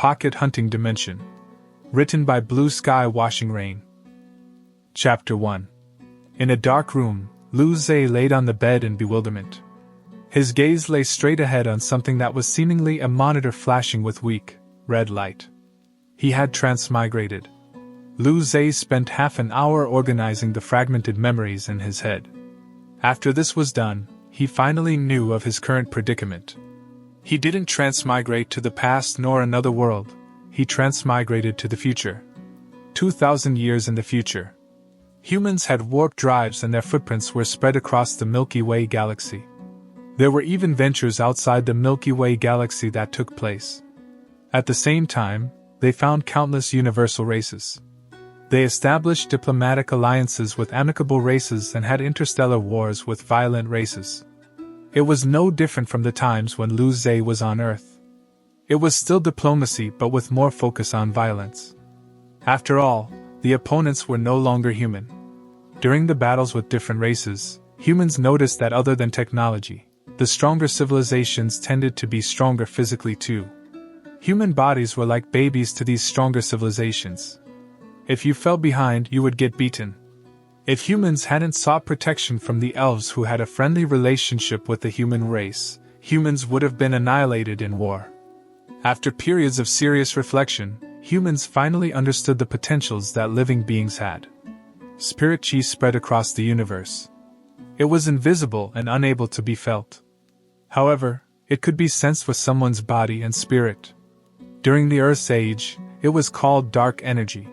Pocket Hunting Dimension. Written by Blue Sky Washing Rain. Chapter 1. In a dark room, Lu Zhe laid on the bed in bewilderment. His gaze lay straight ahead on something that was seemingly a monitor flashing with weak, red light. He had transmigrated. Lu Zhe spent half an hour organizing the fragmented memories in his head. After this was done, he finally knew of his current predicament. He didn't transmigrate to the past nor another world, he transmigrated to the future. 2,000 years in the future. Humans had warp drives and their footprints were spread across the Milky Way galaxy. There were even ventures outside the Milky Way galaxy that took place. At the same time, they found countless universal races. They established diplomatic alliances with amicable races and had interstellar wars with violent races. It was no different from the times when Lu Zhe was on Earth. It was still diplomacy but with more focus on violence. After all, the opponents were no longer human. During the battles with different races, humans noticed that other than technology, the stronger civilizations tended to be stronger physically too. Human bodies were like babies to these stronger civilizations. If you fell behind, you would get beaten. If humans hadn't sought protection from the elves who had a friendly relationship with the human race, humans would have been annihilated in war. After periods of serious reflection, humans finally understood the potentials that living beings had. Spirit chi spread across the universe. It was invisible and unable to be felt. However, it could be sensed with someone's body and spirit. During the Earth's age, it was called dark energy.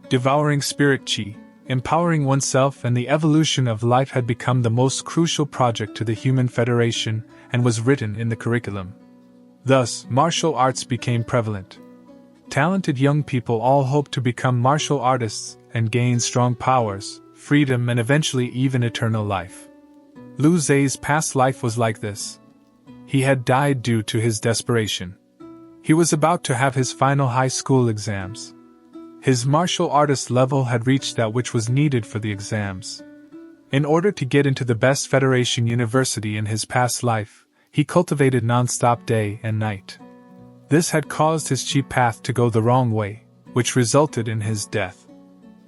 Devouring spirit chi, empowering oneself and the evolution of life had become the most crucial project to the Human Federation and was written in the curriculum. Thus, martial arts became prevalent. Talented young people all hoped to become martial artists and gain strong powers, freedom and eventually even eternal life. Lu Zhe's past life was like this. He had died due to his desperation. He was about to have his final high school exams. His martial artist level had reached that which was needed for the exams. In order to get into the best Federation university in his past life, he cultivated non-stop day and night. This had caused his chi path to go the wrong way, which resulted in his death.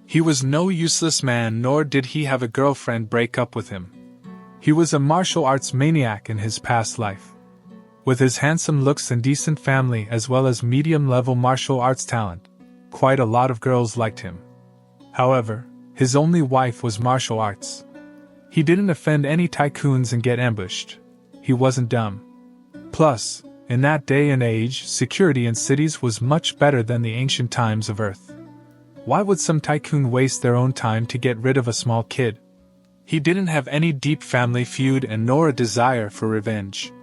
He was no useless man, nor did he have a girlfriend break up with him. He was a martial arts maniac in his past life. With his handsome looks and decent family as well as medium-level martial arts talent, quite a lot of girls liked him. However, his only wife was martial arts. He didn't offend any tycoons and get ambushed. He wasn't dumb. Plus, in that day and age, security in cities was much better than the ancient times of Earth. Why would some tycoon waste their own time to get rid of a small kid? He didn't have any deep family feud and nor a desire for revenge.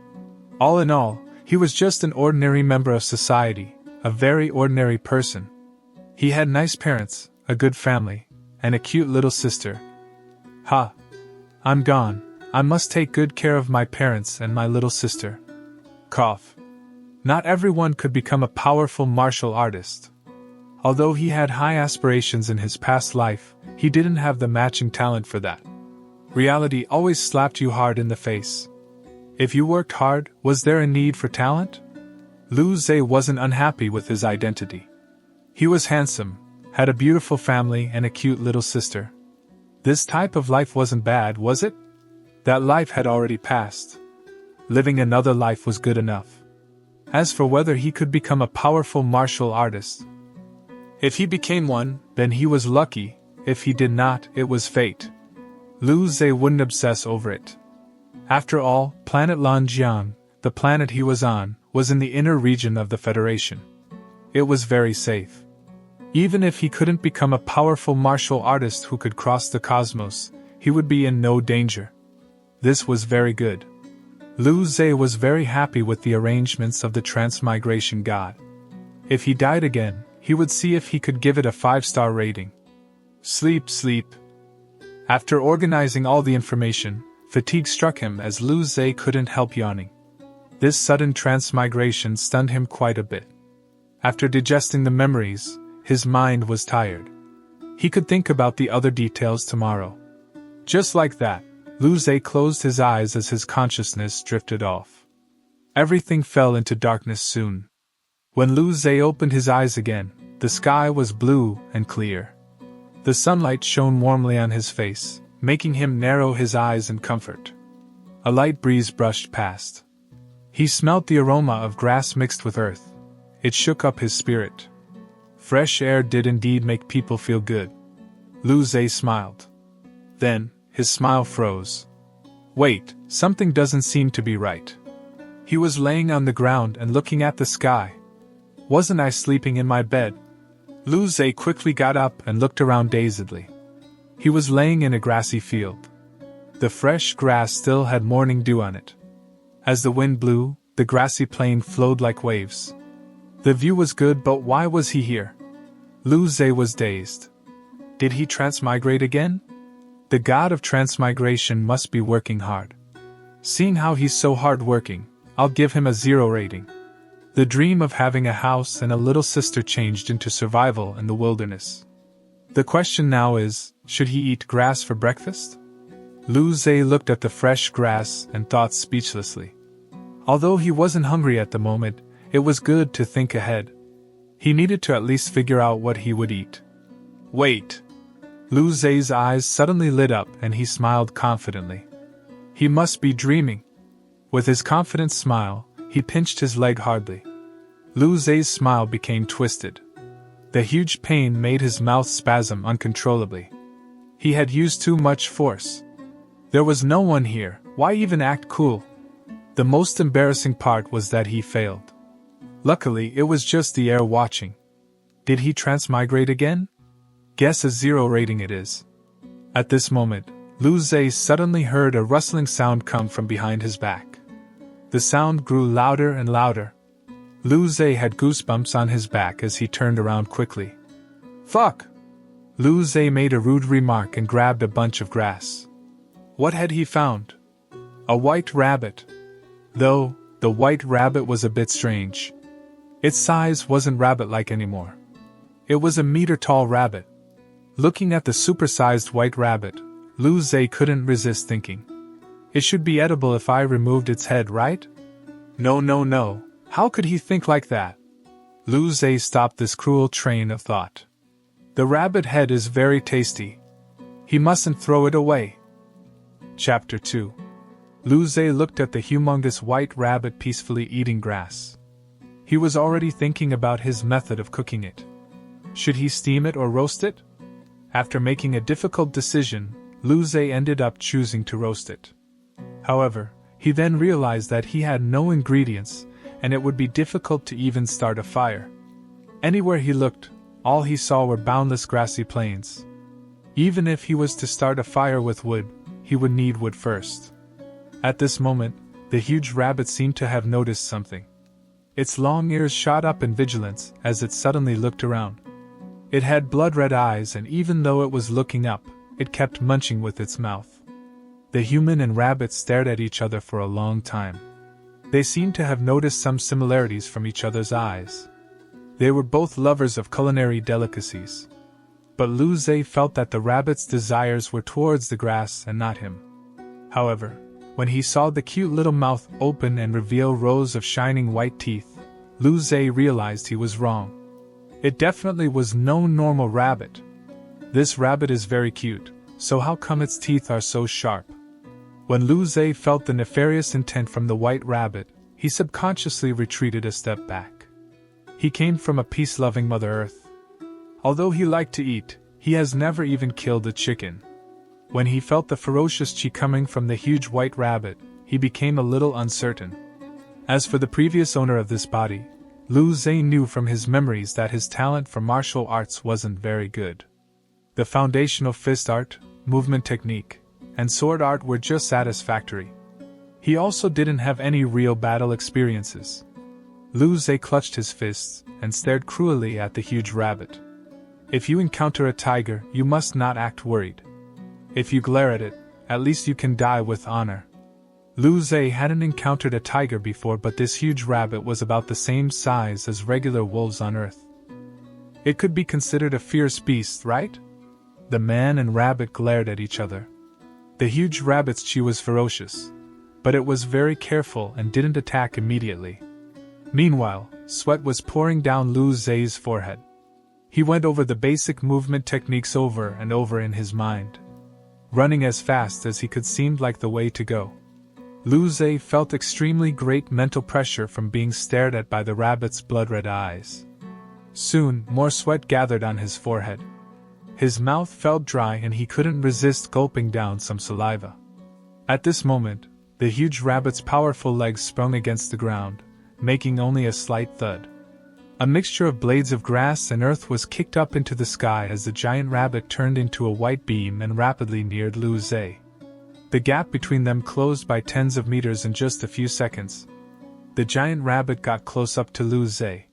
All in all, he was just an ordinary member of society, a very ordinary person. He had nice parents, a good family, and a cute little sister. Ha! I'm gone. I must take good care of my parents and my little sister. Cough. Not everyone could become a powerful martial artist. Although he had high aspirations in his past life, he didn't have the matching talent for that. Reality always slapped you hard in the face. If you worked hard, was there a need for talent? Lu Zhe wasn't unhappy with his identity. He was handsome, had a beautiful family and a cute little sister. This type of life wasn't bad, was it? That life had already passed. Living another life was good enough. As for whether he could become a powerful martial artist, if he became one, then he was lucky. If he did not, it was fate. Lu Zhe wouldn't obsess over it. After all, planet Lanjiang, the planet he was on, was in the inner region of the Federation. It was very safe. Even if he couldn't become a powerful martial artist who could cross the cosmos, he would be in no danger. This was very good. Lu Zhe was very happy with the arrangements of the transmigration god. If he died again, he would see if he could give it a 5-star rating. Sleep. After organizing all the information, fatigue struck him as Lu Zhe couldn't help yawning. This sudden transmigration stunned him quite a bit. After digesting the memories, his mind was tired. He could think about the other details tomorrow. Just like that, Lu Zhe closed his eyes as his consciousness drifted off. Everything fell into darkness soon. When Lu Zhe opened his eyes again, the sky was blue and clear. The sunlight shone warmly on his face, making him narrow his eyes in comfort. A light breeze brushed past. He smelt the aroma of grass mixed with earth. It shook up his spirit. Fresh air did indeed make people feel good. Lu Zhe smiled. Then, his smile froze. Wait, something doesn't seem to be right. He was laying on the ground and looking at the sky. Wasn't I sleeping in my bed? Lu Zhe quickly got up and looked around dazedly. He was laying in a grassy field. The fresh grass still had morning dew on it. As the wind blew, the grassy plain flowed like waves. The view was good, but why was he here? Lu Zhe was dazed. Did he transmigrate again? The god of transmigration must be working hard. Seeing how he's so hard-working, I'll give him a 0 rating. The dream of having a house and a little sister changed into survival in the wilderness. The question now is, should he eat grass for breakfast? Lu Zhe looked at the fresh grass and thought speechlessly. Although he wasn't hungry at the moment, it was good to think ahead. He needed to at least figure out what he would eat. Wait! Lu Zhe's eyes suddenly lit up and he smiled confidently. He must be dreaming. With his confident smile, he pinched his leg hardly. Lu Zhe's smile became twisted. The huge pain made his mouth spasm uncontrollably. He had used too much force. There was no one here, why even act cool? The most embarrassing part was that he failed. Luckily, it was just the air watching. Did he transmigrate again? Guess a 0 rating it is. At this moment, Lu Zhe suddenly heard a rustling sound come from behind his back. The sound grew louder and louder. Lu Zhe had goosebumps on his back as he turned around quickly. Fuck! Lu Zhe made a rude remark and grabbed a bunch of grass. What had he found? A white rabbit. Though, the white rabbit was a bit strange. Its size wasn't rabbit-like anymore. It was a meter-tall rabbit. Looking at the supersized white rabbit, Lu Zhe couldn't resist thinking. It should be edible if I removed its head, right? No. How could he think like that? Lu Zhe stopped this cruel train of thought. The rabbit head is very tasty. He mustn't throw it away. Chapter 2. Lu Zhe looked at the humongous white rabbit peacefully eating grass. He was already thinking about his method of cooking it. Should he steam it or roast it? After making a difficult decision, Lu Zhe ended up choosing to roast it. However, he then realized that he had no ingredients, and it would be difficult to even start a fire. Anywhere he looked, all he saw were boundless grassy plains. Even if he was to start a fire with wood, he would need wood first. At this moment, the huge rabbit seemed to have noticed something. Its long ears shot up in vigilance as it suddenly looked around. It had blood-red eyes, and even though it was looking up, it kept munching with its mouth. The human and rabbit stared at each other for a long time. They seemed to have noticed some similarities from each other's eyes. They were both lovers of culinary delicacies. But Lu Zhe felt that the rabbit's desires were towards the grass and not him. However, when he saw the cute little mouth open and reveal rows of shining white teeth, Lu Zhe realized he was wrong. It definitely was no normal rabbit. This rabbit is very cute, so how come its teeth are so sharp? When Lu Zhe felt the nefarious intent from the white rabbit, he subconsciously retreated a step back. He came from a peace-loving Mother Earth. Although he liked to eat, he has never even killed a chicken. When he felt the ferocious chi coming from the huge white rabbit, he became a little uncertain. As for the previous owner of this body, Lu Zhe knew from his memories that his talent for martial arts wasn't very good. The foundational fist art, movement technique, and sword art were just satisfactory. He also didn't have any real battle experiences. Lu Zhe clutched his fists and stared cruelly at the huge rabbit. If you encounter a tiger, you must not act worried. If you glare at it, at least you can die with honor. Lu Zhe hadn't encountered a tiger before, but this huge rabbit was about the same size as regular wolves on Earth. It could be considered a fierce beast, right? The man and rabbit glared at each other. The huge rabbit's chi was ferocious, but it was very careful and didn't attack immediately. Meanwhile, sweat was pouring down Lu Zei's forehead. He went over the basic movement techniques over and over in his mind. Running as fast as he could seemed like the way to go. Lu Zei felt extremely great mental pressure from being stared at by the rabbit's blood-red eyes. Soon, more sweat gathered on his forehead. His mouth felt dry and he couldn't resist gulping down some saliva. At this moment, the huge rabbit's powerful legs sprung against the ground, making only a slight thud. A mixture of blades of grass and earth was kicked up into the sky as the giant rabbit turned into a white beam and rapidly neared Lu Zei. The gap between them closed by tens of meters in just a few seconds. The giant rabbit got close up to Lu Zei.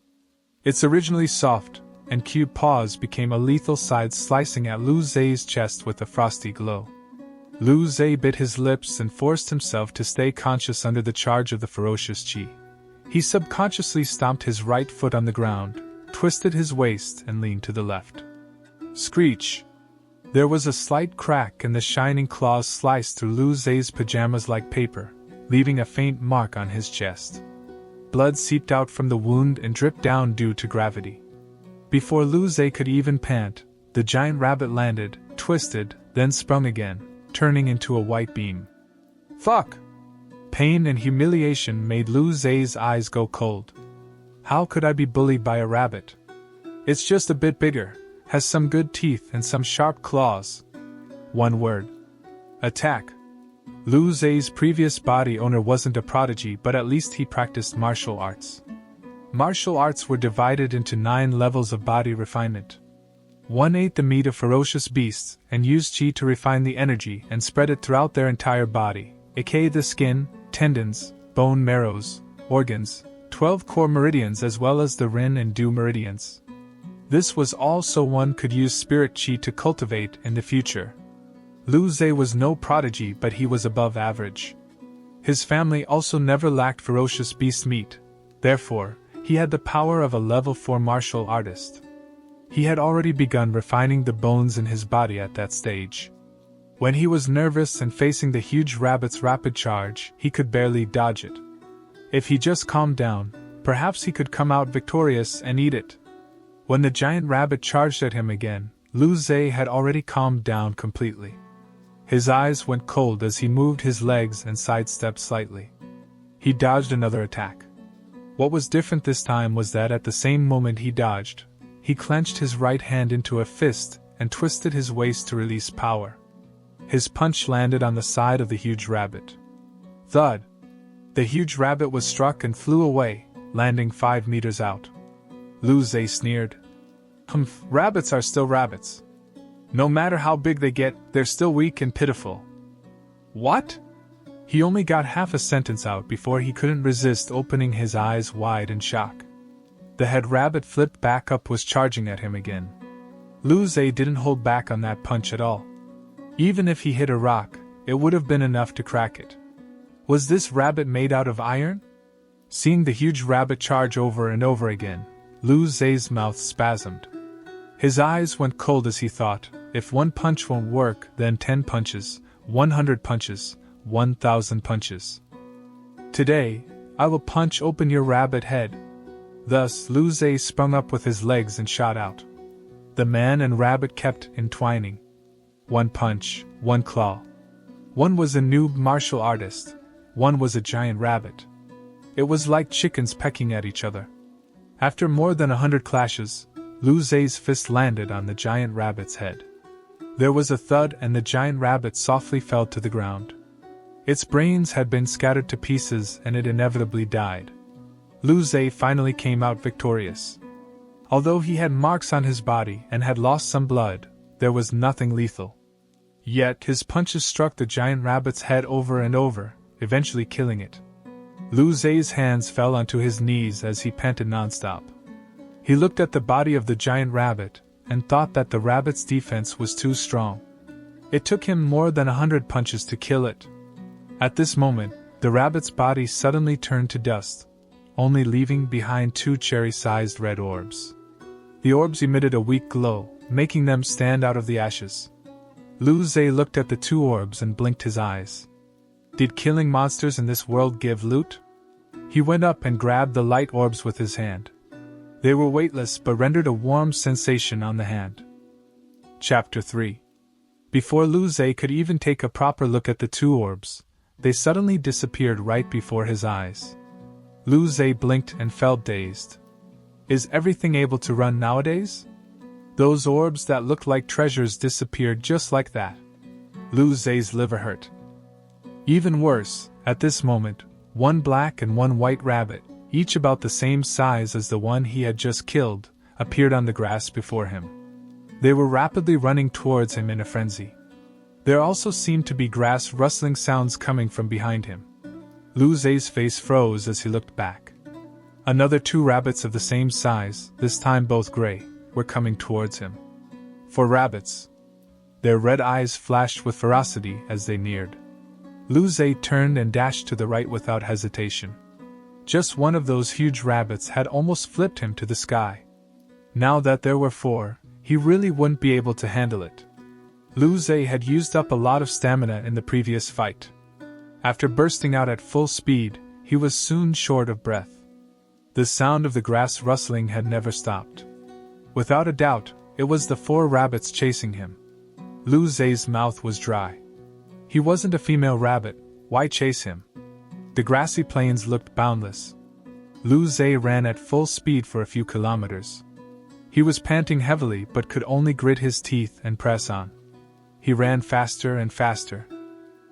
Its originally soft and cute paws became a lethal side slicing at Lu Zei's chest with a frosty glow. Lu Zei bit his lips and forced himself to stay conscious under the charge of the ferocious chi. He subconsciously stomped his right foot on the ground, twisted his waist and leaned to the left. Screech! There was a slight crack and the shining claws sliced through Lu Zei's pajamas like paper, leaving a faint mark on his chest. Blood seeped out from the wound and dripped down due to gravity. Before Lu Zei could even pant, the giant rabbit landed, twisted, then sprung again, turning into a white beam. Fuck! Pain and humiliation made Lu Zei's eyes go cold. How could I be bullied by a rabbit? It's just a bit bigger, has some good teeth and some sharp claws. One word. Attack. Lu Zei's previous body owner wasn't a prodigy, but at least he practiced martial arts. Martial arts were divided into 9 levels of body refinement. One ate the meat of ferocious beasts and used chi to refine the energy and spread it throughout their entire body, aka the skin, tendons, bone marrows, organs, 12 core meridians as well as the rin and du meridians. This was all so one could use spirit chi to cultivate in the future. Lu Zei was no prodigy, but he was above average. His family also never lacked ferocious beast meat, therefore, he had the power of a level 4 martial artist. He had already begun refining the bones in his body at that stage. When he was nervous and facing the huge rabbit's rapid charge, he could barely dodge it. If he just calmed down, perhaps he could come out victorious and eat it. When the giant rabbit charged at him again, Lu Zei had already calmed down completely. His eyes went cold as he moved his legs and sidestepped slightly. He dodged another attack. What was different this time was that at the same moment he dodged, he clenched his right hand into a fist and twisted his waist to release power. His punch landed on the side of the huge rabbit. Thud! The huge rabbit was struck and flew away, landing 5 meters out. Lu Zei sneered. Humph, rabbits are still rabbits. No matter how big they get, they're still weak and pitiful. What? He only got half a sentence out before he couldn't resist opening his eyes wide in shock. The head rabbit flipped back up was charging at him again. Lu Zei didn't hold back on that punch at all. Even if he hit a rock, it would have been enough to crack it. Was this rabbit made out of iron? Seeing the huge rabbit charge over and over again, Lu Zei's mouth spasmed. His eyes went cold as he thought, if one punch won't work, then 10 punches, 100 punches, 1,000 punches. Today, I will punch open your rabbit head. Thus, Lu Zei sprung up with his legs and shot out. The man and rabbit kept entwining. One punch, one claw. One was a noob martial artist, one was a giant rabbit. It was like chickens pecking at each other. After more than 100 clashes, Lu Zei's fist landed on the giant rabbit's head. There was a thud and the giant rabbit softly fell to the ground. Its brains had been scattered to pieces and it inevitably died. Lu Zei finally came out victorious. Although he had marks on his body and had lost some blood, there was nothing lethal. Yet his punches struck the giant rabbit's head over and over, eventually killing it. Lu Zei's hands fell onto his knees as he panted nonstop. He looked at the body of the giant rabbit and thought that the rabbit's defense was too strong. It took him more than 100 punches to kill it. At this moment, the rabbit's body suddenly turned to dust, only leaving behind 2 cherry-sized red orbs. The orbs emitted a weak glow, making them stand out of the ashes. Lu Zei looked at the 2 orbs and blinked his eyes. Did killing monsters in this world give loot? He went up and grabbed the light orbs with his hand. They were weightless but rendered a warm sensation on the hand. Chapter 3. Before Lu Zhe could even take a proper look at the two orbs, they suddenly disappeared right before his eyes. Lu Zhe blinked and felt dazed. Is everything able to run nowadays? Those orbs that looked like treasures disappeared just like that. Lu Zhe's liver hurt. Even worse, at this moment, one black and one white rabbit, each about the same size as the one he had just killed, appeared on the grass before him. They were rapidly running towards him in a frenzy. There also seemed to be grass rustling sounds coming from behind him. Lu Zhe's face froze as he looked back. Another two rabbits of the same size, this time both gray, were coming towards him. 4 rabbits. Their red eyes flashed with ferocity as they neared. Lu Zhe turned and dashed to the right without hesitation. Just one of those huge rabbits had almost flipped him to the sky. Now that there were 4, he really wouldn't be able to handle it. Lu Zhe had used up a lot of stamina in the previous fight. After bursting out at full speed, he was soon short of breath. The sound of the grass rustling had never stopped. Without a doubt, it was the 4 rabbits chasing him. Lu Zhe's mouth was dry. He wasn't a female rabbit, why chase him? The grassy plains looked boundless. Lu Zhe ran at full speed for a few kilometers. He was panting heavily but could only grit his teeth and press on. He ran faster and faster.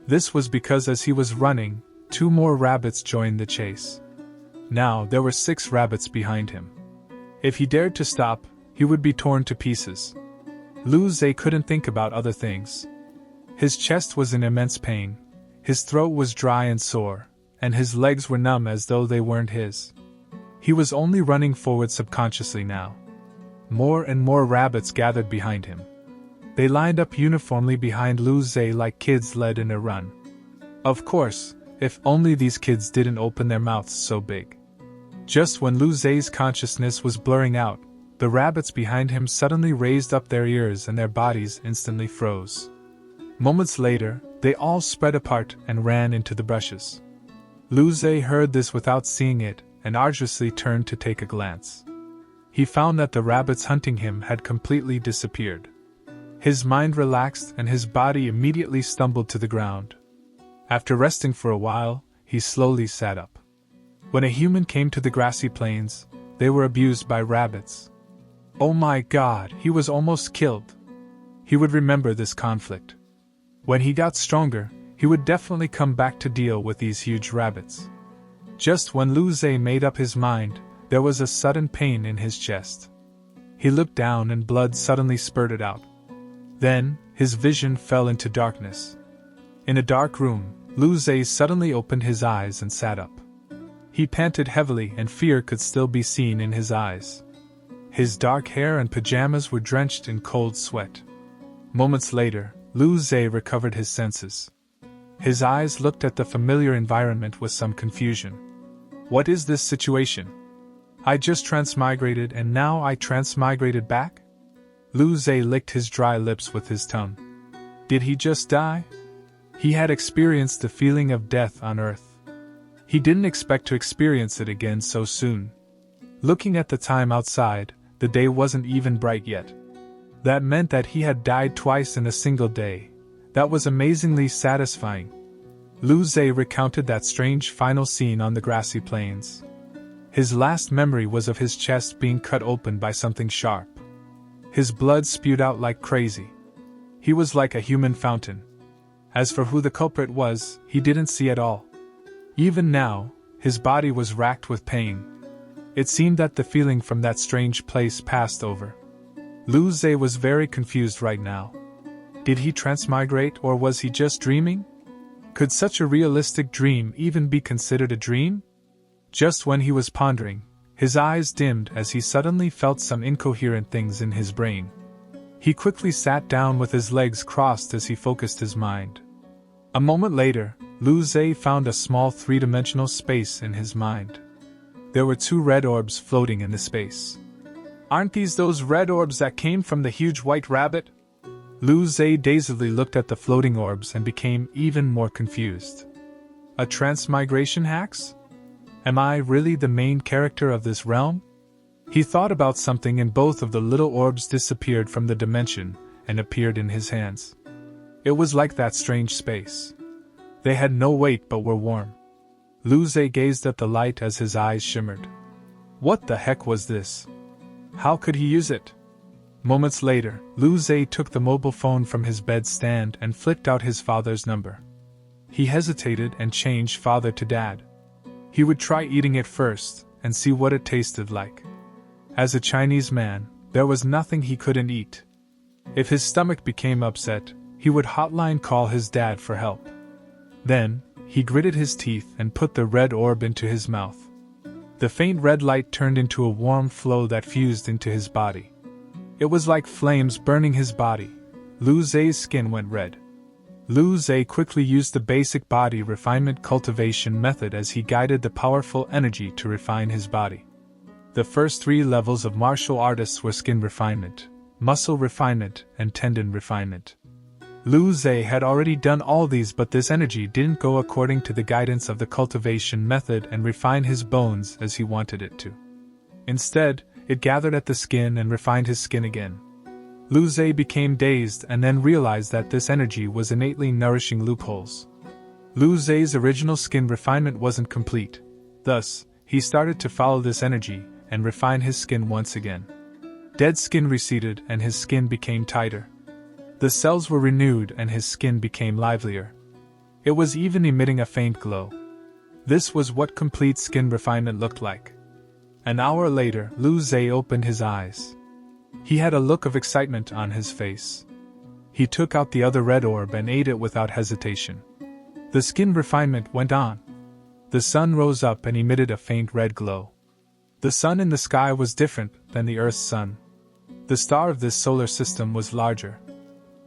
This was because as he was running, 2 more rabbits joined the chase. Now there were 6 rabbits behind him. If he dared to stop, he would be torn to pieces. Lu Zhe couldn't think about other things. His chest was in immense pain, his throat was dry and sore, and his legs were numb as though they weren't his. He was only running forward subconsciously now. More and more rabbits gathered behind him. They lined up uniformly behind Lu Zhe like kids led in a run. Of course, if only these kids didn't open their mouths so big. Just when Lu Zhe's consciousness was blurring out, the rabbits behind him suddenly raised up their ears and their bodies instantly froze. Moments later, they all spread apart and ran into the bushes. Lu Zhe heard this without seeing it, and arduously turned to take a glance. He found that the rabbits hunting him had completely disappeared. His mind relaxed and his body immediately stumbled to the ground. After resting for a while, he slowly sat up. When a human came to the grassy plains, they were abused by rabbits. Oh my God, he was almost killed. He would remember this conflict. When he got stronger, he would definitely come back to deal with these huge rabbits. Just when Lu Zhe made up his mind, there was a sudden pain in his chest. He looked down and blood suddenly spurted out. Then, his vision fell into darkness. In a dark room, Lu Zhe suddenly opened his eyes and sat up. He panted heavily and fear could still be seen in his eyes. His dark hair and pajamas were drenched in cold sweat. Moments later, Lu Zhe recovered his senses. His eyes looked at the familiar environment with some confusion. What is this situation? I just transmigrated and now I transmigrated back? Lu Zhe licked his dry lips with his tongue. Did he just die? He had experienced the feeling of death on Earth. He didn't expect to experience it again so soon. Looking at the time outside, the day wasn't even bright yet. That meant that he had died twice in a single day. That was amazingly satisfying. Lu Zhe recounted that strange final scene on the grassy plains. His last memory was of his chest being cut open by something sharp. His blood spewed out like crazy. He was like a human fountain. As for who the culprit was, he didn't see at all. Even now, his body was racked with pain. It seemed that the feeling from that strange place passed over. Lu Zhe was very confused right now. Did he transmigrate or was he just dreaming? Could such a realistic dream even be considered a dream? Just when he was pondering, his eyes dimmed as he suddenly felt some incoherent things in his brain. He quickly sat down with his legs crossed as he focused his mind. A moment later, Lu Zhe found a small 3-dimensional space in his mind. There were 2 red orbs floating in the space. Aren't these those red orbs that came from the huge white rabbit? Lu Zhe dazedly looked at the floating orbs and became even more confused. A transmigration hex? Am I really the main character of this realm? He thought about something and both of the little orbs disappeared from the dimension and appeared in his hands. It was like that strange space. They had no weight but were warm. Lu Zhe gazed at the light as his eyes shimmered. What the heck was this? How could he use it? Moments later, Lu Zhe took the mobile phone from his bedstand and flicked out his father's number. He hesitated and changed father to dad. He would try eating it first and see what it tasted like. As a Chinese man, there was nothing he couldn't eat. If his stomach became upset, he would hotline call his dad for help. Then, he gritted his teeth and put the red orb into his mouth. The faint red light turned into a warm flow that fused into his body. It was like flames burning his body. Lu Zhe's skin went red. Lu Zhe quickly used the basic body refinement cultivation method as he guided the powerful energy to refine his body. The first 3 levels of martial artists were skin refinement, muscle refinement, and tendon refinement. Lu Zhe had already done all these, but this energy didn't go according to the guidance of the cultivation method and refine his bones as he wanted it to. Instead, it gathered at the skin and refined his skin again. Lu Zhe became dazed and then realized that this energy was innately nourishing loopholes. Lu Zhe's original skin refinement wasn't complete. Thus, he started to follow this energy and refine his skin once again. Dead skin receded and his skin became tighter. The cells were renewed and his skin became livelier. It was even emitting a faint glow. This was what complete skin refinement looked like. An hour later, Lu Zhe opened his eyes. He had a look of excitement on his face. He took out the other red orb and ate it without hesitation. The skin refinement went on. The sun rose up and emitted a faint red glow. The sun in the sky was different than the Earth's sun. The star of this solar system was larger.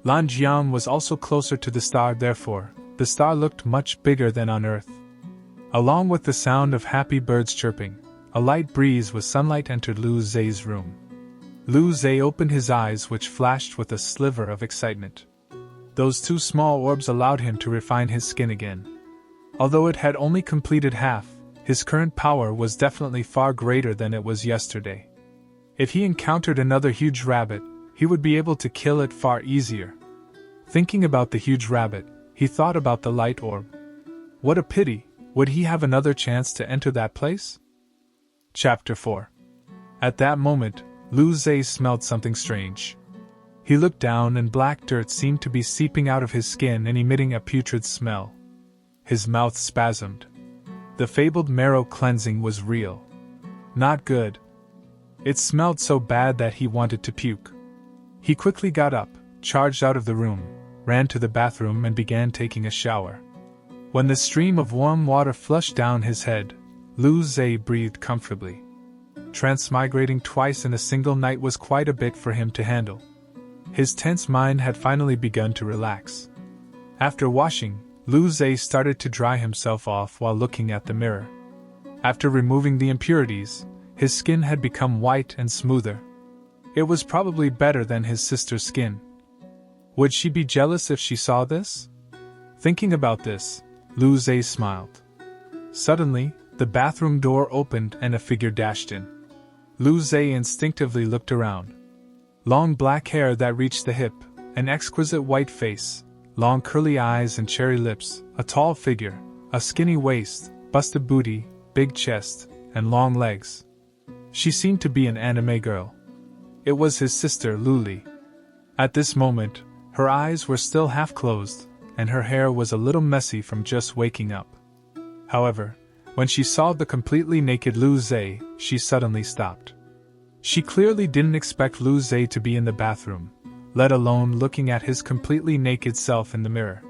Lanjiang was also closer to the star, therefore, the star looked much bigger than on Earth. Along with the sound of happy birds chirping, a light breeze with sunlight entered Lu Zhe's room. Lu Zhe opened his eyes, which flashed with a sliver of excitement. Those 2 small orbs allowed him to refine his skin again. Although it had only completed half, his current power was definitely far greater than it was yesterday. If he encountered another huge rabbit, he would be able to kill it far easier. Thinking about the huge rabbit, he thought about the light orb. What a pity, would he have another chance to enter that place? Chapter 4. At that moment, Lu Zhe smelled something strange. He looked down and black dirt seemed to be seeping out of his skin and emitting a putrid smell. His mouth spasmed. The fabled marrow cleansing was real. Not good. It smelled so bad that he wanted to puke. He quickly got up, charged out of the room, ran to the bathroom and began taking a shower. When the stream of warm water flushed down his head, Lu Zhe breathed comfortably. Transmigrating twice in a single night was quite a bit for him to handle. His tense mind had finally begun to relax. After washing, Lu Zhe started to dry himself off while looking at the mirror. After removing the impurities, his skin had become white and smoother. It was probably better than his sister's skin. Would she be jealous if she saw this? Thinking about this, Lu Zhe smiled. Suddenly, the bathroom door opened and a figure dashed in. Lu Zhe instinctively looked around. Long black hair that reached the hip, an exquisite white face, long curly eyes and cherry lips, a tall figure, a skinny waist, busted booty, big chest, and long legs. She seemed to be an anime girl. It was his sister Luli. At this moment, her eyes were still half closed, and her hair was a little messy from just waking up. However, when she saw the completely naked Lu Zhe, she suddenly stopped. She clearly didn't expect Lu Zhe to be in the bathroom, let alone looking at his completely naked self in the mirror.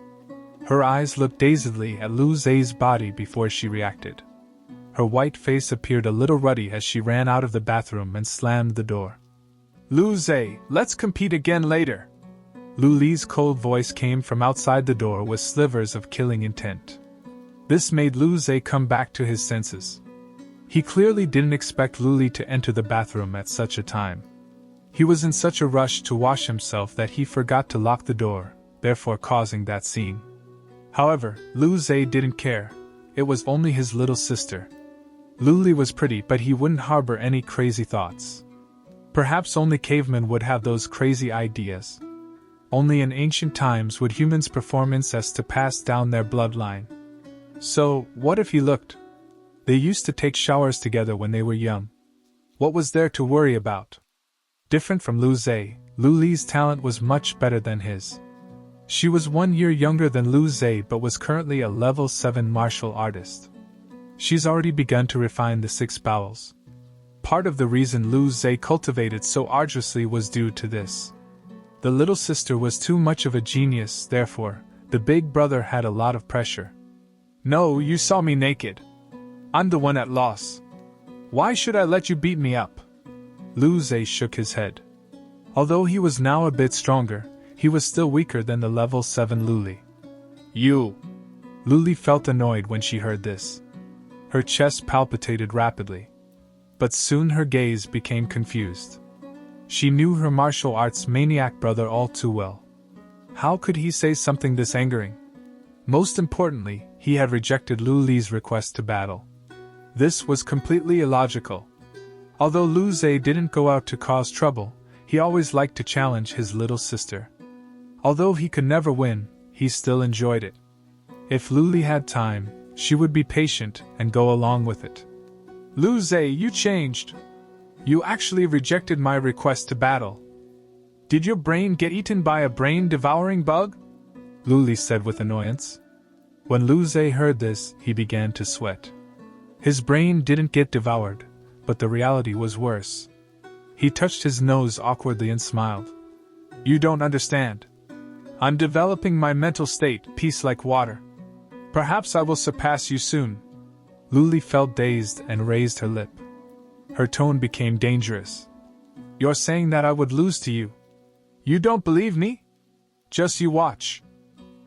Her eyes looked dazedly at Lu Zhe's body before she reacted. Her white face appeared a little ruddy as she ran out of the bathroom and slammed the door. Lu Zhe, let's compete again later. Lu Li's cold voice came from outside the door with slivers of killing intent. This made Lu Zhe come back to his senses. He clearly didn't expect Lu Li to enter the bathroom at such a time. He was in such a rush to wash himself that he forgot to lock the door, therefore causing that scene. However, Lu Zhe didn't care. It was only his little sister. Luli was pretty, but he wouldn't harbor any crazy thoughts. Perhaps only cavemen would have those crazy ideas. Only in ancient times would humans perform incest to pass down their bloodline. So, what if he looked? They used to take showers together when they were young. What was there to worry about? Different from Luli's talent was much better than his. She was 1 year younger than Lu but was currently a level 7 martial artist. She's already begun to refine the 6 bowels. Part of the reason Lu cultivated so arduously was due to this. The little sister was too much of a genius, therefore, the big brother had a lot of pressure. No, you saw me naked. I'm the one at loss. Why should I let you beat me up? Lu shook his head. Although he was now a bit stronger, he was still weaker than the level 7 Luli. You! Luli felt annoyed when she heard this. Her chest palpitated rapidly. But soon her gaze became confused. She knew her martial arts maniac brother all too well. How could he say something this angering? Most importantly, he had rejected Luli's request to battle. This was completely illogical. Although Lu didn't go out to cause trouble, he always liked to challenge his little sister. Although he could never win, he still enjoyed it. If Luli had time, she would be patient and go along with it. Lu you changed. You actually rejected my request to battle. Did your brain get eaten by a brain-devouring bug? Luli said with annoyance. When Lu heard this, he began to sweat. His brain didn't get devoured, but the reality was worse. He touched his nose awkwardly and smiled. You don't understand. I'm developing my mental state, peace like water. Perhaps I will surpass you soon. Luli felt dazed and raised her lip. Her tone became dangerous. You're saying that I would lose to you. You don't believe me? Just you watch.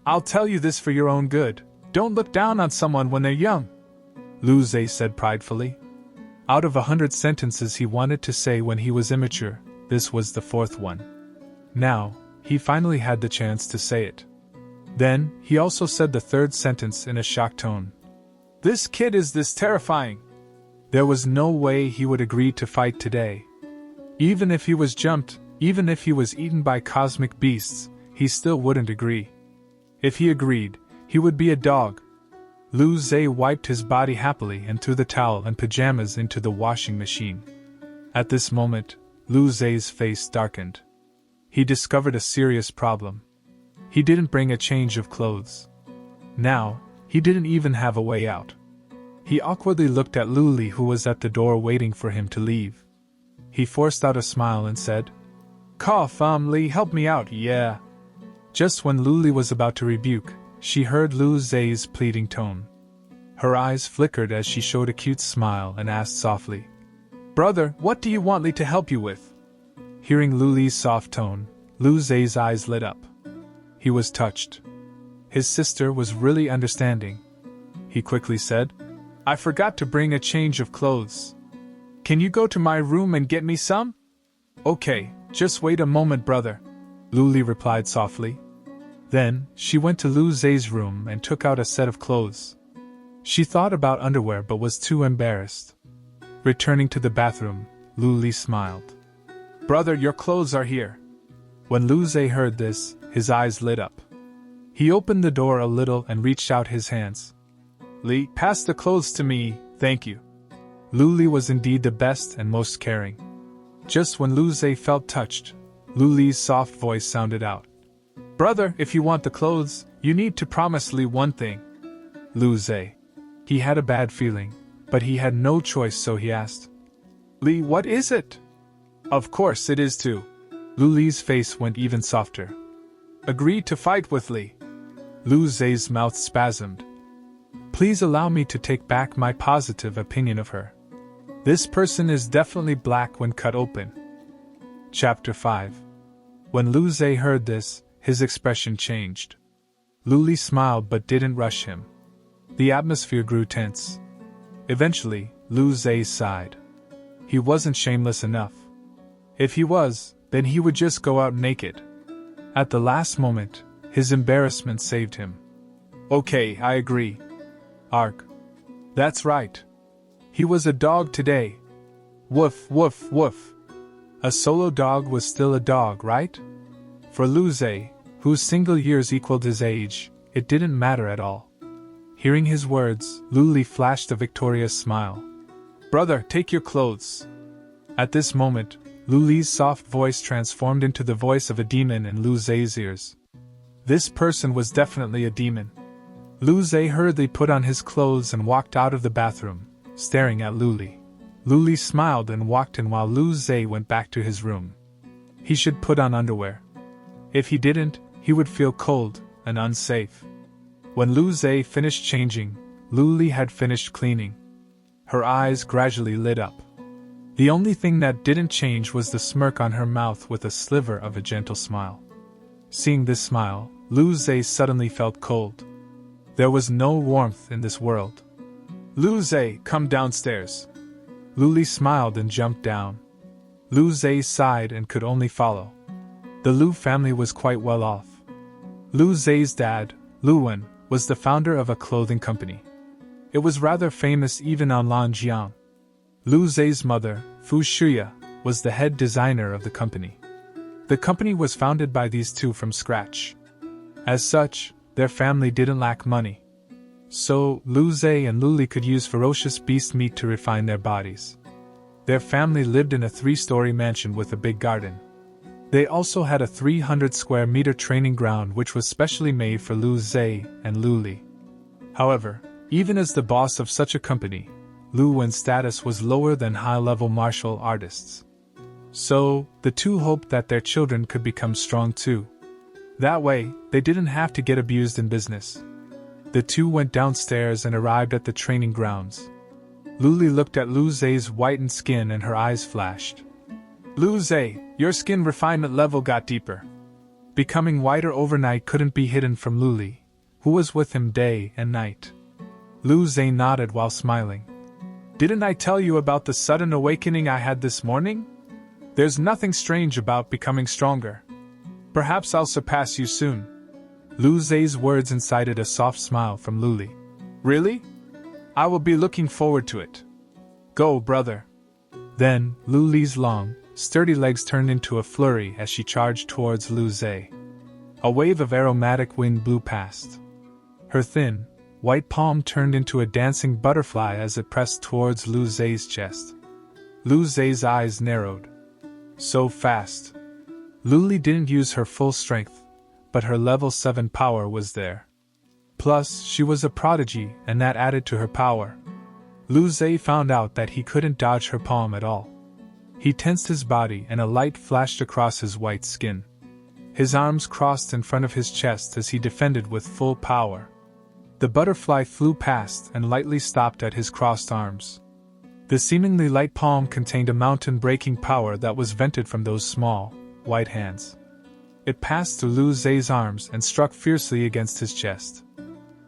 I'll tell you this for your own good. Don't look down on someone when they're young. Lu said pridefully. Out of 100 sentences he wanted to say when he was immature, this was the 4th one. Now, he finally had the chance to say it. Then, he also said the 3rd sentence in a shocked tone. This kid is this terrifying. There was no way he would agree to fight today. Even if he was jumped, even if he was eaten by cosmic beasts, he still wouldn't agree. If he agreed, he would be a dog. Lu wiped his body happily and threw the towel and pajamas into the washing machine. At this moment, Lu's face darkened. He discovered a serious problem. He didn't bring a change of clothes. Now, he didn't even have a way out. He awkwardly looked at Luli, who was at the door waiting for him to leave. He forced out a smile and said, Lee, help me out, yeah. Just when Luli was about to rebuke, she heard Lu's pleading tone. Her eyes flickered as she showed a cute smile and asked softly, Brother, what do you want me to help you with? Hearing Luli's soft tone, Lu's eyes lit up. He was touched. His sister was really understanding. He quickly said, I forgot to bring a change of clothes. Can you go to my room and get me some? Okay, just wait a moment, brother, Luli replied softly. Then, she went to Lu's room and took out a set of clothes. She thought about underwear but was too embarrassed. Returning to the bathroom, Luli smiled. Brother, your clothes are here. When Lu heard this, his eyes lit up. He opened the door a little and reached out his hands. Lee, pass the clothes to me, thank you. Luli was indeed the best and most caring. Just when Lu felt touched, Luli's soft voice sounded out. Brother, if you want the clothes, you need to promise Lee one thing. Lu. He had a bad feeling, but he had no choice, so he asked. Lee, what is it? Of course it is too. Luli's face went even softer. Agree to fight with Lee. Lu's mouth spasmed. Please allow me to take back my positive opinion of her. This person is definitely black when cut open. Chapter 5. When Lu heard this, his expression changed. Luli smiled but didn't rush him. The atmosphere grew tense. Eventually, Lu sighed. He wasn't shameless enough. If he was, then he would just go out naked. At the last moment, his embarrassment saved him. Okay, I agree. Arg. That's right. He was a dog today. Woof, woof, woof. A solo dog was still a dog, right? For Lu Zhe, whose single years equaled his age, it didn't matter at all. Hearing his words, Lu Li flashed a victorious smile. Brother, take your clothes. At this moment, Lu Li's soft voice transformed into the voice of a demon in Lu Zhe's ears. This person was definitely a demon. Lu Zhe hurriedly put on his clothes and walked out of the bathroom, staring at Lu Li. Lu Li smiled and walked in while Lu Zhe went back to his room. He should put on underwear. If he didn't, he would feel cold and unsafe. When Lu Zhe finished changing, Lu Li had finished cleaning. Her eyes gradually lit up. The only thing that didn't change was the smirk on her mouth with a sliver of a gentle smile. Seeing this smile, Lu Zhe suddenly felt cold. There was no warmth in this world. Lu Zhe, come downstairs. Lu Li smiled and jumped down. Lu Zhe sighed and could only follow. The Lu family was quite well off. Lu Zhe's dad, Lu Wen, was the founder of a clothing company. It was rather famous even on Lanjiang. Lu Zhe's mother, Fu Shuya, was the head designer of the company. The company was founded by these two from scratch. As such, their family didn't lack money. So, Lu Zhe and Lu Li could use ferocious beast meat to refine their bodies. Their family lived in a 3-story mansion with a big garden. They also had a 300 square meter training ground which was specially made for Lu Zhe and Lu Li. However, even as the boss of such a company, Lu Wen's status was lower than high-level martial artists. So, the two hoped that their children could become strong too. That way, they didn't have to get abused in business. The two went downstairs and arrived at the training grounds. Lu Li looked at Lu Zhe's whitened skin and her eyes flashed. Lu Zhe, your skin refinement level got deeper. Becoming whiter overnight couldn't be hidden from Lu Li, who was with him day and night. Lu Zhe nodded while smiling. Didn't I tell you about the sudden awakening I had this morning? There's nothing strange about becoming stronger. Perhaps I'll surpass you soon. Lu Zhe's words incited a soft smile from Lu Li. Really? I will be looking forward to it. Go, brother. Then, Lu Li's long, sturdy legs turned into a flurry as she charged towards Lu Zhe. A wave of aromatic wind blew past. Her thin, white palm turned into a dancing butterfly as it pressed towards Lu Zhe's chest. Lu Zhe's eyes narrowed. So fast. Lu Li didn't use her full strength, but her level 7 power was there. Plus, she was a prodigy, and that added to her power. Lu Zhe found out that he couldn't dodge her palm at all. He tensed his body and a light flashed across his white skin. His arms crossed in front of his chest as he defended with full power. The butterfly flew past and lightly stopped at his crossed arms. The seemingly light palm contained a mountain-breaking power that was vented from those small, white hands. It passed through Lu Zhe's arms and struck fiercely against his chest.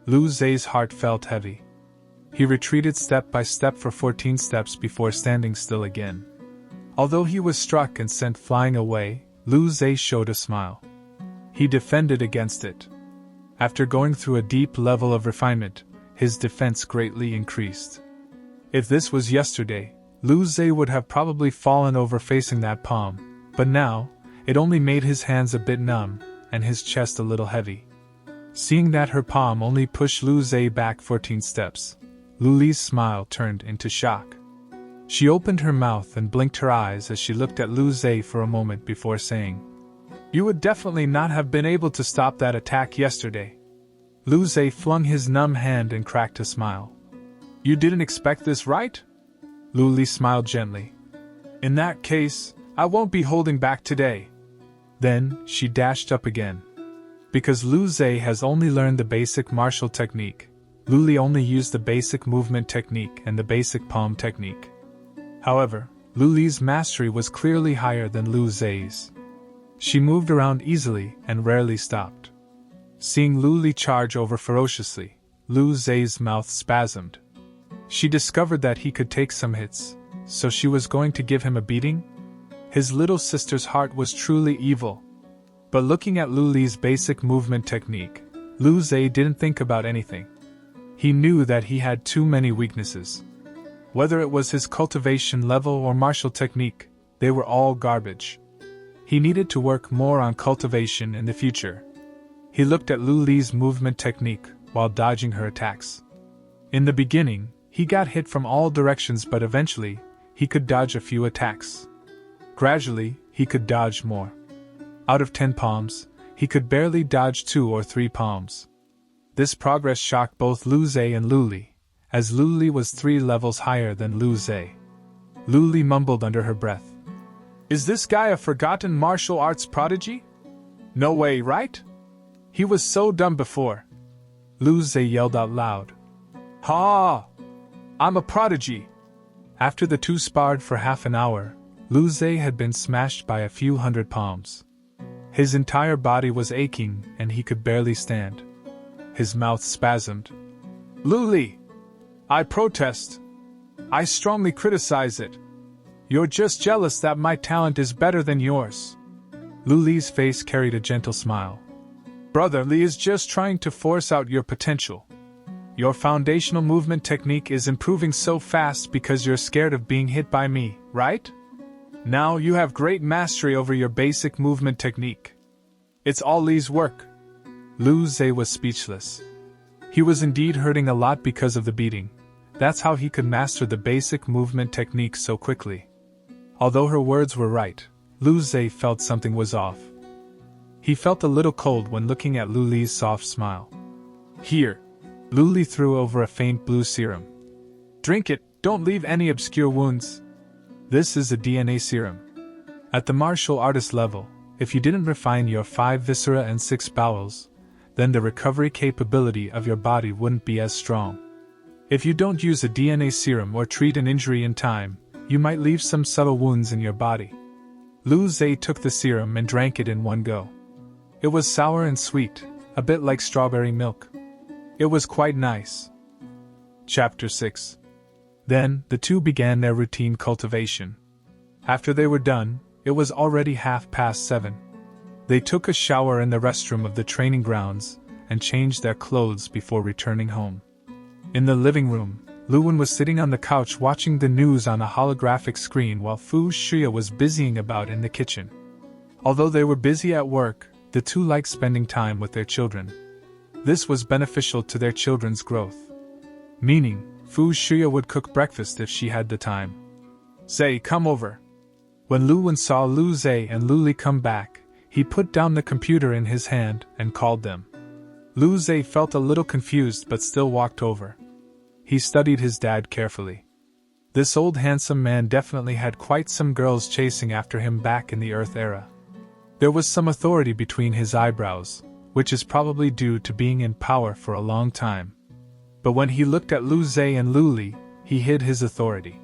Lu Zhe's heart felt heavy. He retreated step by step for 14 steps before standing still again. Although he was struck and sent flying away, Lu Zhe showed a smile. He defended against it. After going through a deep level of refinement, his defense greatly increased. If this was yesterday, Lu Zhe would have probably fallen over facing that palm, but now, it only made his hands a bit numb, and his chest a little heavy. Seeing that her palm only pushed Lu Zhe back 14 steps, Lu Li's smile turned into shock. She opened her mouth and blinked her eyes as she looked at Lu Zhe for a moment before saying, You would definitely not have been able to stop that attack yesterday. Lu Zhe flung his numb hand and cracked a smile. You didn't expect this, right? Lu Li smiled gently. In that case, I won't be holding back today. Then, she dashed up again. Because Lu Zhe has only learned the basic martial technique, Lu Li only used the basic movement technique and the basic palm technique. However, Lu Li's mastery was clearly higher than Lu Zhe's. She moved around easily and rarely stopped. Seeing Lu Li charge over ferociously, Lu Zhe's mouth spasmed. She discovered that he could take some hits, so she was going to give him a beating? His little sister's heart was truly evil. But looking at Lu Li's basic movement technique, Lu Zhe didn't think about anything. He knew that he had too many weaknesses. Whether it was his cultivation level or martial technique, they were all garbage. He needed to work more on cultivation in the future. He looked at Lu Li's movement technique while dodging her attacks. In the beginning, he got hit from all directions, but eventually, he could dodge a few attacks. Gradually, he could dodge more. Out of 10 palms, he could barely dodge 2 or 3 palms. This progress shocked both Lu Zhe and Lu Li, as Lu Li was 3 levels higher than Lu Zhe. Lu Li mumbled under her breath. "Is this guy a forgotten martial arts prodigy? No way, right? He was so dumb before." Lu Zhe yelled out loud. "Ha! I'm a prodigy!" After the two sparred for half an hour, Lu Zhe had been smashed by a few hundred palms. His entire body was aching and he could barely stand. His mouth spasmed. "Lu Li! I protest. I strongly criticize it. You're just jealous that my talent is better than yours." Lu Li's face carried a gentle smile. "Brother Li is just trying to force out your potential. Your foundational movement technique is improving so fast because you're scared of being hit by me, right? Now you have great mastery over your basic movement technique. It's all Li's work." Lu Zhe was speechless. He was indeed hurting a lot because of the beating. That's how he could master the basic movement technique so quickly. Although her words were right, Lu Zhe felt something was off. He felt a little cold when looking at Lu Li's soft smile. "Here." Lu Li threw over a faint blue serum. "Drink it, don't leave any obscure wounds. This is a DNA serum. At the martial artist level, if you didn't refine your 5 viscera and 6 bowels, then the recovery capability of your body wouldn't be as strong. If you don't use a DNA serum or treat an injury in time, you might leave some subtle wounds in your body." Lu Zhe took the serum and drank it in one go. It was sour and sweet, a bit like strawberry milk. It was quite nice. Chapter 6. Then, the two began their routine cultivation. After they were done, it was already 7:30. They took a shower in the restroom of the training grounds and changed their clothes before returning home. In the living room, Luwen was sitting on the couch watching the news on a holographic screen while Fu Shia was busying about in the kitchen. Although they were busy at work, the two liked spending time with their children. This was beneficial to their children's growth. Meaning, Fu Shia would cook breakfast if she had the time. "Say, come over." When Luwen saw Lu Zhe and Lu Li come back, he put down the computer in his hand and called them. Lu Zhe felt a little confused but still walked over. He studied his dad carefully. This old handsome man definitely had quite some girls chasing after him back in the Earth era. There was some authority between his eyebrows, which is probably due to being in power for a long time. But when he looked at Lu Zhe and Lu Li, he hid his authority.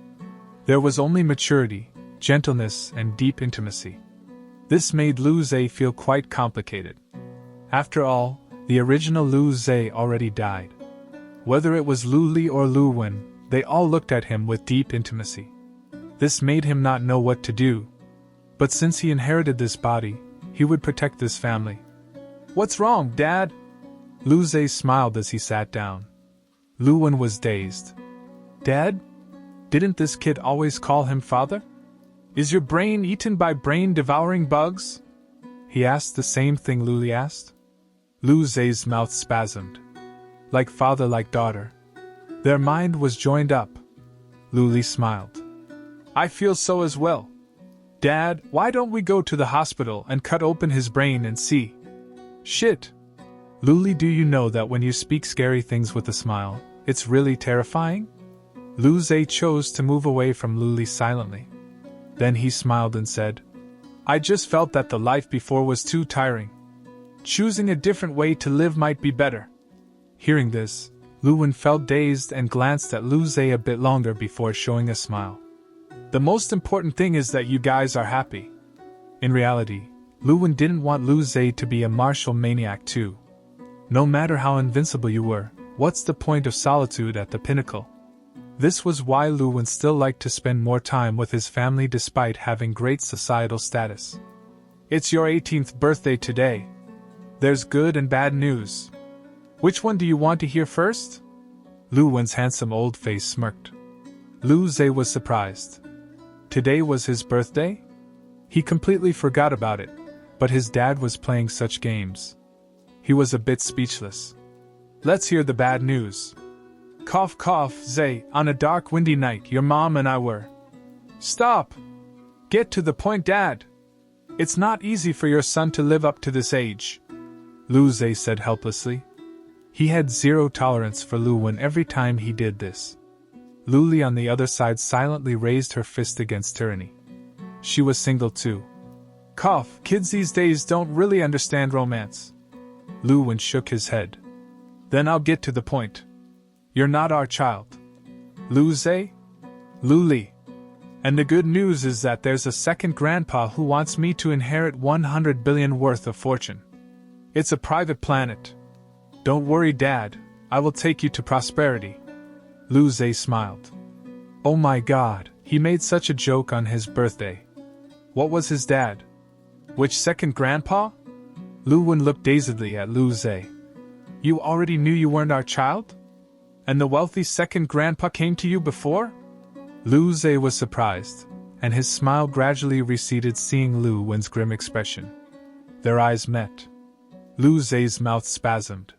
There was only maturity, gentleness, and deep intimacy. This made Lu Zhe feel quite complicated. After all, the original Lu Zhe already died. Whether it was Lu Li or Lu Wen, they all looked at him with deep intimacy. This made him not know what to do. But since he inherited this body, he would protect this family. "What's wrong, Dad?" Lu Zhe smiled as he sat down. Lu Wen was dazed. "Dad? Didn't this kid always call him father? Is your brain eaten by brain-devouring bugs?" He asked the same thing Lu Li asked. Lu Zhe's mouth spasmed. Like father, like daughter. Their mind was joined up. Lu Li smiled. "I feel so as well. Dad, why don't we go to the hospital and cut open his brain and see?" "Shit. Lu Li, do you know that when you speak scary things with a smile, it's really terrifying?" Lu Zhe chose to move away from Lu Li silently. Then he smiled and said, "I just felt that the life before was too tiring. Choosing a different way to live might be better." Hearing this, Lu Wen felt dazed and glanced at Lu Zhe a bit longer before showing a smile. "The most important thing is that you guys are happy." In reality, Lu Wen didn't want Lu Zhe to be a martial maniac too. No matter how invincible you were, what's the point of solitude at the pinnacle? This was why Lu Wen still liked to spend more time with his family despite having great societal status. "It's your 18th birthday today. There's good and bad news. Which one do you want to hear first?" Lu Wen's handsome old face smirked. Lu Zhe was surprised. Today was his birthday? He completely forgot about it, but his dad was playing such games. He was a bit speechless. Let's hear the bad news. Cough cough, Zhe, on a dark windy night your mom and I were. Stop! Get to the point, Dad! It's not easy for your son to live up to this age, Lu Zhe said helplessly. He had zero tolerance for Lu Wen every time he did this. Lu Li on the other side silently raised her fist against tyranny. She was single too. Cough, kids these days don't really understand romance. Lu Wen shook his head. Then I'll get to the point. You're not our child. Lu Zhe? Lu Li. And the good news is that there's a second grandpa who wants me to inherit 100 billion worth of fortune. It's a private planet. Don't worry, Dad, I will take you to prosperity. Lu Zhe smiled. Oh my God, he made such a joke on his birthday. What was his dad? Which second grandpa? Lu Wen looked dazedly at Lu Zhe. You already knew you weren't our child? And the wealthy second grandpa came to you before? Lu Zhe was surprised, and his smile gradually receded seeing Lu Wen's grim expression. Their eyes met. Lu Zhe's mouth spasmed.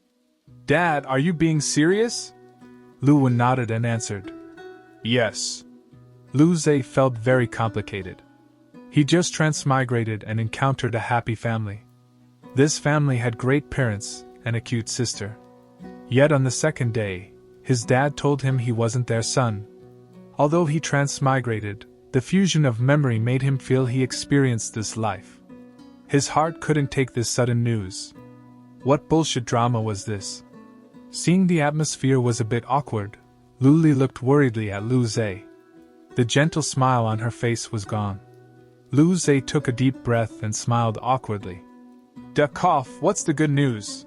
Dad, are you being serious? Lu Wen nodded and answered. Yes. Lu Zhe felt very complicated. He just transmigrated and encountered a happy family. This family had great parents and a cute sister. Yet on the second day, his dad told him he wasn't their son. Although he transmigrated, the fusion of memory made him feel he experienced this life. His heart couldn't take this sudden news. What bullshit drama was this? Seeing the atmosphere was a bit awkward, Lu Li looked worriedly at Lu Zhe. The gentle smile on her face was gone. Lu Zhe took a deep breath and smiled awkwardly. Da cough, what's the good news?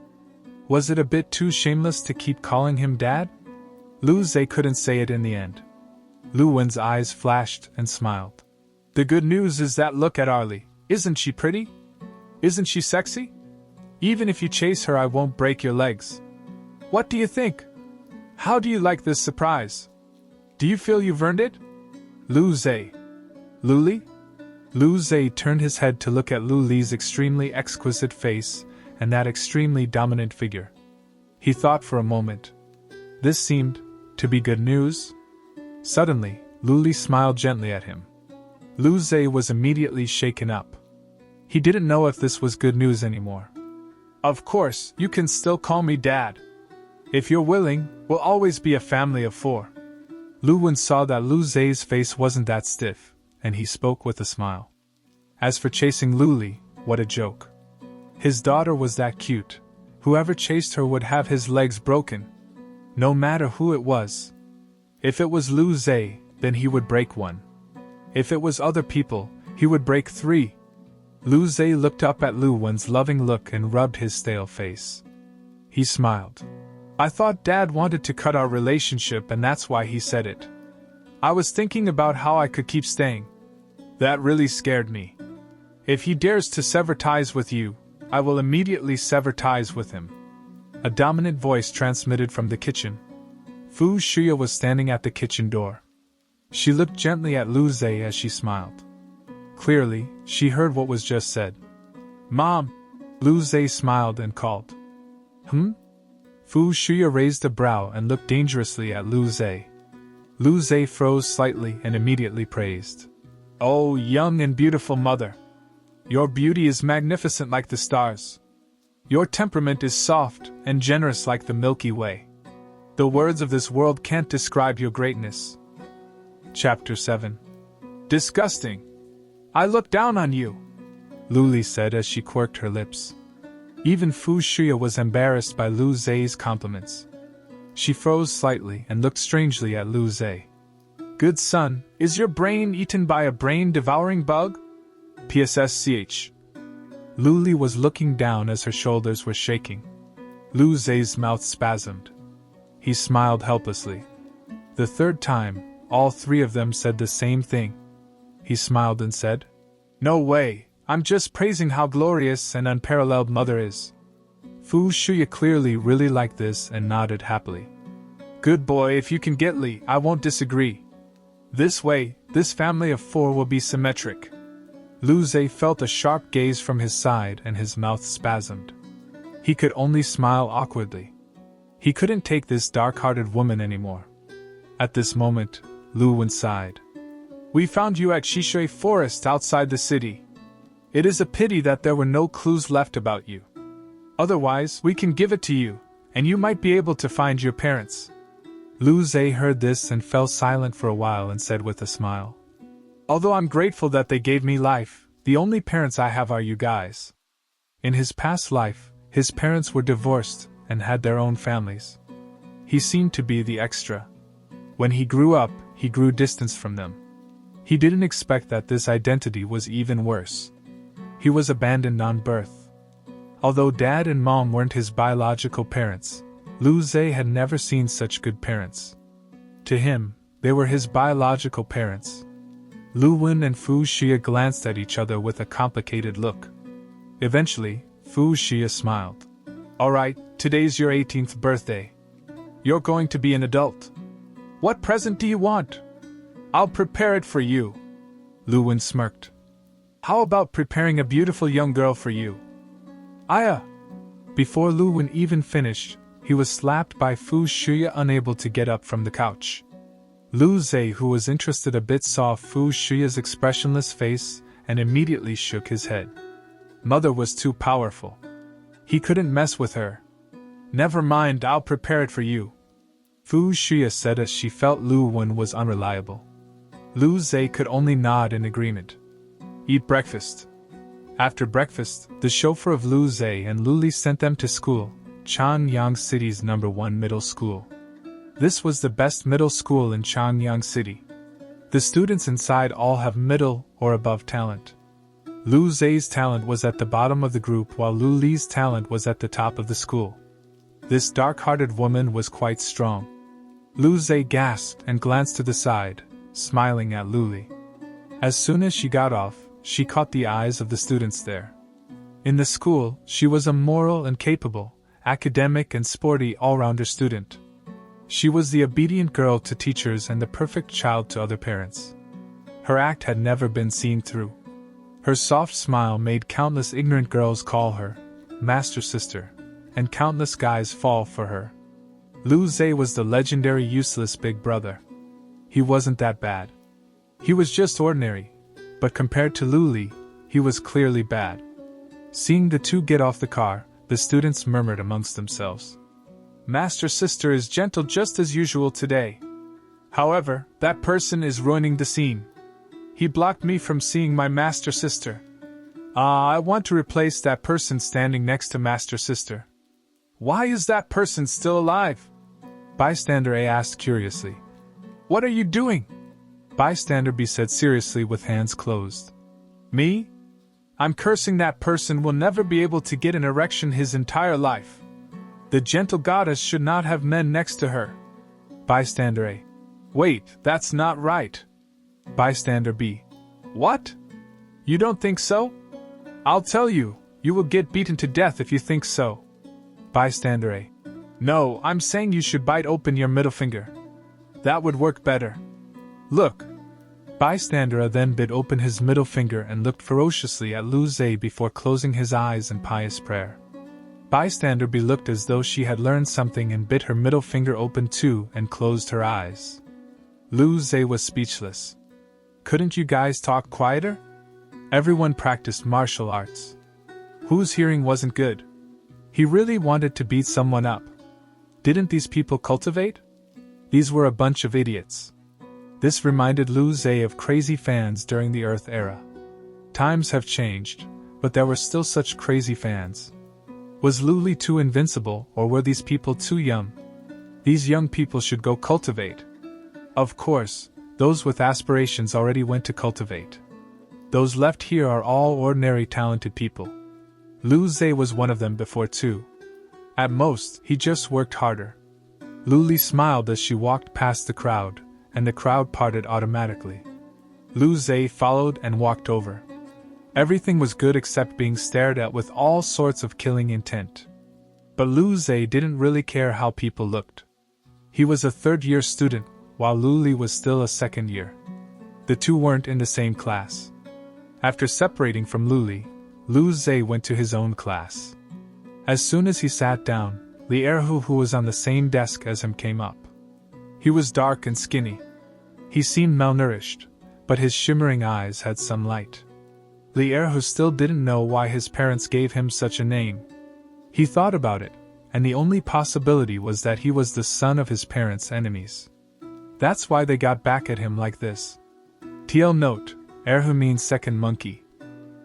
Was it a bit too shameless to keep calling him Dad? Lu Zhe couldn't say it in the end. Lu Wen's eyes flashed and smiled. The good news is that look at Arlie. Isn't she pretty? Isn't she sexy? Even if you chase her I won't break your legs. What do you think? How do you like this surprise? Do you feel you've earned it? Lu Zhe. Lu Li? Lu Zhe turned his head to look at Lu Li's extremely exquisite face and that extremely dominant figure. He thought for a moment. This seemed to be good news. Suddenly, Lu Li smiled gently at him. Lu Zhe was immediately shaken up. He didn't know if this was good news anymore. Of course, you can still call me Dad. If you're willing, we'll always be a family of 4. Lu Wen saw that Lu Zhe's face wasn't that stiff, and he spoke with a smile. As for chasing Lu Li, what a joke. His daughter was that cute. Whoever chased her would have his legs broken. No matter who it was. If it was Lu Zhe, then he would break 1. If it was other people, he would break 3. Lu Zhe looked up at Lu Wen's loving look and rubbed his stale face. He smiled. I thought Dad wanted to cut our relationship and that's why he said it. I was thinking about how I could keep staying. That really scared me. If he dares to sever ties with you, I will immediately sever ties with him. A dominant voice transmitted from the kitchen. Fu Shuya was standing at the kitchen door. She looked gently at Lu Zhe as she smiled. Clearly, she heard what was just said. Mom! Lu Zhe smiled and called. Fu Shuya raised a brow and looked dangerously at Lu Zhe. Lu Zhe froze slightly and immediately praised. Oh, young and beautiful mother! Your beauty is magnificent like the stars. Your temperament is soft and generous like the Milky Way. The words of this world can't describe your greatness. Chapter 7. Disgusting! I look down on you, Lu Li said as she quirked her lips. Even Fu Shuya was embarrassed by Lu Zhe's compliments. She froze slightly and looked strangely at Lu Zhe. Good son, is your brain eaten by a brain-devouring bug? PSSCH. Lu Li was looking down as her shoulders were shaking. Lu Zhe's mouth spasmed. He smiled helplessly. The third time, all 3 of them said the same thing. He smiled and said, No way, I'm just praising how glorious and unparalleled Mother is. Fu Shuya clearly really liked this and nodded happily. Good boy, if you can get Li, I won't disagree. This way, this family of 4 will be symmetric. Lu Zhe felt a sharp gaze from his side and his mouth spasmed. He could only smile awkwardly. He couldn't take this dark-hearted woman anymore. At this moment, Lu Wen sighed. We found you at Shishui Forest outside the city. It is a pity that there were no clues left about you. Otherwise, we can give it to you, and you might be able to find your parents. Lu Zhe heard this and fell silent for a while and said with a smile. Although I'm grateful that they gave me life, the only parents I have are you guys. In his past life, his parents were divorced and had their own families. He seemed to be the extra. When he grew up, he grew distance from them. He didn't expect that this identity was even worse. He was abandoned on birth. Although dad and mom weren't his biological parents, Lu Zhe had never seen such good parents. To him, they were his biological parents. Lu Wen and Fu Xia glanced at each other with a complicated look. Eventually, Fu Xia smiled. Alright, today's your 18th birthday. You're going to be an adult. What present do you want? I'll prepare it for you. Lu Wen smirked. How about preparing a beautiful young girl for you? Aya! Before Lu Wen even finished, he was slapped by Fu Xia, unable to get up from the couch. Lu Zhe, who was interested a bit, saw Fu Xia's expressionless face and immediately shook his head. Mother was too powerful. He couldn't mess with her. Never mind, I'll prepare it for you. Fu Xia said as she felt Lu Wen was unreliable. Lu Zhe could only nod in agreement. Eat breakfast. After breakfast, the chauffeur of Lu Zhe and Lu Li sent them to school, Changyang City's #1 middle school. This was the best middle school in Changyang City. The students inside all have middle or above talent. Lu Zhe's talent was at the bottom of the group while Lu Li's talent was at the top of the school. This dark-hearted woman was quite strong. Lu Zhe gasped and glanced to the side, smiling at Lu Li. As soon as she got off, she caught the eyes of the students there. In the school, she was a moral and capable, academic and sporty all-rounder student. She was the obedient girl to teachers and the perfect child to other parents. Her act had never been seen through. Her soft smile made countless ignorant girls call her Master Sister, and countless guys fall for her. Lu Zhe was the legendary useless big brother. He wasn't that bad. He was just ordinary, but compared to Lu Li, he was clearly bad. Seeing the two get off the car, the students murmured amongst themselves. Master Sister is gentle just as usual today. However, that person is ruining the scene. He blocked me from seeing my Master Sister. I want to replace that person standing next to Master Sister. Why is that person still alive? Bystander A asked curiously. What are you doing? Bystander B said seriously with hands closed. Me? I'm cursing that person will never be able to get an erection his entire life. The gentle goddess should not have men next to her. Bystander A. Wait, that's not right. Bystander B. What? You don't think so? I'll tell you, you will get beaten to death if you think so. Bystander A. No, I'm saying you should bite open your middle finger. That would work better. Look. Bystander A then bit open his middle finger and looked ferociously at Lu Zhe before closing his eyes in pious prayer. Bystander B looked as though she had learned something and bit her middle finger open too and closed her eyes. Lu Zhe was speechless. Couldn't you guys talk quieter? Everyone practiced martial arts. Whose hearing wasn't good? He really wanted to beat someone up. Didn't these people cultivate? These were a bunch of idiots. This reminded Lu Zhe of crazy fans during the Earth era. Times have changed, but there were still such crazy fans. Was Lu Li too invincible, or were these people too young? These young people should go cultivate. Of course, those with aspirations already went to cultivate. Those left here are all ordinary talented people. Lu Zhe was one of them before too. At most, he just worked harder. Lu Li smiled as she walked past the crowd, and the crowd parted automatically. Lu Zhe followed and walked over. Everything was good except being stared at with all sorts of killing intent. But Lu Zhe didn't really care how people looked. He was a third-year student, while Lu Li was still a second year. The two weren't in the same class. After separating from Luli, Lu Zhe went to his own class. As soon as he sat down, Li Erhu, who was on the same desk as him, came up. He was dark and skinny. He seemed malnourished, but his shimmering eyes had some light. Li Erhu still didn't know why his parents gave him such a name. He thought about it, and the only possibility was that he was the son of his parents' enemies. That's why they got back at him like this. TL note, Erhu means second monkey.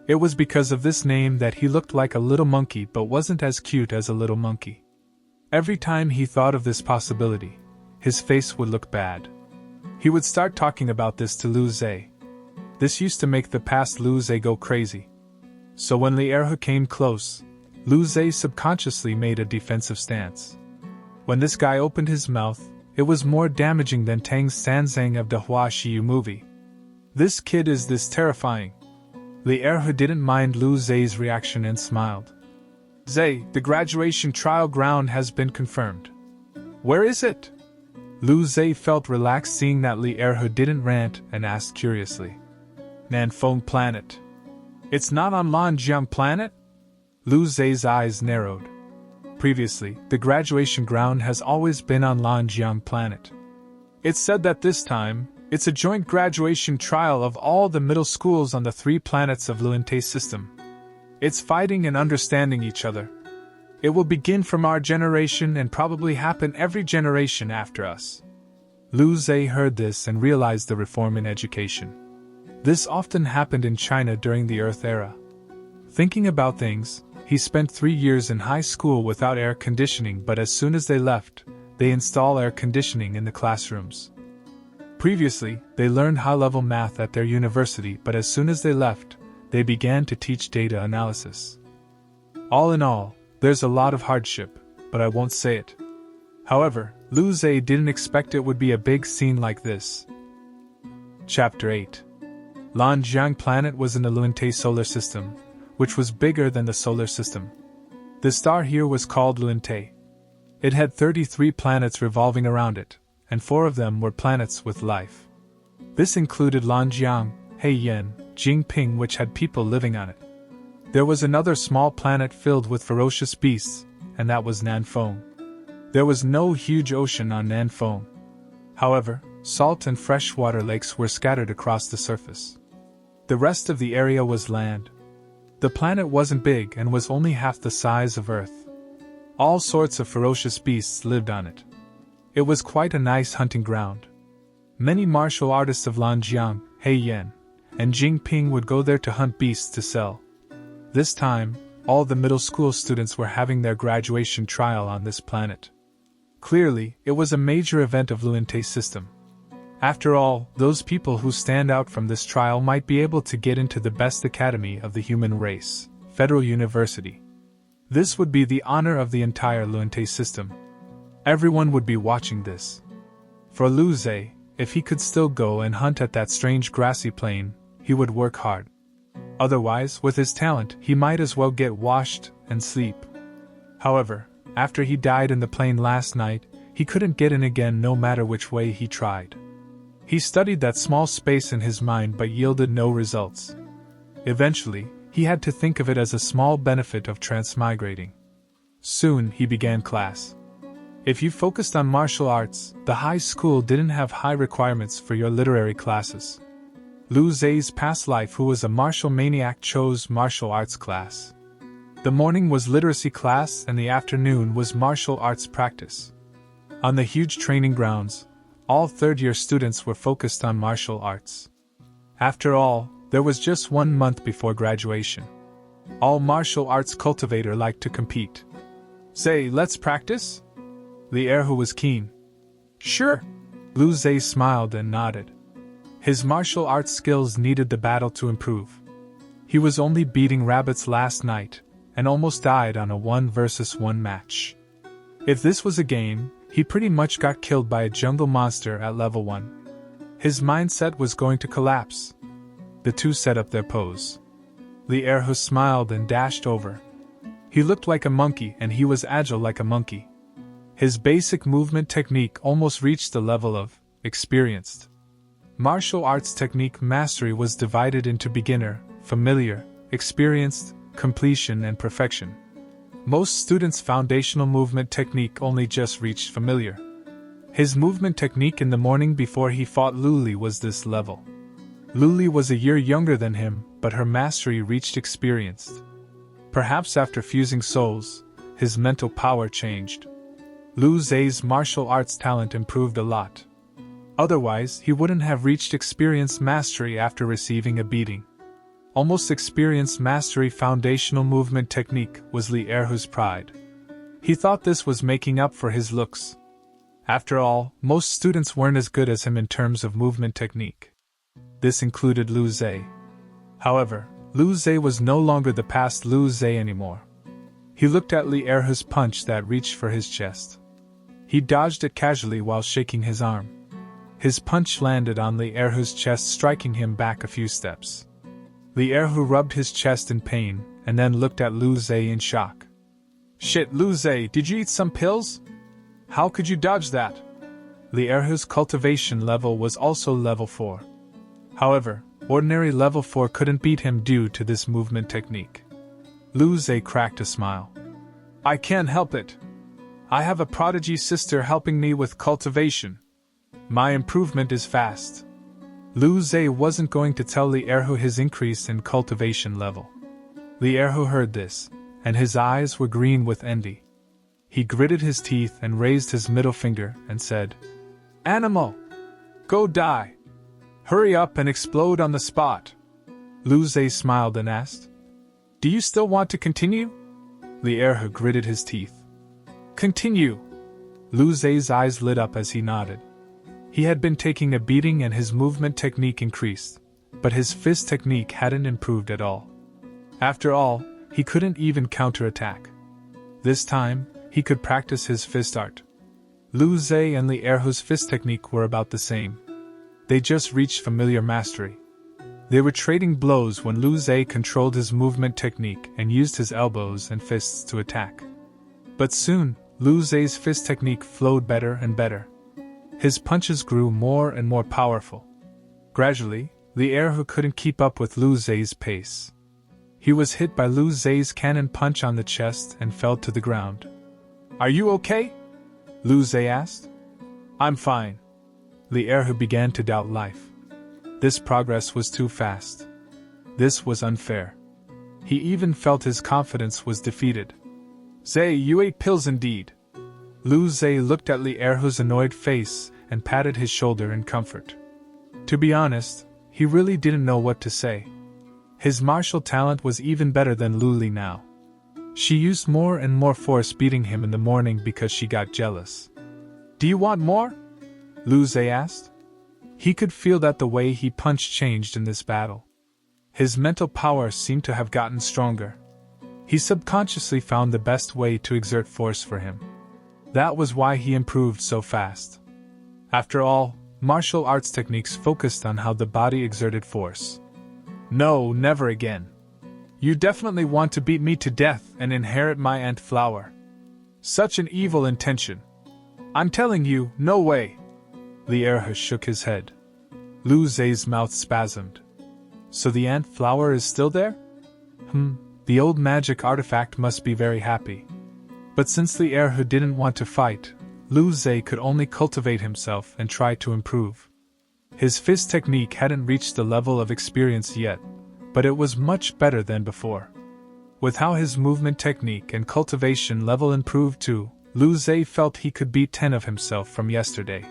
It was because of this name that he looked like a little monkey but wasn't as cute as a little monkey. Every time he thought of this possibility, his face would look bad. He would start talking about this to Lu Zhe. This used to make the past Lu Zhe go crazy. So when Li Erhu came close, Lu Zhe subconsciously made a defensive stance. When this guy opened his mouth, it was more damaging than Tang Sanzang of the Hua Xiyu movie. This kid is this terrifying. Li Erhu didn't mind Lu Zhe's reaction and smiled. Zhe, the graduation trial ground has been confirmed. Where is it? Lu Zhe felt relaxed seeing that Li Erhu didn't rant and asked curiously. Nanfeng Planet. It's not on Lanjiang Planet? Lu Zhe's eyes narrowed. Previously, the graduation ground has always been on Lanjiang Planet. It's said that this time, it's a joint graduation trial of all the middle schools on the 3 planets of Luante system. It's fighting and understanding each other. It will begin from our generation and probably happen every generation after us. Lu Zhe heard this and realized the reform in education. This often happened in China during the Earth era. Thinking about things, he spent 3 years in high school without air conditioning, but as soon as they left, they install air conditioning in the classrooms. Previously, they learned high-level math at their university, but as soon as they left, they began to teach data analysis. All in all, there's a lot of hardship, but I won't say it. However, Lu Zhe didn't expect it would be a big scene like this. Chapter 8. Lanjiang Planet was in the Luante solar system, which was bigger than the solar system. The star here was called Luante. It had 33 planets revolving around it, and 4 of them were planets with life. This included Lanjiang, Heiyan, Jingping, which had people living on it. There was another small planet filled with ferocious beasts, and that was Nanfeng. There was no huge ocean on Nanfeng. However, salt and freshwater lakes were scattered across the surface. The rest of the area was land. The planet wasn't big and was only half the size of Earth. All sorts of ferocious beasts lived on it. It was quite a nice hunting ground. Many martial artists of Lanjiang, Heiyan, and Jingping would go there to hunt beasts to sell. This time, all the middle school students were having their graduation trial on this planet. Clearly, it was a major event of Luante's system. After all, those people who stand out from this trial might be able to get into the best academy of the human race, Federal University. This would be the honor of the entire Luante system. Everyone would be watching this. For Lu Zhe, if he could still go and hunt at that strange grassy plain, he would work hard. Otherwise, with his talent, he might as well get washed and sleep. However, after he died in the plain last night, he couldn't get in again no matter which way he tried. He studied that small space in his mind but yielded no results. Eventually, he had to think of it as a small benefit of transmigrating. Soon, he began class. If you focused on martial arts, the high school didn't have high requirements for your literary classes. Lu Zhe's past life, who was a martial maniac, chose martial arts class. The morning was literacy class and the afternoon was martial arts practice. On the huge training grounds, all third-year students were focused on martial arts. After all, there was just 1 month before graduation. All martial arts cultivator liked to compete. Say, let's practice? Li Erhu was keen. Sure. Lu Zhe smiled and nodded. His martial arts skills needed the battle to improve. He was only beating rabbits last night, and almost died on a 1 versus 1 match. If this was a game, he pretty much got killed by a jungle monster at level 1. His mindset was going to collapse. The two set up their pose. Li Erhu smiled and dashed over. He looked like a monkey and he was agile like a monkey. His basic movement technique almost reached the level of experienced. Martial arts technique mastery was divided into beginner, familiar, experienced, completion, and perfection. Most students' foundational movement technique only just reached familiar. His movement technique in the morning before he fought Luli was this level. Luli was a year younger than him, but her mastery reached experienced. Perhaps after fusing souls, his mental power changed. Lu Zhe's martial arts talent improved a lot. Otherwise, he wouldn't have reached experienced mastery after receiving a beating. Almost experienced mastery foundational movement technique was Li Erhu's pride. He thought this was making up for his looks. After all, most students weren't as good as him in terms of movement technique. This included Lu Zhe. However, Lu Zhe was no longer the past Lu Zhe anymore. He looked at Li Erhu's punch that reached for his chest. He dodged it casually while shaking his arm. His punch landed on Li Erhu's chest, striking him back a few steps. Li Erhu rubbed his chest in pain, and then looked at Lu Zhe in shock. "Shit, Lu Zhe, did you eat some pills? How could you dodge that?" Li Erhu's cultivation level was also level 4. However, ordinary level 4 couldn't beat him due to this movement technique. Lu Zhe cracked a smile. "I can't help it. I have a prodigy sister helping me with cultivation. My improvement is fast." Lu Zhe wasn't going to tell Li Erhu his increase in cultivation level. Li Erhu heard this, and his eyes were green with envy. He gritted his teeth and raised his middle finger and said, "Animal! Go die! Hurry up and explode on the spot." Lu Zhe smiled and asked, "Do you still want to continue?" Li Erhu gritted his teeth. "Continue!" Lu Zhe's eyes lit up as he nodded. He had been taking a beating and his movement technique increased, but his fist technique hadn't improved at all. After all, he couldn't even counterattack. This time, he could practice his fist art. Lu Zhe and Li Erhu's fist technique were about the same. They just reached familiar mastery. They were trading blows when Lu Zhe controlled his movement technique and used his elbows and fists to attack. But soon, Lu Zhe's fist technique flowed better and better. His punches grew more and more powerful. Gradually, Li Erhu couldn't keep up with Lu Zhe's pace. He was hit by Lu Zhe's cannon punch on the chest and fell to the ground. "Are you okay?" Lu Zhe asked. "I'm fine." Li Erhu began to doubt life. This progress was too fast. This was unfair. He even felt his confidence was defeated. "Zhe, you ate pills indeed." Lu Zhe looked at Li Erhu's annoyed face and patted his shoulder in comfort. To be honest, he really didn't know what to say. His martial talent was even better than Luli now. She used more and more force beating him in the morning because she got jealous. "Do you want more?" Lu Zhe asked. He could feel that the way he punched changed in this battle. His mental power seemed to have gotten stronger. He subconsciously found the best way to exert force for him. That was why he improved so fast. After all, martial arts techniques focused on how the body exerted force. "No, never again. You definitely want to beat me to death and inherit my Ant Flower. Such an evil intention. I'm telling you, no way." Li Erhu shook his head. Lu Zhe's mouth spasmed. "So the Ant Flower is still there? The old magic artifact must be very happy." But since Li Erhu didn't want to fight, Lu Zhe could only cultivate himself and try to improve. His fist technique hadn't reached the level of experience yet, but it was much better than before. With how his movement technique and cultivation level improved too, Lu Zhe felt he could beat 10 of himself from yesterday.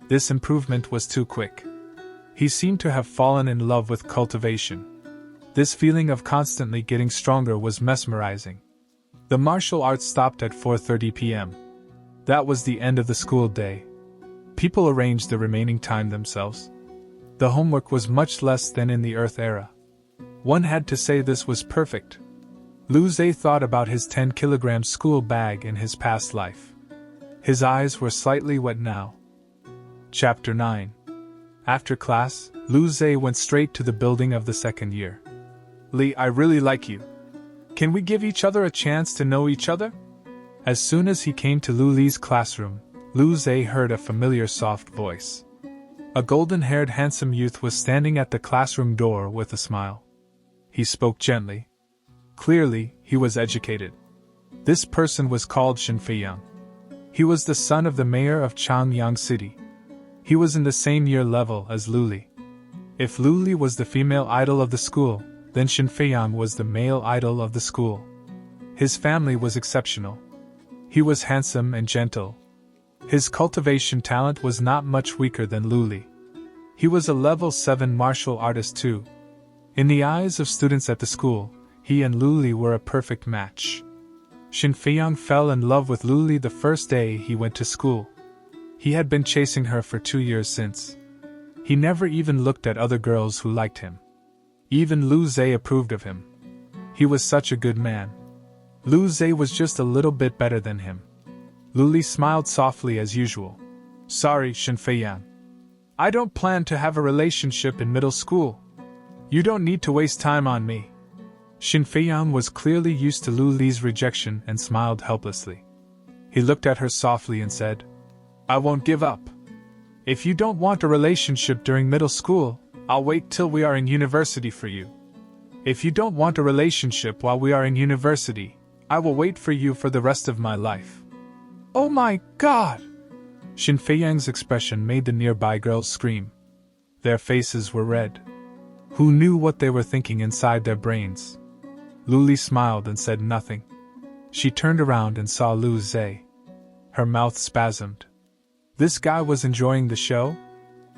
This improvement was too quick. He seemed to have fallen in love with cultivation. This feeling of constantly getting stronger was mesmerizing. The martial arts stopped at 4:30 p.m. That was the end of the school day. People arranged the remaining time themselves. The homework was much less than in the Earth era. One had to say this was perfect. Lu Zhe thought about his 10-kilogram school bag in his past life. His eyes were slightly wet now. Chapter 9. After class, Lu Zhe went straight to the building of the second year. "Li, I really like you. Can we give each other a chance to know each other?" As soon as he came to Lu Li's classroom, Lu Zhe heard a familiar soft voice. A golden-haired handsome youth was standing at the classroom door with a smile. He spoke gently. Clearly, he was educated. This person was called Shin Feiyang. He was the son of the mayor of Changyang City. He was in the same year level as Luli. If Luli was the female idol of the school, then Shin Feiyang was the male idol of the school. His family was exceptional. He was handsome and gentle. His cultivation talent was not much weaker than Luli. He was a level 7 martial artist too. In the eyes of students at the school, he and Luli were a perfect match. Shin Feiyang fell in love with Luli the first day he went to school. He had been chasing her for 2 years since. He never even looked at other girls who liked him. Even Lu Zhe approved of him. He was such a good man. Lu Zhe was just a little bit better than him. Luli smiled softly as usual. Sorry, Shin Feiyang. I don't plan to have a relationship in middle school. You don't need to waste time on me. Shin Feiyang was clearly used to Luli's rejection and smiled helplessly. He looked at her softly and said, I won't give up. If you don't want a relationship during middle school, I'll wait till we are in university for you. If you don't want a relationship while we are in university, I will wait for you for the rest of my life. Oh my God! Shin Feiyang's expression made the nearby girls scream. Their faces were red. Who knew what they were thinking inside their brains? Luli smiled and said nothing. She turned around and saw Lu Zhe. Her mouth spasmed. This guy was enjoying the show?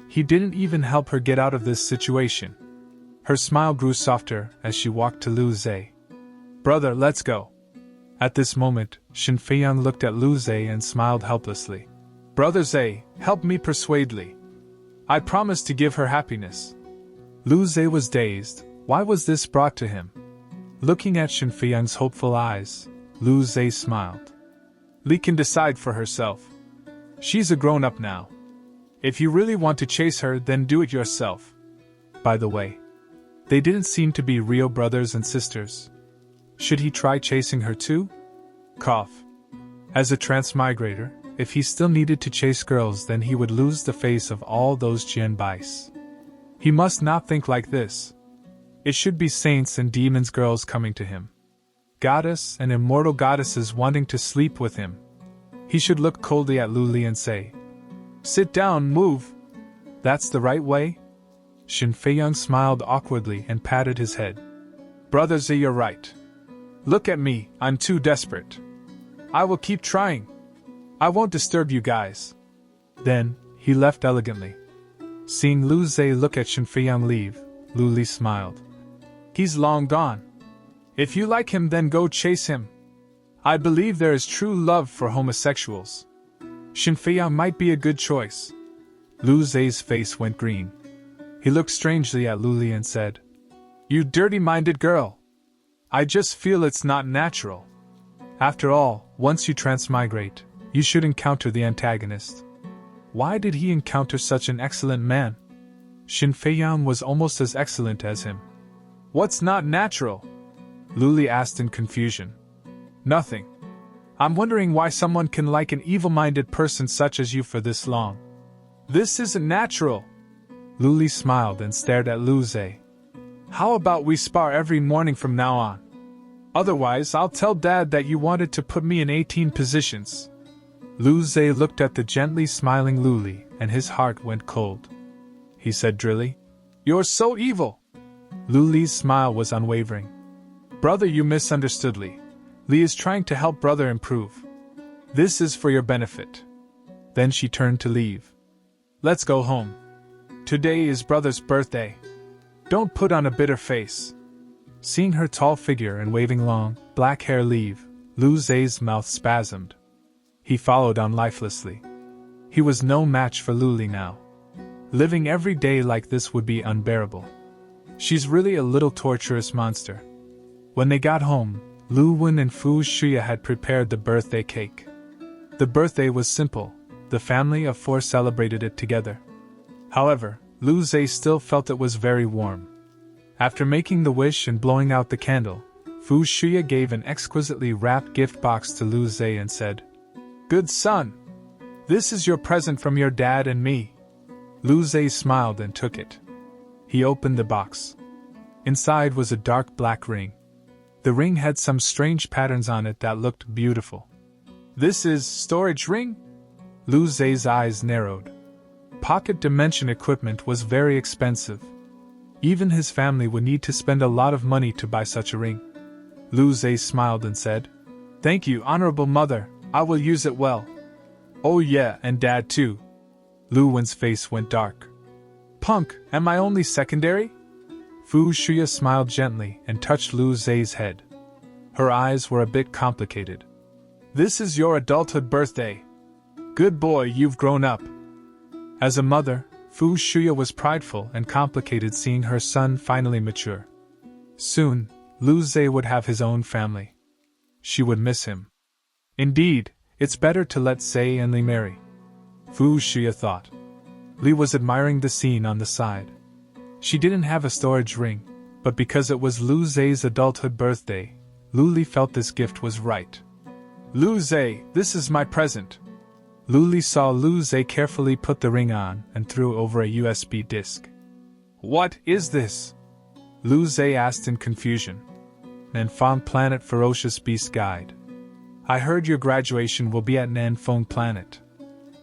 He didn't even help her get out of this situation. Her smile grew softer as she walked to Lu Zhe. Brother, let's go. At this moment, Shin Feiyang looked at Lu Zhe and smiled helplessly. Brother Zhe, help me persuade Li. I promise to give her happiness. Lu Zhe was dazed. Why was this brought to him? Looking at Shin Feiyang's hopeful eyes, Lu Zhe smiled. Li can decide for herself. She's a grown-up now. If you really want to chase her, then do it yourself. By the way, they didn't seem to be real brothers and sisters. Should he try chasing her too? Cough. As a transmigrator, if he still needed to chase girls, then he would lose the face of all those Jianbais. He must not think like this. It should be saints and demons girls coming to him. Goddess and immortal goddesses wanting to sleep with him. He should look coldly at Luli and say, Sit down, move. That's the right way? Shin Feiyang smiled awkwardly and patted his head. Brother Zhe, you're right. Look at me, I'm too desperate. I will keep trying. I won't disturb you guys. Then, he left elegantly. Seeing Lu Zhe look at Shin Feiyang leave, Luli smiled. He's long gone. If you like him, then go chase him. I believe there is true love for homosexuals. Shin Feiyang might be a good choice. Lu Zhe's face went green. He looked strangely at Luli and said, You dirty-minded girl. I just feel it's not natural. After all, once you transmigrate, you should encounter the antagonist. Why did he encounter such an excellent man? Shin Feiyang was almost as excellent as him. What's not natural? Luli asked in confusion. Nothing. I'm wondering why someone can like an evil-minded person such as you for this long. This isn't natural. Luli smiled and stared at Lu Zhe. How about we spar every morning from now on? Otherwise, I'll tell Dad that you wanted to put me in 18 positions. Lu Zhe looked at the gently smiling Luli, and his heart went cold. He said drily, You're so evil. Luli's smile was unwavering. Brother, you misunderstood Li. Li is trying to help brother improve. This is for your benefit. Then she turned to leave. Let's go home. Today is brother's birthday. Don't put on a bitter face. Seeing her tall figure and waving long, black hair leave, Lu Zhe's mouth spasmed. He followed on lifelessly. He was no match for Luli now. Living every day like this would be unbearable. She's really a little torturous monster. When they got home, Lu Wen and Fu Shuya had prepared the birthday cake. The birthday was simple. The family of 4 celebrated it together. However, Lu Zhe still felt it was very warm. After making the wish and blowing out the candle, Fu Shuya gave an exquisitely wrapped gift box to Lu Zhe and said, Good son! This is your present from your dad and me. Lu Zhe smiled and took it. He opened the box. Inside was a dark black ring. The ring had some strange patterns on it that looked beautiful. This is storage ring? Lu Zhe's eyes narrowed. Pocket dimension equipment was very expensive. Even his family would need to spend a lot of money to buy such a ring. Lu Zhe smiled and said, "Thank you, honorable mother, I will use it well." "Oh yeah, and dad too." Lu Wen's face went dark. "Punk, am I only secondary?" Fu Shuya smiled gently and touched Lu Zhe's head. Her eyes were a bit complicated. "This is your adulthood birthday. Good boy, you've grown up." As a mother, Fu Shuya was prideful and complicated seeing her son finally mature. Soon, Lu Zhe would have his own family. She would miss him. Indeed, it's better to let Sei and Li marry. Fu Shuya thought. Li was admiring the scene on the side. She didn't have a storage ring, but because it was Lu Zhe's adulthood birthday, Lu Li felt this gift was right. "Lu Zhe, this is my present." Lu Li saw Lu Zhe carefully put the ring on and threw over a USB disk. "What is this?" Lu Zhe asked in confusion. "Nanfeng Planet Ferocious Beast Guide. I heard your graduation will be at Nanfeng Planet.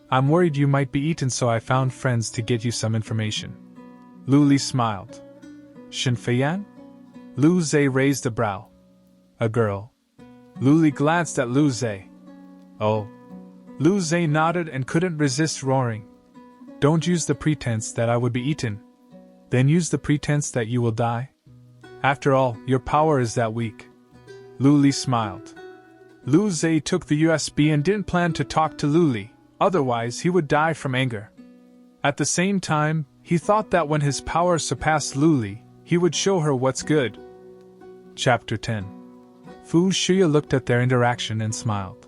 I'm worried you might be eaten, so I found friends to get you some information." Lu Li smiled. "Shinfeiyan?" Lu Zhe raised a brow. "A girl." Lu Li glanced at Lu Zhe. "Oh." Lu Zhe nodded and couldn't resist roaring. "Don't use the pretense that I would be eaten. Then use the pretense that you will die. After all, your power is that weak." Lu Li smiled. Lu Zhe took the USB and didn't plan to talk to Lu Li, otherwise he would die from anger. At the same time, he thought that when his power surpassed Lu Li, he would show her what's good. Chapter 10. Fu Shuya looked at their interaction and smiled.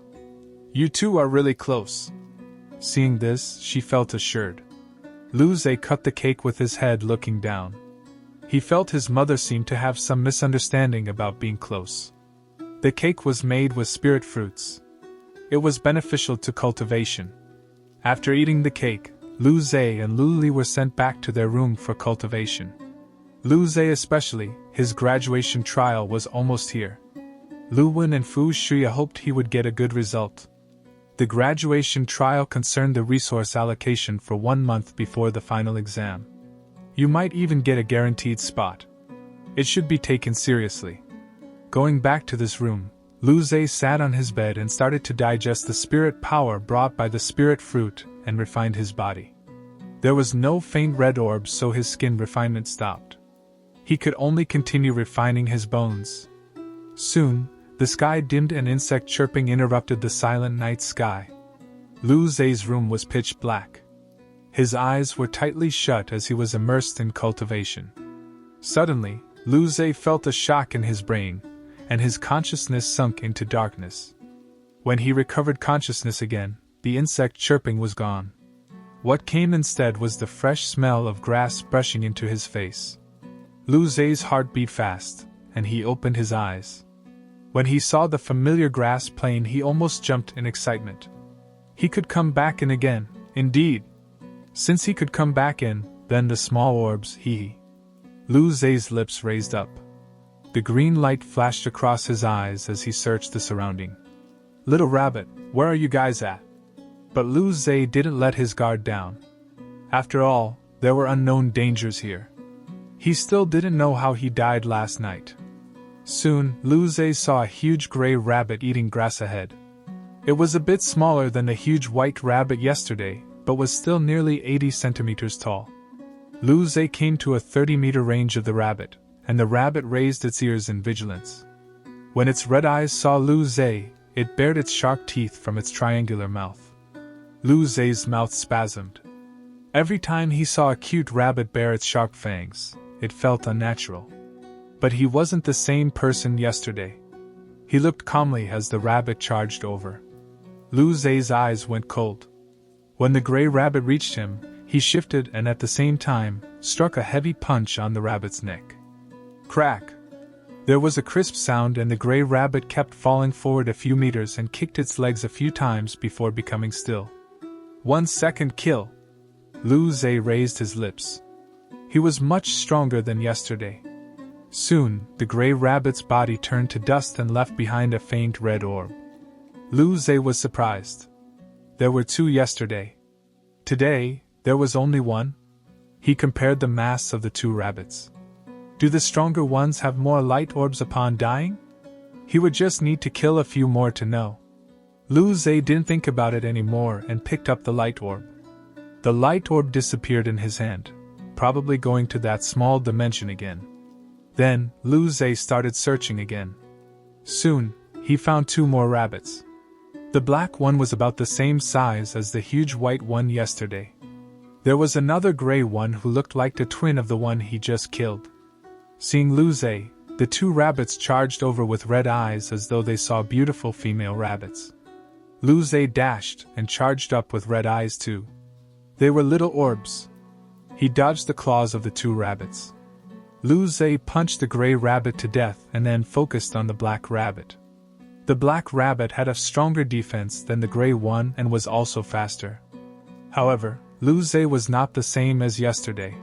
"You two are really close." Seeing this, she felt assured. Lu Zhe cut the cake with his head looking down. He felt his mother seemed to have some misunderstanding about being close. The cake was made with spirit fruits. It was beneficial to cultivation. After eating the cake, Lu Zhe and Lu Li were sent back to their room for cultivation. Lu Zhe especially, his graduation trial was almost here. Lu Wen and Fu Shuya hoped he would get a good result. The graduation trial concerned the resource allocation for 1 month before the final exam. You might even get a guaranteed spot. It should be taken seriously. Going back to this room, Lu Zhe sat on his bed and started to digest the spirit power brought by the spirit fruit and refined his body. There was no faint red orbs, so his skin refinement stopped. He could only continue refining his bones. Soon, the sky dimmed and insect chirping interrupted the silent night sky. Lu Zhe's room was pitch black. His eyes were tightly shut as he was immersed in cultivation. Suddenly, Lu Zhe felt a shock in his brain, and his consciousness sunk into darkness. When he recovered consciousness again, the insect chirping was gone. What came instead was the fresh smell of grass brushing into his face. Lu Zhe's heart beat fast, and he opened his eyes. When he saw the familiar grass plain, he almost jumped in excitement. He could come back in again, indeed. Since he could come back in, then the small orbs, Lu Zhe's lips raised up. The green light flashed across his eyes as he searched the surrounding. "Little rabbit, where are you guys at?" But Lu Zhe didn't let his guard down. After all, there were unknown dangers here. He still didn't know how he died last night. Soon, Lu Zhe saw a huge gray rabbit eating grass ahead. It was a bit smaller than the huge white rabbit yesterday, but was still nearly 80 centimeters tall. Lu Zhe came to a 30-meter range of the rabbit, and the rabbit raised its ears in vigilance. When its red eyes saw Lu Zhe, it bared its sharp teeth from its triangular mouth. Lu Zhe's mouth spasmed. Every time he saw a cute rabbit bare its sharp fangs, it felt unnatural. But he wasn't the same person yesterday. He looked calmly as the rabbit charged over. Lu Zhe's eyes went cold. When the gray rabbit reached him, he shifted and at the same time, struck a heavy punch on the rabbit's neck. Crack! There was a crisp sound and the gray rabbit kept falling forward a few meters and kicked its legs a few times before becoming still. 1 second kill! Lu Zhe raised his lips. He was much stronger than yesterday. Soon, the gray rabbit's body turned to dust and left behind a faint red orb. Lu Zhe was surprised. There were 2 yesterday. Today, there was only 1. He compared the mass of the 2 rabbits. Do the stronger ones have more light orbs upon dying? He would just need to kill a few more to know. Lu Zhe didn't think about it anymore and picked up the light orb. The light orb disappeared in his hand, probably going to that small dimension again. Then, Lu Zhe started searching again. Soon, he found 2 more rabbits. The black one was about the same size as the huge white one yesterday. There was another gray one who looked like the twin of the one he just killed. Seeing Lu Zhe, the 2 rabbits charged over with red eyes as though they saw beautiful female rabbits. Lu Zhe dashed and charged up with red eyes too. They were little orbs. He dodged the claws of the 2 rabbits. Lu Zhe punched the gray rabbit to death and then focused on the black rabbit. The black rabbit had a stronger defense than the gray one and was also faster. However, Lu Zhe was not the same as yesterday.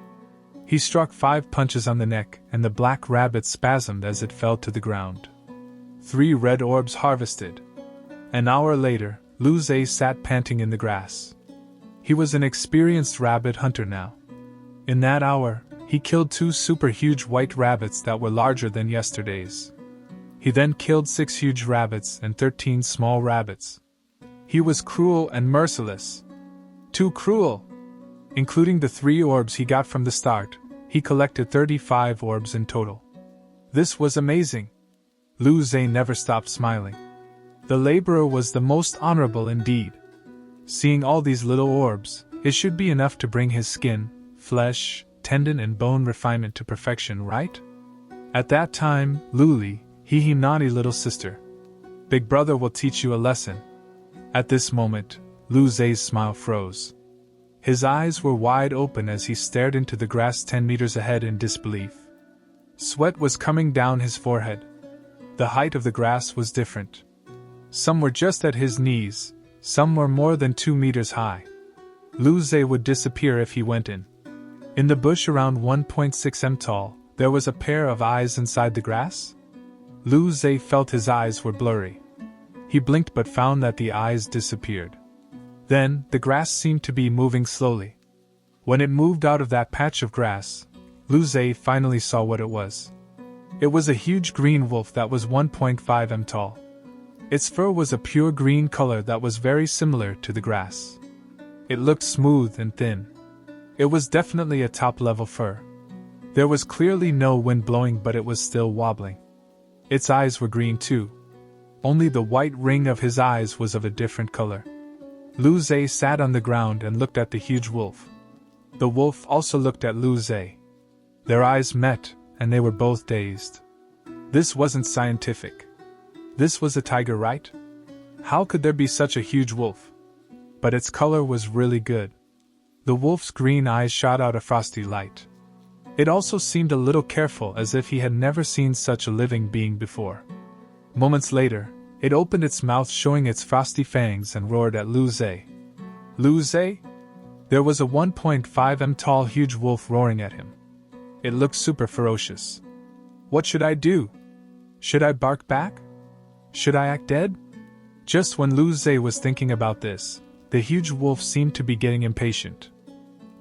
He struck 5 punches on the neck and the black rabbit spasmed as it fell to the ground. 3 red orbs harvested. An hour later, Lu Zhe sat panting in the grass. He was an experienced rabbit hunter now. In that hour, he killed 2 super huge white rabbits that were larger than yesterday's. He then killed 6 huge rabbits and 13 small rabbits. He was cruel and merciless. Too cruel! Including the 3 orbs he got from the start, he collected 35 orbs in total. This was amazing. Lu Zhe never stopped smiling. The laborer was the most honorable indeed. Seeing all these little orbs, it should be enough to bring his skin, flesh, tendon and bone refinement to perfection, right? At that time, Luli, he naughty little sister. Big brother will teach you a lesson. At this moment, Lu Zhe's smile froze. His eyes were wide open as he stared into the grass 10 meters ahead in disbelief. Sweat was coming down his forehead. The height of the grass was different. Some were just at his knees, some were more than 2 meters high. Lu Zhe would disappear if he went in. In the bush around 1.6 m tall, there was a pair of eyes inside the grass. Lu Zhe felt his eyes were blurry. He blinked but found that the eyes disappeared. Then, the grass seemed to be moving slowly. When it moved out of that patch of grass, Lu Zhe finally saw what it was. It was a huge green wolf that was 1.5 m tall. Its fur was a pure green color that was very similar to the grass. It looked smooth and thin. It was definitely a top-level fur. There was clearly no wind blowing, but it was still wobbling. Its eyes were green too. Only the white ring of his eyes was of a different color. Lu Zhe sat on the ground and looked at the huge wolf. The wolf also looked at Lu Zhe. Their eyes met, and they were both dazed. This wasn't scientific. This was a tiger, right? How could there be such a huge wolf? But its color was really good. The wolf's green eyes shot out a frosty light. It also seemed a little careful, as if he had never seen such a living being before. Moments later, it opened its mouth showing its frosty fangs and roared at Lu Zhe. Lu Zhe? There was a 1.5 m tall huge wolf roaring at him. It looked super ferocious. What should I do? Should I bark back? Should I act dead? Just when Lu Zhe was thinking about this, the huge wolf seemed to be getting impatient.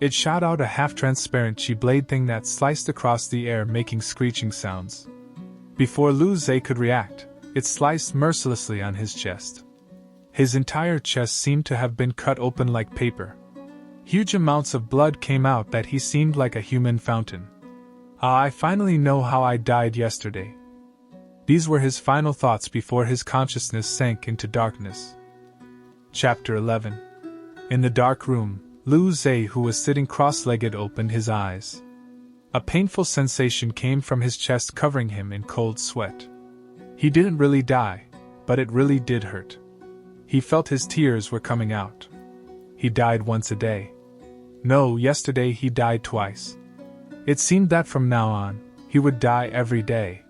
It shot out a half-transparent chi-blade thing that sliced across the air, making screeching sounds. Before Lu Zhe could react, it sliced mercilessly on his chest. His entire chest seemed to have been cut open like paper. Huge amounts of blood came out that he seemed like a human fountain. Ah, I finally know how I died yesterday. These were his final thoughts before his consciousness sank into darkness. Chapter 11. In the dark room, Lu Zhe, who was sitting cross-legged, opened his eyes. A painful sensation came from his chest, covering him in cold sweat. He didn't really die, but it really did hurt. He felt his tears were coming out. He died once a day. No, yesterday he died twice. It seemed that from now on, he would die every day.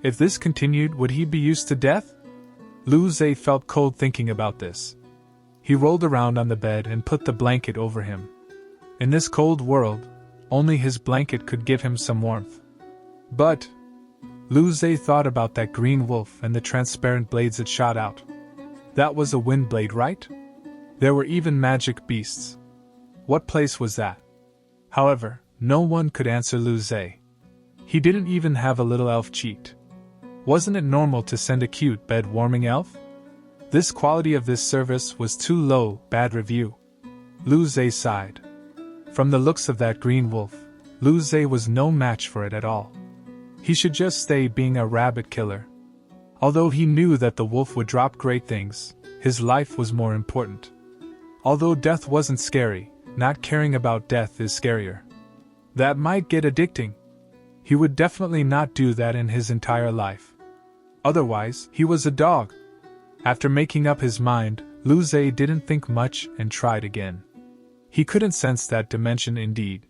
If this continued, would he be used to death? Lu Zhe felt cold thinking about this. He rolled around on the bed and put the blanket over him. In this cold world, only his blanket could give him some warmth. But Lu Zhe thought about that green wolf and the transparent blades it shot out. That was a wind blade, right? There were even magic beasts. What place was that? However, no one could answer Lu Zhe. He didn't even have a little elf cheat. Wasn't it normal to send a cute bed-warming elf? This quality of this service was too low, bad review. Lu Zhe sighed. From the looks of that green wolf, Lu Zhe was no match for it at all. He should just stay being a rabbit killer. Although he knew that the wolf would drop great things, his life was more important. Although death wasn't scary, not caring about death is scarier. That might get addicting. He would definitely not do that in his entire life. Otherwise, he was a dog. After making up his mind, Lu Zhe didn't think much and tried again. He couldn't sense that dimension indeed.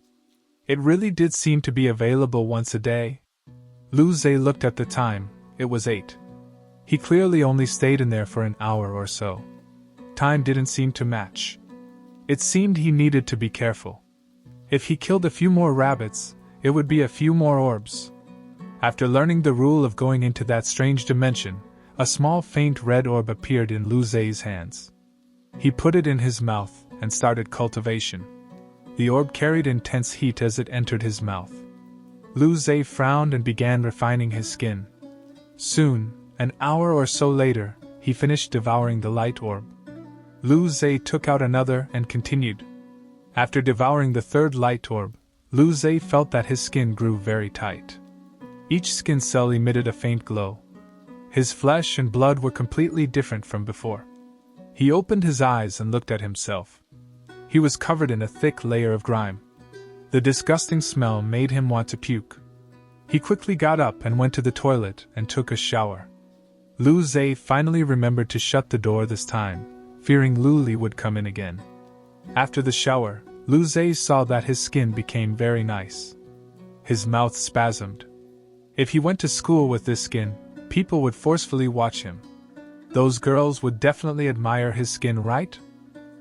It really did seem to be available once a day. Lu Zhe looked at the time, it was 8. He clearly only stayed in there for an hour or so. Time didn't seem to match. It seemed he needed to be careful. If he killed a few more rabbits, it would be a few more orbs. After learning the rule of going into that strange dimension, a small faint red orb appeared in Lu Zhe's hands. He put it in his mouth and started cultivation. The orb carried intense heat as it entered his mouth. Lu Zhe frowned and began refining his skin. Soon, an hour or so later, he finished devouring the light orb. Lu Zhe took out another and continued. After devouring the third light orb, Lu Zhe felt that his skin grew very tight. Each skin cell emitted a faint glow. His flesh and blood were completely different from before. He opened his eyes and looked at himself. He was covered in a thick layer of grime. The disgusting smell made him want to puke. He quickly got up and went to the toilet and took a shower. Lu Zhe finally remembered to shut the door this time, fearing Lu Li would come in again. After the shower, Lu Zhe saw that his skin became very nice. His mouth spasmed. If he went to school with this skin, people would forcefully watch him. Those girls would definitely admire his skin, right?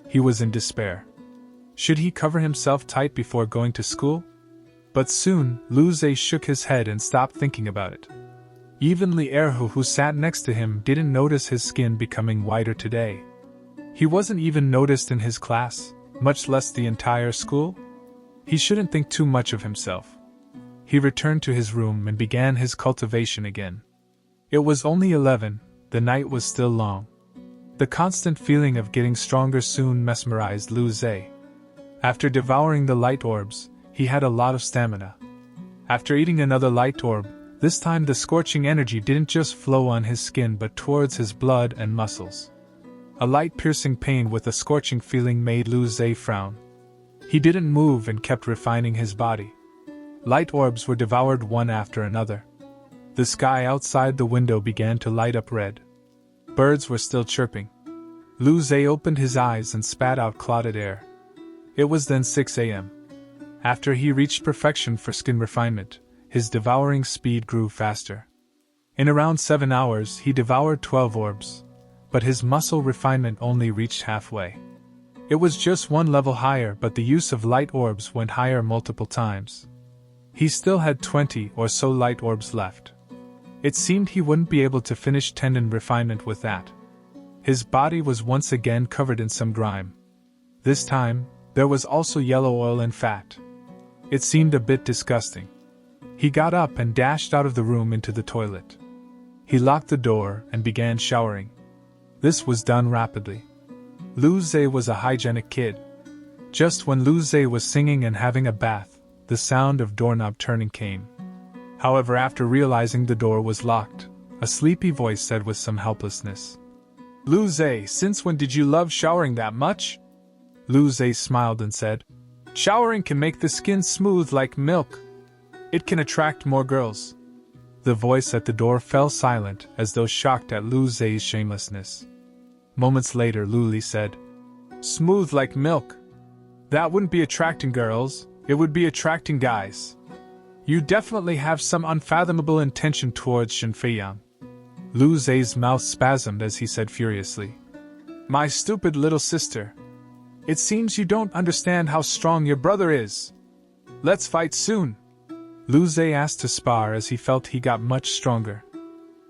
He was in despair. Should he cover himself tight before going to school? But soon, Lu Zhe shook his head and stopped thinking about it. Even Li Erhu, who sat next to him, didn't notice his skin becoming whiter today. He wasn't even noticed in his class, much less the entire school. He shouldn't think too much of himself. He returned to his room and began his cultivation again. It was only 11, the night was still long. The constant feeling of getting stronger soon mesmerized Lu Zhe. After devouring the light orbs, he had a lot of stamina. After eating another light orb, this time the scorching energy didn't just flow on his skin but towards his blood and muscles. A light piercing pain with a scorching feeling made Lu Zhe frown. He didn't move and kept refining his body. Light orbs were devoured one after another. The sky outside the window began to light up red. Birds were still chirping. Lu Zhe opened his eyes and spat out clotted air. It was then 6 a.m. After he reached perfection for skin refinement, his devouring speed grew faster. In around 7 hours he devoured 12 orbs, but his muscle refinement only reached halfway. It was just one level higher, but the use of light orbs went higher multiple times. He still had 20 or so light orbs left. It seemed he wouldn't be able to finish tendon refinement with that. His body was once again covered in some grime. This time, there was also yellow oil and fat. It seemed a bit disgusting. He got up and dashed out of the room into the toilet. He locked the door and began showering. This was done rapidly. Lu Zhe was a hygienic kid. Just when Lu Zhe was singing and having a bath, the sound of doorknob turning came. However, after realizing the door was locked, a sleepy voice said with some helplessness, "Lu Zhe, since when did you love showering that much?" Lu Zhe smiled and said, "Showering can make the skin smooth like milk. It can attract more girls." The voice at the door fell silent as though shocked at Lu Zhe's shamelessness. Moments later Lu Li said, "Smooth like milk? That wouldn't be attracting girls, it would be attracting guys. You definitely have some unfathomable intention towards Shen Feiyang." Lu Zhe's mouth spasmed as he said furiously, "My stupid little sister. It seems you don't understand how strong your brother is. Let's fight soon. Lu Zhe asked to spar as he felt he got much stronger.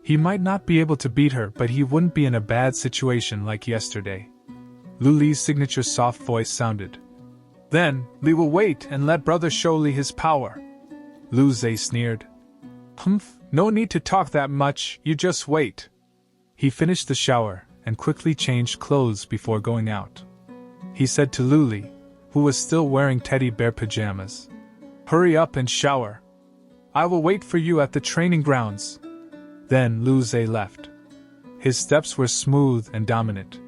He might not be able to beat her, but he wouldn't be in a bad situation like yesterday. Lu Li's signature soft voice sounded. Then, Li will wait and let brother show Li his power. Lu Zhe sneered. Humph, no need to talk that much, you just wait. He finished the shower and quickly changed clothes before going out. He said to Lu Li, who was still wearing teddy bear pajamas, "Hurry up and shower. I will wait for you at the training grounds." Then Lu Zhe left. His steps were smooth and dominant.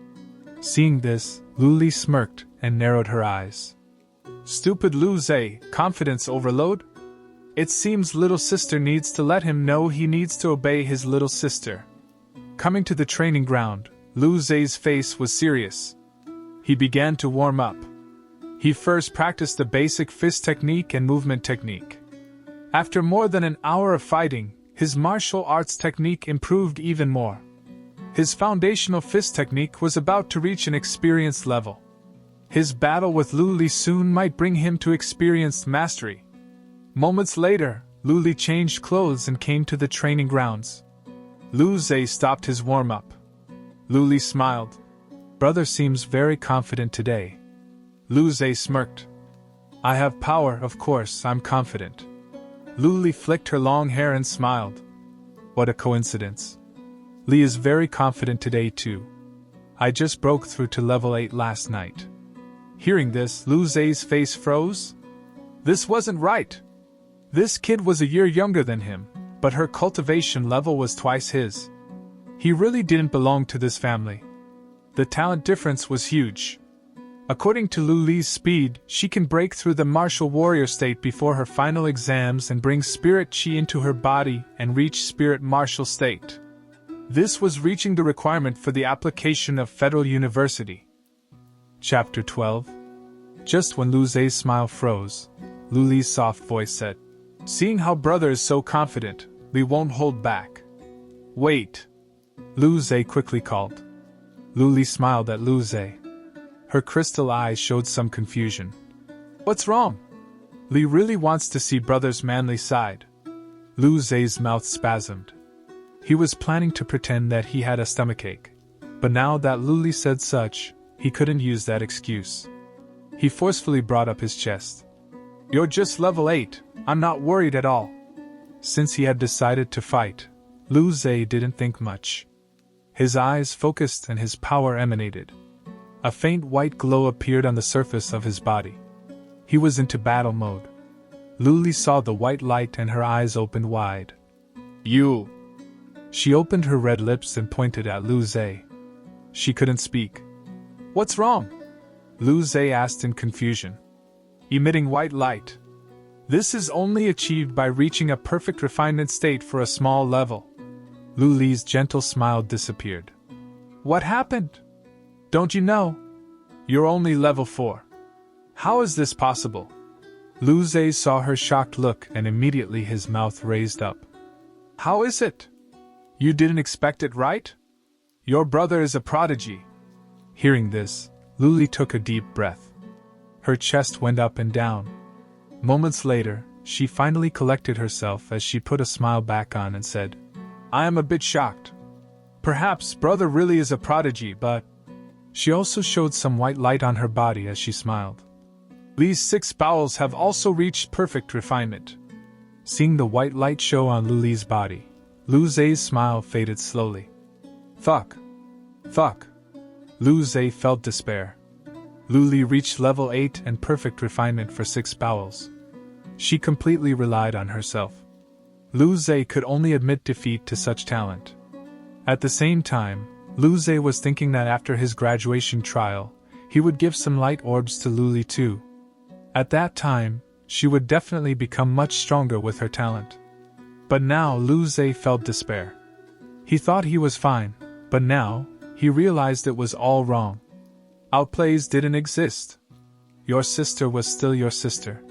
Seeing this, Lu Li smirked and narrowed her eyes. Stupid Lu Zhe, confidence overload? It seems little sister needs to let him know he needs to obey his little sister. Coming to the training ground, Lu Zhe's face was serious. He began to warm up. He first practiced the basic fist technique and movement technique. After more than an hour of fighting, his martial arts technique improved even more. His foundational fist technique was about to reach an experienced level. His battle with Lu Li soon might bring him to experienced mastery. Moments later, Lu Li changed clothes and came to the training grounds. Lu Zhe stopped his warm-up. Lu Li smiled. Brother seems very confident today. Lu Zhe smirked. I have power, of course, I'm confident. Lu Li flicked her long hair and smiled. What a coincidence. Li is very confident today too. I just broke through to level 8 last night. Hearing this, Lu Zhe's face froze. This wasn't right. This kid was a year younger than him, but her cultivation level was twice his. He really didn't belong to this family. The talent difference was huge. According to Lu Li's speed, she can break through the martial warrior state before her final exams and bring spirit chi into her body and reach spirit martial state. This was reaching the requirement for the application of Federal University. Chapter 12. Just when Lu Zhe's smile froze, Lu Li's soft voice said, "Seeing how brother is so confident, Li won't hold back." "Wait!" Lu Zhe quickly called. Lu Li smiled at Lu Zhe. Her crystal eyes showed some confusion. What's wrong? Li really wants to see brother's manly side. Lu Zhe's mouth spasmed. He was planning to pretend that he had a stomachache, but now that Lu Li said such, he couldn't use that excuse. He forcefully brought up his chest. You're just level 8, I'm not worried at all. Since he had decided to fight, Lu Zhe didn't think much. His eyes focused and his power emanated. A faint white glow appeared on the surface of his body. He was into battle mode. Lu Li saw the white light and her eyes opened wide. You! She opened her red lips and pointed at Lu Zhe. She couldn't speak. What's wrong? Lu Zhe asked in confusion. Emitting white light. This is only achieved by reaching a perfect refinement state for a small level. Lu Li's gentle smile disappeared. What happened? Don't you know? You're only level 4. How is this possible? Lu Zhe saw her shocked look and immediately his mouth raised up. How is it? You didn't expect it, right? Your brother is a prodigy. Hearing this, Lu Li took a deep breath. Her chest went up and down. Moments later, she finally collected herself as she put a smile back on and said, I am a bit shocked. Perhaps brother really is a prodigy, but... She also showed some white light on her body as she smiled. Li's 6 bowels have also reached perfect refinement. Seeing the white light show on Lu Li's body, Lu Zhe's smile faded slowly. Fuck. Lu Zhe felt despair. Lu Li reached level 8 and perfect refinement for 6 bowels. She completely relied on herself. Lu Zhe could only admit defeat to such talent. At the same time, Lu Zhe was thinking that after his graduation trial, he would give some light orbs to Lu Li too. At that time, she would definitely become much stronger with her talent. But now Lu Zhe felt despair. He thought he was fine, but now, he realized it was all wrong. Outplays didn't exist. Your sister was still your sister.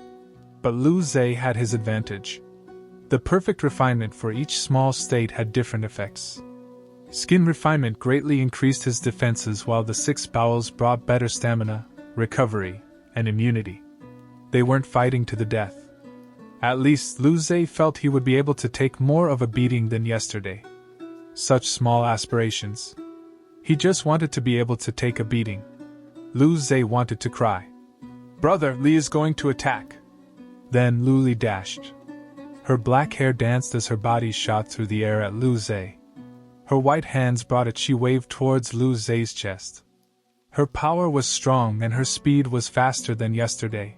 But Lu Zhe had his advantage. The perfect refinement for each small state had different effects. Skin refinement greatly increased his defenses while the 6 bowels brought better stamina, recovery, and immunity. They weren't fighting to the death. At least Lu Zhe felt he would be able to take more of a beating than yesterday. Such small aspirations. He just wanted to be able to take a beating. Lu Zhe wanted to cry. "Brother, Li is going to attack." Then Lu Li dashed. Her black hair danced as her body shot through the air at Lu Zhe. Her white hands brought it. She waved towards Lu Zhe's chest. Her power was strong and her speed was faster than yesterday.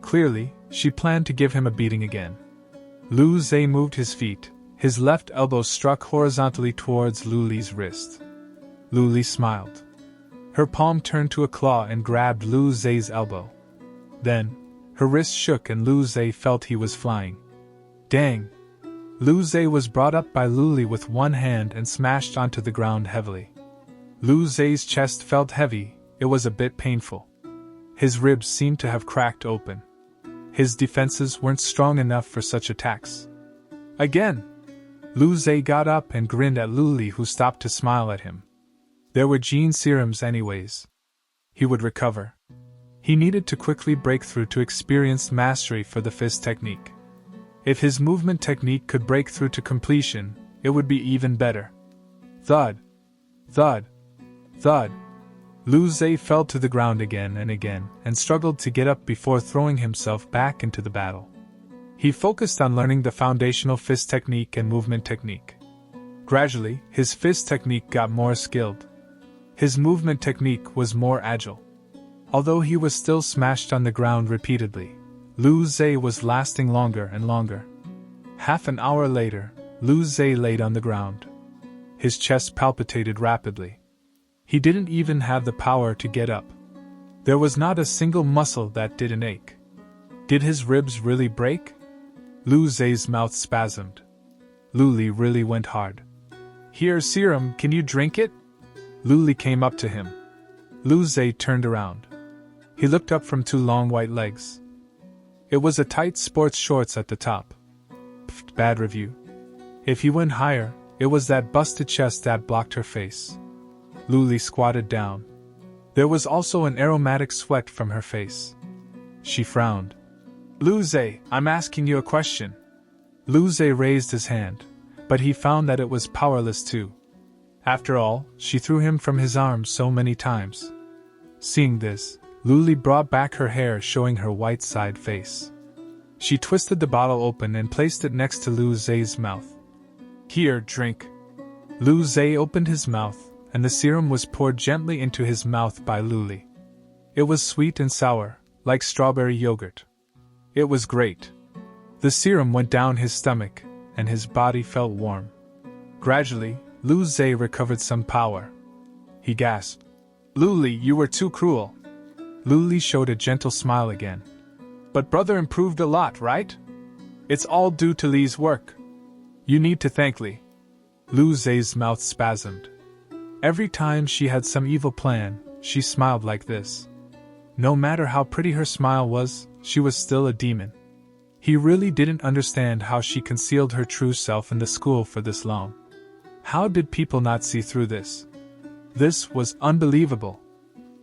Clearly, she planned to give him a beating again. Lu Zhe moved his feet. His left elbow struck horizontally towards Lu Li's wrist. Lu Li smiled. Her palm turned to a claw and grabbed Lu Zhe's elbow. Then, her wrist shook and Lu Zhe felt he was flying. Dang! Lu Zhe was brought up by Lu Li with one hand and smashed onto the ground heavily. Lu Zhe's chest felt heavy. It was a bit painful. His ribs seemed to have cracked open. His defenses weren't strong enough for such attacks. Again! Lu Zhe got up and grinned at Lu Li, who stopped to smile at him. There were gene serums anyways. He would recover. He needed to quickly break through to experience mastery for the fist technique. If his movement technique could break through to completion, it would be even better. Thud! Thud! Thud! Lu Zhe fell to the ground again and struggled to get up before throwing himself back into the battle. He focused on learning the foundational fist technique and movement technique. Gradually, his fist technique got more skilled. His movement technique was more agile. Although he was still smashed on the ground repeatedly, Lu Zhe was lasting longer and longer. Half an hour later, Lu Zhe laid on the ground. His chest palpitated rapidly. He didn't even have the power to get up. There was not a single muscle that didn't ache. Did his ribs really break? Lu Zhe's mouth spasmed. Lu Li really went hard. "Here, serum, can you drink it?" Lu Li came up to him. Lu Zhe turned around. He looked up from two long white legs. It was a tight sports shorts at the top. Pfft, bad review. If he went higher, it was that busted chest that blocked her face. Lu Li squatted down. There was also an aromatic sweat from her face. She frowned. "Lu Zhe, I'm asking you a question." Lu Zhe raised his hand, but he found that it was powerless too. After all, she threw him from his arms so many times. Seeing this, Lu Li brought back her hair, showing her white side face. She twisted the bottle open and placed it next to Lu Zhe's mouth. "Here, drink." Lu Zhe opened his mouth, and the serum was poured gently into his mouth by Lu Li. It was sweet and sour, like strawberry yogurt. It was great. The serum went down his stomach, and his body felt warm. Gradually, Lu Zhe recovered some power. He gasped. "Lu Li, you were too cruel." Lu Li showed a gentle smile again. "But brother improved a lot, right? It's all due to Li's work. You need to thank Li." Lu Zhe's mouth spasmed. Every time she had some evil plan, she smiled like this. No matter how pretty her smile was, she was still a demon. He really didn't understand how she concealed her true self in the school for this long. How did people not see through this? This was unbelievable.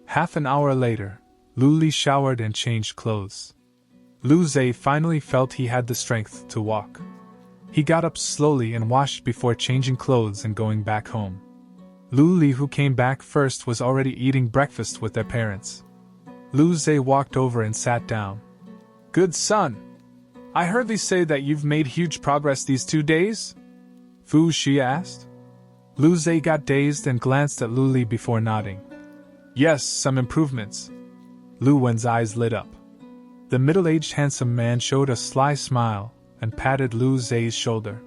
Half an hour later, Lu Li showered and changed clothes. Lu Zhe finally felt he had the strength to walk. He got up slowly and washed before changing clothes and going back home. Lu Li, who came back first, was already eating breakfast with their parents. Lu Zhe walked over and sat down. "Good son. I heard thee say that you've made huge progress these 2 days?" Fu Xia asked. Lu Zhe got dazed and glanced at Lu Li before nodding. "Yes, some improvements." Lu Wen's eyes lit up. The middle-aged handsome man showed a sly smile and patted Lu Zhe's shoulder.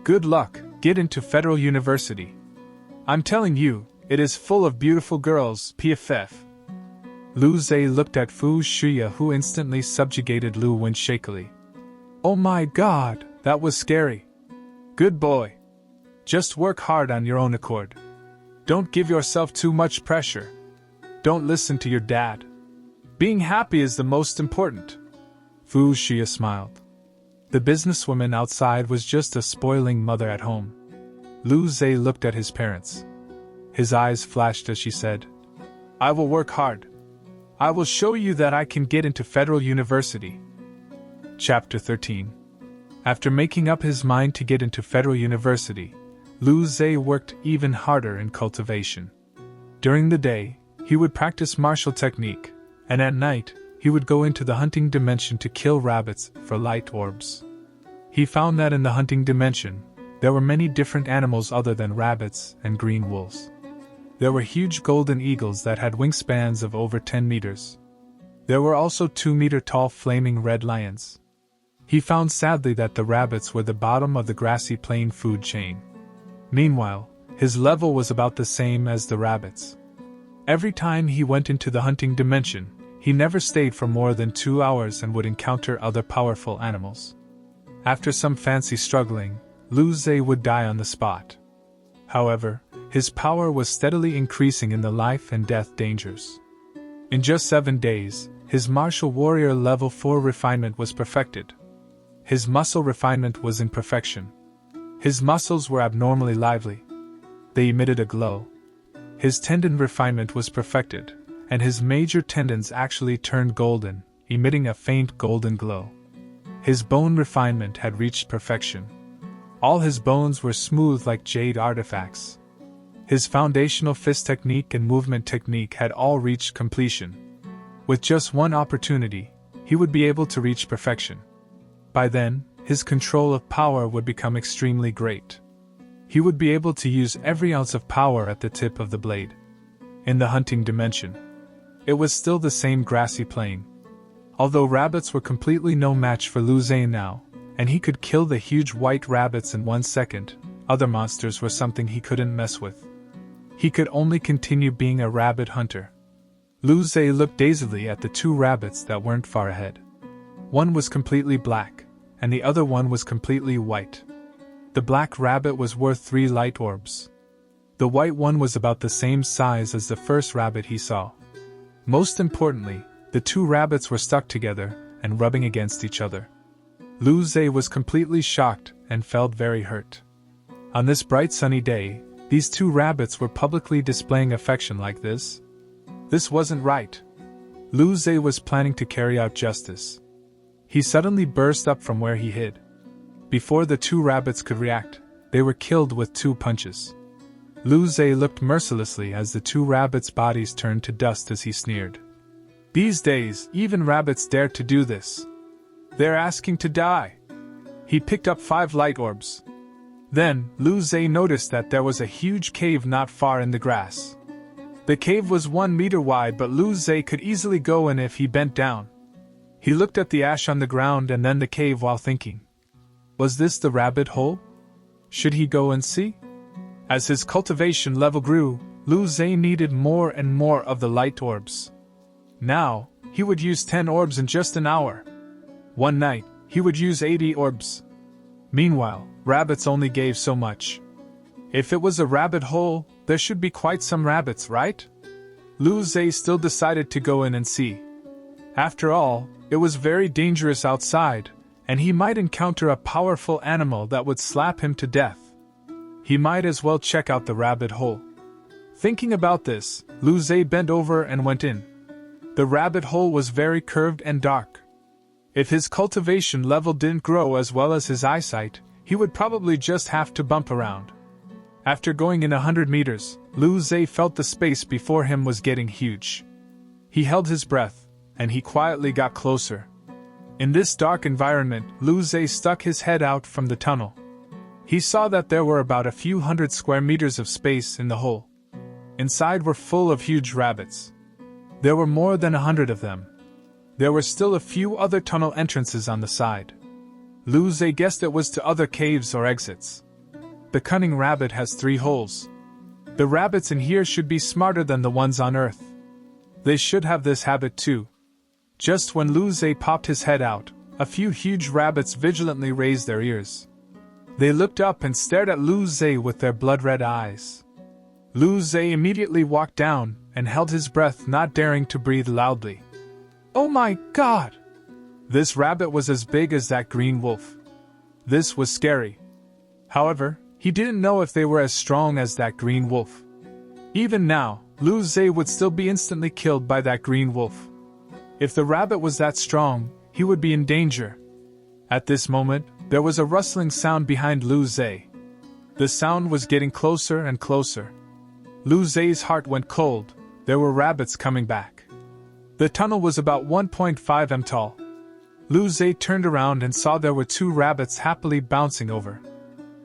"Good luck, get into Federal University. I'm telling you, it is full of beautiful girls, PFF. Lu Zhe looked at Fu Xia, who instantly subjugated Lu Wen shakily. "Oh my god, that was scary. Good boy. Just work hard on your own accord. Don't give yourself too much pressure. Don't listen to your dad. Being happy is the most important." Fu Xia smiled. The businesswoman outside was just a spoiling mother at home. Lu Zhe looked at his parents. His eyes flashed as she said, "I will work hard." I will show you that I can get into Federal University. Chapter 13. After making up his mind to get into Federal University, Lu Zhe worked even harder in cultivation. During the day, he would practice martial technique, and at night, he would go into the hunting dimension to kill rabbits for light orbs. He found that in the hunting dimension, there were many different animals other than rabbits and green wolves. There were huge golden eagles that had wingspans of over 10 meters. There were also 2-meter-tall flaming red lions. He found sadly that the rabbits were the bottom of the grassy plain food chain. Meanwhile, his level was about the same as the rabbits. Every time he went into the hunting dimension, he never stayed for more than 2 hours and would encounter other powerful animals. After some fancy struggling, Lu Zhe would die on the spot. However, his power was steadily increasing in the life and death dangers. In just 7 days, his martial warrior level 4 refinement was perfected. His muscle refinement was in perfection. His muscles were abnormally lively. They emitted a glow. His tendon refinement was perfected, and his major tendons actually turned golden, emitting a faint golden glow. His bone refinement had reached perfection. All his bones were smooth like jade artifacts. His foundational fist technique and movement technique had all reached completion. With just one opportunity, he would be able to reach perfection. By then, his control of power would become extremely great. He would be able to use every ounce of power at the tip of the blade. In the hunting dimension, it was still the same grassy plain. Although rabbits were completely no match for Lu Zhe now, and he could kill the huge white rabbits in 1 second, other monsters were something he couldn't mess with. He could only continue being a rabbit hunter. Lu Zhe looked dazedly at the 2 rabbits that weren't far ahead. One was completely black, and the other one was completely white. The black rabbit was worth 3 light orbs. The white one was about the same size as the first rabbit he saw. Most importantly, the 2 rabbits were stuck together and rubbing against each other. Lu Zhe was completely shocked and felt very hurt. On this bright sunny day, these 2 rabbits were publicly displaying affection like this. This wasn't right. Lu Zhe was planning to carry out justice. He suddenly burst up from where he hid. Before the 2 rabbits could react, they were killed with 2 punches. Lu Zhe looked mercilessly as the 2 rabbits' bodies turned to dust as he sneered. These days, even rabbits dare to do this. They're asking to die. He picked up 5 light orbs. Then, Lu Zhe noticed that there was a huge cave not far in the grass. The cave was 1 meter wide, but Lu Zhe could easily go in if he bent down. He looked at the ash on the ground and then the cave while thinking. Was this the rabbit hole? Should he go and see? As his cultivation level grew, Lu Zhe needed more and more of the light orbs. Now, he would use 10 orbs in just an hour. One night, he would use 80 orbs. Meanwhile, rabbits only gave so much. If it was a rabbit hole, there should be quite some rabbits, right? Lu Zhe still decided to go in and see. After all, it was very dangerous outside, and he might encounter a powerful animal that would slap him to death. He might as well check out the rabbit hole. Thinking about this, Lu Zhe bent over and went in. The rabbit hole was very curved and dark. If his cultivation level didn't grow as well as his eyesight, he would probably just have to bump around. After going in 100 meters, Lu Zhe felt the space before him was getting huge. He held his breath, and he quietly got closer. In this dark environment, Lu Zhe stuck his head out from the tunnel. He saw that there were about a few hundred square meters of space in the hole. Inside were full of huge rabbits. There were more than 100 of them. There were still a few other tunnel entrances on the side. Lu Zhe guessed it was to other caves or exits. The cunning rabbit has 3 holes. The rabbits in here should be smarter than the ones on Earth. They should have this habit too. Just when Lu Zhe popped his head out, a few huge rabbits vigilantly raised their ears. They looked up and stared at Lu Zhe with their blood-red eyes. Lu Zhe immediately walked down and held his breath, not daring to breathe loudly. Oh my God! This rabbit was as big as that green wolf. This was scary. However, he didn't know if they were as strong as that green wolf. Even now, Lu Zhe would still be instantly killed by that green wolf. If the rabbit was that strong, he would be in danger. At this moment, there was a rustling sound behind Lu Zhe. The sound was getting closer and closer. Lu Zhe's heart went cold. There were rabbits coming back. The tunnel was about 1.5 m tall. Lu Zhe turned around and saw there were 2 rabbits happily bouncing over.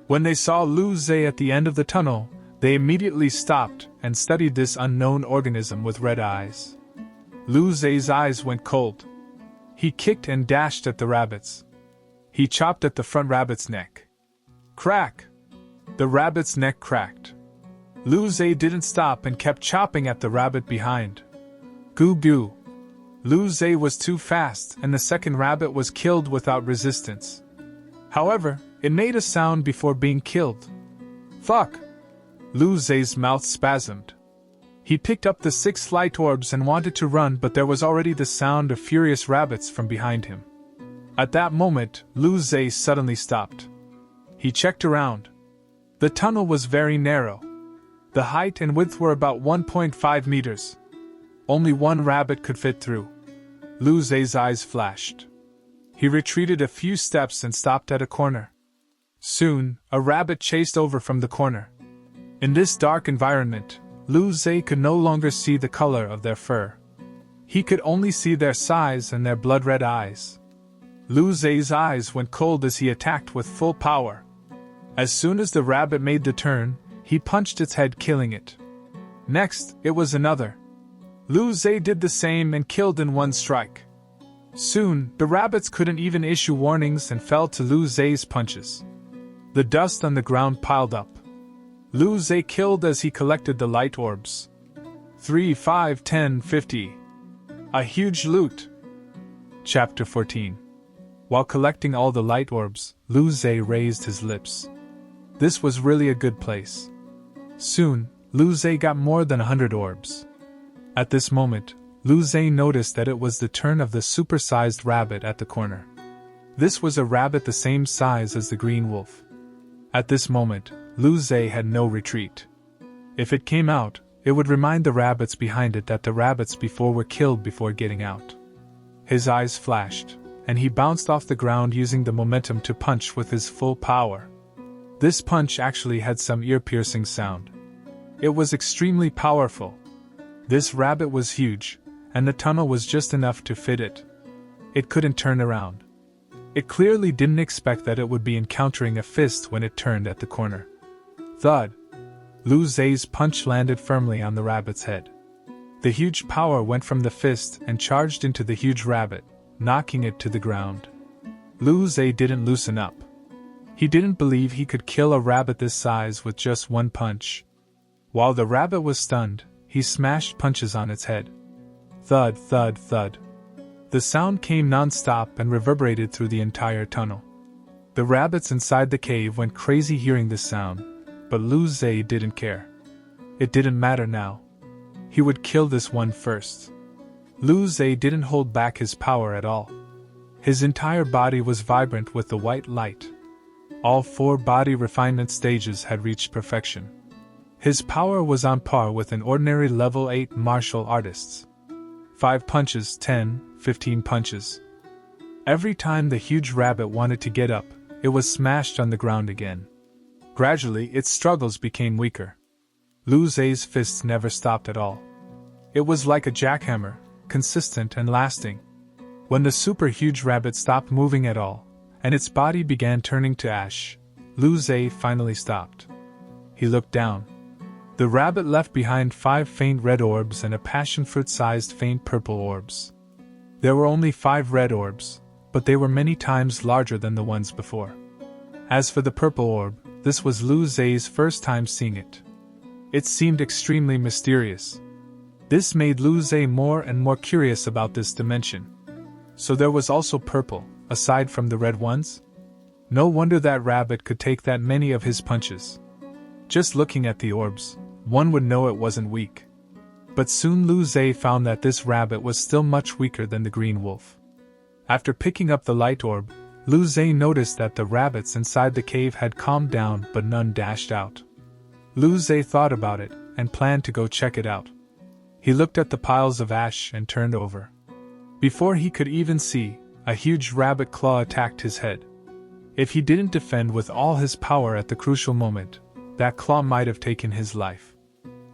When they saw Lu Zhe at the end of the tunnel, they immediately stopped and studied this unknown organism with red eyes. Lu Zhe's eyes went cold. He kicked and dashed at the rabbits. He chopped at the front rabbit's neck. Crack! The rabbit's neck cracked. Lu Zhe didn't stop and kept chopping at the rabbit behind. Goo goo! Lu Zhe was too fast and the second rabbit was killed without resistance. However, it made a sound before being killed. Fuck! Lu Zhe's mouth spasmed. He picked up the 6 light orbs and wanted to run, but there was already the sound of furious rabbits from behind him. At that moment, Lu Zhe suddenly stopped. He checked around. The tunnel was very narrow. The height and width were about 1.5 meters. Only 1 rabbit could fit through. Lu Zhe's eyes flashed. He retreated a few steps and stopped at a corner. Soon, a rabbit chased over from the corner. In this dark environment, Lu Zhe could no longer see the color of their fur. He could only see their size and their blood-red eyes. Lu Zhe's eyes went cold as he attacked with full power. As soon as the rabbit made the turn, he punched its head, killing it. Next, it was another. Lu Zhe did the same and killed in 1 strike. Soon, the rabbits couldn't even issue warnings and fell to Lu Zhe's punches. The dust on the ground piled up. Lu Zhe killed as he collected the light orbs. 3, 5, 10, 50. A huge loot. Chapter 14. While collecting all the light orbs, Lu Zhe raised his lips. This was really a good place. Soon, Lu Zhe got more than 100 orbs. At this moment, Lu Zhe noticed that it was the turn of the supersized rabbit at the corner. This was a rabbit the same size as the green wolf. At this moment, Lu Zhe had no retreat. If it came out, it would remind the rabbits behind it that the rabbits before were killed before getting out. His eyes flashed, and he bounced off the ground using the momentum to punch with his full power. This punch actually had some ear-piercing sound. It was extremely powerful. This rabbit was huge, and the tunnel was just enough to fit it. It couldn't turn around. It clearly didn't expect that it would be encountering a fist when it turned at the corner. Thud! Lu Zhe's punch landed firmly on the rabbit's head. The huge power went from the fist and charged into the huge rabbit, knocking it to the ground. Lu Zhe didn't loosen up. He didn't believe he could kill a rabbit this size with just 1 punch. While the rabbit was stunned, he smashed punches on its head. Thud, thud, thud. The sound came non-stop and reverberated through the entire tunnel. The rabbits inside the cave went crazy hearing this sound, but Lu Zhe didn't care. It didn't matter now. He would kill this one first. Lu Zhe didn't hold back his power at all. His entire body was vibrant with the white light. All 4 body refinement stages had reached perfection. His power was on par with an ordinary level 8 martial artist's. 5 punches, 10, 15 punches. Every time the huge rabbit wanted to get up, it was smashed on the ground again. Gradually, its struggles became weaker. Lu Zhe's fists never stopped at all. It was like a jackhammer, consistent and lasting. When the super huge rabbit stopped moving at all, and its body began turning to ash, Lu Zhe finally stopped. He looked down. The rabbit left behind 5 faint red orbs and a passion fruit-sized faint purple orbs. There were only 5 red orbs, but they were many times larger than the ones before. As for the purple orb, this was Lu Zhe's first time seeing it. It seemed extremely mysterious. This made Lu Zhe more and more curious about this dimension. So there was also purple, aside from the red ones? No wonder that rabbit could take that many of his punches. Just looking at the orbs, one would know it wasn't weak. But soon Lu Zhe found that this rabbit was still much weaker than the green wolf. After picking up the light orb, Lu Zhe noticed that the rabbits inside the cave had calmed down but none dashed out. Lu Zhe thought about it, and planned to go check it out. He looked at the piles of ash and turned over. Before he could even see, a huge rabbit claw attacked his head. If he didn't defend with all his power at the crucial moment, that claw might have taken his life.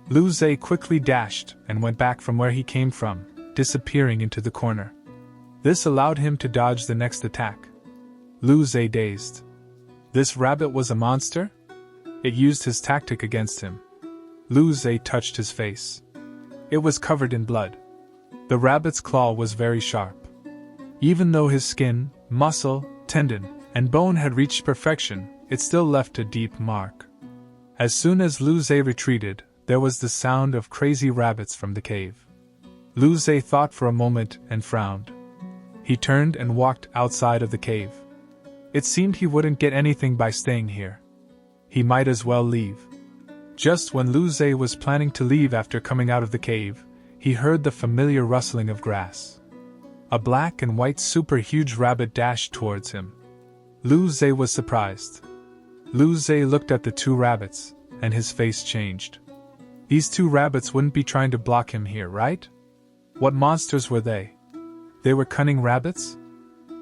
Lu Zhe quickly dashed and went back from where he came from, disappearing into the corner. This allowed him to dodge the next attack. Lu Zhe dazed. This rabbit was a monster? It used his tactic against him. Lu Zhe touched his face. It was covered in blood. The rabbit's claw was very sharp. Even though his skin, muscle, tendon, and bone had reached perfection, it still left a deep mark. As soon as Lu Zhe retreated, there was the sound of crazy rabbits from the cave. Lu Zhe thought for a moment and frowned. He turned and walked outside of the cave. It seemed he wouldn't get anything by staying here. He might as well leave. Just when Lu Zhe was planning to leave after coming out of the cave, he heard the familiar rustling of grass. A black and white super-huge rabbit dashed towards him. Lu Zhe was surprised. Lu Zhe looked at the two rabbits, and his face changed. These two rabbits wouldn't be trying to block him here, right? What monsters were they? They were cunning rabbits?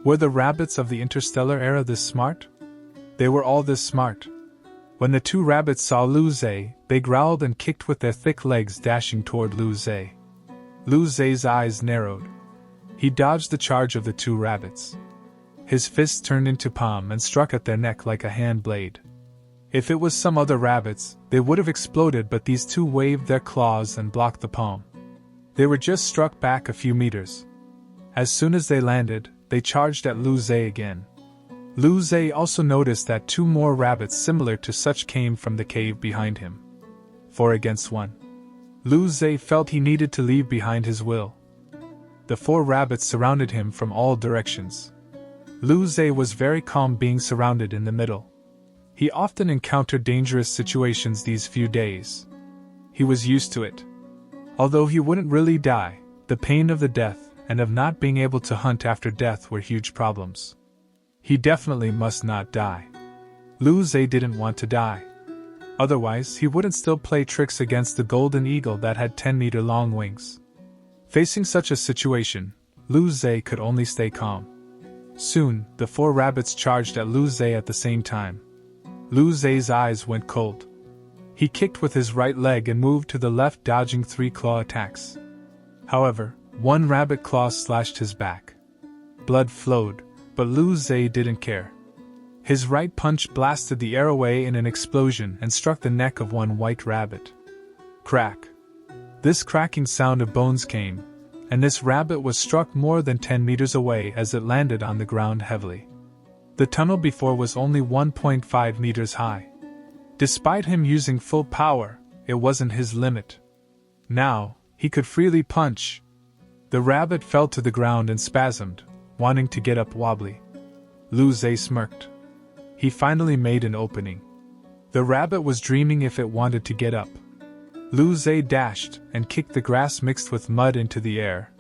Were the rabbits of the interstellar era this smart? They were all this smart. When the two rabbits saw Lu Zhe, they growled and kicked with their thick legs, dashing toward Lu Zhe. Lu Zhe's eyes narrowed. He dodged the charge of the two rabbits. His fist turned into palm and struck at their neck like a hand blade. If it was some other rabbits, they would have exploded, but these two waved their claws and blocked the palm. They were just struck back a few meters. As soon as they landed, they charged at Lu Zhe again. Lu Zhe also noticed that two more rabbits similar to such came from the cave behind him. 4 against 1. Lu Zhe felt he needed to leave behind his will. The 4 rabbits surrounded him from all directions. Lu Zhe was very calm being surrounded in the middle. He often encountered dangerous situations these few days. He was used to it. Although he wouldn't really die, the pain of the death and of not being able to hunt after death were huge problems. He definitely must not die. Lu Zhe didn't want to die. Otherwise, he wouldn't still play tricks against the golden eagle that had 10-meter-long wings. Facing such a situation, Lu Zhe could only stay calm. Soon, the 4 rabbits charged at Lu Zhe at the same time. Lu Zhe's eyes went cold. He kicked with his right leg and moved to the left, dodging 3 claw attacks. However, 1 rabbit claw slashed his back. Blood flowed, but Lu Zhe didn't care. His right punch blasted the air away in an explosion and struck the neck of 1 white rabbit. Crack. This cracking sound of bones came, and this rabbit was struck more than 10 meters away as it landed on the ground heavily. The tunnel before was only 1.5 meters high. Despite him using full power, it wasn't his limit. Now, he could freely punch. The rabbit fell to the ground and spasmed, wanting to get up wobbly. Lu Zhe smirked. He finally made an opening. The rabbit was dreaming if it wanted to get up. Lu Zhe dashed and kicked the grass mixed with mud into the air.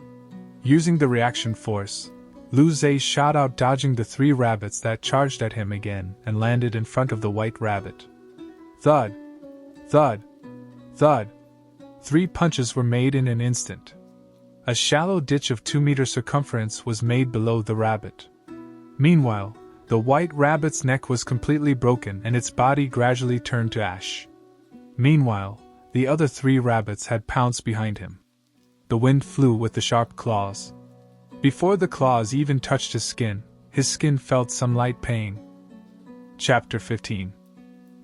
Using the reaction force, Lu Zhe shot out, dodging the 3 rabbits that charged at him again and landed in front of the white rabbit. Thud! Thud! Thud! 3 punches were made in an instant. A shallow ditch of 2-meter circumference was made below the rabbit. Meanwhile, the white rabbit's neck was completely broken and its body gradually turned to ash. Meanwhile, the other 3 rabbits had pounced behind him. The wind flew with the sharp claws. Before the claws even touched his skin felt some light pain. Chapter 15.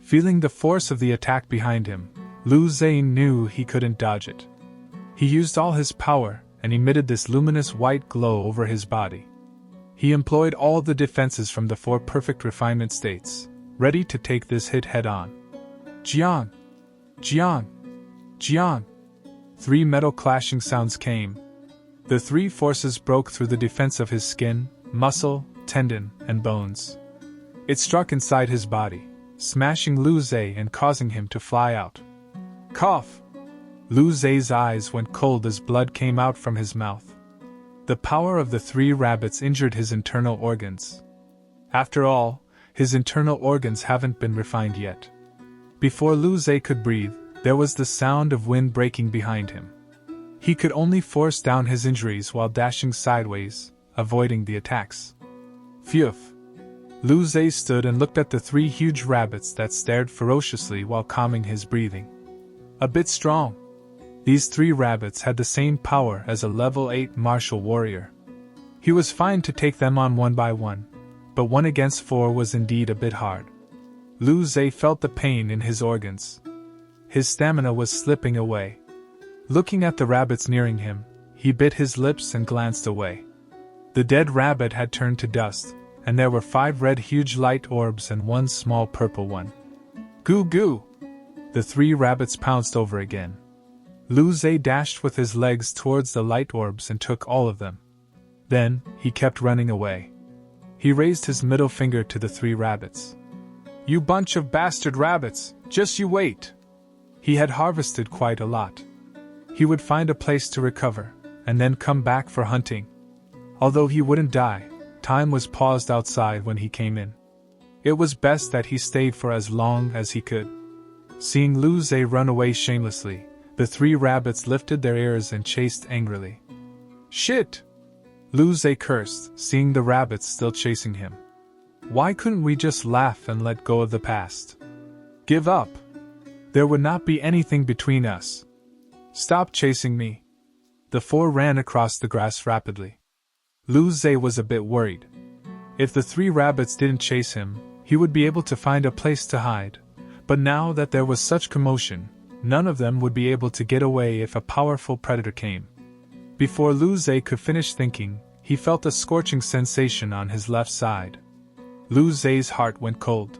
Feeling the force of the attack behind him, Lu Zhe knew he couldn't dodge it. He used all his power and emitted this luminous white glow over his body. He employed all the defenses from the 4 perfect refinement states, ready to take this hit head-on. Jian! Jian! Jian! 3 metal clashing sounds came. The 3 forces broke through the defense of his skin, muscle, tendon, and bones. It struck inside his body, smashing Lu Zhe and causing him to fly out. Cough! Lu Zhe's eyes went cold as blood came out from his mouth. The power of the 3 rabbits injured his internal organs. After all, his internal organs haven't been refined yet. Before Lu Zhe could breathe, There was the sound of wind breaking behind him. He could only force down his injuries while dashing sideways, avoiding the attacks. Phew! Lu Zhe stood and looked at the 3 huge rabbits that stared ferociously while calming his breathing. A bit strong. These 3 rabbits had the same power as a level 8 martial warrior. He was fine to take them on one by one, but 1 against 4 was indeed a bit hard. Lu Zhe felt the pain in his organs. His stamina was slipping away. Looking at the rabbits nearing him, he bit his lips and glanced away. The dead rabbit had turned to dust, and there were 5 red huge light orbs and 1 small purple one. Goo goo! The 3 rabbits pounced over again. Lu Zhe dashed with his legs towards the light orbs and took all of them. Then, he kept running away. He raised his middle finger to the 3 rabbits. You bunch of bastard rabbits, just you wait! He had harvested quite a lot. He would find a place to recover, and then come back for hunting. Although he wouldn't die, time was paused outside when he came in. It was best that he stayed for as long as he could. Seeing Lu Zhe run away shamelessly, the 3 rabbits lifted their ears and chased angrily. Shit! Lu Zhe cursed, seeing the rabbits still chasing him. Why couldn't we just laugh and let go of the past? Give up! There would not be anything between us. Stop chasing me. The 4 ran across the grass rapidly. Lu Zhe was a bit worried. If the 3 rabbits didn't chase him, he would be able to find a place to hide, but now that there was such commotion, none of them would be able to get away if a powerful predator came. Before Lu Zhe could finish thinking, he felt a scorching sensation on his left side. Lu Zhe's heart went cold.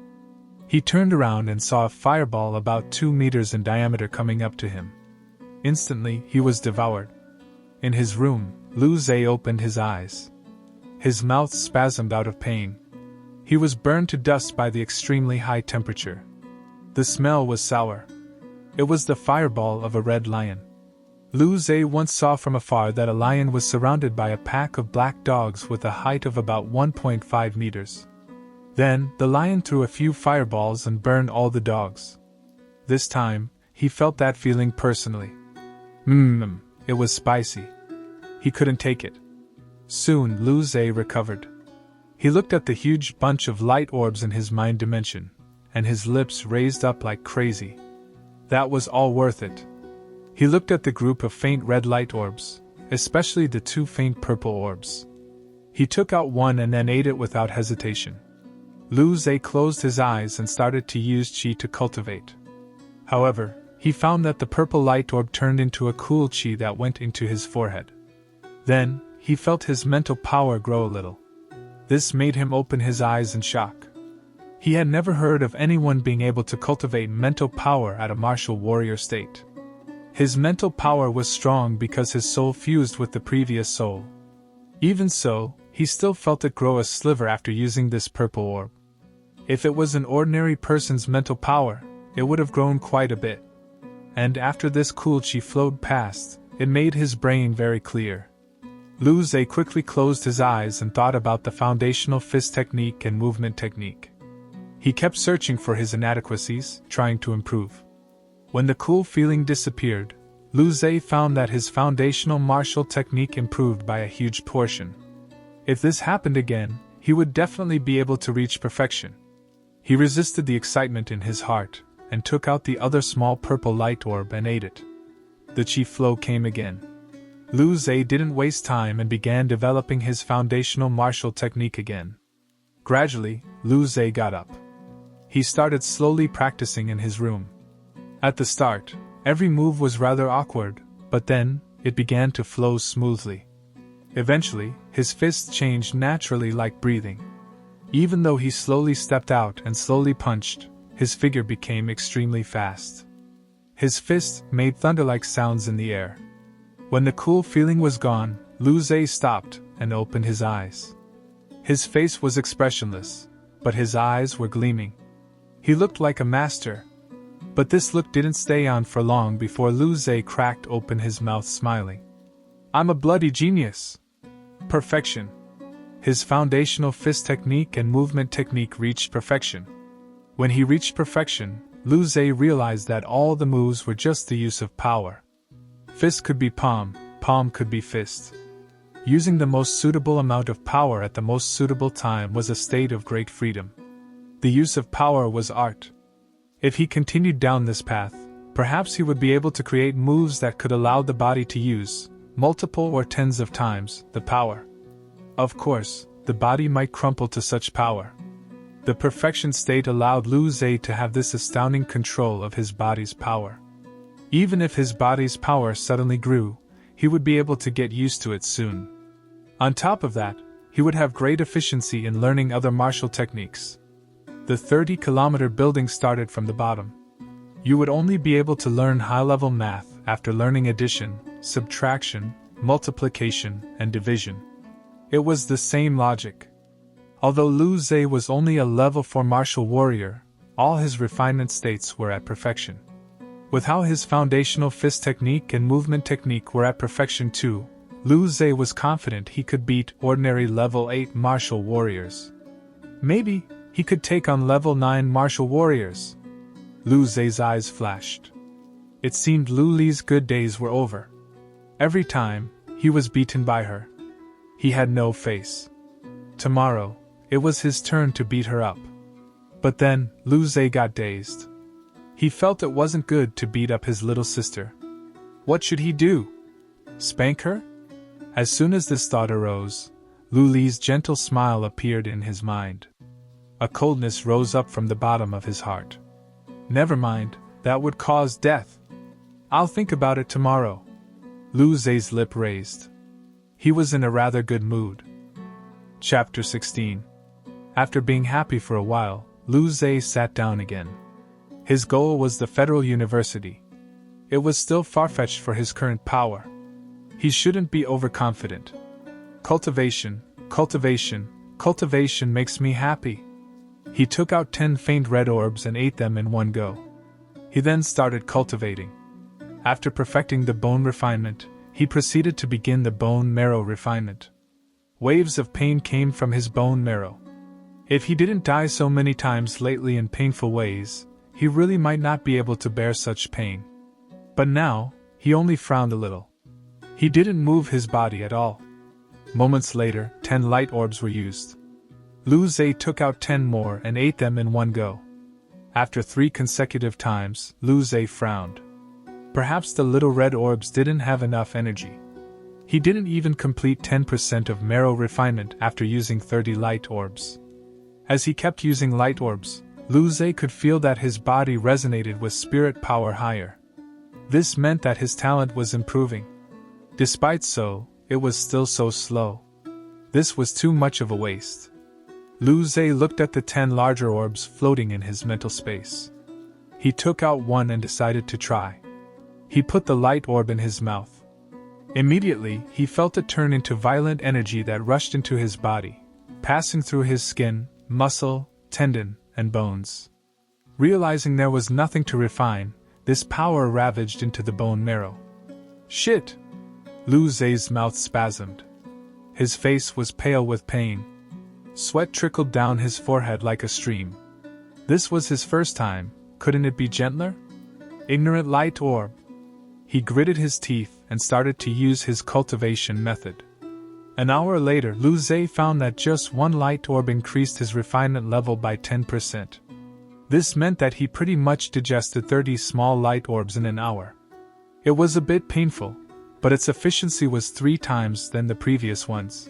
He turned around and saw a fireball about 2 meters in diameter coming up to him. Instantly, he was devoured. In his room, Lu Zhe opened his eyes. His mouth spasmed out of pain. He was burned to dust by the extremely high temperature. The smell was sour. It was the fireball of a red lion. Lu Zhe once saw from afar that a lion was surrounded by a pack of black dogs with a height of about 1.5 meters. Then, the lion threw a few fireballs and burned all the dogs. This time, he felt that feeling personally. It was spicy. He couldn't take it. Soon, Lu Zhe recovered. He looked at the huge bunch of light orbs in his mind dimension, and his lips raised up like crazy. That was all worth it. He looked at the group of faint red light orbs, especially the 2 faint purple orbs. He took out one and then ate it without hesitation. Lu Zhe closed his eyes and started to use qi to cultivate. However, he found that the purple light orb turned into a cool qi that went into his forehead. Then, he felt his mental power grow a little. This made him open his eyes in shock. He had never heard of anyone being able to cultivate mental power at a martial warrior state. His mental power was strong because his soul fused with the previous soul. Even so, he still felt it grow a sliver after using this purple orb. If it was an ordinary person's mental power, it would have grown quite a bit. And after this cool qi flowed past, it made his brain very clear. Lu Zhe quickly closed his eyes and thought about the foundational fist technique and movement technique. He kept searching for his inadequacies, trying to improve. When the cool feeling disappeared, Lu Zhe found that his foundational martial technique improved by a huge portion. If this happened again, he would definitely be able to reach perfection. He resisted the excitement in his heart, and took out the other small purple light orb and ate it. The qi flow came again. Lu Zhe didn't waste time and began developing his foundational martial technique again. Gradually, Lu Zhe got up. He started slowly practicing in his room. At the start, every move was rather awkward, but then, it began to flow smoothly. Eventually, his fists changed naturally like breathing. Even though he slowly stepped out and slowly punched, his figure became extremely fast. His fists made thunder-like sounds in the air. When the cool feeling was gone, Lu Zhe stopped and opened his eyes. His face was expressionless, but his eyes were gleaming. He looked like a master. But this look didn't stay on for long before Lu Zhe cracked open his mouth smiling. I'm a bloody genius! Perfection! His foundational fist technique and movement technique reached perfection. When he reached perfection, Lu Zhe realized that all the moves were just the use of power. Fist could be palm, palm could be fist. Using the most suitable amount of power at the most suitable time was a state of great freedom. The use of power was art. If he continued down this path, perhaps he would be able to create moves that could allow the body to use, multiple or tens of times, the power. Of course, the body might crumple to such power. The perfection state allowed Lu Zhe to have this astounding control of his body's power. Even if his body's power suddenly grew, he would be able to get used to it soon. On top of that, he would have great efficiency in learning other martial techniques. The 30-kilometer building started from the bottom. You would only be able to learn high-level math after learning addition, subtraction, multiplication, and division. It was the same logic. Although Lu Zhe was only a level 4 martial warrior, all his refinement states were at perfection. With how his foundational fist technique and movement technique were at perfection too, Lu Zhe was confident he could beat ordinary level 8 martial warriors. Maybe he could take on level 9 martial warriors. Lu Zhe's eyes flashed. It seemed Lu Li's good days were over. Every time, he was beaten by her. He had no face. Tomorrow, it was his turn to beat her up. But then, Lu Zhe got dazed. He felt it wasn't good to beat up his little sister. What should he do? Spank her? As soon as this thought arose, Lu Li's gentle smile appeared in his mind. A coldness rose up from the bottom of his heart. Never mind, that would cause death. I'll think about it tomorrow. Lu Zhe's lip raised. He was in a rather good mood. Chapter 16. After being happy for a while, Lu Zhe sat down again. His goal was the Federal University. It was still far-fetched for his current power. He shouldn't be overconfident. Cultivation, cultivation, cultivation makes me happy. He took out 10 faint red orbs and ate them in one go. He then started cultivating. After perfecting the bone refinement, he proceeded to begin the bone marrow refinement. Waves of pain came from his bone marrow. If he didn't die so many times lately in painful ways, he really might not be able to bear such pain. But now, he only frowned a little. He didn't move his body at all. Moments later, 10 light orbs were used. Lu Zhe took out 10 more and ate them in one go. After 3 consecutive times, Lu Zhe frowned. Perhaps the little red orbs didn't have enough energy. He didn't even complete 10% of marrow refinement after using 30 light orbs. As he kept using light orbs, Lu Zhe could feel that his body resonated with spirit power higher. This meant that his talent was improving. Despite so, it was still so slow. This was too much of a waste. Lu Zhe looked at the 10 larger orbs floating in his mental space. He took out one and decided to try. He put the light orb in his mouth. Immediately, he felt it turn into violent energy that rushed into his body, passing through his skin, muscle, tendon, and bones. Realizing there was nothing to refine, this power ravaged into the bone marrow. Shit! Lu Zhe's mouth spasmed. His face was pale with pain. Sweat trickled down his forehead like a stream. This was his first time, couldn't it be gentler? Ignorant light orb. He gritted his teeth and started to use his cultivation method. An hour later, Lu Zhe found that just one light orb increased his refinement level by 10%. This meant that he pretty much digested 30 small light orbs in an hour. It was a bit painful, but its efficiency was 3 times than the previous ones.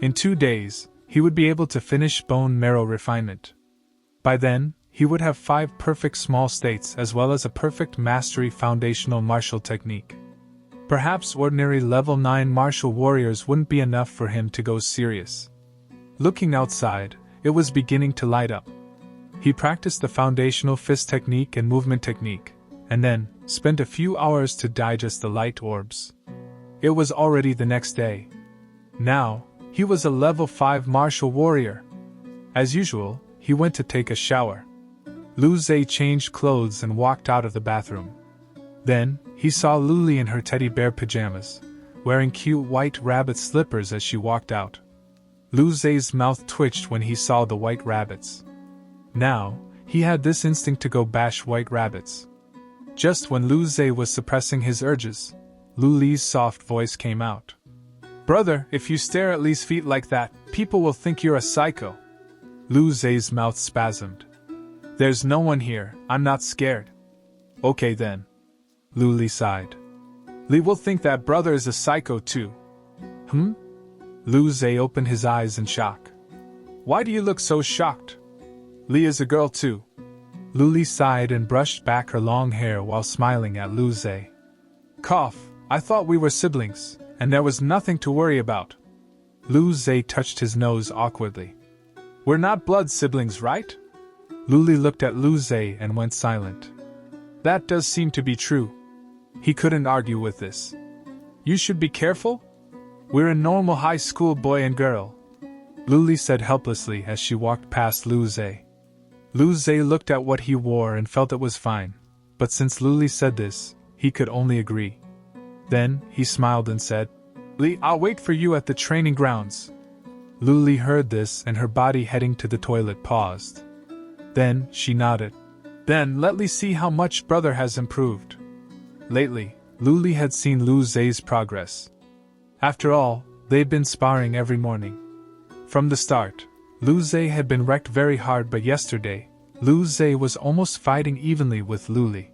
In 2 days, he would be able to finish bone marrow refinement. By then, he would have 5 perfect small states as well as a perfect mastery foundational martial technique. Perhaps ordinary level 9 martial warriors wouldn't be enough for him to go serious. Looking outside, it was beginning to light up. He practiced the foundational fist technique and movement technique, and then spent a few hours to digest the light orbs. It was already the next day. Now, he was a level 5 martial warrior. As usual, he went to take a shower. Lu Zhe changed clothes and walked out of the bathroom. Then, he saw Lu Li in her teddy bear pajamas, wearing cute white rabbit slippers as she walked out. Lu Zhe's mouth twitched when he saw the white rabbits. Now, He had this instinct to go bash white rabbits. Just when Lu Zhe was suppressing his urges, Lu Li's soft voice came out. Brother, if you stare at Li's feet like that, people will think you're a psycho. Lu Zhe's mouth spasmed. There's no one here, I'm not scared. Okay then. Lu Li sighed. Li will think that brother is a psycho too. Lu Zhe opened his eyes in shock. Why do you look so shocked? Li is a girl too. Lu Li sighed and brushed back her long hair while smiling at Lu Zhe. Cough, I thought we were siblings, and there was nothing to worry about. Lu Zhe touched his nose awkwardly. We're not blood siblings, right? Lu Li looked at Lu Zhe and went silent. That does seem to be true. He couldn't argue with this. You should be careful? We're a normal high school boy and girl, Lu Li said helplessly as she walked past Lu Zhe. Lu Zhe looked at what he wore and felt it was fine, but since Lu Li said this, he could only agree. Then, he smiled and said, Li, I'll wait for you at the training grounds. Lu Li heard this and her body heading to the toilet paused. Then, she nodded. Then, let Li see how much brother has improved. Lately, Lu Li had seen Lu Zhe's progress. After all, they'd been sparring every morning. From the start, Lu Zhe had been wrecked very hard, but yesterday, Lu Zhe was almost fighting evenly with Lu Li.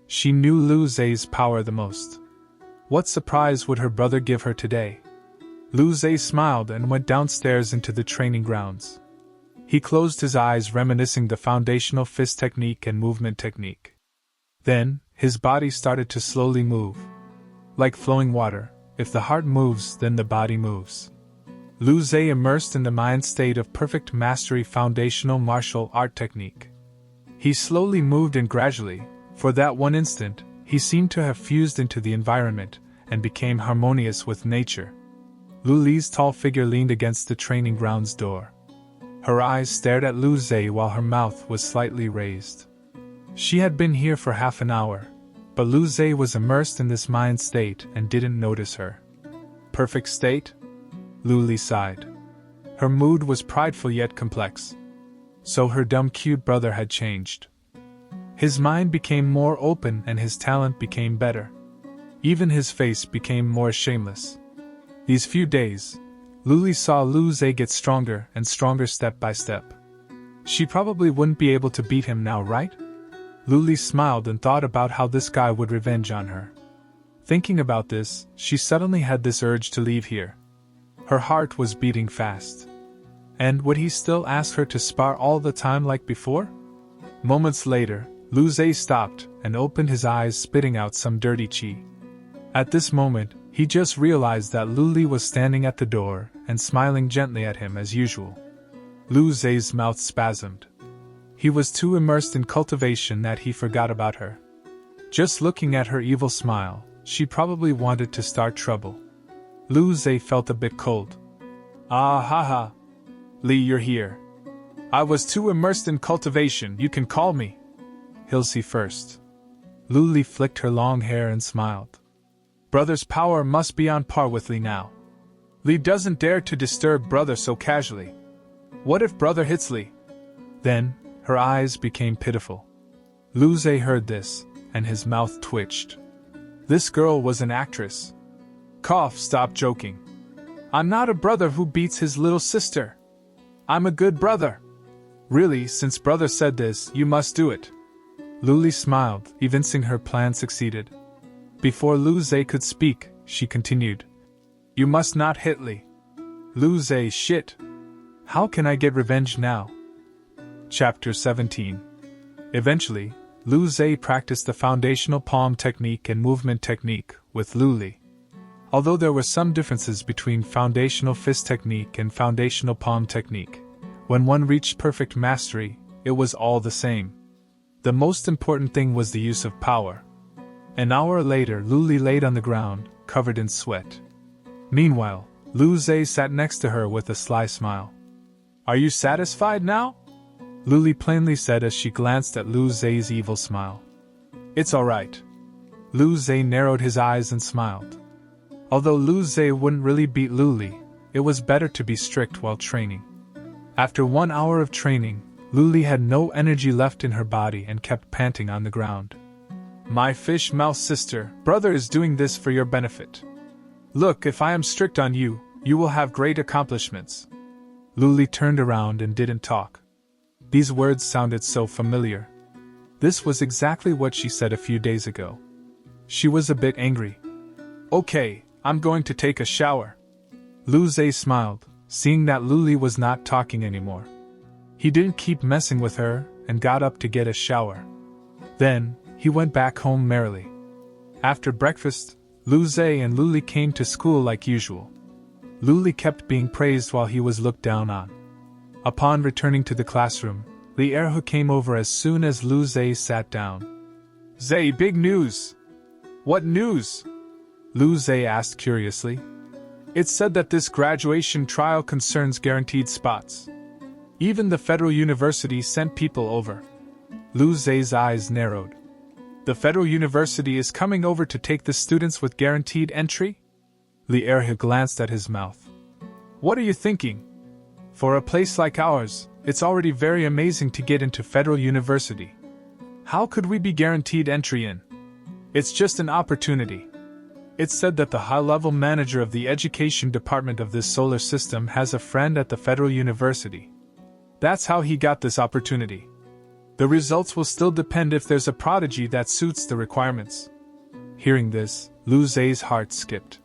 She knew Lu Zhe's power the most. What surprise would her brother give her today? Lu Zhe smiled and went downstairs into the training grounds. He closed his eyes, reminiscing the foundational fist technique and movement technique. Then, his body started to slowly move. Like flowing water, if the heart moves, then the body moves. Lu Zhe immersed in the mind state of perfect mastery foundational martial art technique. He slowly moved and gradually, for that one instant, he seemed to have fused into the environment and became harmonious with nature. Lu Li's tall figure leaned against the training grounds door. Her eyes stared at Lu Zhe while her mouth was slightly raised. She had been here for half an hour, but Lu Zhe was immersed in this mind state and didn't notice her. Perfect state? Lu Li sighed. Her mood was prideful yet complex. So her dumb cute brother had changed. His mind became more open and his talent became better. Even his face became more shameless. These few days, Lu Li saw Lu Zhe get stronger and stronger step by step. She probably wouldn't be able to beat him now, right? Lu Li smiled and thought about how this guy would revenge on her. Thinking about this, she suddenly had this urge to leave here. Her heart was beating fast. And would he still ask her to spar all the time like before? Moments later, Lu Zhe stopped and opened his eyes, spitting out some dirty qi. At this moment, he just realized that Lu Li was standing at the door and smiling gently at him as usual. Lu Zhe's mouth spasmed. He was too immersed in cultivation that he forgot about her. Just looking at her evil smile, she probably wanted to start trouble. Lu Zhe felt a bit cold. Ah ha ha. Li, you're here. I was too immersed in cultivation, you can call me. He'll see first. Lu Li flicked her long hair and smiled. Brother's power must be on par with Li now. Li doesn't dare to disturb brother so casually. What if brother hits Li? Then, her eyes became pitiful. Lu Zhe heard this, and his mouth twitched. This girl was an actress. Cough, stop joking. I'm not a brother who beats his little sister. I'm a good brother. Really, since brother said this, you must do it. Lu Li smiled, evincing her plan succeeded. Before Lu Zhe could speak, she continued. You must not hit Li. Lu Zhe, shit. How can I get revenge now? Chapter 17. Eventually, Lu Zhe practiced the foundational palm technique and movement technique with Lu Li. Although there were some differences between foundational fist technique and foundational palm technique, when one reached perfect mastery, it was all the same. The most important thing was the use of power. An hour later, Lu Li laid on the ground, covered in sweat. Meanwhile, Lu Zhe sat next to her with a sly smile. Are you satisfied now? Lu Li plainly said as she glanced at Lu Zhe's evil smile. It's alright. Lu Zhe narrowed his eyes and smiled. Although Lu Zhe wouldn't really beat Lu Li, it was better to be strict while training. After 1 hour of training, Luli had no energy left in her body and kept panting on the ground. My fish mouse sister, brother is doing this for your benefit. Look, if I am strict on you, you will have great accomplishments. Luli turned around and didn't talk. These words sounded so familiar. This was exactly what she said a few days ago. She was a bit angry. Okay, I'm going to take a shower. Lu Zhe smiled, seeing that Luli was not talking anymore. He didn't keep messing with her and got up to get a shower. Then, he went back home merrily. After breakfast, Lu Zhe and Luli came to school like usual. Luli kept being praised while he was looked down on. Upon returning to the classroom, Li Erhu came over as soon as Lu Zhe sat down. Zhe, big news! What news? Lu Zhe asked curiously. It's said that this graduation trial concerns guaranteed spots. Even the Federal University sent people over. Lu Zhe's eyes narrowed. The Federal University is coming over to take the students with guaranteed entry? Li Erhu glanced at his mouth. What are you thinking? For a place like ours, it's already very amazing to get into Federal University. How could we be guaranteed entry in? It's just an opportunity. It's said that the high-level manager of the education department of this solar system has a friend at the Federal University. That's how he got this opportunity. The results will still depend if there's a prodigy that suits the requirements. Hearing this, Lu Zhe's heart skipped.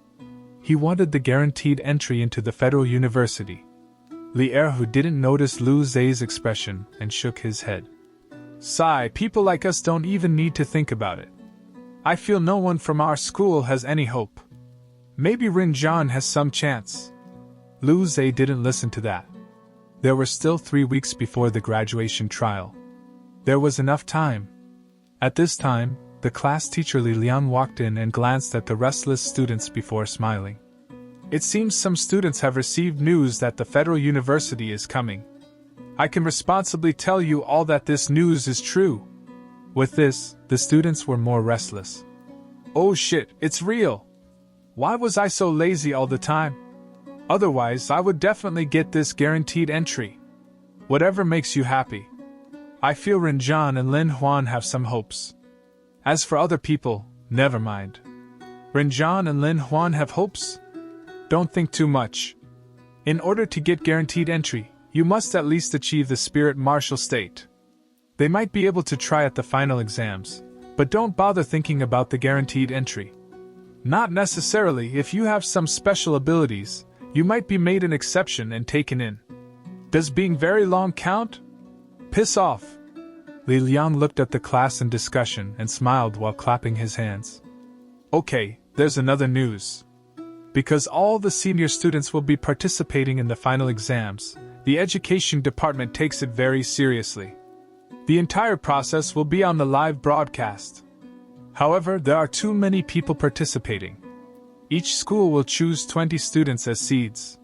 He wanted the guaranteed entry into the Federal University. Li Erhu didn't notice Lu Zhe's expression and shook his head. Sigh, people like us don't even need to think about it. I feel no one from our school has any hope. Maybe Rinjan has some chance. Lu Zhe didn't listen to that. There were still 3 weeks before the graduation trial. There was enough time. At this time, the class teacher Li Liang walked in and glanced at the restless students before smiling. It seems some students have received news that the Federal University is coming. I can responsibly tell you all that this news is true. With this, the students were more restless. Oh shit, it's real! Why was I so lazy all the time? Otherwise, I would definitely get this guaranteed entry. Whatever makes you happy. I feel Rinjan and Lin Huan have some hopes. As for other people, never mind. Rinjan and Lin Huan have hopes? Don't think too much. In order to get guaranteed entry, you must at least achieve the spirit martial state. They might be able to try at the final exams, but don't bother thinking about the guaranteed entry. Not necessarily. If you have some special abilities, you might be made an exception and taken in. Does being very long count? Piss off! Li Liang looked at the class in discussion and smiled while clapping his hands. Okay, there's another news. Because all the senior students will be participating in the final exams, the education department takes it very seriously. The entire process will be on the live broadcast. However, there are too many people participating. Each school will choose 20 students as seeds.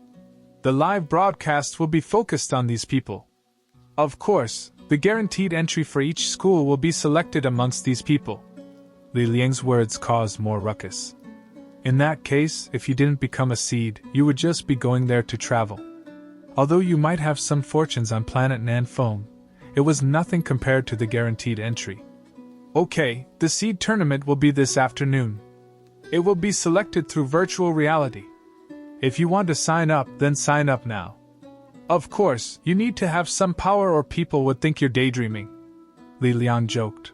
The live broadcast will be focused on these people. Of course, the guaranteed entry for each school will be selected amongst these people. Li Liang's words caused more ruckus. In that case, if you didn't become a seed, you would just be going there to travel. Although you might have some fortunes on planet Nanfeng, it was nothing compared to the guaranteed entry. Okay, the seed tournament will be this afternoon. It will be selected through virtual reality. If you want to sign up, then sign up now. Of course, you need to have some power or people would think you're daydreaming. Li Liang joked.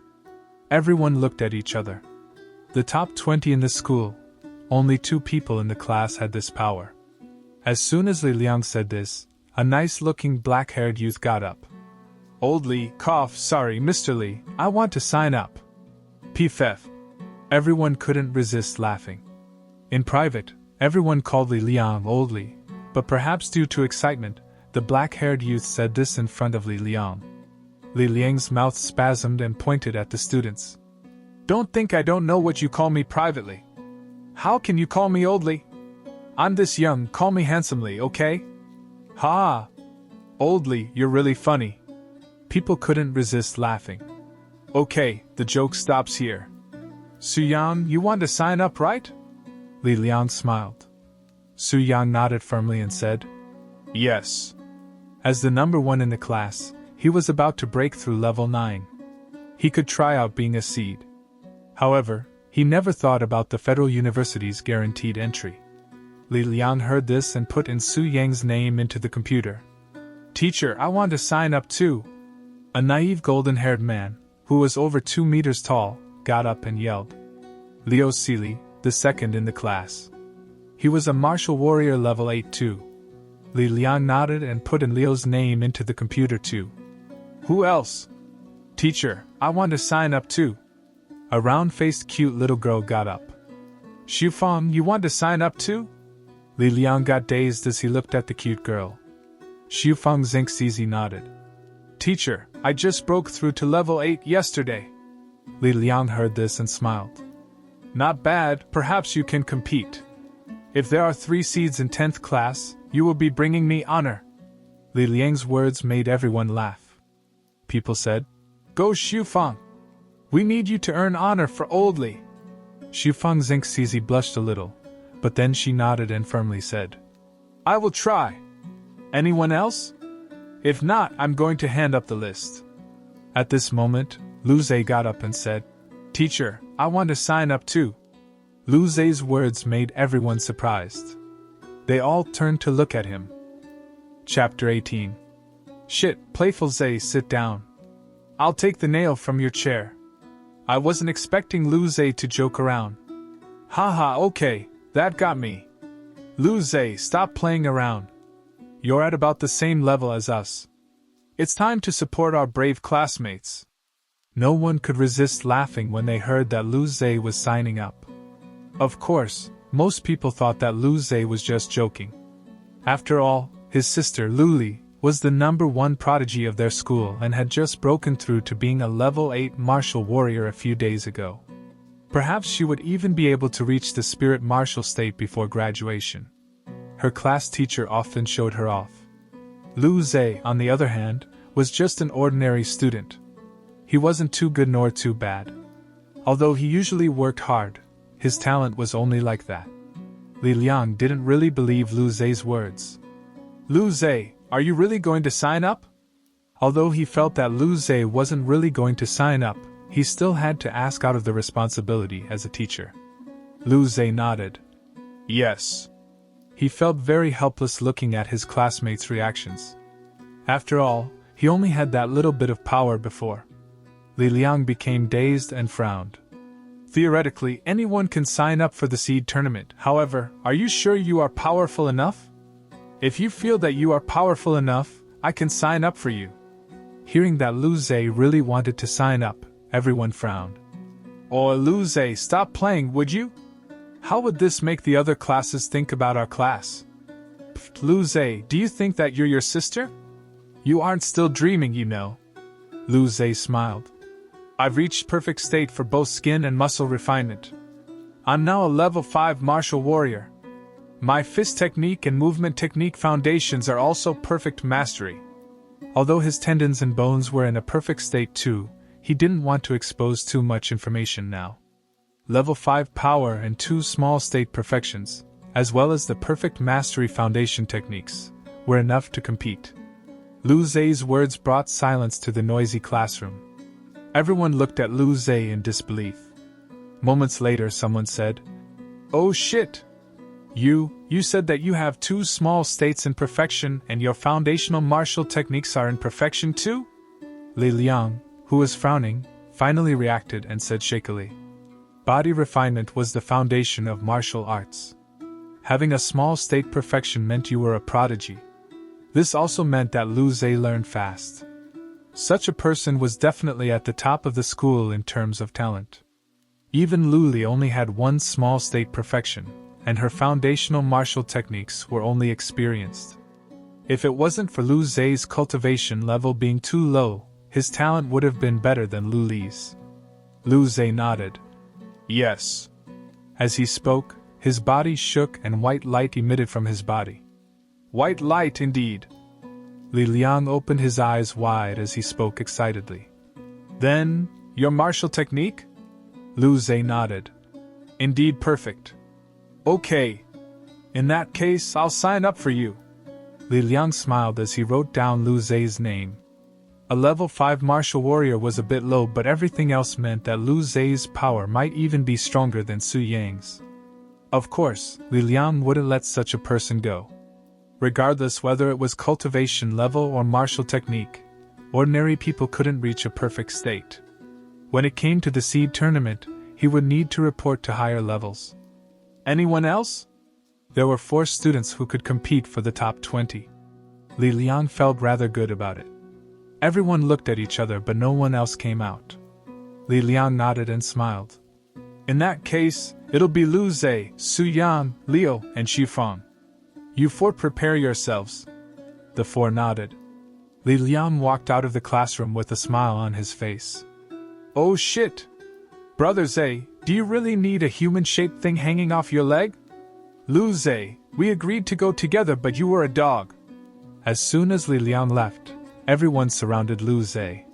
Everyone looked at each other. The top 20 in the school, only 2 people in the class had this power. As soon as Li Liang said this, a nice-looking black-haired youth got up. Old Li, sorry, Mr. Li, I want to sign up. PFF. Everyone couldn't resist laughing. In private, everyone called Li Liang Old Li, but perhaps due to excitement, the black-haired youth said this in front of Li Liang. Li Liang's mouth spasmed and pointed at the students. Don't think I don't know what you call me privately. How can you call me Old Li? I'm this young, call me handsomely, okay? Ha! Old Li, you're really funny. People couldn't resist laughing. Okay, the joke stops here. Su-yang, you want to sign up, right? Li Liang smiled. Su-yang nodded firmly and said, Yes. As the number 1 in the class, He was about to break through level 9. He could try out being a seed. However, he never thought about the Federal University's guaranteed entry. Li Liang heard this and put in Su Yang's name into the computer. "Teacher, I want to sign up too." A naive golden-haired man, who was over 2 meters tall, got up and yelled. Liu Seely, the second in the class. He was a martial warrior level 8 too. Li Liang nodded and put in Liu's name into the computer too. "Who else?" "Teacher, I want to sign up too." A round-faced cute little girl got up. "Xufeng, you want to sign up too?" Li Liang got dazed as he looked at the cute girl. Xufeng Zinxizi nodded. "Teacher, I just broke through to level 8 yesterday." Li Liang heard this and smiled. "Not bad, perhaps you can compete. If there are 3 seeds in 10th class, you will be bringing me honor." Li Liang's words made everyone laugh. People said, "Go Xufeng! We need you to earn honor for Old Li." Xufeng Zinxizi blushed a little, but then she nodded and firmly said, "I will try. Anyone else? If not, I'm going to hand up the list." At this moment, Lu Zhe got up and said, "Teacher, I want to sign up too." Lu Zhe's words made everyone surprised. They all turned to look at him. Chapter 18. "Shit, playful Zhe, sit down. I'll take the nail from your chair." I wasn't expecting Lu Zhe to joke around. "Haha, okay, that got me. Lu Zhe, stop playing around. You're at about the same level as us. It's time to support our brave classmates." No one could resist laughing when they heard that Lu Zhe was signing up. Of course, most people thought that Lu Zhe was just joking. After all, his sister Lu Li was the #1 prodigy of their school and had just broken through to being a level 8 martial warrior a few days ago. Perhaps she would even be able to reach the spirit martial state before graduation. Her class teacher often showed her off. Lu Zhe, on the other hand, was just an ordinary student. He wasn't too good nor too bad. Although he usually worked hard, his talent was only like that. Li Liang didn't really believe Lu Zhe's words. "Lu Zhe, are you really going to sign up?" Although he felt that Lu Zhe wasn't really going to sign up, he still had to ask out of the responsibility as a teacher. Lu Zhe nodded. Yes. He felt very helpless looking at his classmates' reactions. After all, he only had that little bit of power before. Li Liang became dazed and frowned. "Theoretically, anyone can sign up for the seed tournament. However, are you sure you are powerful enough? If you feel that you are powerful enough, I can sign up for you." Hearing that Lu Zhe really wanted to sign up, everyone frowned. "Oh, Lu Zhe, stop playing, would you? How would this make the other classes think about our class?" "Pfft, Lu Zhe, do you think that you're your sister? You aren't still dreaming, you know." Lu Zhe smiled. "I've reached perfect state for both skin and muscle refinement. I'm now a level 5 martial warrior. My fist technique and movement technique foundations are also perfect mastery." Although his tendons and bones were in a perfect state too, he didn't want to expose too much information now. Level 5 power and 2 small state perfections, as well as the perfect mastery foundation techniques, were enough to compete. Lu Zhe's words brought silence to the noisy classroom. Everyone looked at Lu Zhe in disbelief. Moments later someone said, "Oh shit! You said that you have 2 small states in perfection and your foundational martial techniques are in perfection too?" Li Liang, who was frowning, finally reacted and said shakily, "Body refinement was the foundation of martial arts. Having a small state perfection meant you were a prodigy. This also meant that Lu Zhe learned fast. Such a person was definitely at the top of the school in terms of talent. Even Lu Li only had 1 small state perfection, and her foundational martial techniques were only experienced. If it wasn't for Lu Zhe's cultivation level being too low, his talent would have been better than Lu Li's." Lu Zhe nodded. "Yes." As he spoke, his body shook and white light emitted from his body. "White light indeed." Li Liang opened his eyes wide as he spoke excitedly. "Then, your martial technique?" Lu Zhe nodded. "Indeed perfect. Okay. In that case, I'll sign up for you." Li Liang smiled as he wrote down Lu Zhe's name. A level 5 martial warrior was a bit low, but everything else meant that Lu Zhe's power might even be stronger than Su Yang's. Of course, Li Liang wouldn't let such a person go. Regardless whether it was cultivation level or martial technique, ordinary people couldn't reach a perfect state. When it came to the seed tournament, he would need to report to higher levels. Anyone else? There were 4 students who could compete for the top 20. Li Liang felt rather good about it. Everyone looked at each other, but no one else came out. Li Liang nodded and smiled. In that case, it'll be Lu Zhe, Su Yan, Liu, and Xu Feng. You 4 prepare yourselves. The 4 nodded. Li Liang walked out of the classroom with a smile on his face. Oh shit! Brother Zhe, do you really need a human-shaped thing hanging off your leg? Lu Zhe, we agreed to go together, but you were a dog. As soon as Li Liang left, everyone surrounded Lu Zhe.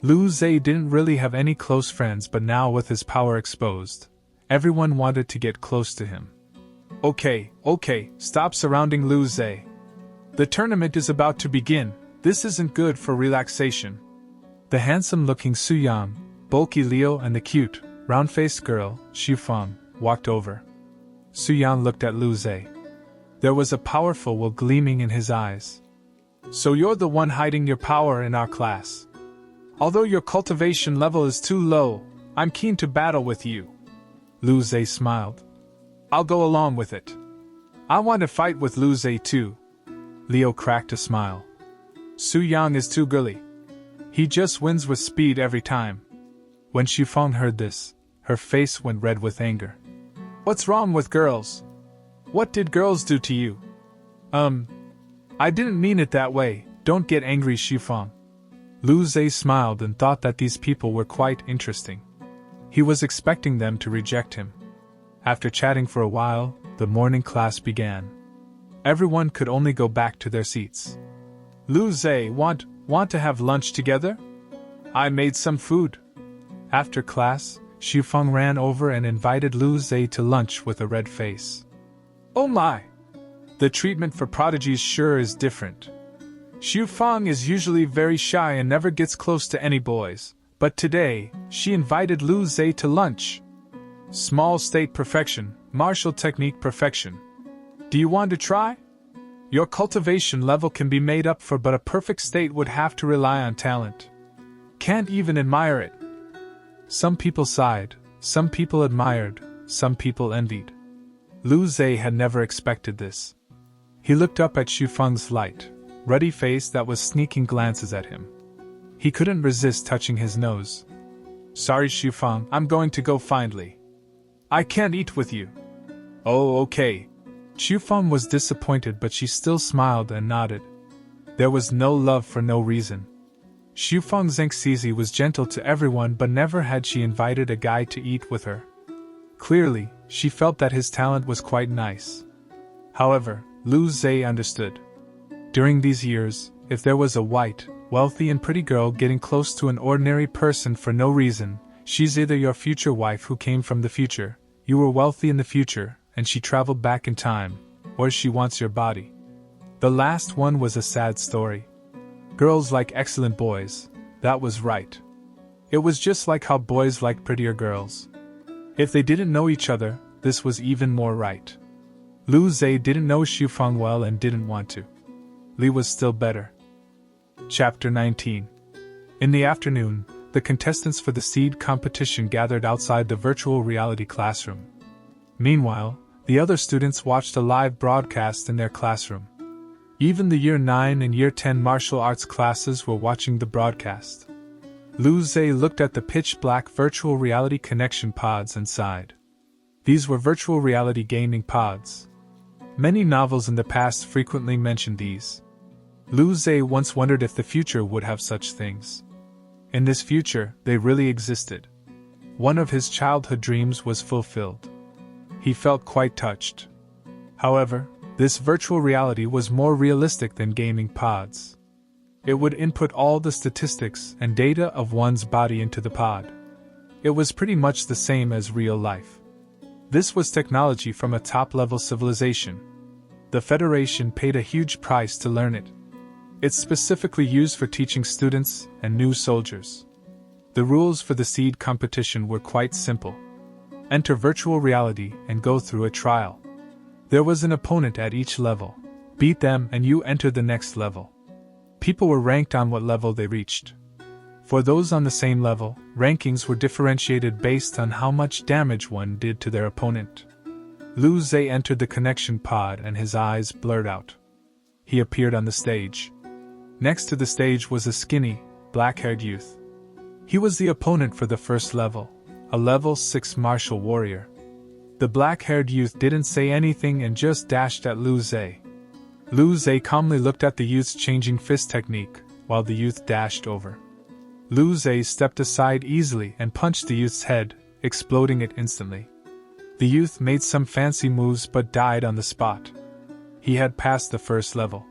Lu Zhe didn't really have any close friends, but now with his power exposed, everyone wanted to get close to him. Okay, stop surrounding Lu Zhe. The tournament is about to begin. This isn't good for relaxation. The handsome-looking Su Yang, bulky Liu, and the cute, round-faced girl, Xu Feng, walked over. Su Yang looked at Lu Zhe. There was a powerful will gleaming in his eyes. So you're the one hiding your power in our class. Although your cultivation level is too low, I'm keen to battle with you. Lu Zhe smiled. I'll go along with it. I want to fight with Lu Zhe too. Liu cracked a smile. Su Yang is too girly. He just wins with speed every time. When Xu Feng heard this, her face went red with anger. What's wrong with girls? What did girls do to you? I didn't mean it that way. Don't get angry, Xu Feng. Lu Zhe smiled and thought that these people were quite interesting. He was expecting them to reject him. After chatting for a while, the morning class began. Everyone could only go back to their seats. Lu Zhe, want to have lunch together? I made some food. After class, Xu Feng ran over and invited Lu Zhe to lunch with a red face. Oh my! The treatment for prodigies sure is different. Xu Feng is usually very shy and never gets close to any boys, but today, she invited Lu Zhe to lunch. Small state perfection, martial technique perfection. Do you want to try? Your cultivation level can be made up for, but a perfect state would have to rely on talent. Can't even admire it. Some people sighed, some people admired, some people envied. Lu Zhe had never expected this. He looked up at Xu Feng's light, ruddy face that was sneaking glances at him. He couldn't resist touching his nose. Sorry, Xu Feng, I'm going to go find Li. I can't eat with you. Oh, okay. Xu Feng was disappointed, but she still smiled and nodded. There was no love for no reason. Xu Feng's Zhengxizi was gentle to everyone, but never had she invited a guy to eat with her. Clearly, she felt that his talent was quite nice. However, Lu Zhe understood. During these years, if there was a white, wealthy and pretty girl getting close to an ordinary person for no reason, she's either your future wife who came from the future, you were wealthy in the future, and she traveled back in time, or she wants your body. The last one was a sad story. Girls like excellent boys, that was right. It was just like how boys like prettier girls. If they didn't know each other, this was even more right. Lu Zhe didn't know Xu Feng well and didn't want to. Li was still better. Chapter 19. In the afternoon, the contestants for the seed competition gathered outside the virtual reality classroom. Meanwhile, the other students watched a live broadcast in their classroom. Even the Year 9 and Year 10 martial arts classes were watching the broadcast. Lu Zhe looked at the pitch-black virtual reality connection pods and sighed. These were virtual reality gaming pods. Many novels in the past frequently mentioned these. Lu Zhe once wondered if the future would have such things. In this future, they really existed. One of his childhood dreams was fulfilled. He felt quite touched. However, this virtual reality was more realistic than gaming pods. It would input all the statistics and data of one's body into the pod. It was pretty much the same as real life. This was technology from a top-level civilization. The Federation paid a huge price to learn it. It's specifically used for teaching students and new soldiers. The rules for the seed competition were quite simple. Enter virtual reality and go through a trial. There was an opponent at each level. Beat them and you enter the next level. People were ranked on what level they reached. For those on the same level, rankings were differentiated based on how much damage one did to their opponent. Lu Zhe entered the connection pod and his eyes blurred out. He appeared on the stage. Next to the stage was a skinny, black-haired youth. He was the opponent for the first level, a level 6 martial warrior. The black-haired youth didn't say anything and just dashed at Lu Zhe. Lu Zhe calmly looked at the youth's changing fist technique, while the youth dashed over. Lu Zhe stepped aside easily and punched the youth's head, exploding it instantly. The youth made some fancy moves but died on the spot. He had passed the first level.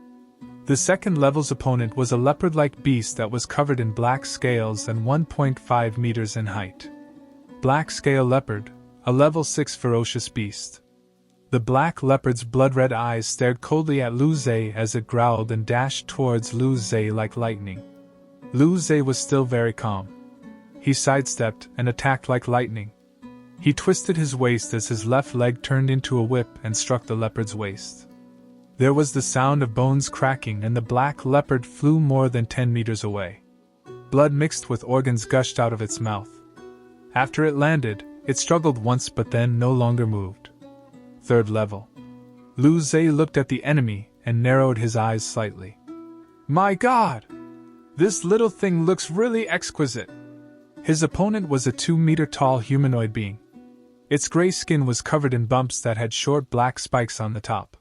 The second level's opponent was a leopard-like beast that was covered in black scales and 1.5 meters in height. Black scale leopard, a level 6 ferocious beast. The black leopard's blood-red eyes stared coldly at Lu Zhe as it growled and dashed towards Lu Zhe like lightning. Lu Zhe was still very calm. He sidestepped and attacked like lightning. He twisted his waist as his left leg turned into a whip and struck the leopard's waist. There was the sound of bones cracking and the black leopard flew more than 10 meters away. Blood mixed with organs gushed out of its mouth. After it landed, it struggled once but then no longer moved. Third level. Lu Zhe looked at the enemy and narrowed his eyes slightly. My God! This little thing looks really exquisite. His opponent was a 2-meter-tall humanoid being. Its gray skin was covered in bumps that had short black spikes on the top.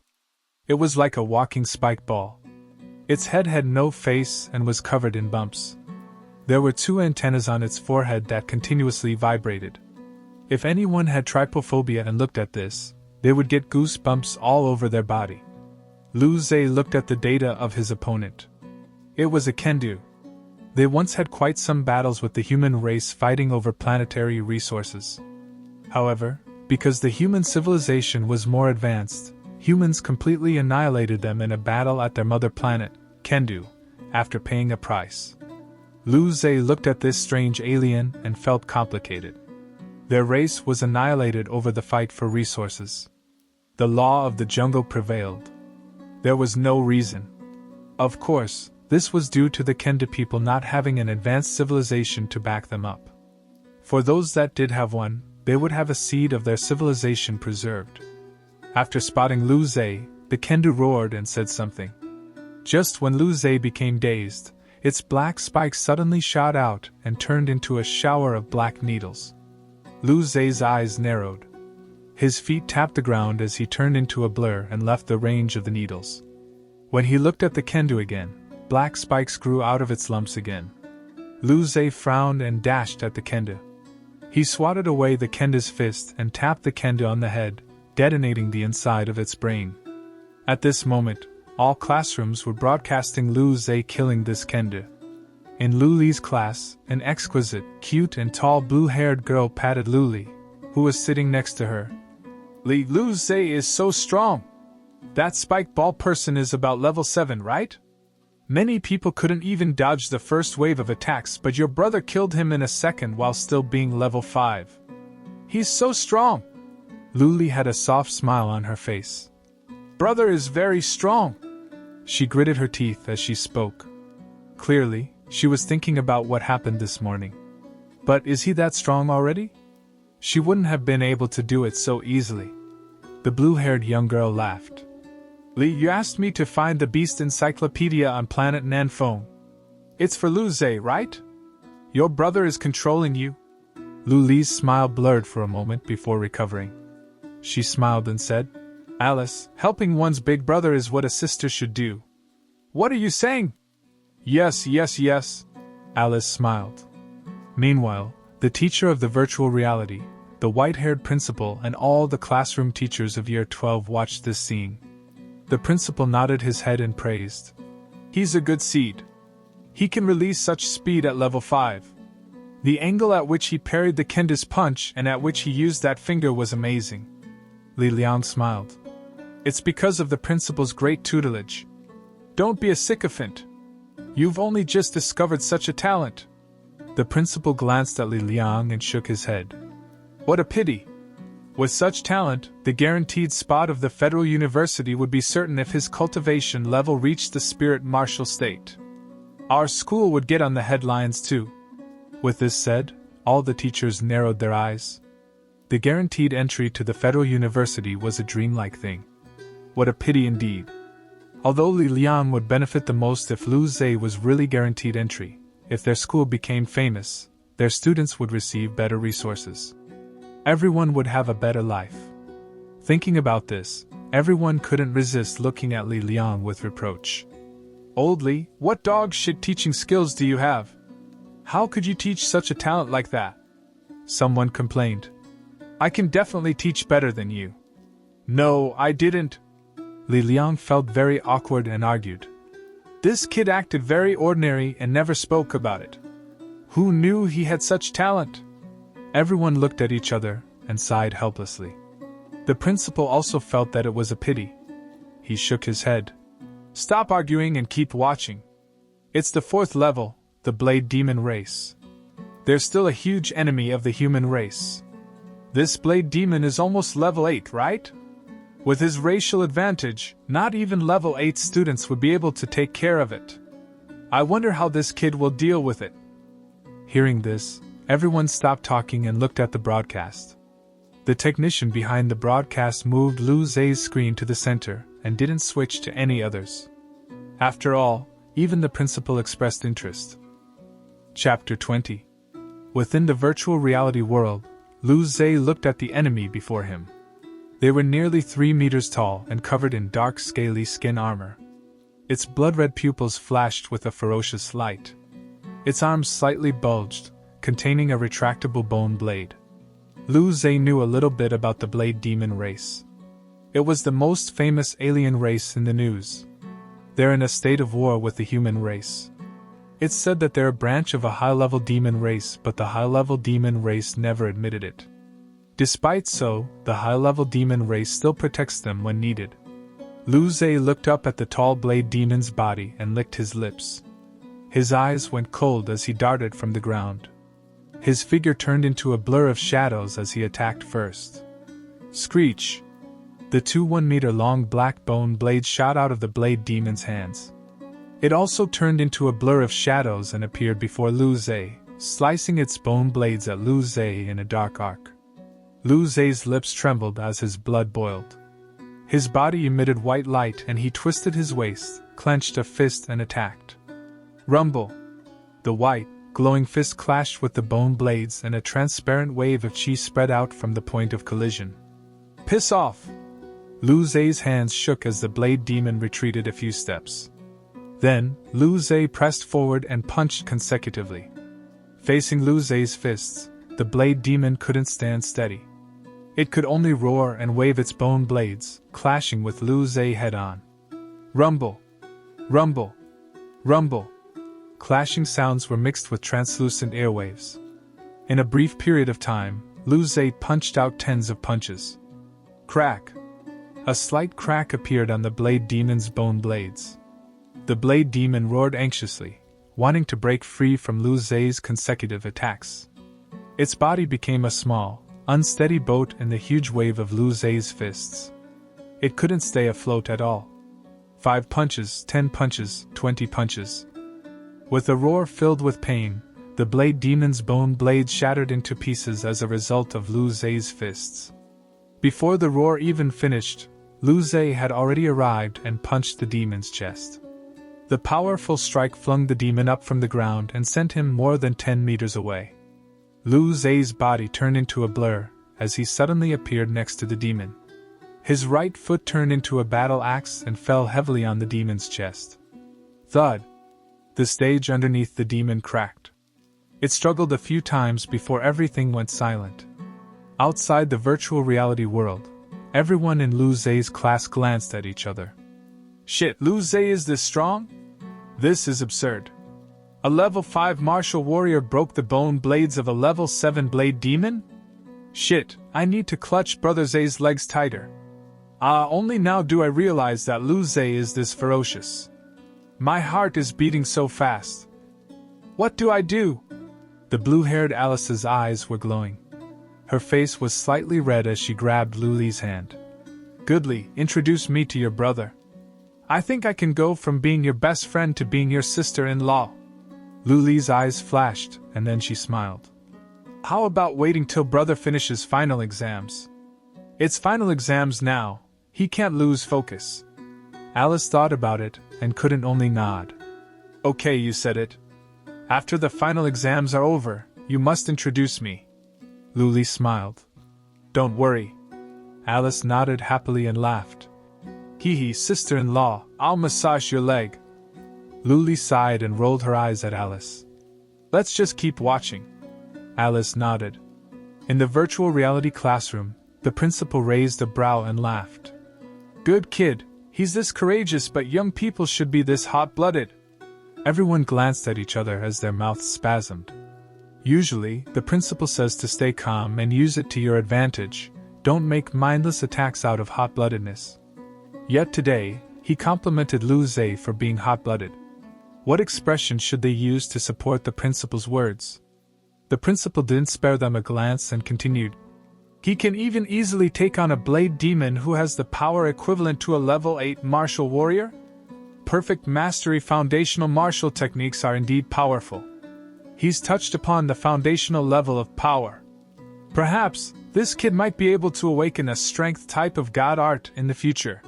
It was like a walking spike ball. Its head had no face and was covered in bumps. There were 2 antennas on its forehead that continuously vibrated. If anyone had trypophobia and looked at this, they would get goosebumps all over their body. Lu Zhe looked at the data of his opponent. It was a Kendu. They once had quite some battles with the human race fighting over planetary resources. However, because the human civilization was more advanced, humans completely annihilated them in a battle at their mother planet, Kendu, after paying a price. Lu Zhe looked at this strange alien and felt complicated. Their race was annihilated over the fight for resources. The law of the jungle prevailed. There was no reason. Of course, this was due to the Kendu people not having an advanced civilization to back them up. For those that did have one, they would have a seed of their civilization preserved. After spotting Lu Zhe, the Kendu roared and said something. Just when Lu Zhe became dazed, its black spikes suddenly shot out and turned into a shower of black needles. Lu Zhe's eyes narrowed. His feet tapped the ground as he turned into a blur and left the range of the needles. When he looked at the Kendu again, black spikes grew out of its lumps again. Lu Zhe frowned and dashed at the Kendu. He swatted away the Kendu's fist and tapped the Kendu on the head, detonating the inside of its brain. At this moment, all classrooms were broadcasting Lu Zhe killing this Kendu. In Luli's class, an exquisite, cute and tall blue-haired girl patted Luli, who was sitting next to her. Lu Zhe is so strong! That spike ball person is about level 7, right? Many people couldn't even dodge the first wave of attacks, but your brother killed him in a second while still being level 5. He's so strong! Luli had a soft smile on her face. Brother is very strong! She gritted her teeth as she spoke. Clearly, she was thinking about what happened this morning. But is he that strong already? She wouldn't have been able to do it so easily. The blue-haired young girl laughed. Li, you asked me to find the Beast Encyclopedia on planet Nanfeng. It's for Lu Zhe, right? Your brother is controlling you? Lu Li's smile blurred for a moment before recovering. She smiled and said, Alice, helping one's big brother is what a sister should do. What are you saying? Yes, Alice smiled. Meanwhile, the teacher of the virtual reality, the white-haired principal and all the classroom teachers of Year 12 watched this scene. The principal nodded his head and praised. He's a good seed. He can release such speed at level 5. The angle at which he parried the Kendu's punch and at which he used that finger was amazing. Li Liang smiled. It's because of the principal's great tutelage. Don't be a sycophant. You've only just discovered such a talent. The principal glanced at Li Liang and shook his head. What a pity. With such talent, the guaranteed spot of the Federal University would be certain if his cultivation level reached the spirit martial state. Our school would get on the headlines too. With this said, all the teachers narrowed their eyes. The guaranteed entry to the Federal University was a dreamlike thing. What a pity indeed. Although Li Liang would benefit the most if Lu Zhe was really guaranteed entry, if their school became famous, their students would receive better resources. Everyone would have a better life. Thinking about this, everyone couldn't resist looking at Li Liang with reproach. Old Li, what dog shit teaching skills do you have? How could you teach such a talent like that? Someone complained. I can definitely teach better than you. No, I didn't. Li Liang felt very awkward and argued. This kid acted very ordinary and never spoke about it. Who knew he had such talent? Everyone looked at each other and sighed helplessly. The principal also felt that it was a pity. He shook his head. Stop arguing and keep watching. It's the 4th level, the Blade Demon race. There's still a huge enemy of the human race. This Blade Demon is almost level 8, right? With his racial advantage, not even level 8 students would be able to take care of it. I wonder how this kid will deal with it. Hearing this, everyone stopped talking and looked at the broadcast. The technician behind the broadcast moved Lu Zhe's screen to the center and didn't switch to any others. After all, even the principal expressed interest. Chapter 20. Within the virtual reality world, Lu Zhe looked at the enemy before him. They were nearly 3 meters tall and covered in dark scaly skin armor. Its blood-red pupils flashed with a ferocious light. Its arms slightly bulged, containing a retractable bone blade. Lu Zhe knew a little bit about the Blade Demon race. It was the most famous alien race in the news. They're in a state of war with the human race. It's said that they're a branch of a high-level demon race, but the high-level demon race never admitted it. Despite so, the high-level demon race still protects them when needed. Lu Zhe looked up at the tall Blade Demon's body and licked his lips. His eyes went cold as he darted from the ground. His figure turned into a blur of shadows as he attacked first. Screech! The 2 1-meter-long black bone blades shot out of the Blade Demon's hands. It also turned into a blur of shadows and appeared before Lu Zhe, slicing its bone blades at Lu Zhe in a dark arc. Lu Zhe's lips trembled as his blood boiled. His body emitted white light and he twisted his waist, clenched a fist and attacked. Rumble! The white, glowing fist clashed with the bone blades and a transparent wave of chi spread out from the point of collision. Piss off! Lu Zhe's hands shook as the Blade Demon retreated a few steps. Then, Lu Zhe pressed forward and punched consecutively. Facing Lu Zhe's fists, the Blade Demon couldn't stand steady. It could only roar and wave its bone blades, clashing with Lu Zhe head-on. Rumble! Rumble! Rumble! Clashing sounds were mixed with translucent airwaves. In a brief period of time, Lu Zhe punched out tens of punches. Crack! A slight crack appeared on the Blade Demon's bone blades. The Blade Demon roared anxiously, wanting to break free from Lu Zhe's consecutive attacks. Its body became a small, unsteady boat in the huge wave of Lu Zhe's fists. It couldn't stay afloat at all. 5 punches, 10 punches, 20 punches. With a roar filled with pain, the Blade Demon's bone blades shattered into pieces as a result of Lu Zhe's fists. Before the roar even finished, Lu Zhe had already arrived and punched the demon's chest. The powerful strike flung the demon up from the ground and sent him more than 10 meters away. Lu Zhe's body turned into a blur as he suddenly appeared next to the demon. His right foot turned into a battle axe and fell heavily on the demon's chest. Thud! The stage underneath the demon cracked. It struggled a few times before everything went silent. Outside the virtual reality world, everyone in Lu Zhe's class glanced at each other. Shit, Lu Zhe is this strong? This is absurd. A level 5 martial warrior broke the bone blades of a level 7 blade demon? Shit, I need to clutch Brother Zhe's legs tighter. Only now do I realize that Lu Zhe is this ferocious. My heart is beating so fast. What do I do? The blue-haired Alice's eyes were glowing. Her face was slightly red as she grabbed Luli's hand. Goodly, introduce me to your brother. I think I can go from being your best friend to being your sister-in-law. Luli's eyes flashed, and then she smiled. How about waiting till brother finishes final exams? It's final exams now. He can't lose focus. Alice thought about it, and couldn't only nod. Okay, you said it. After the final exams are over, you must introduce me. Luli smiled. Don't worry. Alice nodded happily and laughed. Hee, sister-in-law, I'll massage your leg. Luli sighed and rolled her eyes at Alice. Let's just keep watching. Alice nodded. In the virtual reality classroom, the principal raised a brow and laughed. Good kid, he's this courageous, but young people should be this hot-blooded. Everyone glanced at each other as their mouths spasmed. Usually, the principal says to stay calm and use it to your advantage. Don't make mindless attacks out of hot-bloodedness. Yet today, he complimented Lu Zhe for being hot-blooded. What expression should they use to support the principal's words? The principal didn't spare them a glance and continued. He can even easily take on a blade demon who has the power equivalent to a level 8 martial warrior? Perfect mastery foundational martial techniques are indeed powerful. He's touched upon the foundational level of power. Perhaps, this kid might be able to awaken a strength type of god art in the future.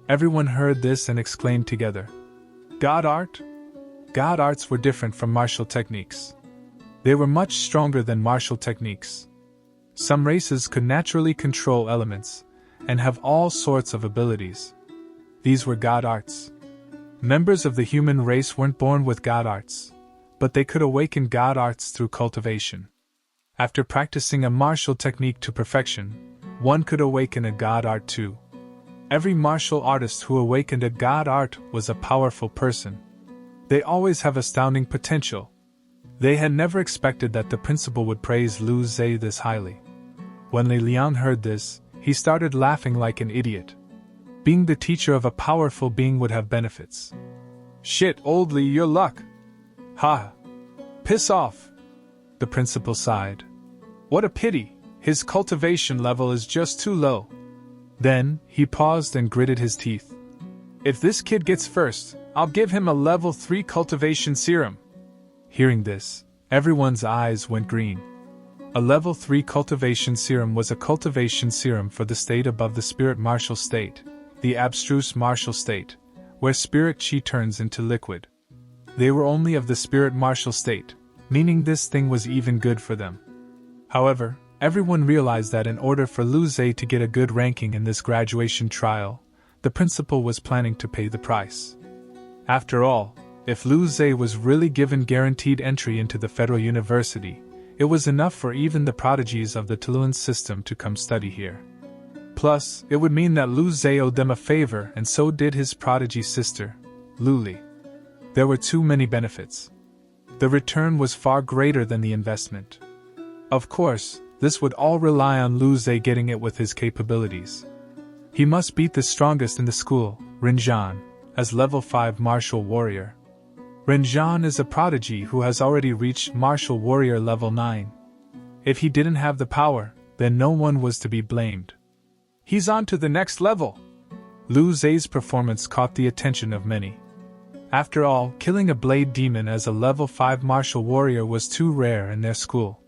Everyone heard this and exclaimed together. God art? God arts were different from martial techniques. They were much stronger than martial techniques. Some races could naturally control elements, and have all sorts of abilities. These were god arts. Members of the human race weren't born with god arts, but they could awaken god arts through cultivation. After practicing a martial technique to perfection, one could awaken a god art too. Every martial artist who awakened a god art was a powerful person. They always have astounding potential. They had never expected that the principal would praise Lu Zhe this highly. When Li Lian heard this, he started laughing like an idiot. Being the teacher of a powerful being would have benefits. Shit, old Li, your luck. Ha! Piss off! The principal sighed. What a pity, his cultivation level is just too low. Then, he paused and gritted his teeth. If this kid gets first, I'll give him a level 3 cultivation serum. Hearing this, everyone's eyes went green. A level 3 cultivation serum was a cultivation serum for the state above the spirit martial state, the abstruse martial state, where spirit chi turns into liquid. They were only of the spirit martial state, meaning this thing was even good for them. However, everyone realized that in order for Lu Zhe to get a good ranking in this graduation trial, the principal was planning to pay the price. After all, if Lu Zhe was really given guaranteed entry into the federal university, it was enough for even the prodigies of the Tuluan system to come study here. Plus, it would mean that Lu Zhe owed them a favor, and so did his prodigy sister, Luli. There were too many benefits. The return was far greater than the investment. Of course, this would all rely on Lu Zhe getting it with his capabilities. He must beat the strongest in the school, Rinzhan, as level 5 martial warrior. Rinzhan is a prodigy who has already reached martial warrior level 9. If he didn't have the power, then no one was to be blamed. He's on to the next level! Lu Zhe's performance caught the attention of many. After all, killing a blade demon as a level 5 martial warrior was too rare in their school.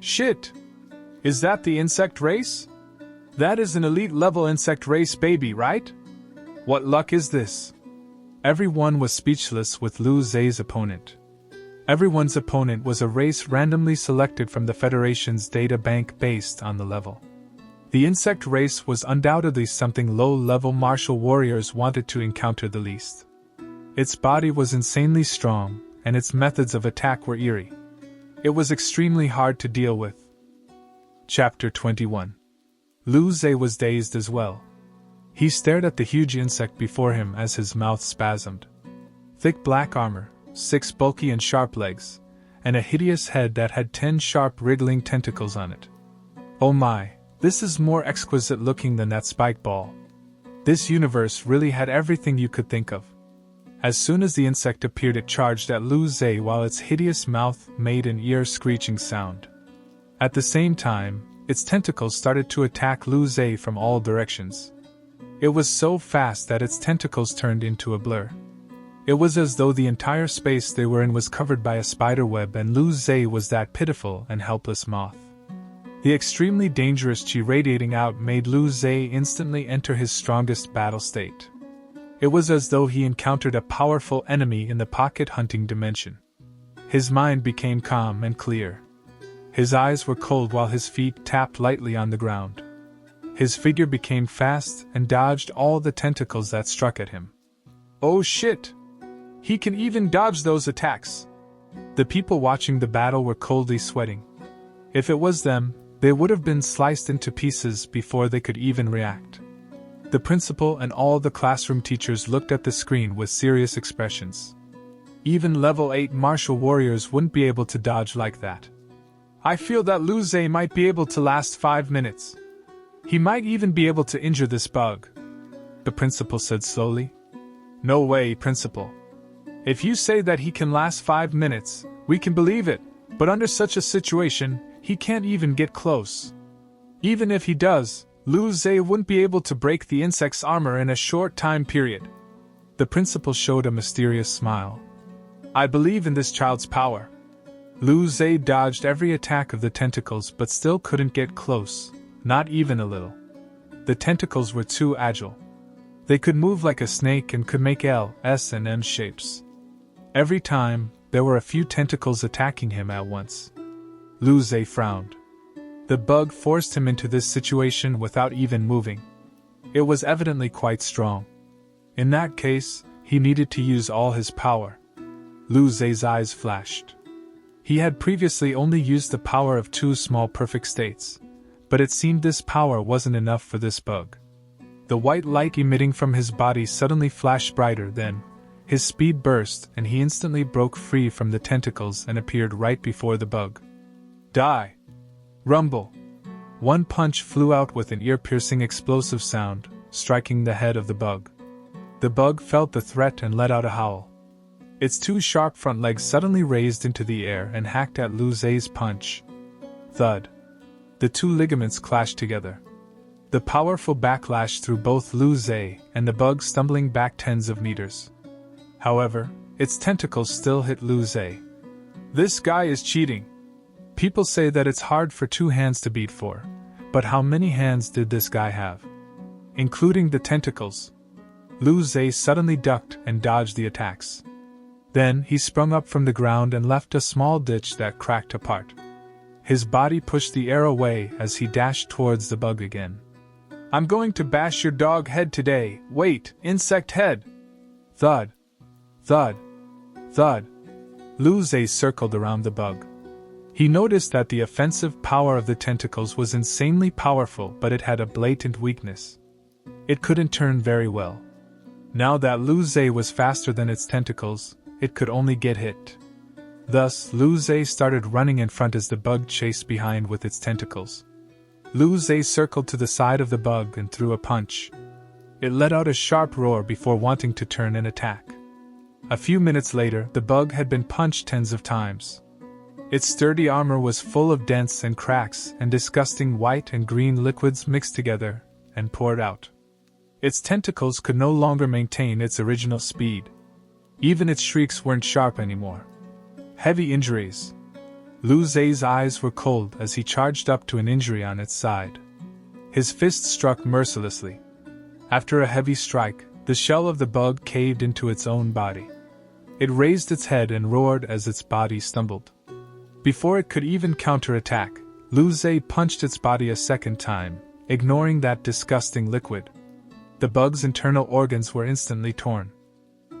Shit! Is that the insect race? That is an elite level insect race baby, right? What luck is this? Everyone was speechless with Lu Zhe's opponent. Everyone's opponent was a race randomly selected from the Federation's data bank based on the level. The insect race was undoubtedly something low-level martial warriors wanted to encounter the least. Its body was insanely strong, and its methods of attack were eerie. It was extremely hard to deal with. Chapter 21. Lu Zhe was dazed as well. He stared at the huge insect before him as his mouth spasmed. Thick black armor, 6 bulky and sharp legs, and a hideous head that had 10 sharp wriggling tentacles on it. Oh my, this is more exquisite looking than that spike ball. This universe really had everything you could think of. As soon as the insect appeared, it charged at Lu Zhe while its hideous mouth made an ear-screeching sound. At the same time, its tentacles started to attack Lu Zhe from all directions. It was so fast that its tentacles turned into a blur. It was as though the entire space they were in was covered by a spider web, and Lu Zhe was that pitiful and helpless moth. The extremely dangerous qi radiating out made Lu Zhe instantly enter his strongest battle state. It was as though he encountered a powerful enemy in the pocket-hunting dimension. His mind became calm and clear. His eyes were cold while his feet tapped lightly on the ground. His figure became fast and dodged all the tentacles that struck at him. Oh shit! He can even dodge those attacks! The people watching the battle were coldly sweating. If it was them, they would have been sliced into pieces before they could even react. The principal and all the classroom teachers looked at the screen with serious expressions. Even level 8 martial warriors wouldn't be able to dodge like that. I feel that Lu Zhe might be able to last 5 minutes. He might even be able to injure this bug, the principal said slowly. No way, principal. If you say that he can last 5 minutes, we can believe it, but under such a situation, he can't even get close. Even if he does, Lu Zhe wouldn't be able to break the insect's armor in a short time period. The principal showed a mysterious smile. I believe in this child's power. Lu Zhe dodged every attack of the tentacles but still couldn't get close, not even a little. The tentacles were too agile. They could move like a snake and could make L, S, and M shapes. Every time, there were a few tentacles attacking him at once. Lu Zhe frowned. The bug forced him into this situation without even moving. It was evidently quite strong. In that case, he needed to use all his power. Lu Zhe's eyes flashed. He had previously only used the power of 2 small perfect states, but it seemed this power wasn't enough for this bug. The white light emitting from his body suddenly flashed brighter, then his speed burst and he instantly broke free from the tentacles and appeared right before the bug. Die! Rumble! One punch flew out with an ear-piercing explosive sound, striking the head of the bug. The bug felt the threat and let out a howl. Its 2 sharp front legs suddenly raised into the air and hacked at Lu Zhe's punch. Thud! The 2 ligaments clashed together. The powerful backlash threw both Lu Zhe and the bug stumbling back tens of meters. However, its tentacles still hit Lu Zhe. This guy is cheating. People say that it's hard for 2 hands to beat 4, but how many hands did this guy have? Including the tentacles. Lu Zhe suddenly ducked and dodged the attacks. Then he sprung up from the ground and left a small ditch that cracked apart. His body pushed the air away as he dashed towards the bug again. I'm going to bash your dog head today. Wait, insect head! Thud! Thud! Thud! Lu Zhe circled around the bug. He noticed that the offensive power of the tentacles was insanely powerful, but it had a blatant weakness. It couldn't turn very well. Now that Lu Zhe was faster than its tentacles, it could only get hit. Thus, Lu Zhe started running in front as the bug chased behind with its tentacles. Lu Zhe circled to the side of the bug and threw a punch. It let out a sharp roar before wanting to turn and attack. A few minutes later, the bug had been punched tens of times. Its sturdy armor was full of dents and cracks, and disgusting white and green liquids mixed together and poured out. Its tentacles could no longer maintain its original speed. Even its shrieks weren't sharp anymore. Heavy injuries. Lu Zhe's eyes were cold as he charged up to an injury on its side. His fist struck mercilessly. After a heavy strike, the shell of the bug caved into its own body. It raised its head and roared as its body stumbled. Before it could even counterattack, Lu Zhe punched its body a second time, ignoring that disgusting liquid. The bug's internal organs were instantly torn.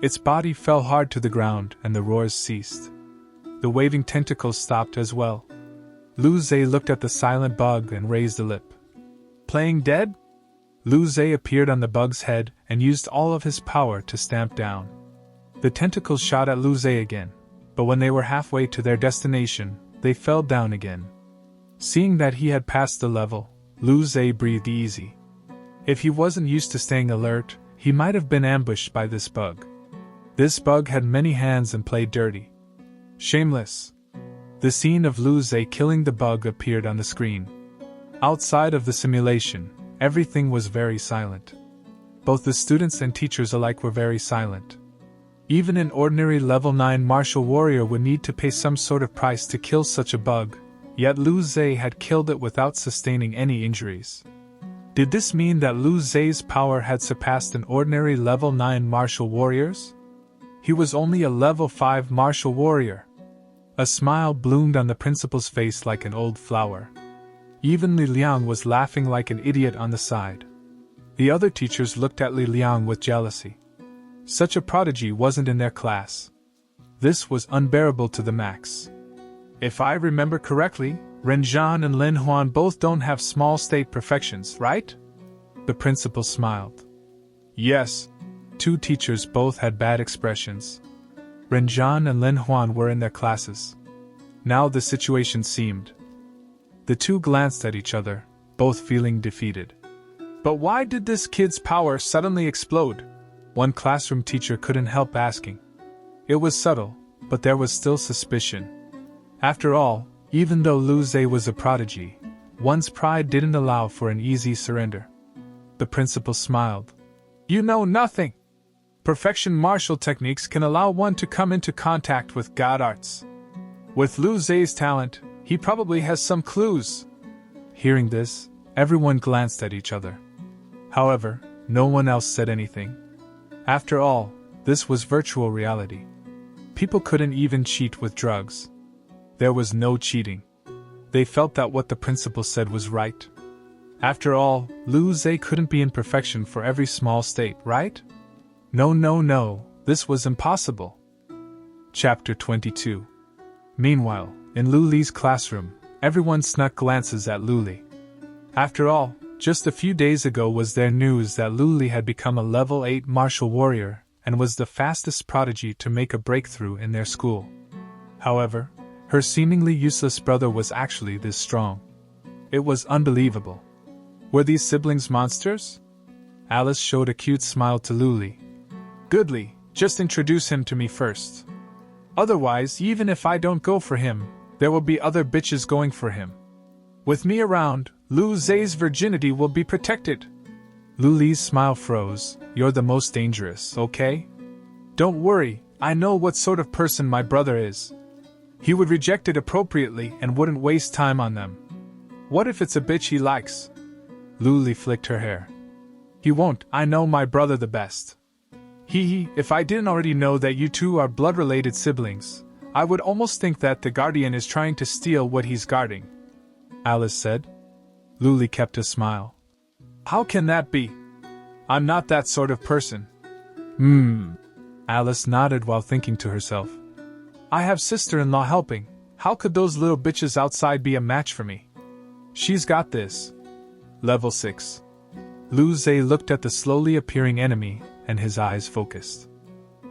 Its body fell hard to the ground and the roars ceased. The waving tentacles stopped as well. Lu Zhe looked at the silent bug and raised a lip. Playing dead? Lu Zhe appeared on the bug's head and used all of his power to stamp down. The tentacles shot at Lu Zhe again, but when they were halfway to their destination, they fell down again. Seeing that he had passed the level, Lu Zhe breathed easy. If he wasn't used to staying alert, he might have been ambushed by this bug. This bug had many hands and played dirty. Shameless. The scene of Lu Zhe killing the bug appeared on the screen. Outside of the simulation, everything was very silent. Both the students and teachers alike were very silent. Even an ordinary level 9 martial warrior would need to pay some sort of price to kill such a bug, yet Lu Zhe had killed it without sustaining any injuries. Did this mean that Lu Zhe's power had surpassed an ordinary level 9 martial warrior's? He was only a level 5 martial warrior. A smile bloomed on the principal's face like an old flower. Even Li Liang was laughing like an idiot on the side. The other teachers looked at Li Liang with jealousy. Such a prodigy wasn't in their class. This was unbearable to the max. If I remember correctly, Ren Zhan and Lin Huan both don't have small state perfections, right? The principal smiled. Yes. Two teachers both had bad expressions. Ren Zhan and Lin Huan were in their classes. Now the situation seemed. The two glanced at each other, both feeling defeated. But why did this kid's power suddenly explode? One classroom teacher couldn't help asking. It was subtle, but there was still suspicion. After all, even though Lu Zhe was a prodigy, one's pride didn't allow for an easy surrender. The principal smiled. You know nothing! Perfection martial techniques can allow one to come into contact with God arts. With Lu Zhe's talent, he probably has some clues. Hearing this, everyone glanced at each other. However, no one else said anything. After all, this was virtual reality. People couldn't even cheat with drugs. There was no cheating. They felt that what the principal said was right. After all, Lu Zhe couldn't be in perfection for every small state, right? No, this was impossible. Chapter 22. Meanwhile, in Lu Li's classroom, everyone snuck glances at Lu Li. After all, just a few days ago was there news that Lu Li had become a level 8 martial warrior and was the fastest prodigy to make a breakthrough in their school. However, her seemingly useless brother was actually this strong. It was unbelievable. Were these siblings monsters? Alice showed a cute smile to Lu Li. Goodly, just introduce him to me first. Otherwise, even if I don't go for him, there will be other bitches going for him. With me around, Lu Zhe's virginity will be protected. Lu Li's smile froze. You're the most dangerous, okay? Don't worry, I know what sort of person my brother is. He would reject it appropriately and wouldn't waste time on them. What if it's a bitch he likes? Lu Li flicked her hair. He won't, I know my brother the best. If I didn't already know that you two are blood-related siblings, I would almost think that the guardian is trying to steal what he's guarding. Alice said. Lu Li kept a smile. How can that be? I'm not that sort of person. Alice nodded while thinking to herself. I have sister-in-law helping. How could those little bitches outside be a match for me? She's got this. Level 6. Lu Zhe looked at the slowly appearing enemy, and his eyes focused.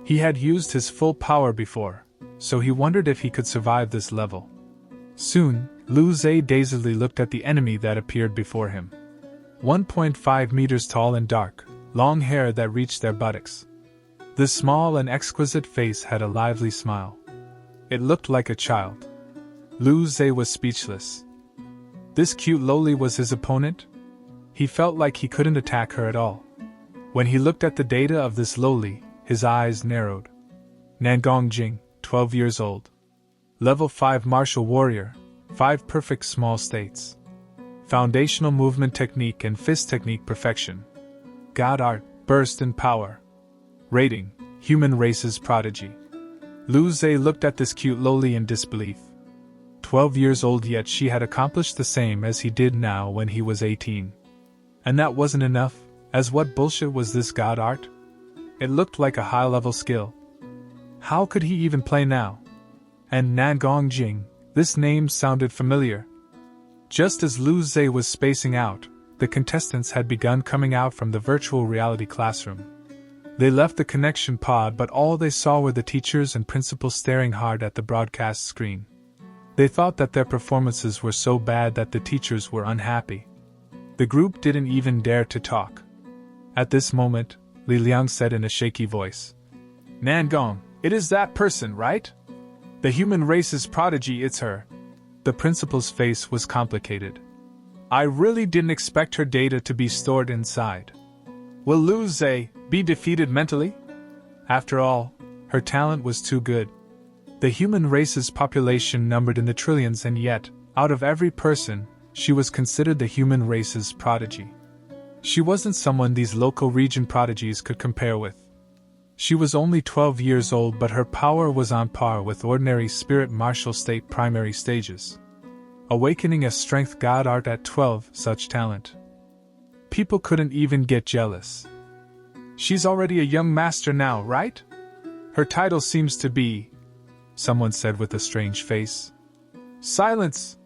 He had used his full power before, so he wondered if he could survive this level. Soon, Lu Zhe dazedly looked at the enemy that appeared before him. 1.5 meters tall and dark, long hair that reached their buttocks. The small and exquisite face had a lively smile. It looked like a child. Lu Zhe was speechless. This cute lowly was his opponent? He felt like he couldn't attack her at all. When he looked at the data of this lowly, his eyes narrowed. Nangong Jing, 12 years old. Level 5 martial warrior, 5 perfect small states. Foundational movement technique and fist technique perfection. God art, burst in power. Rating, human race's prodigy. Lu Zhe looked at this cute lowly in disbelief. 12 years old, yet she had accomplished the same as he did now when he was 18. And that wasn't enough, as what bullshit was this god art? It looked like a high-level skill. How could he even play now? And Nangong Jing, this name sounded familiar. Just as Lu Zhe was spacing out, the contestants had begun coming out from the virtual reality classroom. They left the connection pod, but all they saw were the teachers and principal staring hard at the broadcast screen. They thought that their performances were so bad that the teachers were unhappy. The group didn't even dare to talk. At this moment, Li Liang said in a shaky voice, Nangong, it is that person, right? The human race's prodigy, it's her. The principal's face was complicated. I really didn't expect her data to be stored inside. Will Lu Zhe be defeated mentally? After all, her talent was too good. The human race's population numbered in the trillions, and yet, out of every person, she was considered the human race's prodigy. She wasn't someone these local region prodigies could compare with. She was only 12 years old, but her power was on par with ordinary spirit martial state primary stages. Awakening a strength god art at 12, such talent. People couldn't even get jealous. She's already a young master now, right? Her title seems to be, someone said with a strange face. Silence!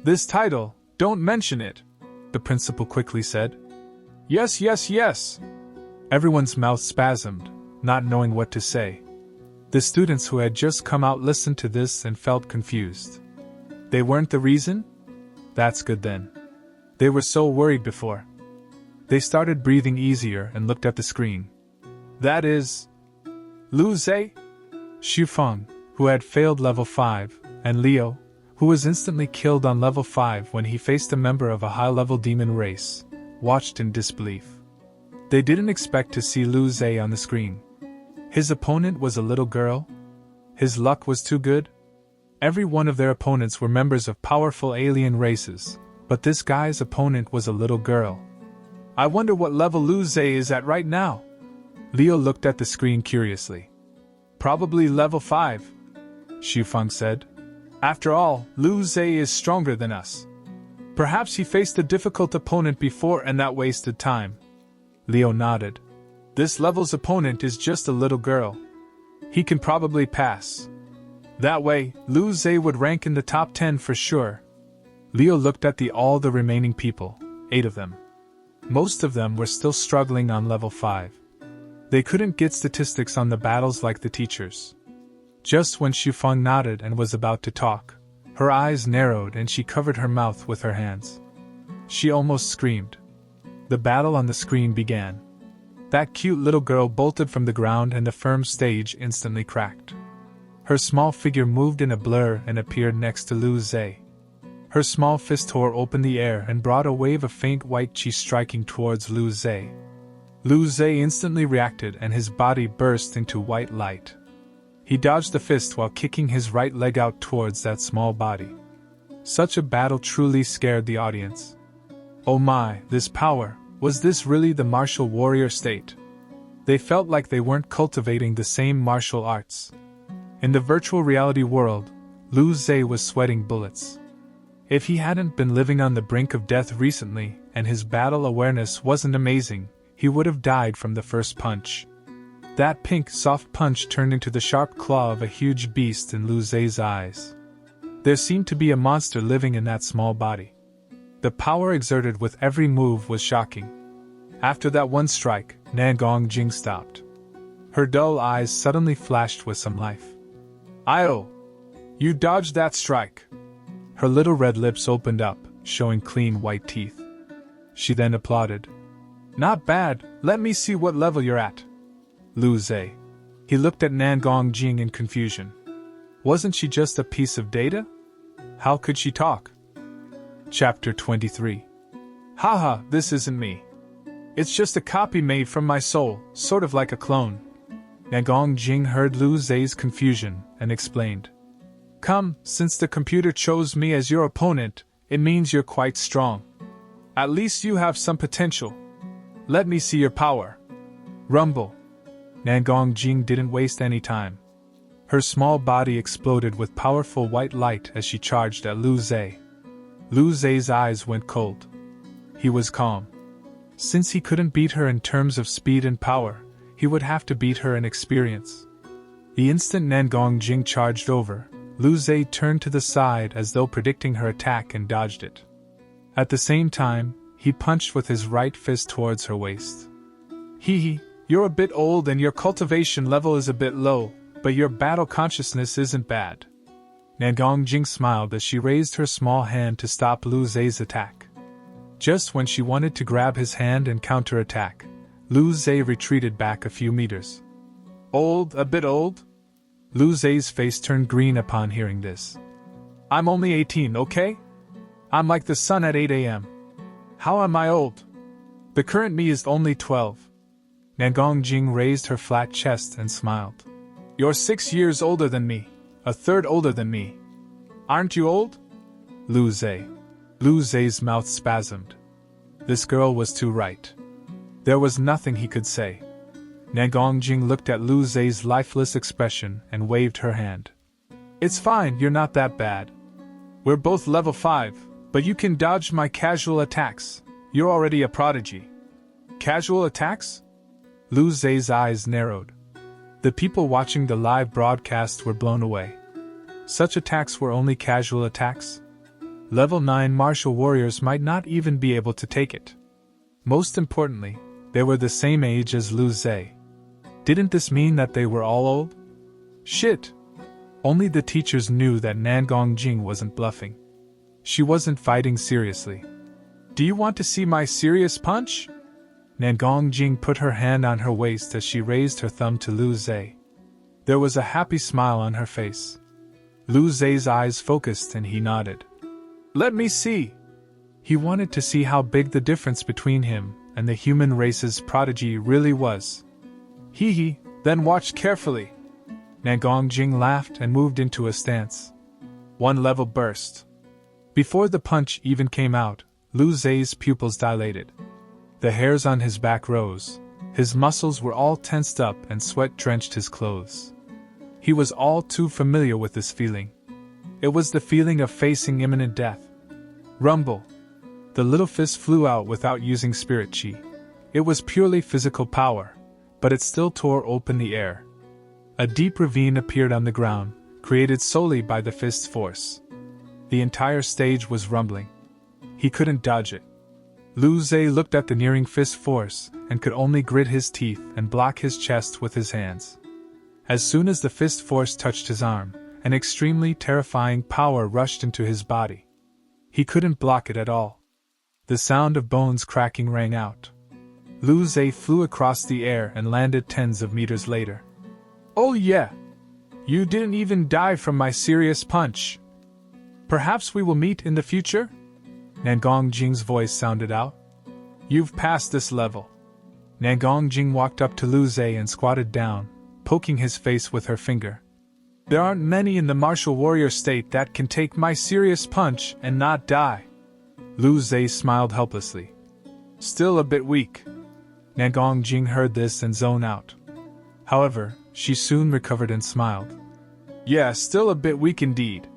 This title, don't mention it, the principal quickly said. Yes, yes, yes! Everyone's mouth spasmed, not knowing what to say. The students who had just come out listened to this and felt confused. They weren't the reason? That's good then. They were so worried before. They started breathing easier and looked at the screen. That is... Lu Zhe? Xu Feng, who had failed level 5, and Leo, who was instantly killed on level 5 when he faced a member of a high-level demon race, watched in disbelief. They didn't expect to see Lu Zhe on the screen. His opponent was a little girl? His luck was too good? Every one of their opponents were members of powerful alien races, but this guy's opponent was a little girl. I wonder what level Lu Zhe is at right now? Leo looked at the screen curiously. Probably level 5, Xu Feng said. After all, Lu Zhe is stronger than us. Perhaps he faced a difficult opponent before and that wasted time. Leo nodded. This level's opponent is just a little girl. He can probably pass. That way, Lu Zhe would rank in the top 10 for sure. Leo looked at all the remaining people, 8 of them. Most of them were still struggling on level 5. They couldn't get statistics on the battles like the teachers. Just when Xu Feng nodded and was about to talk, her eyes narrowed and she covered her mouth with her hands. She almost screamed. The battle on the screen began. That cute little girl bolted from the ground and the firm stage instantly cracked. Her small figure moved in a blur and appeared next to Lu Zhe. Her small fist tore open the air and brought a wave of faint white chi striking towards Lu Zhe. Lu Zhe instantly reacted and his body burst into white light. He dodged the fist while kicking his right leg out towards that small body. Such a battle truly scared the audience. Oh my, this power! Was this really the martial warrior state? They felt like they weren't cultivating the same martial arts. In the virtual reality world, Lu Zhe was sweating bullets. If he hadn't been living on the brink of death recently and his battle awareness wasn't amazing, he would have died from the first punch. That pink, soft punch turned into the sharp claw of a huge beast in Lu Zhe's eyes. There seemed to be a monster living in that small body. The power exerted with every move was shocking. After that one strike, Nangong Jing stopped. Her dull eyes suddenly flashed with some life. "Io! You dodged that strike!" Her little red lips opened up, showing clean white teeth. She then applauded. "Not bad, let me see what level you're at." Lu Zhe. He looked at Nangong Jing in confusion. Wasn't she just a piece of data? How could she talk? Chapter 23. Haha, this isn't me. It's just a copy made from my soul, sort of like a clone. Nangong Jing heard Lu Zhe's confusion and explained. Come, since the computer chose me as your opponent, it means you're quite strong. At least you have some potential. Let me see your power. Rumble. Nangong Jing didn't waste any time. Her small body exploded with powerful white light as she charged at Lu Zhe. Lu Zhe's eyes went cold. He was calm. Since he couldn't beat her in terms of speed and power, he would have to beat her in experience. The instant Nangong Jing charged over, Lu Zhe turned to the side as though predicting her attack and dodged it. At the same time, he punched with his right fist towards her waist. Hee, you're a bit old and your cultivation level is a bit low, but your battle consciousness isn't bad. Nangong Jing smiled as she raised her small hand to stop Lu Zhe's attack. Just when she wanted to grab his hand and counterattack, Lu Zhe retreated back a few meters. Old, a bit old? Lu Zei's face turned green upon hearing this. I'm only 18, okay? I'm like the sun at 8 a.m. How am I old? The current me is only 12. Nangongjing raised her flat chest and smiled. You're 6 years older than me, a third older than me. Aren't you old? Lu Zei. Lu Zei's mouth spasmed. This girl was too right. There was nothing he could say. Nangongjing looked at Lu Zei's lifeless expression and waved her hand. It's fine, you're not that bad. We're both level 5, but you can dodge my casual attacks. You're already a prodigy. Casual attacks? Lu Zei's eyes narrowed. The people watching the live broadcast were blown away. Such attacks were only casual attacks? Level 9 martial warriors might not even be able to take it. Most importantly, they were the same age as Lu Zei. Didn't this mean that they were all old? Shit! Only the teachers knew that Nangongjing wasn't bluffing. She wasn't fighting seriously. Do you want to see my serious punch? Nangongjing put her hand on her waist as she raised her thumb to Lu Zei. There was a happy smile on her face. Lu Zei's eyes focused and he nodded. Let me see! He wanted to see how big the difference between him and the human race's prodigy really was. Hee hee, then watch carefully. Nangongjing laughed and moved into a stance. One level burst. Before the punch even came out, Lu Zei's pupils dilated. The hairs on his back rose. His muscles were all tensed up and sweat drenched his clothes. He was all too familiar with this feeling. It was the feeling of facing imminent death. Rumble. The little fist flew out without using spirit chi. It was purely physical power, but it still tore open the air. A deep ravine appeared on the ground, created solely by the fist's force. The entire stage was rumbling. He couldn't dodge it. Lu Zei looked at the nearing fist force and could only grit his teeth and block his chest with his hands. As soon as the fist force touched his arm, an extremely terrifying power rushed into his body. He couldn't block it at all. The sound of bones cracking rang out. Lu Zei flew across the air and landed tens of meters later. Oh yeah! You didn't even die from my serious punch. Perhaps we will meet in the future? Nangongjing's voice sounded out. You've passed this level. Nangongjing walked up to Lu Zei and squatted down, poking his face with her finger. There aren't many in the martial warrior state that can take my serious punch and not die. Lu Zei smiled helplessly. Still a bit weak. Nangongjing heard this and zoned out. However, she soon recovered and smiled. Yeah, still a bit weak indeed.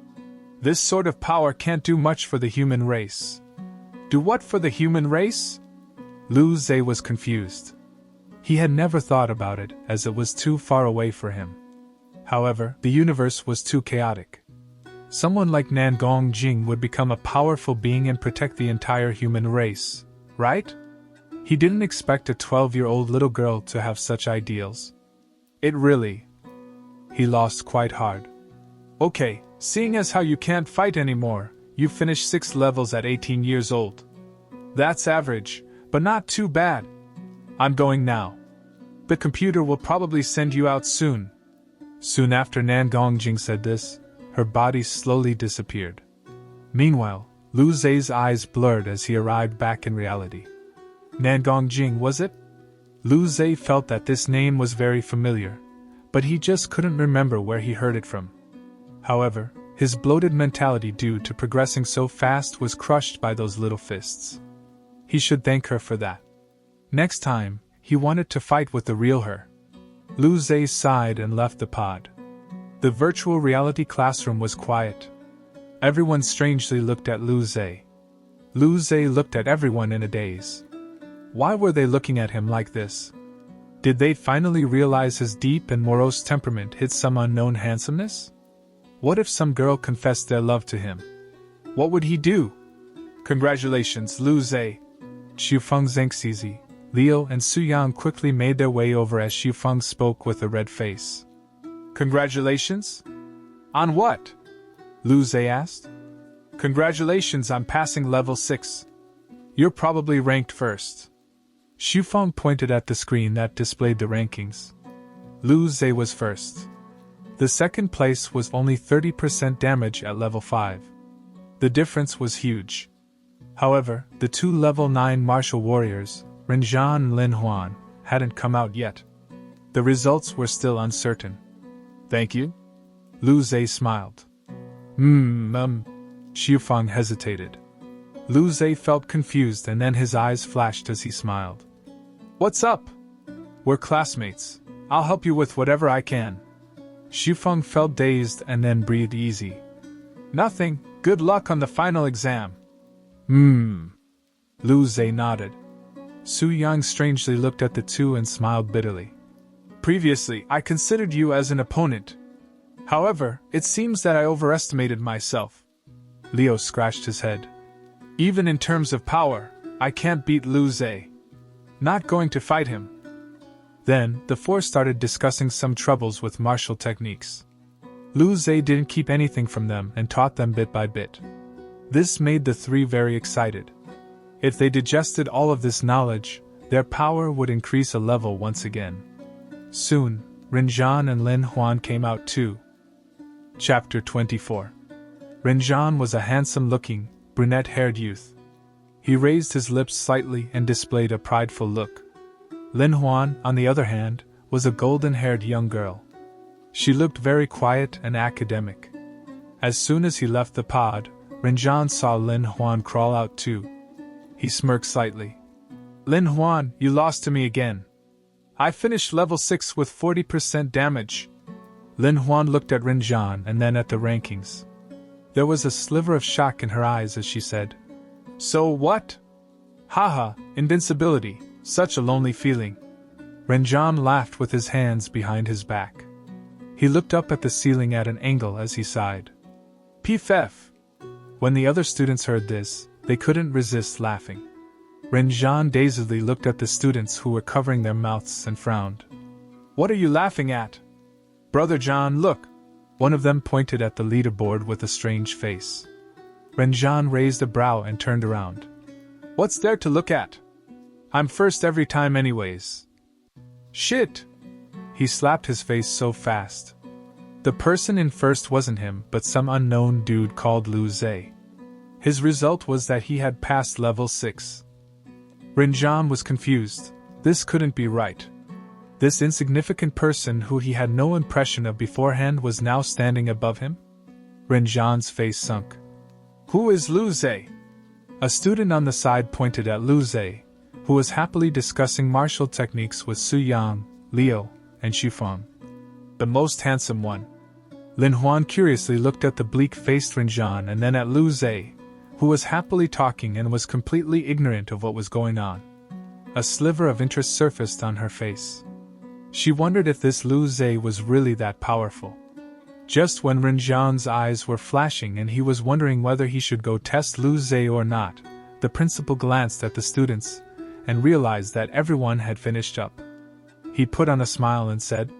This sort of power can't do much for the human race. Do what for the human race? Lu Zei was confused. He had never thought about it as it was too far away for him. However, the universe was too chaotic. Someone like Nangongjing would become a powerful being and protect the entire human race, right? He didn't expect a 12-year-old little girl to have such ideals. He lost quite hard. Okay, seeing as how you can't fight anymore, you finished 6 levels at 18 years old. That's average, but not too bad. I'm going now. The computer will probably send you out soon. Soon after Nangongjing said this, her body slowly disappeared. Meanwhile, Lu Zei's eyes blurred as he arrived back in reality. Nangongjing, was it? Lu Zei felt that this name was very familiar, but he just couldn't remember where he heard it from. However, his bloated mentality due to progressing so fast was crushed by those little fists. He should thank her for that. Next time, he wanted to fight with the real her. Lu Zei sighed and left the pod. The virtual reality classroom was quiet. Everyone strangely looked at Lu Zei. Lu Zei looked at everyone in a daze. Why were they looking at him like this? Did they finally realize his deep and morose temperament hid some unknown handsomeness? What if some girl confessed their love to him? What would he do? Congratulations, Lu Zei. Xufeng Zengxizi, Liu and Suyang quickly made their way over as Xufeng spoke with a red face. Congratulations? On what? Lu Zei asked. Congratulations on passing level 6. You're probably ranked first. Xufeng pointed at the screen that displayed the rankings. Lu Zhe was first. The second place was only 30% damage at level 5. The difference was huge. However, the two level 9 martial warriors, Renjian and Lin Huan, hadn't come out yet. The results were still uncertain. Thank you? Lu Zhe smiled. Xufeng hesitated. Lu Zhe felt confused and then his eyes flashed as he smiled. What's up? We're classmates. I'll help you with whatever I can. Xufeng felt dazed and then breathed easy. Nothing, good luck on the final exam. Lu Zhe nodded. Su Yang strangely looked at the two and smiled bitterly. Previously, I considered you as an opponent. However, it seems that I overestimated myself. Leo scratched his head. Even in terms of power, I can't beat Lu Zhe. Not going to fight him. Then, the four started discussing some troubles with martial techniques. Lu Zhe didn't keep anything from them and taught them bit by bit. This made the three very excited. If they digested all of this knowledge, their power would increase a level once again. Soon, Renjian and Lin Huan came out too. Chapter 24. Renjian was a handsome-looking, brunette-haired youth. He raised his lips slightly and displayed a prideful look. Lin Huan, on the other hand, was a golden-haired young girl. She looked very quiet and academic. As soon as he left the pod, Renjian saw Lin Huan crawl out too. He smirked slightly. Lin Huan, you lost to me again. I finished level 6 with 40% damage. Lin Huan looked at Renjian and then at the rankings. There was a sliver of shock in her eyes as she said, So what? Haha, invincibility, such a lonely feeling. Renjian laughed with his hands behind his back. He looked up at the ceiling at an angle as he sighed. Pff. When the other students heard this, they couldn't resist laughing. Renjian dazedly looked at the students who were covering their mouths and frowned. What are you laughing at? Brother John, look! One of them pointed at the leaderboard with a strange face. Renjian raised a brow and turned around. What's there to look at? I'm first every time anyways. Shit! He slapped his face so fast. The person in first wasn't him but some unknown dude called Lu Zhe. His result was that he had passed level 6. Renjian was confused. This couldn't be right. This insignificant person who he had no impression of beforehand was now standing above him? Renjian's face sunk. Who is Lu Zhe? A student on the side pointed at Lu Zhe, who was happily discussing martial techniques with Su Yang, Leo, and Xufeng. The most handsome one. Lin Huan curiously looked at the bleak-faced Renjian and then at Lu Zhe, who was happily talking and was completely ignorant of what was going on. A sliver of interest surfaced on her face. She wondered if this Lu Zhe was really that powerful. Just when Renjian's eyes were flashing and he was wondering whether he should go test Lu Zhe or not, the principal glanced at the students and realized that everyone had finished up. He put on a smile and said,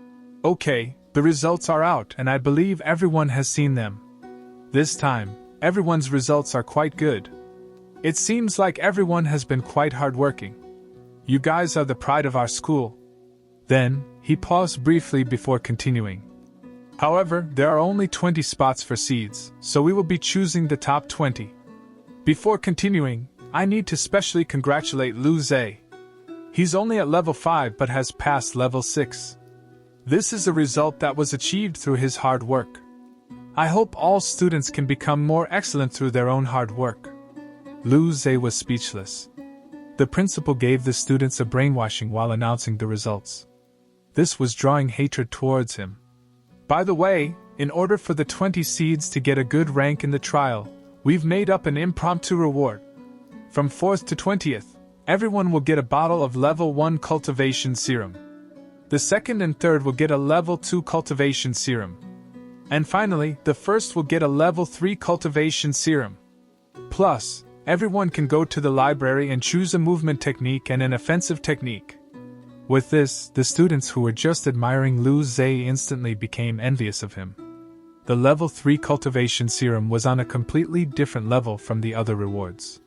Okay, the results are out and I believe everyone has seen them. This time, everyone's results are quite good. It seems like everyone has been quite hardworking. You guys are the pride of our school. Then, he paused briefly before continuing. However, there are only 20 spots for seeds, so we will be choosing the top 20. Before continuing, I need to specially congratulate Lu Zhe. He's only at level 5 but has passed level 6. This is a result that was achieved through his hard work. I hope all students can become more excellent through their own hard work. Lu Zhe was speechless. The principal gave the students a brainwashing while announcing the results. This was drawing hatred towards him. By the way, in order for the 20 seeds to get a good rank in the trial, we've made up an impromptu reward. From 4th to 20th, everyone will get a bottle of level 1 cultivation serum. The 2nd and 3rd will get a level 2 cultivation serum. And finally, the 1st will get a level 3 cultivation serum. Plus, everyone can go to the library and choose a movement technique and an offensive technique. With this, the students who were just admiring Lu Zhe instantly became envious of him. The level 3 cultivation serum was on a completely different level from the other rewards.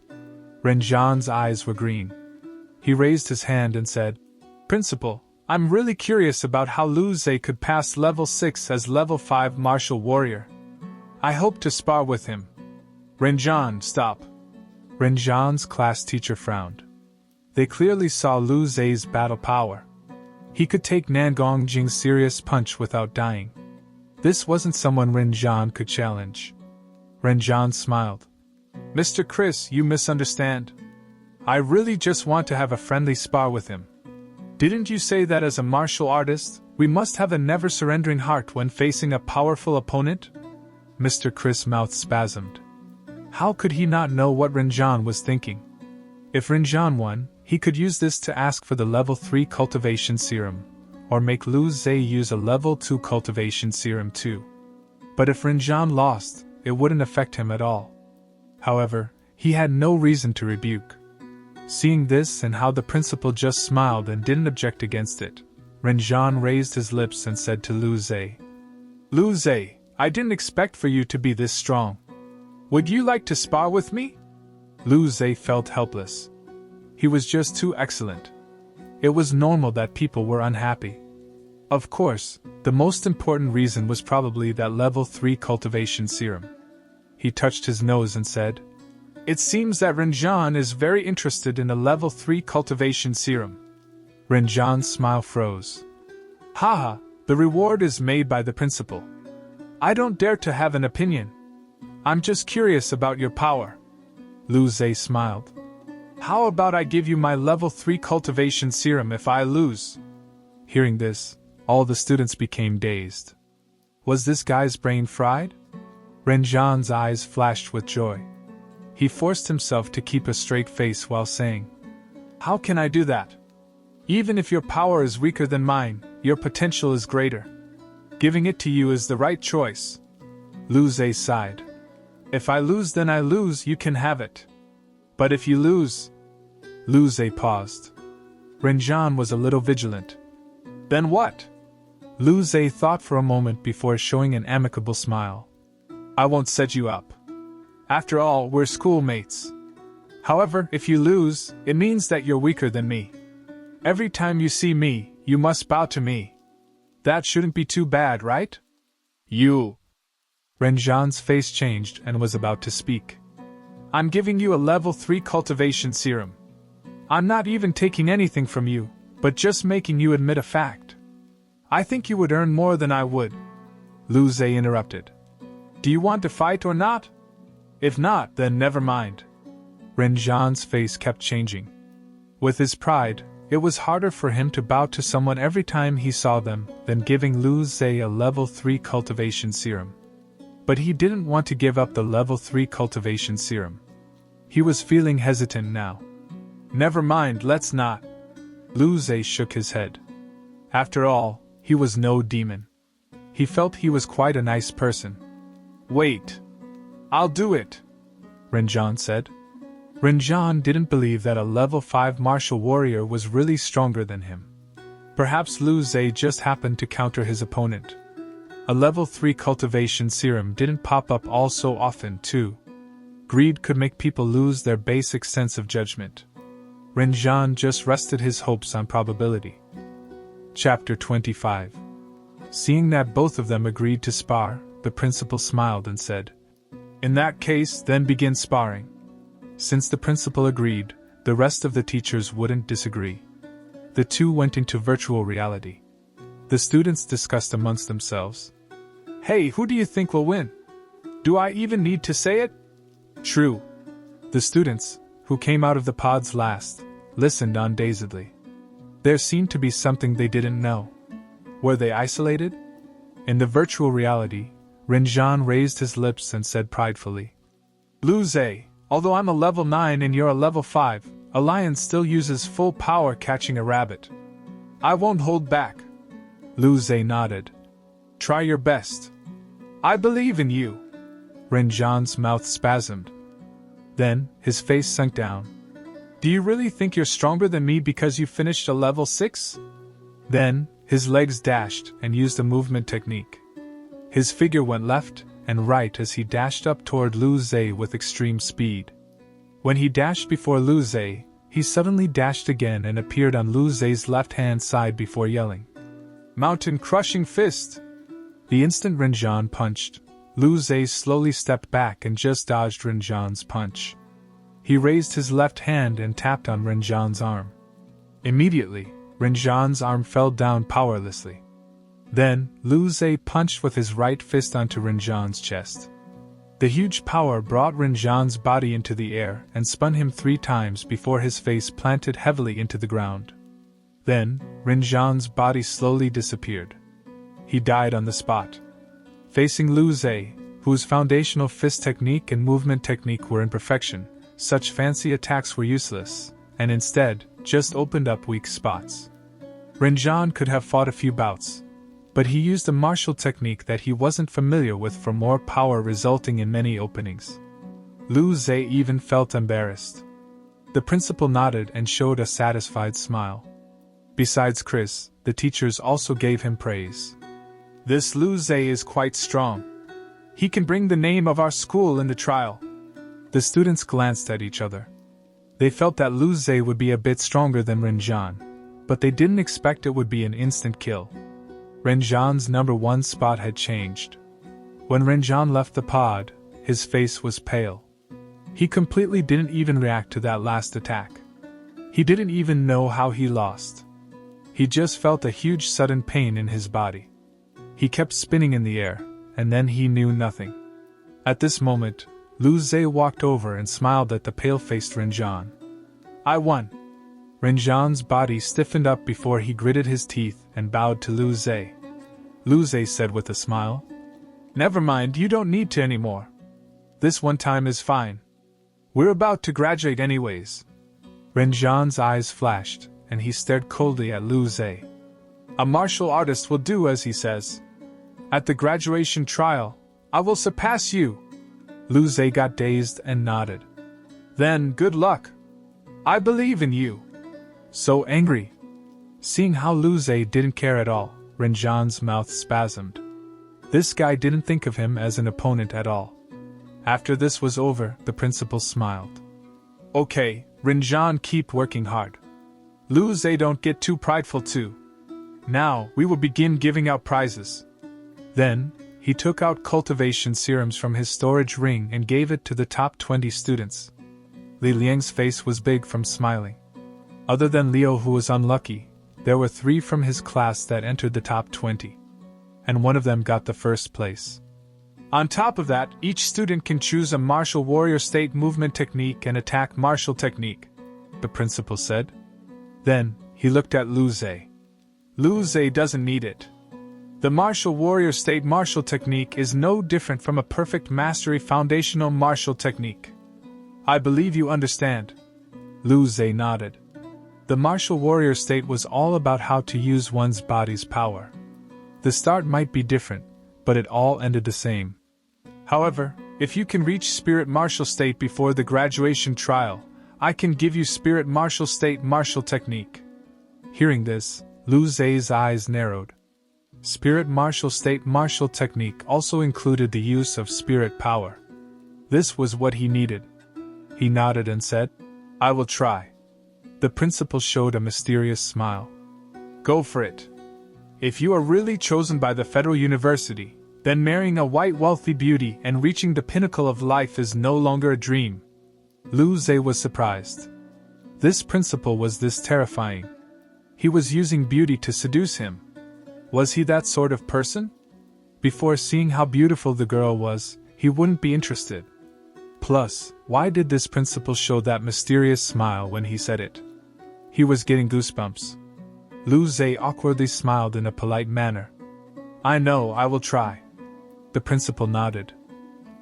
Renjian's eyes were green. He raised his hand and said, Principal, I'm really curious about how Lu Zhe could pass level 6 as level 5 martial warrior. I hope to spar with him. Renjian, stop. Renjian's class teacher frowned. They clearly saw Lu Zhe's battle power. He could take Nangong Jing's serious punch without dying. This wasn't someone Renjian could challenge. Renjian smiled. Mr. Chris, you misunderstand. I really just want to have a friendly spar with him. Didn't you say that as a martial artist, we must have a never-surrendering heart when facing a powerful opponent? Mr. Chris' mouth spasmed. How could he not know what Renjian was thinking? If Renjian won, he could use this to ask for the level 3 cultivation serum, or make Lu Zhe use a level 2 cultivation serum too. But if Renjian lost, it wouldn't affect him at all. However, he had no reason to rebuke. Seeing this and how the principal just smiled and didn't object against it, Renjian raised his lips and said to Lu Zhe, Lu Zhe, I didn't expect for you to be this strong. Would you like to spar with me? Lu Zhe felt helpless. He was just too excellent. It was normal that people were unhappy. Of course, the most important reason was probably that level 3 cultivation serum. He touched his nose and said, It seems that Renjian is very interested in a level 3 cultivation serum. Renjian's smile froze. Haha, the reward is made by the principal. I don't dare to have an opinion. I'm just curious about your power. Lu Zhe smiled. How about I give you my level 3 cultivation serum if I lose? Hearing this, all the students became dazed. Was this guy's brain fried? Renjian's eyes flashed with joy. He forced himself to keep a straight face while saying, How can I do that? Even if your power is weaker than mine, your potential is greater. Giving it to you is the right choice. Lu Zhe sighed. If I lose, then I lose, you can have it. But if you lose... Lu Zhe paused. Renjian was a little vigilant. Then what? Lu Zhe thought for a moment before showing an amicable smile. I won't set you up. After all, we're schoolmates. However, if you lose, it means that you're weaker than me. Every time you see me, you must bow to me. That shouldn't be too bad, right? You... Renjian's face changed and was about to speak. I'm giving you a level 3 cultivation serum. I'm not even taking anything from you, but just making you admit a fact. I think you would earn more than I would. Lu Zhe interrupted. Do you want to fight or not? If not, then never mind. Renjian's face kept changing. With his pride, it was harder for him to bow to someone every time he saw them than giving Lu Zhe a level 3 cultivation serum. But he didn't want to give up the level 3 cultivation serum. He was feeling hesitant now. Never mind, let's not. Lu Zhe shook his head. After all, he was no demon. He felt he was quite a nice person. Wait. I'll do it, Renjian said. Renjian didn't believe that a level 5 martial warrior was really stronger than him. Perhaps Lu Zhe just happened to counter his opponent. A level 3 cultivation serum didn't pop up all so often, too. Greed could make people lose their basic sense of judgment. Renjian just rested his hopes on probability. Chapter 25. Seeing that both of them agreed to spar, the principal smiled and said, In that case, then begin sparring. Since the principal agreed, the rest of the teachers wouldn't disagree. The two went into virtual reality. The students discussed amongst themselves. Hey, who do you think will win? Do I even need to say it? True. The students, who came out of the pods last, listened on dazedly. There seemed to be something they didn't know. Were they isolated? In the virtual reality, Renjian raised his lips and said pridefully, Lu Zhe, although I'm a level 9 and you're a level 5, a lion still uses full power catching a rabbit. I won't hold back. Lu Zhe nodded. Try your best. I believe in you. Renjian's mouth spasmed. Then, his face sunk down. Do you really think you're stronger than me because you finished a level 6? Then, his legs dashed and used a movement technique. His figure went left and right as he dashed up toward Lu Zhe with extreme speed. When he dashed before Lu Zhe, he suddenly dashed again and appeared on Lu Zei's left-hand side before yelling, "Mountain-crushing fist!" The instant Rinzhan punched, Lu Zei slowly stepped back and just dodged Rinzhan's punch. He raised his left hand and tapped on Rinzhan's arm. Immediately, Rinzhan's arm fell down powerlessly. Then, Lu Zei punched with his right fist onto Rinzhan's chest. The huge power brought Rinzhan's body into the air and spun him 3 times before his face planted heavily into the ground. Then, Rinzhan's body slowly disappeared. He died on the spot. Facing Lu Zei, whose foundational fist technique and movement technique were in perfection, such fancy attacks were useless, and instead, just opened up weak spots. Rinzhan could have fought a few bouts, but he used a martial technique that he wasn't familiar with for more power, resulting in many openings. Lu Zei even felt embarrassed. The principal nodded and showed a satisfied smile. Besides Chris, the teachers also gave him praise. "This Lu Zei is quite strong. He can bring the name of our school in the trial." The students glanced at each other. They felt that Lu Zei would be a bit stronger than Rinzhan, but they didn't expect it would be an instant kill. Rinzhan's number 1 spot had changed. When Rinzhan left the pod, his face was pale. He completely didn't even react to that last attack. He didn't even know how he lost. He just felt a huge sudden pain in his body. He kept spinning in the air, and then he knew nothing. At this moment, Lu Zei walked over and smiled at the pale-faced Rinzhan. "I won." Rinzhan's body stiffened up before he gritted his teeth and bowed to Lu Zei. Lu Zei said with a smile, "Never mind, you don't need to anymore. This one time is fine. We're about to graduate anyways." Rinzhan's eyes flashed, and he stared coldly at Lu Zei. "A martial artist will do as he says. At the graduation trial, I will surpass you." Lu Zei got dazed and nodded. "Then, good luck. I believe in you." So angry. Seeing how Lu Zei didn't care at all, Rinzhan's mouth spasmed. This guy didn't think of him as an opponent at all. After this was over, the principal smiled. "Okay, Rinzhan, keep working hard. Lu Zei, don't get too prideful too. Now, we will begin giving out prizes." Then, he took out cultivation serums from his storage ring and gave it to the top 20 students. Li Liang's face was big from smiling. Other than Leo, who was unlucky, there were 3 from his class that entered the top 20. And one of them got the first place. On top of that, each student can choose a martial warrior state movement technique and attack martial technique, the principal said. Then, he looked at Lu Zei. "Lu Zei doesn't need it. The martial warrior state martial technique is no different from a perfect mastery foundational martial technique. I believe you understand." Lu Zei nodded. The martial warrior state was all about how to use one's body's power. The start might be different, but it all ended the same. However, if you can reach spirit martial state before the graduation trial, I can give you spirit martial state martial technique. Hearing this, Lu Zei's eyes narrowed. Spirit martial state martial technique also included the use of spirit power. This was what he needed. He nodded and said, "I will try." The principal showed a mysterious smile. "Go for it. If you are really chosen by the Federal University, then marrying a white wealthy beauty and reaching the pinnacle of life is no longer a dream." Lu Zei was surprised. This principal was this terrifying. He was using beauty to seduce him. Was he that sort of person? Before seeing how beautiful the girl was, he wouldn't be interested. Plus, why did this principal show that mysterious smile when he said it? He was getting goosebumps. Lu Zei awkwardly smiled in a polite manner. "I know, I will try." The principal nodded.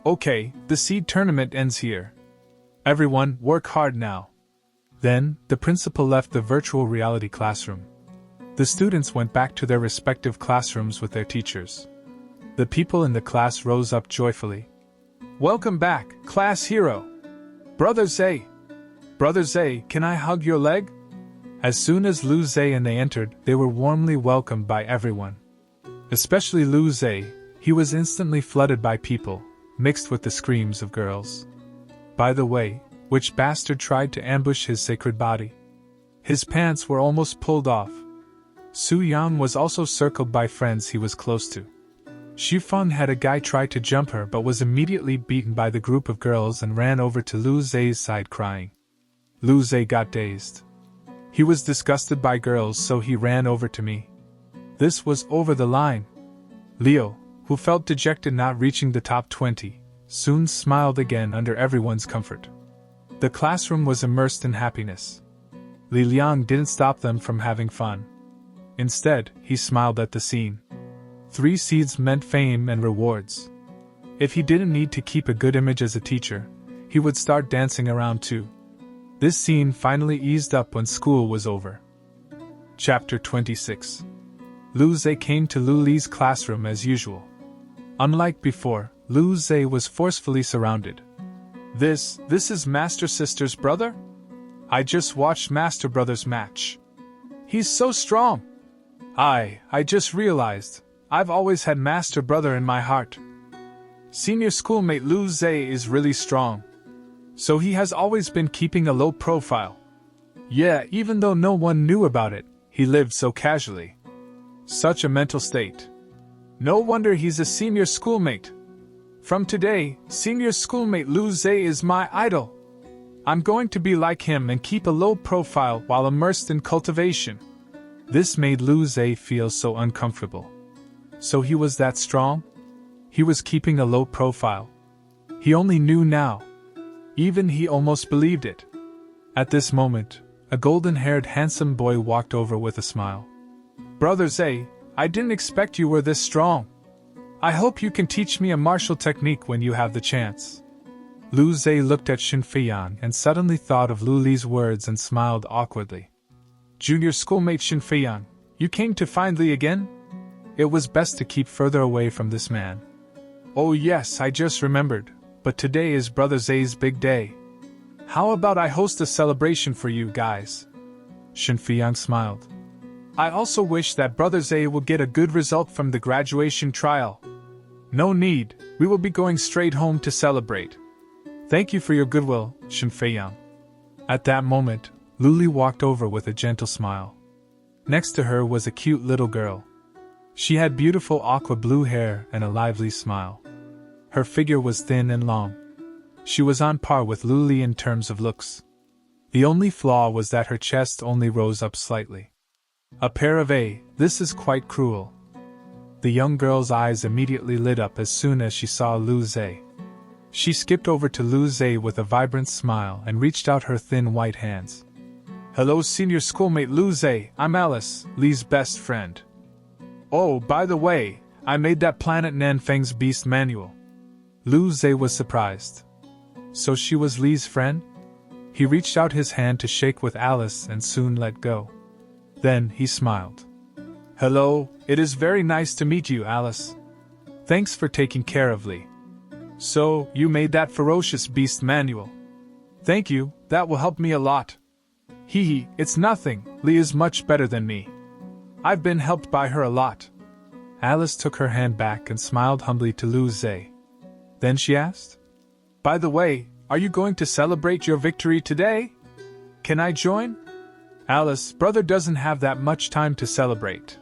"Okay, the seed tournament ends here. Everyone, work hard now." Then, the principal left the virtual reality classroom. The students went back to their respective classrooms with their teachers. The people in the class rose up joyfully. "Welcome back, class hero! Brother Zei! Brother Zei, can I hug your leg?" As soon as Lu Zei and they entered, they were warmly welcomed by everyone. Especially Lu Zei, he was instantly flooded by people, mixed with the screams of girls. By the way, Which bastard tried to ambush his sacred body? His pants were almost pulled off. Su Yang was also circled by friends he was close to. Xu Feng had a guy try to jump her but was immediately beaten by the group of girls and ran over to Lu Zhe's side crying. Lu Zhe got dazed. He was disgusted by girls, so he ran over to me. This was over the line. Leo, who felt dejected not reaching the top 20, soon smiled again under everyone's comfort. The classroom was immersed in happiness. Li Liang didn't stop them from having fun. Instead, he smiled at the scene. 3 seeds meant fame and rewards. If he didn't need to keep a good image as a teacher, he would start dancing around too. This scene finally eased up when school was over. Chapter 26. Lu Zhe came to Lu Li's classroom as usual. Unlike before, Lu Zhe was forcefully surrounded. This is Master Sister's brother? I just watched Master Brother's match. He's so strong. I just realized, I've always had Master Brother in my heart. Senior schoolmate Lu Zhe is really strong. So he has always been keeping a low profile. Yeah, even though no one knew about it, he lived so casually. Such a mental state. No wonder he's a senior schoolmate. From today, senior schoolmate Lu Zhe is my idol. I'm going to be like him and keep a low profile while immersed in cultivation. This made Lu Zhe feel so uncomfortable. So he was that strong? He was keeping a low profile. He only knew now. Even he almost believed it. At this moment, a golden-haired handsome boy walked over with a smile. Brother Zhe, I didn't expect you were this strong. I hope you can teach me a martial technique when you have the chance. Lu Zhe looked at Xin Feiyang and suddenly thought of Lu Li's words and smiled awkwardly. Junior schoolmate Xin Feiyang, you came to find Li again? It was best to keep further away from this man. Oh yes, I just remembered, but today is Brother Zhe's big day. How about I host a celebration for you guys? Xin Feiyang smiled. I also wish that Brother Zhe will get a good result from the graduation trial. No need, we will be going straight home to celebrate. Thank you for your goodwill, Xin Feiyang. At that moment, Lu Li walked over with a gentle smile. Next to her was a cute little girl. She had beautiful aqua blue hair and a lively smile. Her figure was thin and long. She was on par with Lu Li in terms of looks. The only flaw was that her chest only rose up slightly. A pair of this is quite cruel. The young girl's eyes immediately lit up as soon as she saw Lu Zhe. She skipped over to Lu Zhe with a vibrant smile and reached out her thin white hands. Hello senior schoolmate Lu Zhe, I'm Alice, Li's best friend. Oh, by the way, I made that Planet Nanfeng's beast manual. Lu Zhe was surprised. So she was Li's friend? He reached out his hand to shake with Alice and soon let go. Then he smiled. Hello, it is very nice to meet you, Alice. Thanks for taking care of Li. So, you made that ferocious beast manual. Thank you, that will help me a lot. Hee, it's nothing, Li is much better than me. I've been helped by her a lot. Alice took her hand back and smiled humbly to Lu Zhe. Then she asked, By the way, are you going to celebrate your victory today? Can I join? Alice, brother doesn't have that much time to celebrate.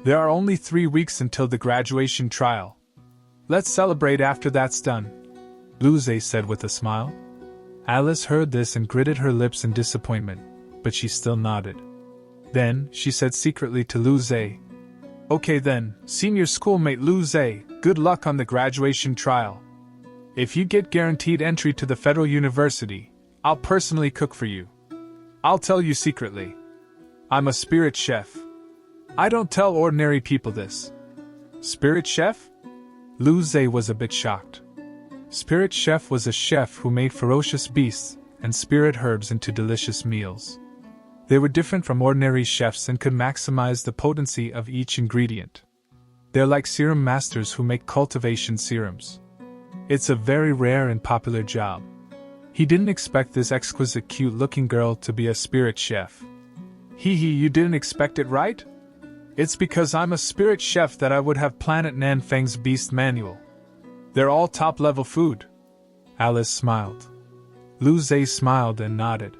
There are only 3 weeks until the graduation trial. Let's celebrate after that's done, Lu Zhe said with a smile. Alice heard this and gritted her lips in disappointment, but she still nodded. Then, she said secretly to Lu Zhe, Okay then, senior schoolmate Lu Zhe, good luck on the graduation trial. If you get guaranteed entry to the Federal University, I'll personally cook for you. I'll tell you secretly. I'm a spirit chef. I don't tell ordinary people this. Spirit chef? Lu Zhe was a bit shocked. Spirit chef was a chef who made ferocious beasts and spirit herbs into delicious meals. They were different from ordinary chefs and could maximize the potency of each ingredient. They're like serum masters who make cultivation serums. It's a very rare and popular job. He didn't expect this exquisite cute-looking girl to be a spirit chef. Hee, you didn't expect it, right? It's because I'm a spirit chef that I would have Planet Nanfeng's beast manual. They're all top-level food. Alice smiled. Lu Zhe smiled and nodded.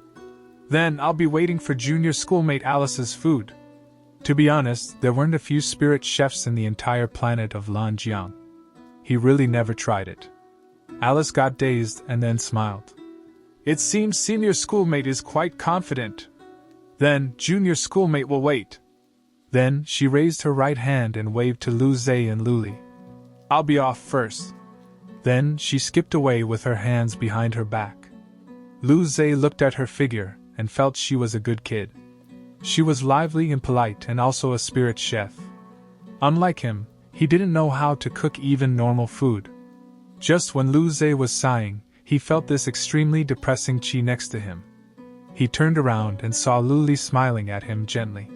Then I'll be waiting for junior schoolmate Alice's food. To be honest, there weren't a few spirit chefs in the entire planet of Lanjiang. He really never tried it. Alice got dazed and then smiled. It seems senior schoolmate is quite confident. Then, junior schoolmate will wait. Then, she raised her right hand and waved to Lu Zhe and Luli. I'll be off first. Then, she skipped away with her hands behind her back. Lu Zhe looked at her figure and felt she was a good kid. She was lively and polite and also a spirit chef. Unlike him, he didn't know how to cook even normal food. Just when Lu Zhe was sighing, he felt this extremely depressing chi next to him. He turned around and saw Luli smiling at him gently.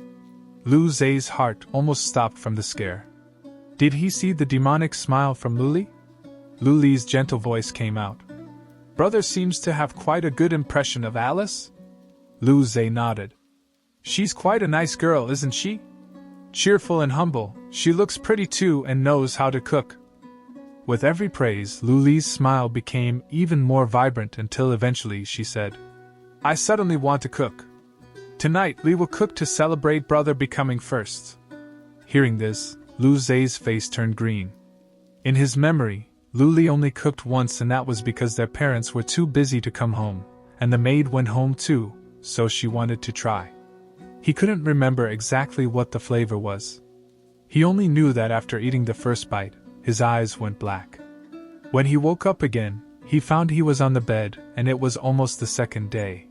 Lu Zhe's heart almost stopped from the scare. Did he see the demonic smile from Luli? Luli's gentle voice came out. Brother seems to have quite a good impression of Alice? Lu Zhe nodded. She's quite a nice girl, isn't she? Cheerful and humble, she looks pretty too and knows how to cook. With every praise, Luli's smile became even more vibrant until eventually she said, I suddenly want to cook. Tonight we will cook to celebrate brother becoming first. Hearing this, Lu Zhe's face turned green. In his memory, Luli only cooked once, and that was because their parents were too busy to come home, and the maid went home too, so she wanted to try. He couldn't remember exactly what the flavor was. He only knew that after eating the first bite, his eyes went black. When he woke up again, he found he was on the bed, and it was almost the second day.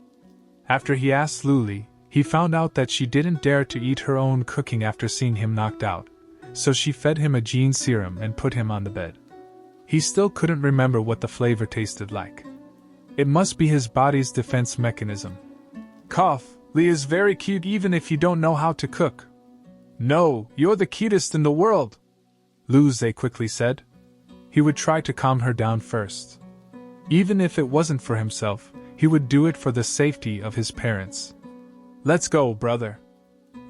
After he asked Luli, he found out that she didn't dare to eat her own cooking after seeing him knocked out, so she fed him a gene serum and put him on the bed. He still couldn't remember what the flavor tasted like. It must be his body's defense mechanism. Cough, Lee is very cute even if you don't know how to cook. No, you're the cutest in the world, Lu Zhe quickly said. He would try to calm her down first. Even if it wasn't for himself, he would do it for the safety of his parents. Let's go, brother.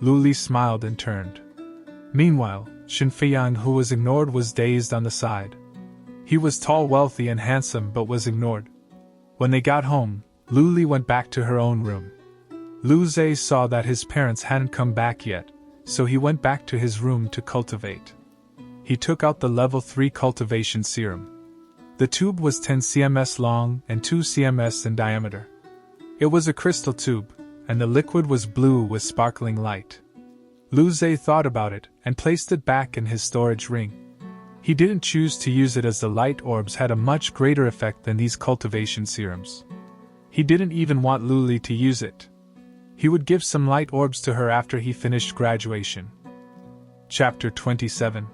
Luli smiled and turned. Meanwhile, Shen Feiyang, who was ignored, was dazed on the side. He was tall, wealthy, and handsome but was ignored. When they got home, Luli went back to her own room. Lu Zhe saw that his parents hadn't come back yet, so he went back to his room to cultivate. He took out the level 3 cultivation serum. The tube was 10 cms long and 2 cms in diameter. It was a crystal tube, and the liquid was blue with sparkling light. Lu Zhe thought about it and placed it back in his storage ring. He didn't choose to use it as the light orbs had a much greater effect than these cultivation serums. He didn't even want Luli to use it. He would give some light orbs to her after he finished graduation. Chapter 27.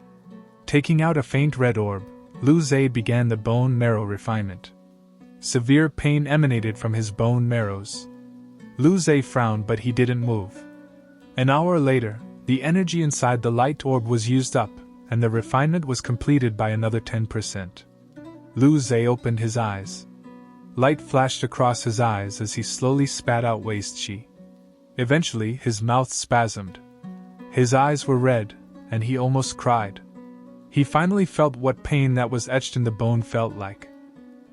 Taking out a faint red orb, Lu Zhe began the bone marrow refinement. Severe pain emanated from his bone marrows. Lu Zhe frowned, but he didn't move. An hour later, the energy inside the light orb was used up, and the refinement was completed by another 10%. Lu Zhe opened his eyes. Light flashed across his eyes as he slowly spat out waste chi. Eventually, his mouth spasmed. His eyes were red, and he almost cried. He finally felt what pain that was etched in the bone felt like.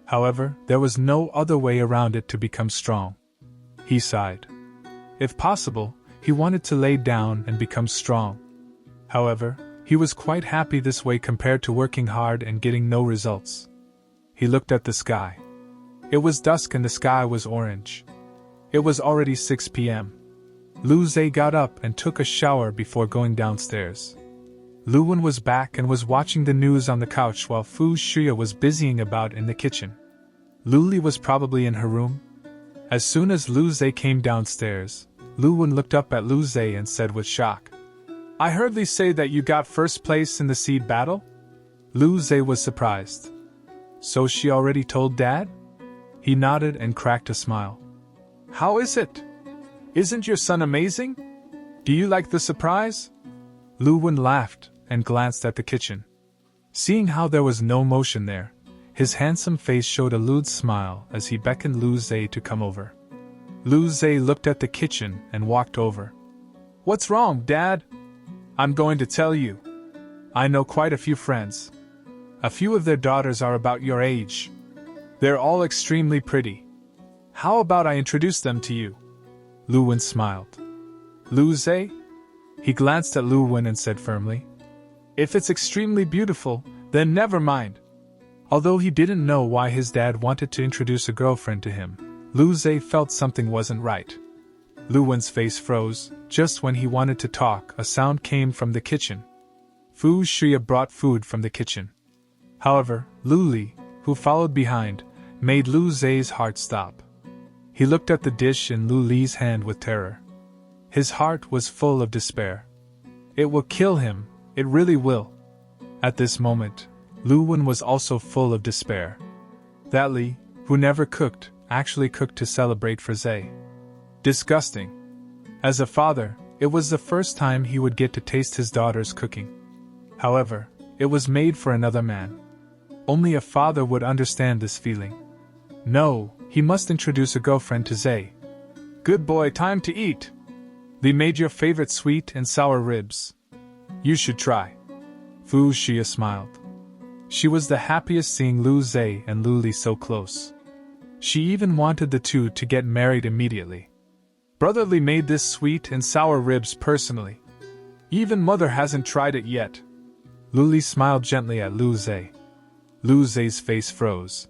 However, there was no other way around it to become strong. He sighed. If possible, he wanted to lay down and become strong. However, he was quite happy this way compared to working hard and getting no results. He looked at the sky. It was dusk and the sky was orange. It was already 6 p.m. Lu Zhe got up and took a shower before going downstairs. Lu Wen was back and was watching the news on the couch while Fu Shuya was busying about in the kitchen. Luli was probably in her room. As soon as Lu Zhe came downstairs, Lu Wen looked up at Lu Zhe and said with shock, I heard Li say that you got first place in the seed battle? Lu Zhe was surprised. So she already told Dad? He nodded and cracked a smile. How is it? Isn't your son amazing? Do you like the surprise? Lu Wen laughed and glanced at the kitchen. Seeing how there was no motion there, his handsome face showed a lewd smile as he beckoned Lu Zhe to come over. Lu Zhe looked at the kitchen and walked over. What's wrong, Dad? I'm going to tell you. I know quite a few friends. A few of their daughters are about your age. They're all extremely pretty. How about I introduce them to you? Lu Wen smiled. Lu Zhe? He glanced at Lu Wen and said firmly, if it's extremely beautiful, then never mind. Although he didn't know why his dad wanted to introduce a girlfriend to him, Lu Zhe felt something wasn't right. Lu Wen's face froze. Just when he wanted to talk, a sound came from the kitchen. Fu Shuya brought food from the kitchen. However, Lu Li, who followed behind, made Lu Zhe's heart stop. He looked at the dish in Lu Li's hand with terror. His heart was full of despair. It will kill him, it really will. At this moment, Lu Wen was also full of despair. That Li, who never cooked, actually cooked to celebrate for Zhe. Disgusting. As a father, it was the first time he would get to taste his daughter's cooking. However, it was made for another man. Only a father would understand this feeling. No, he must introduce a girlfriend to Zhe. Good boy, time to eat. Li made your favorite sweet and sour ribs. You should try. Fu Xia smiled. She was the happiest seeing Lu Zhe and Lu Li so close. She even wanted the two to get married immediately. Brother Li made this sweet and sour ribs personally. Even mother hasn't tried it yet. Lu Li smiled gently at Lu Zhe. Lu Zhe's face froze.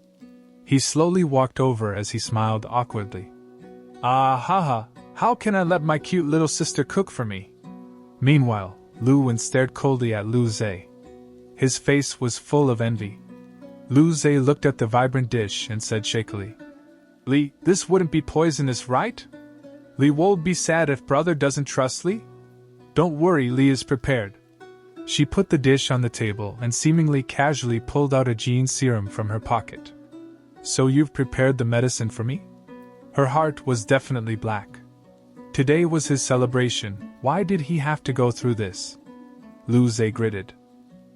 He slowly walked over as he smiled awkwardly. Ah haha, how can I let my cute little sister cook for me? Meanwhile, Lu Wen stared coldly at Lu Zhe. His face was full of envy. Lu Zhe looked at the vibrant dish and said shakily, Li, this wouldn't be poisonous, right? Li won't be sad if brother doesn't trust Li? Don't worry, Li is prepared. She put the dish on the table and seemingly casually pulled out a gene serum from her pocket. So you've prepared the medicine for me? Her heart was definitely black. Today was his celebration, why did he have to go through this? Lu Zhe gritted.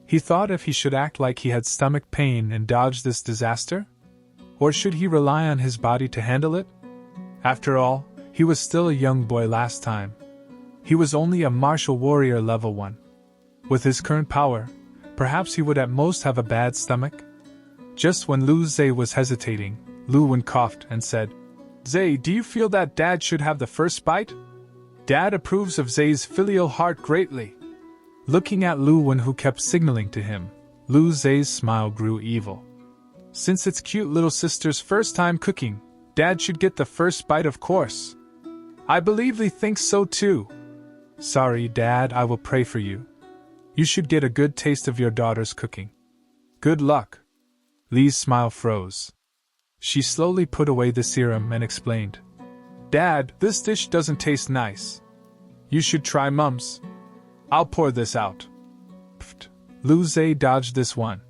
He thought if he should act like he had stomach pain and dodge this disaster? Or should he rely on his body to handle it? After all, he was still a young boy last time. He was only a martial warrior level 1. With his current power, perhaps he would at most have a bad stomach? Just when Lu Zhe was hesitating, Lu Wen coughed and said, Zhe, do you feel that Dad should have the first bite? Dad approves of Zhe's filial heart greatly. Looking at Lu Wen, who kept signaling to him, Lu Zhe's smile grew evil. Since it's cute little sister's first time cooking, Dad should get the first bite, of course. I believe Li thinks so too. Sorry, Dad, I will pray for you. You should get a good taste of your daughter's cooking. Good luck. Li's smile froze. She slowly put away the serum and explained, Dad, this dish doesn't taste nice. You should try Mum's. I'll pour this out. Pfft. Lu Zhe dodged this one.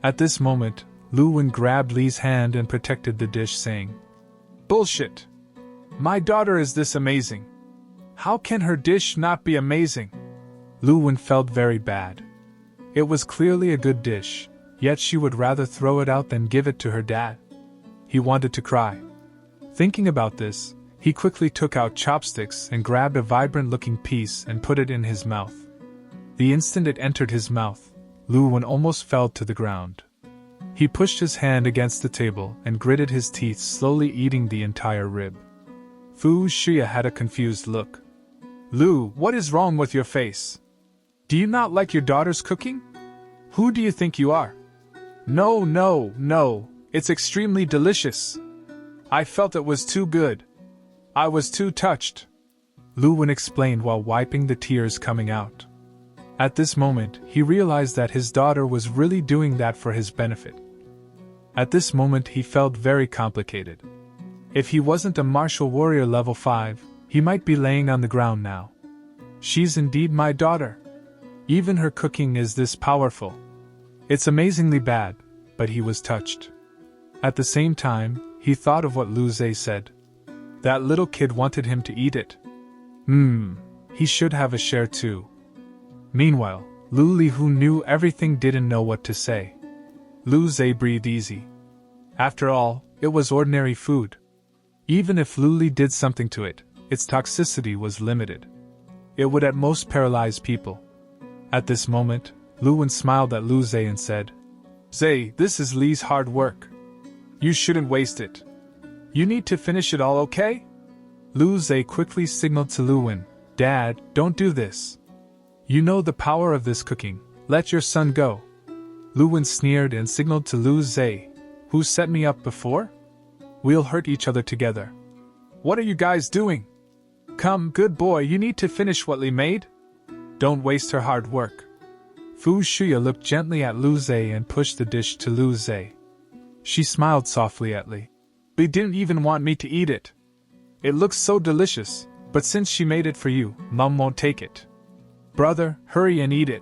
At this moment, Lu Wen grabbed Li's hand and protected the dish, saying, Bullshit. My daughter is this amazing. How can her dish not be amazing? Lu Wen felt very bad. It was clearly a good dish, yet she would rather throw it out than give it to her dad. He wanted to cry. Thinking about this, he quickly took out chopsticks and grabbed a vibrant-looking piece and put it in his mouth. The instant it entered his mouth, Lu Wen almost fell to the ground. He pushed his hand against the table and gritted his teeth, slowly eating the entire rib. Fu Xia had a confused look. Lu, what is wrong with your face? Do you not like your daughter's cooking? Who do you think you are? No, it's extremely delicious. I felt it was too good. I was too touched. Lu Wen explained while wiping the tears coming out. At this moment, he realized that his daughter was really doing that for his benefit. At this moment, he felt very complicated. If he wasn't a martial warrior level 5, he might be laying on the ground now. She's indeed my daughter. Even her cooking is this powerful. It's amazingly bad, but he was touched. At the same time, he thought of what Lu Zhe said. That little kid wanted him to eat it. He should have a share too. Meanwhile, Lu Li, who knew everything, didn't know what to say. Lu Zhe breathed easy. After all, it was ordinary food. Even if Lu Li did something to it, its toxicity was limited. It would at most paralyze people. At this moment, Lu Wen smiled at Lu Zhe and said, Zhe, this is Li's hard work. You shouldn't waste it. You need to finish it all, okay? Lu Zhe quickly signaled to Lu Wen, Dad, don't do this. You know the power of this cooking, let your son go. Lu Wen sneered and signaled to Lu Zhe, who set me up before? We'll hurt each other together. What are you guys doing? Come, good boy, you need to finish what Li made. Don't waste her hard work. Fu Shuya looked gently at Lu Zhe and pushed the dish to Lu Zhe. She smiled softly at Li. Li didn't even want me to eat it. It looks so delicious, but since she made it for you, Mom won't take it. Brother, hurry and eat it.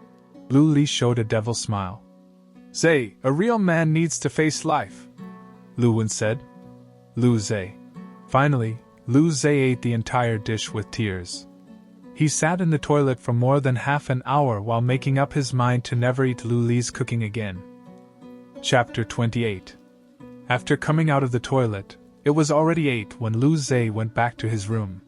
Lu Li showed a devil smile. Zhe, a real man needs to face life, Lu Wen said. Lu Zhe. Finally, Lu Zhe ate the entire dish with tears. He sat in the toilet for more than half an hour while making up his mind to never eat Lu Li's cooking again. Chapter 28. After coming out of the toilet, it was already 8 when Lu Zhe went back to his room.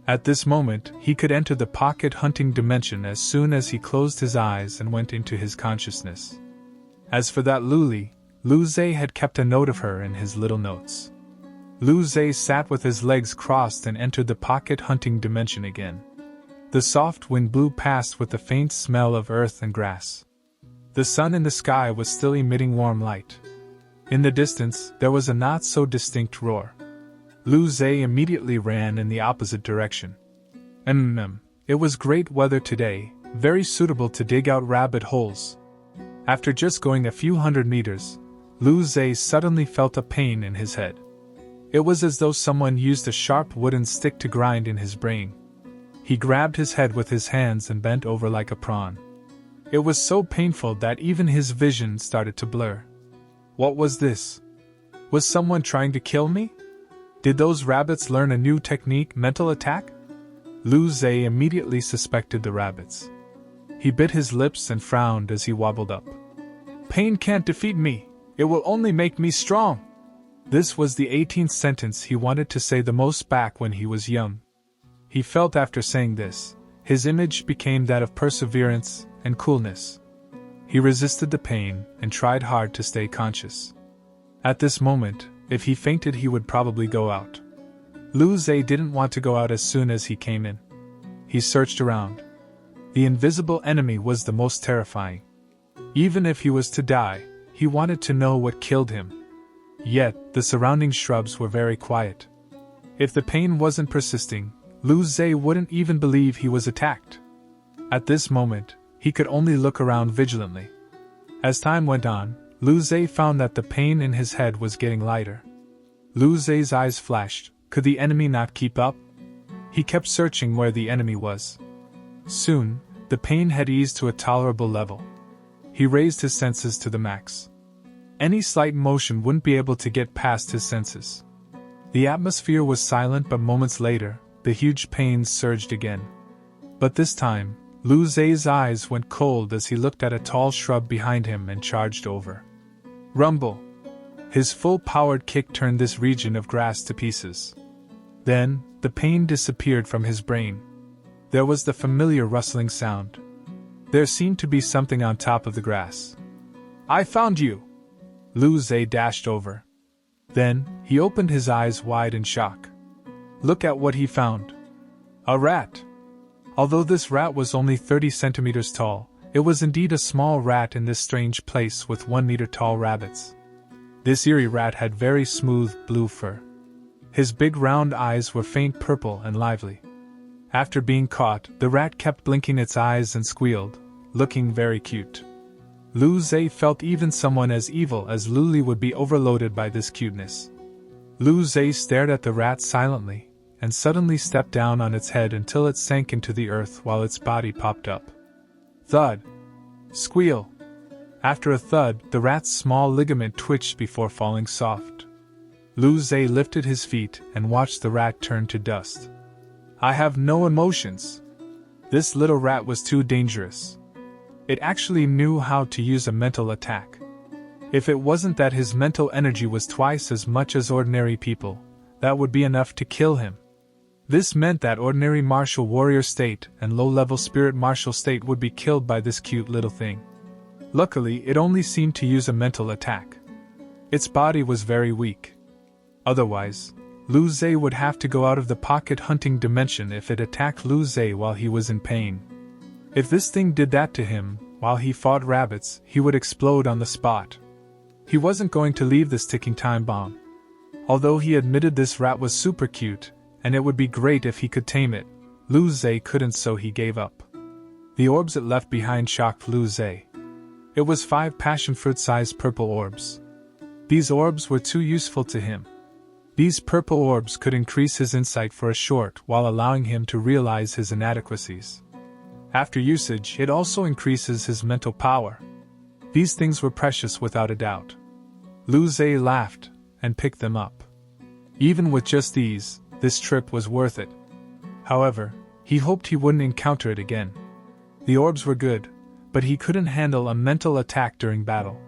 At this moment, he could enter the pocket hunting dimension as soon as he closed his eyes and went into his consciousness. As for that Lu Li, Lu Zhe had kept a note of her in his little notes. Lu Zhe sat with his legs crossed and entered the pocket hunting dimension again. The soft wind blew past with the faint smell of earth and grass. The sun in the sky was still emitting warm light. In the distance, there was a not-so-distinct roar. Lu Zhe immediately ran in the opposite direction. It was great weather today, very suitable to dig out rabbit holes. After just going a few hundred meters, Lu Zhe suddenly felt a pain in his head. It was as though someone used a sharp wooden stick to grind in his brain. He grabbed his head with his hands and bent over like a prawn. It was so painful that even his vision started to blur. What was this? Was someone trying to kill me? Did those rabbits learn a new technique, mental attack? Lu Zhe immediately suspected the rabbits. He bit his lips and frowned as he wobbled up. Pain can't defeat me, it will only make me strong. This was the 18th sentence he wanted to say the most back when he was young. He felt after saying this, his image became that of perseverance and coolness. He resisted the pain and tried hard to stay conscious. At this moment, if he fainted he would probably go out. Lu Zhe didn't want to go out as soon as he came in. He searched around. The invisible enemy was the most terrifying. Even if he was to die, he wanted to know what killed him. Yet, the surrounding shrubs were very quiet. If the pain wasn't persisting, Lu Zhe wouldn't even believe he was attacked. At this moment, he could only look around vigilantly. As time went on, Lu Zhe found that the pain in his head was getting lighter. Lu Zhe's eyes flashed. Could the enemy not keep up? He kept searching where the enemy was. Soon, the pain had eased to a tolerable level. He raised his senses to the max. Any slight motion wouldn't be able to get past his senses. The atmosphere was silent, but moments later, the huge pains surged again. But this time, Lu Zhe's eyes went cold as he looked at a tall shrub behind him and charged over. Rumble! His full-powered kick turned this region of grass to pieces. Then, the pain disappeared from his brain. There was the familiar rustling sound. There seemed to be something on top of the grass. I found you! Lu Zhe dashed over. Then, he opened his eyes wide in shock. Look at what he found. A rat! Although this rat was only 30 centimeters tall, it was indeed a small rat in this strange place with 1 meter tall rabbits. This eerie rat had very smooth blue fur. His big round eyes were faint purple and lively. After being caught, the rat kept blinking its eyes and squealed, looking very cute. Lu Zhe felt even someone as evil as Lu Li would be overloaded by this cuteness. Lu Zhe stared at the rat silently, and suddenly stepped down on its head until it sank into the earth while its body popped up. Thud! Squeal! After a thud, the rat's small ligament twitched before falling soft. Lu Zhe lifted his feet and watched the rat turn to dust. I have no emotions. This little rat was too dangerous. It actually knew how to use a mental attack. If it wasn't that his mental energy was twice as much as ordinary people, that would be enough to kill him. This meant that ordinary martial warrior state and low-level spirit martial state would be killed by this cute little thing. Luckily, it only seemed to use a mental attack. Its body was very weak. Otherwise, Lu Zhe would have to go out of the pocket hunting dimension if it attacked Lu Zhe while he was in pain. If this thing did that to him, while he fought rabbits, he would explode on the spot. He wasn't going to leave this ticking time bomb. Although he admitted this rat was super cute, and it would be great if he could tame it, Lu Zhe couldn't, so he gave up. The orbs it left behind shocked Lu Zhe. It was 5 passion-fruit-sized purple orbs. These orbs were too useful to him. These purple orbs could increase his insight for a short while allowing him to realize his inadequacies. After usage, it also increases his mental power. These things were precious without a doubt. Lu Zhe laughed and picked them up. Even with just these, this trip was worth it. However, he hoped he wouldn't encounter it again. The orbs were good, but he couldn't handle a mental attack during battle.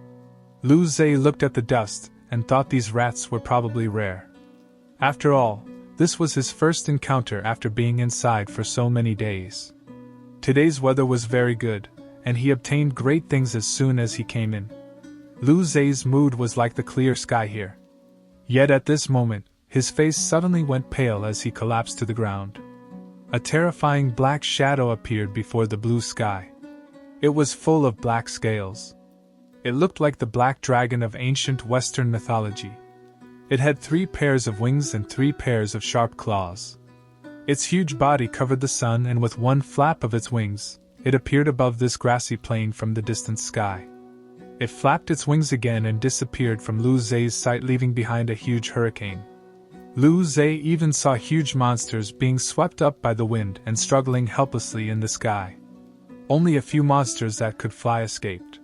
Lu Zhe looked at the dust and thought these rats were probably rare. After all, this was his first encounter after being inside for so many days. Today's weather was very good, and he obtained great things as soon as he came in. Lu Zhe's mood was like the clear sky here. Yet at this moment, his face suddenly went pale as he collapsed to the ground. A terrifying black shadow appeared before the blue sky. It was full of black scales. It looked like the black dragon of ancient Western mythology. It had 3 pairs of wings and 3 pairs of sharp claws. Its huge body covered the sun, and with one flap of its wings, it appeared above this grassy plain from the distant sky. It flapped its wings again and disappeared from Lu Zhe's sight, leaving behind a huge hurricane. Lu Zhe even saw huge monsters being swept up by the wind and struggling helplessly in the sky. Only a few monsters that could fly escaped.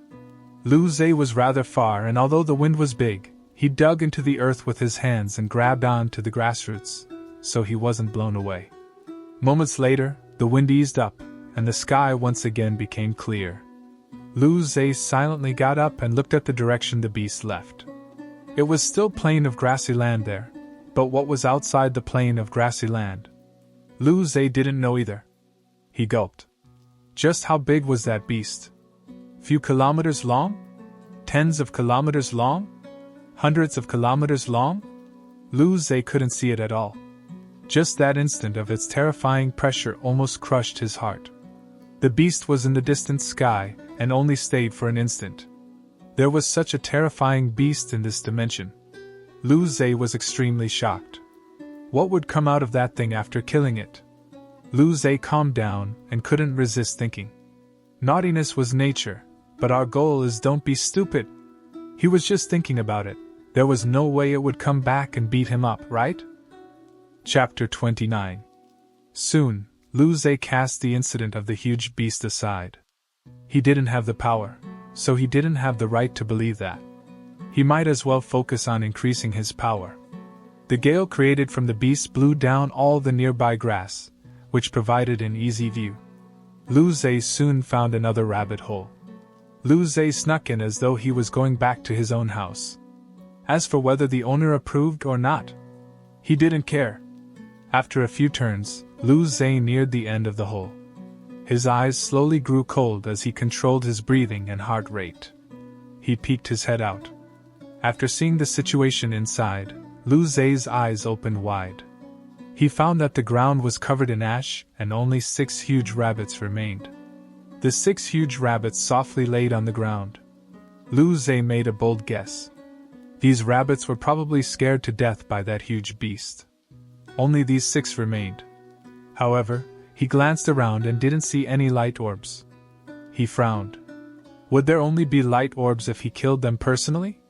Lu Zhe was rather far, and although the wind was big, he dug into the earth with his hands and grabbed on to the grassroots, so he wasn't blown away. Moments later, the wind eased up, and the sky once again became clear. Lu Zhe silently got up and looked at the direction the beast left. It was still plain of grassy land there, but what was outside the plain of grassy land? Lu Zhe didn't know either. He gulped. Just how big was that beast? Few kilometers long? Tens of kilometers long? Hundreds of kilometers long? Lu Zhe couldn't see it at all. Just that instant of its terrifying pressure almost crushed his heart. The beast was in the distant sky, and only stayed for an instant. There was such a terrifying beast in this dimension. Lu Zhe was extremely shocked. What would come out of that thing after killing it? Lu Zhe calmed down and couldn't resist thinking. Naughtiness was nature, but our goal is don't be stupid. He was just thinking about it. There was no way it would come back and beat him up, right? Chapter 29. Soon, Lu Zhe cast the incident of the huge beast aside. He didn't have the power, so he didn't have the right to believe that. He might as well focus on increasing his power. The gale created from the beast blew down all the nearby grass, which provided an easy view. Lu Zhe soon found another rabbit hole. Lu Zhe snuck in as though he was going back to his own house. As for whether the owner approved or not, he didn't care. After a few turns, Lu Zhe neared the end of the hole. His eyes slowly grew cold as he controlled his breathing and heart rate. He peeked his head out. After seeing the situation inside, Lu Zhe's eyes opened wide. He found that the ground was covered in ash and only 6 huge rabbits remained. The 6 huge rabbits softly laid on the ground. Lu Zhe made a bold guess. These rabbits were probably scared to death by that huge beast. Only these 6 remained. However, he glanced around and didn't see any light orbs. He frowned. Would there only be light orbs if he killed them personally?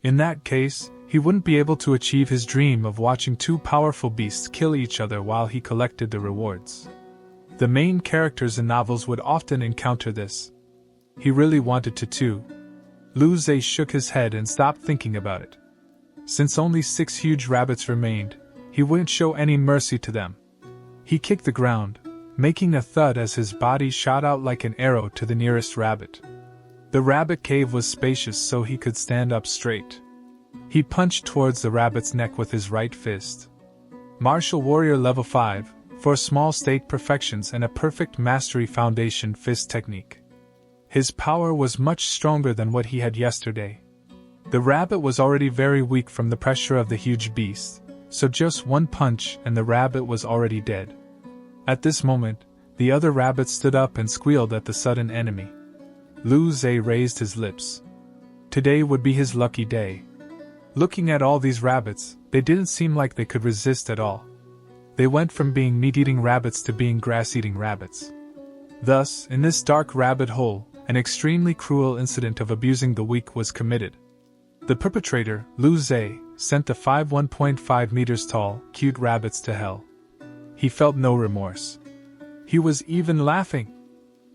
In that case, he wouldn't be able to achieve his dream of watching 2 powerful beasts kill each other while he collected the rewards. The main characters in novels would often encounter this. He really wanted to too. Lu Zhe shook his head and stopped thinking about it. Since only 6 huge rabbits remained, he wouldn't show any mercy to them. He kicked the ground, making a thud as his body shot out like an arrow to the nearest rabbit. The rabbit cave was spacious so he could stand up straight. He punched towards the rabbit's neck with his right fist. Martial Warrior Level 5, for small state perfections and a perfect mastery foundation fist technique. His power was much stronger than what he had yesterday. The rabbit was already very weak from the pressure of the huge beast, so just one punch and the rabbit was already dead. At this moment, the other rabbit stood up and squealed at the sudden enemy. Lu Zhe raised his lips. Today would be his lucky day. Looking at all these rabbits, they didn't seem like they could resist at all. They went from being meat-eating rabbits to being grass-eating rabbits. Thus, in this dark rabbit hole, an extremely cruel incident of abusing the weak was committed. The perpetrator, Lu Zhe, sent the 1.5 meters tall, cute rabbits to hell. He felt no remorse. He was even laughing.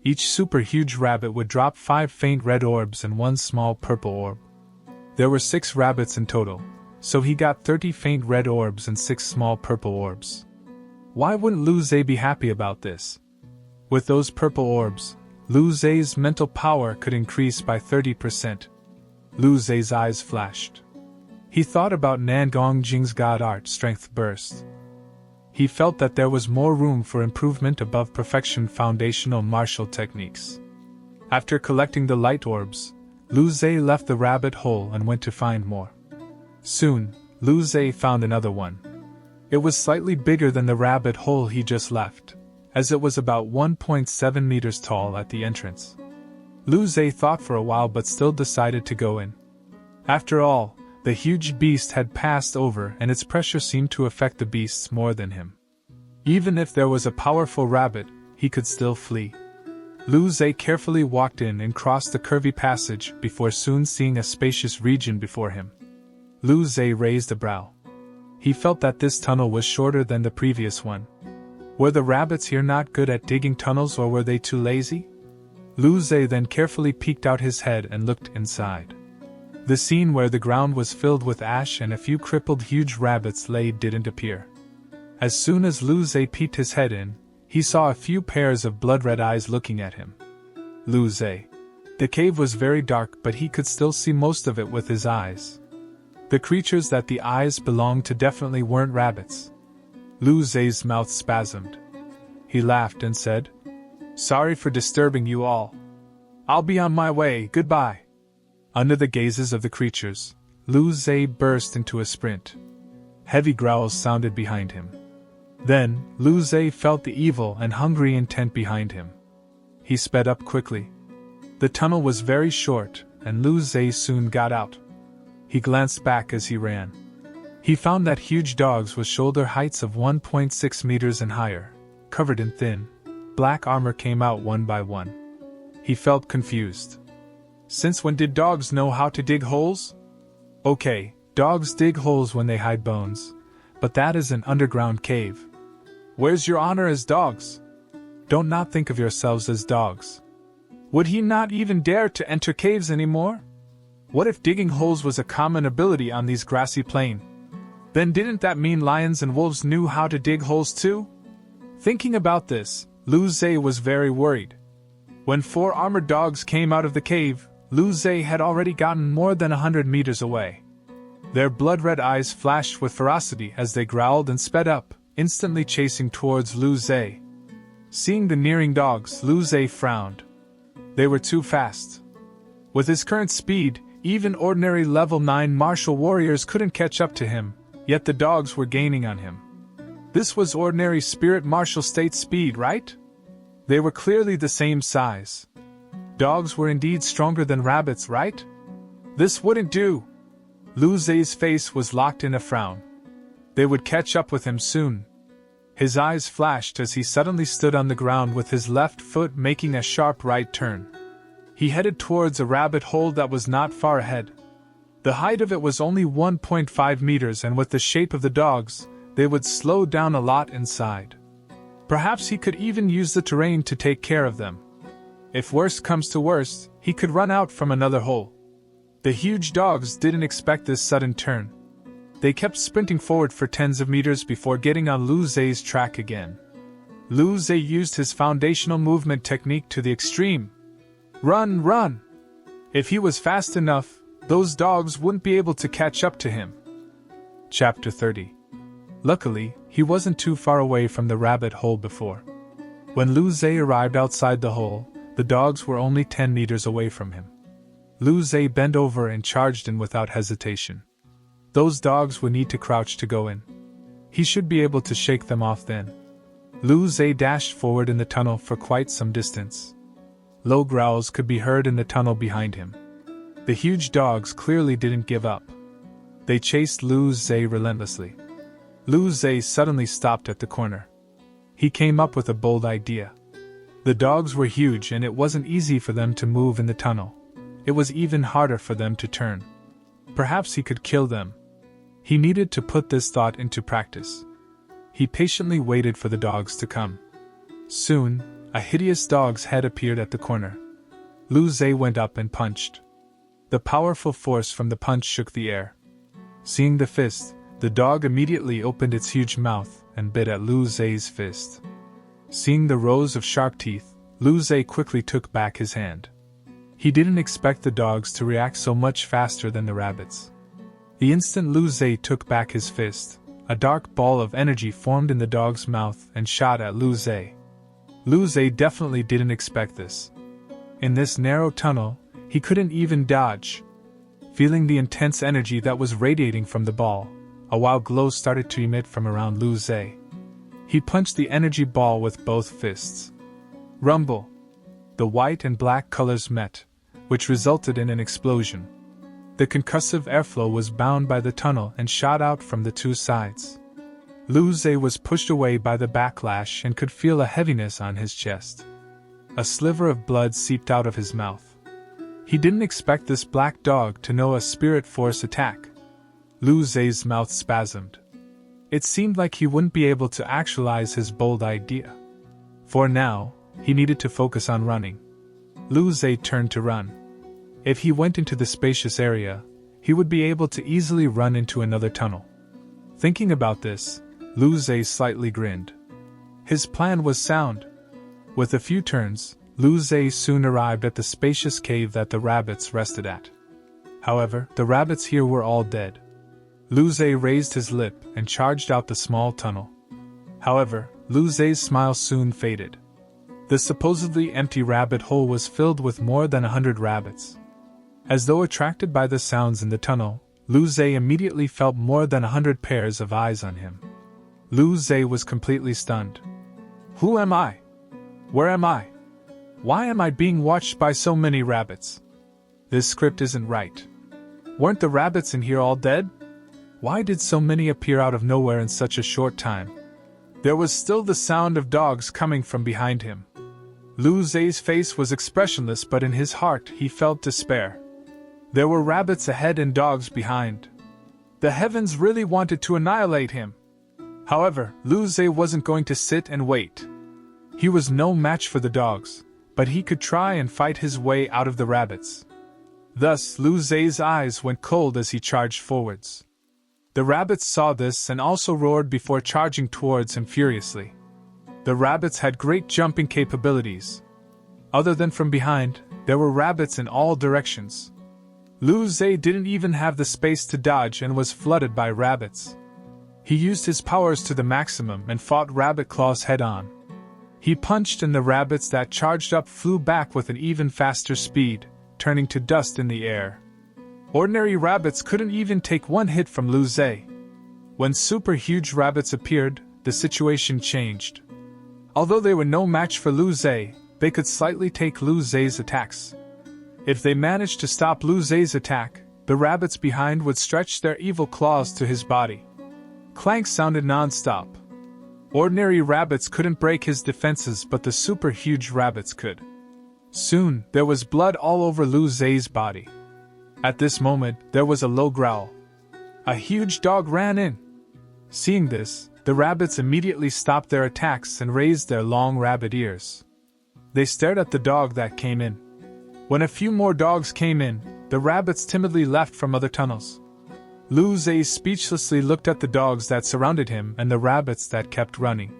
Each super huge rabbit would drop 5 faint red orbs and 1 small purple orb. There were 6 rabbits in total, so he got 30 faint red orbs and 6 small purple orbs. Why wouldn't Lu Zhe be happy about this? With those purple orbs, Lu Zhe's mental power could increase by 30%. Lu Zhe's eyes flashed. He thought about Nan Gongjing's God Art Strength Burst. He felt that there was more room for improvement above perfection foundational martial techniques. After collecting the light orbs, Lu Zhe left the rabbit hole and went to find more. Soon, Lu Zhe found another one. It was slightly bigger than the rabbit hole he just left, as it was about 1.7 meters tall at the entrance. Lu Zhe thought for a while but still decided to go in. After all, the huge beast had passed over and its pressure seemed to affect the beasts more than him. Even if there was a powerful rabbit, he could still flee. Lu Zhe carefully walked in and crossed the curvy passage before soon seeing a spacious region before him. Lu Zhe raised a brow. He felt that this tunnel was shorter than the previous one. Were the rabbits here not good at digging tunnels or were they too lazy? Lu Zhe then carefully peeked out his head and looked inside. The scene where the ground was filled with ash and a few crippled huge rabbits lay didn't appear. As soon as Lu Zhe peeked his head in, he saw a few pairs of blood-red eyes looking at him. Lu Zhe. The cave was very dark but he could still see most of it with his eyes. The creatures that the eyes belonged to definitely weren't rabbits. Lu Zhe's mouth spasmed. He laughed and said, "Sorry for disturbing you all. I'll be on my way, goodbye." Under the gazes of the creatures, Lu Zhe burst into a sprint. Heavy growls sounded behind him. Then, Lu Zhe felt the evil and hungry intent behind him. He sped up quickly. The tunnel was very short, and Lu Zhe soon got out. He glanced back as he ran. He found that huge dogs with shoulder heights of 1.6 meters and higher, covered in thin, black armor came out one by one. He felt confused. Since when did dogs know how to dig holes? Okay, dogs dig holes when they hide bones, but that is an underground cave. Where's your honor as dogs? Don't not think of yourselves as dogs. Would he not even dare to enter caves anymore? What if digging holes was a common ability on these grassy plain? Then didn't that mean lions and wolves knew how to dig holes too? Thinking about this, Lu Zhe was very worried. When 4 armored dogs came out of the cave, Lu Zhe had already gotten more than 100 meters away. Their blood-red eyes flashed with ferocity as they growled and sped up, instantly chasing towards Lu Zhe. Seeing the nearing dogs, Lu Zhe frowned. They were too fast. With his current speed, even ordinary level 9 martial warriors couldn't catch up to him, yet the dogs were gaining on him. This was ordinary spirit martial state speed, right? They were clearly the same size. Dogs were indeed stronger than rabbits, right? This wouldn't do. Lu Zhe's face was locked in a frown. They would catch up with him soon. His eyes flashed as he suddenly stood on the ground with his left foot making a sharp right turn. He headed towards a rabbit hole that was not far ahead. The height of it was only 1.5 meters and with the shape of the dogs, they would slow down a lot inside. Perhaps he could even use the terrain to take care of them. If worst comes to worst, he could run out from another hole. The huge dogs didn't expect this sudden turn. They kept sprinting forward for tens of meters before getting on Lu Zhe's track again. Lu Zhe used his foundational movement technique to the extreme. Run, run! If he was fast enough, those dogs wouldn't be able to catch up to him. Chapter 30. Luckily, he wasn't too far away from the rabbit hole before. When Lu Zhe arrived outside the hole, the dogs were only 10 meters away from him. Lu Zhe bent over and charged in without hesitation. Those dogs would need to crouch to go in. He should be able to shake them off then. Lu Zhe dashed forward in the tunnel for quite some distance. Low growls could be heard in the tunnel behind him. The huge dogs clearly didn't give up. They chased Lu Zhe relentlessly. Lu Zhe suddenly stopped at the corner. He came up with a bold idea. The dogs were huge and it wasn't easy for them to move in the tunnel. It was even harder for them to turn. Perhaps he could kill them. He needed to put this thought into practice. He patiently waited for the dogs to come. Soon, a hideous dog's head appeared at the corner. Lu Zhe went up and punched. The powerful force from the punch shook the air. Seeing the fist, the dog immediately opened its huge mouth and bit at Lu Zhe's fist. Seeing the rows of sharp teeth, Lu Zhe quickly took back his hand. He didn't expect the dogs to react so much faster than the rabbits. The instant Lu Zhe took back his fist, a dark ball of energy formed in the dog's mouth and shot at Lu Zhe. Lu Zhe definitely didn't expect this. In this narrow tunnel, he couldn't even dodge. Feeling the intense energy that was radiating from the ball, a wild glow started to emit from around Lu Zhe. He punched the energy ball with both fists. Rumble! The white and black colors met, which resulted in an explosion. The concussive airflow was bound by the tunnel and shot out from the two sides. Lu Zhe was pushed away by the backlash and could feel a heaviness on his chest. A sliver of blood seeped out of his mouth. He didn't expect this black dog to know a spirit force attack. Lu Zhe's mouth spasmed. It seemed like he wouldn't be able to actualize his bold idea. For now, he needed to focus on running. Lu Zhe turned to run. If he went into the spacious area, he would be able to easily run into another tunnel. Thinking about this, Lu Zhe slightly grinned. His plan was sound. With a few turns, Lu Zhe soon arrived at the spacious cave that the rabbits rested at. However, the rabbits here were all dead. Lu Zhe raised his lip and charged out the small tunnel. However, Lu Zhe's smile soon faded. The supposedly empty rabbit hole was filled with more than 100 rabbits. As though attracted by the sounds in the tunnel, Lu Zhe immediately felt more than 100 pairs of eyes on him. Lu Zhe was completely stunned. Who am I? Where am I? Why am I being watched by so many rabbits? This script isn't right. Weren't the rabbits in here all dead? Why did so many appear out of nowhere in such a short time? There was still the sound of dogs coming from behind him. Lu Zhe's face was expressionless, but in his heart he felt despair. There were rabbits ahead and dogs behind. The heavens really wanted to annihilate him. However, Lu Zhe wasn't going to sit and wait. He was no match for the dogs, but he could try and fight his way out of the rabbits. Thus, Lu Zhe's eyes went cold as he charged forwards. The rabbits saw this and also roared before charging towards him furiously. The rabbits had great jumping capabilities. Other than from behind, there were rabbits in all directions. Lu Zhe didn't even have the space to dodge and was flooded by rabbits. He used his powers to the maximum and fought Rabbit Claws head-on. He punched and the rabbits that charged up flew back with an even faster speed, turning to dust in the air. Ordinary rabbits couldn't even take one hit from Lu Zhe. When super huge rabbits appeared, the situation changed. Although they were no match for Lu Zhe, they could slightly take Lu Zhe's attacks. If they managed to stop Lu Zhe's attack, the rabbits behind would stretch their evil claws to his body. Clanks sounded non-stop. Ordinary rabbits couldn't break his defenses, but the super huge rabbits could. Soon, there was blood all over Lu Zhe's body. At this moment, there was a low growl. A huge dog ran in. Seeing this, the rabbits immediately stopped their attacks and raised their long rabbit ears. They stared at the dog that came in. When a few more dogs came in, the rabbits timidly left from other tunnels. Lu Zhe speechlessly looked at the dogs that surrounded him and the rabbits that kept running.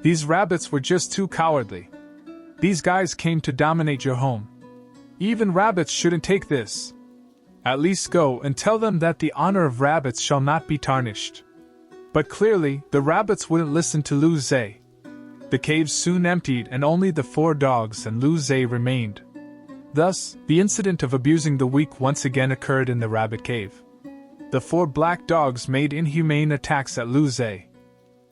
These rabbits were just too cowardly. These guys came to dominate your home. Even rabbits shouldn't take this. At least go and tell them that the honor of rabbits shall not be tarnished. But clearly, the rabbits wouldn't listen to Lu Zhe. The cave soon emptied and only the 4 dogs and Lu Zhe remained. Thus, the incident of abusing the weak once again occurred in the rabbit cave. The 4 black dogs made inhumane attacks at Lu Zhe.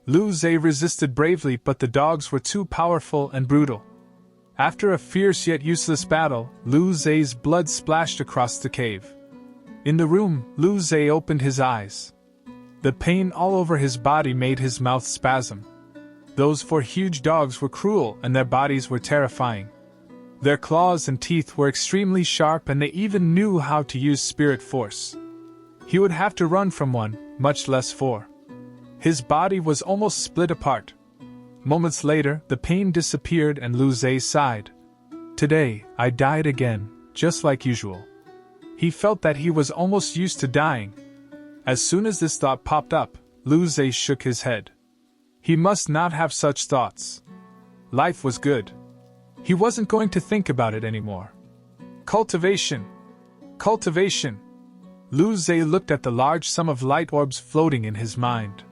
Lu Zhe resisted bravely, but the dogs were too powerful and brutal. After a fierce yet useless battle, Lu Zhe's blood splashed across the cave. In the room, Lu Zhe opened his eyes. The pain all over his body made his mouth spasm. Those 4 huge dogs were cruel and their bodies were terrifying. Their claws and teeth were extremely sharp and they even knew how to use spirit force. He would have to run from one, much less 4. His body was almost split apart. Moments later, the pain disappeared and Lu Zhe sighed. Today, I died again, just like usual. He felt that he was almost used to dying. As soon as this thought popped up, Lu Zhe shook his head. He must not have such thoughts. Life was good. He wasn't going to think about it anymore. Cultivation! Cultivation! Lu Zhe looked at the large sum of light orbs floating in his mind.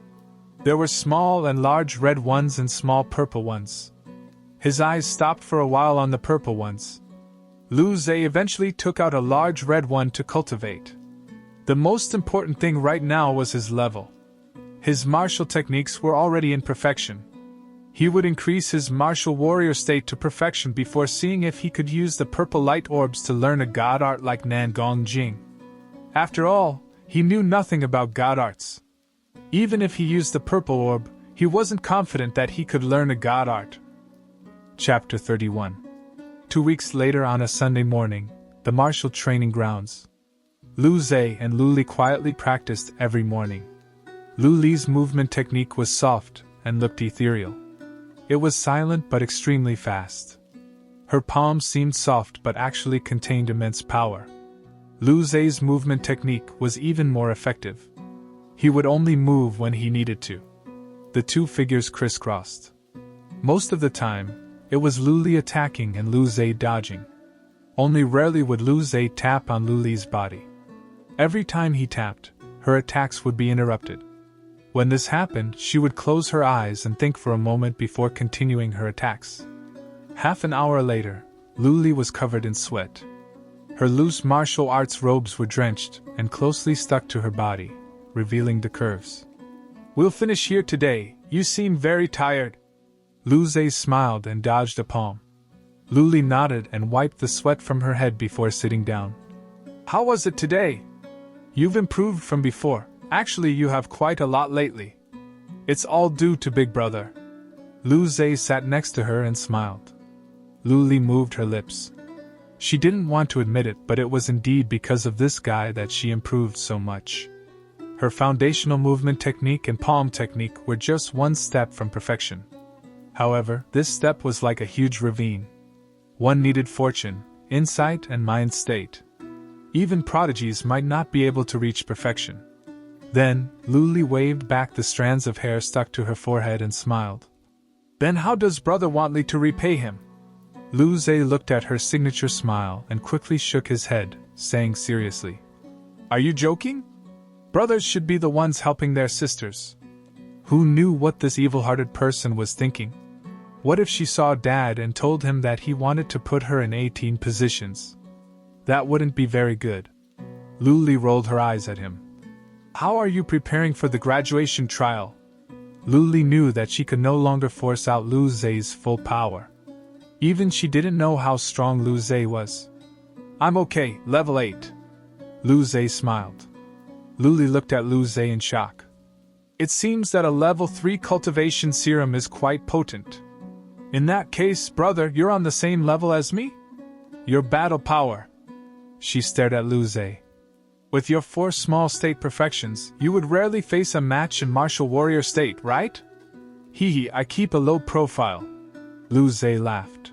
There were small and large red ones and small purple ones. His eyes stopped for a while on the purple ones. Lu Zhe eventually took out a large red one to cultivate. The most important thing right now was his level. His martial techniques were already in perfection. He would increase his martial warrior state to perfection before seeing if he could use the purple light orbs to learn a god art like Nangong Jing. After all, he knew nothing about god arts. Even if he used the purple orb, he wasn't confident that he could learn a god art. Chapter 31. 2 weeks later on a Sunday morning, the martial training grounds. Lu Zhe and Lu Li quietly practiced every morning. Lu Li's movement technique was soft and looked ethereal. It was silent but extremely fast. Her palms seemed soft but actually contained immense power. Lu Zhe's movement technique was even more effective. He would only move when he needed to. The 2 figures crisscrossed. Most of the time, it was Lu Li attacking and Lu Zhe dodging. Only rarely would Lu Zhe tap on Lu Li's body. Every time he tapped, her attacks would be interrupted. When this happened, she would close her eyes and think for a moment before continuing her attacks. Half an hour later, Lu Li was covered in sweat. Her loose martial arts robes were drenched and closely stuck to her body, revealing the curves. "We'll finish here today, you seem very tired." Lu Zhe smiled and dodged a palm. Lu Li nodded and wiped the sweat from her head before sitting down. "How was it today? You've improved from before. Actually, you have quite a lot lately. It's all due to Big Brother." Lu Zhe sat next to her and smiled. Lu Li moved her lips. She didn't want to admit it, but it was indeed because of this guy that she improved so much. Her foundational movement technique and palm technique were just one step from perfection. However, this step was like a huge ravine. One needed fortune, insight, and mind state. Even prodigies might not be able to reach perfection. Then, Lu Li waved back the strands of hair stuck to her forehead and smiled. "Then how does brother want me to repay him?" Lu Zhe looked at her signature smile and quickly shook his head, saying seriously, "Are you joking? Brothers should be the ones helping their sisters." Who knew what this evil-hearted person was thinking? What if she saw Dad and told him that he wanted to put her in 18 positions? That wouldn't be very good. Lu Li rolled her eyes at him. "How are you preparing for the graduation trial?" Lu Li knew that she could no longer force out Lu Zhe's full power. Even she didn't know how strong Lu Zhe was. "I'm okay, level 8. Lu Zhe smiled. Lu Li looked at Lu Zhe in shock. "It seems that a level 3 cultivation serum is quite potent. In that case, brother, you're on the same level as me? Your battle power." She stared at Lu Zhe. "With your 4 small state perfections, you would rarely face a match in martial warrior state, right?" "Hee, I keep a low profile." Lu Zhe laughed.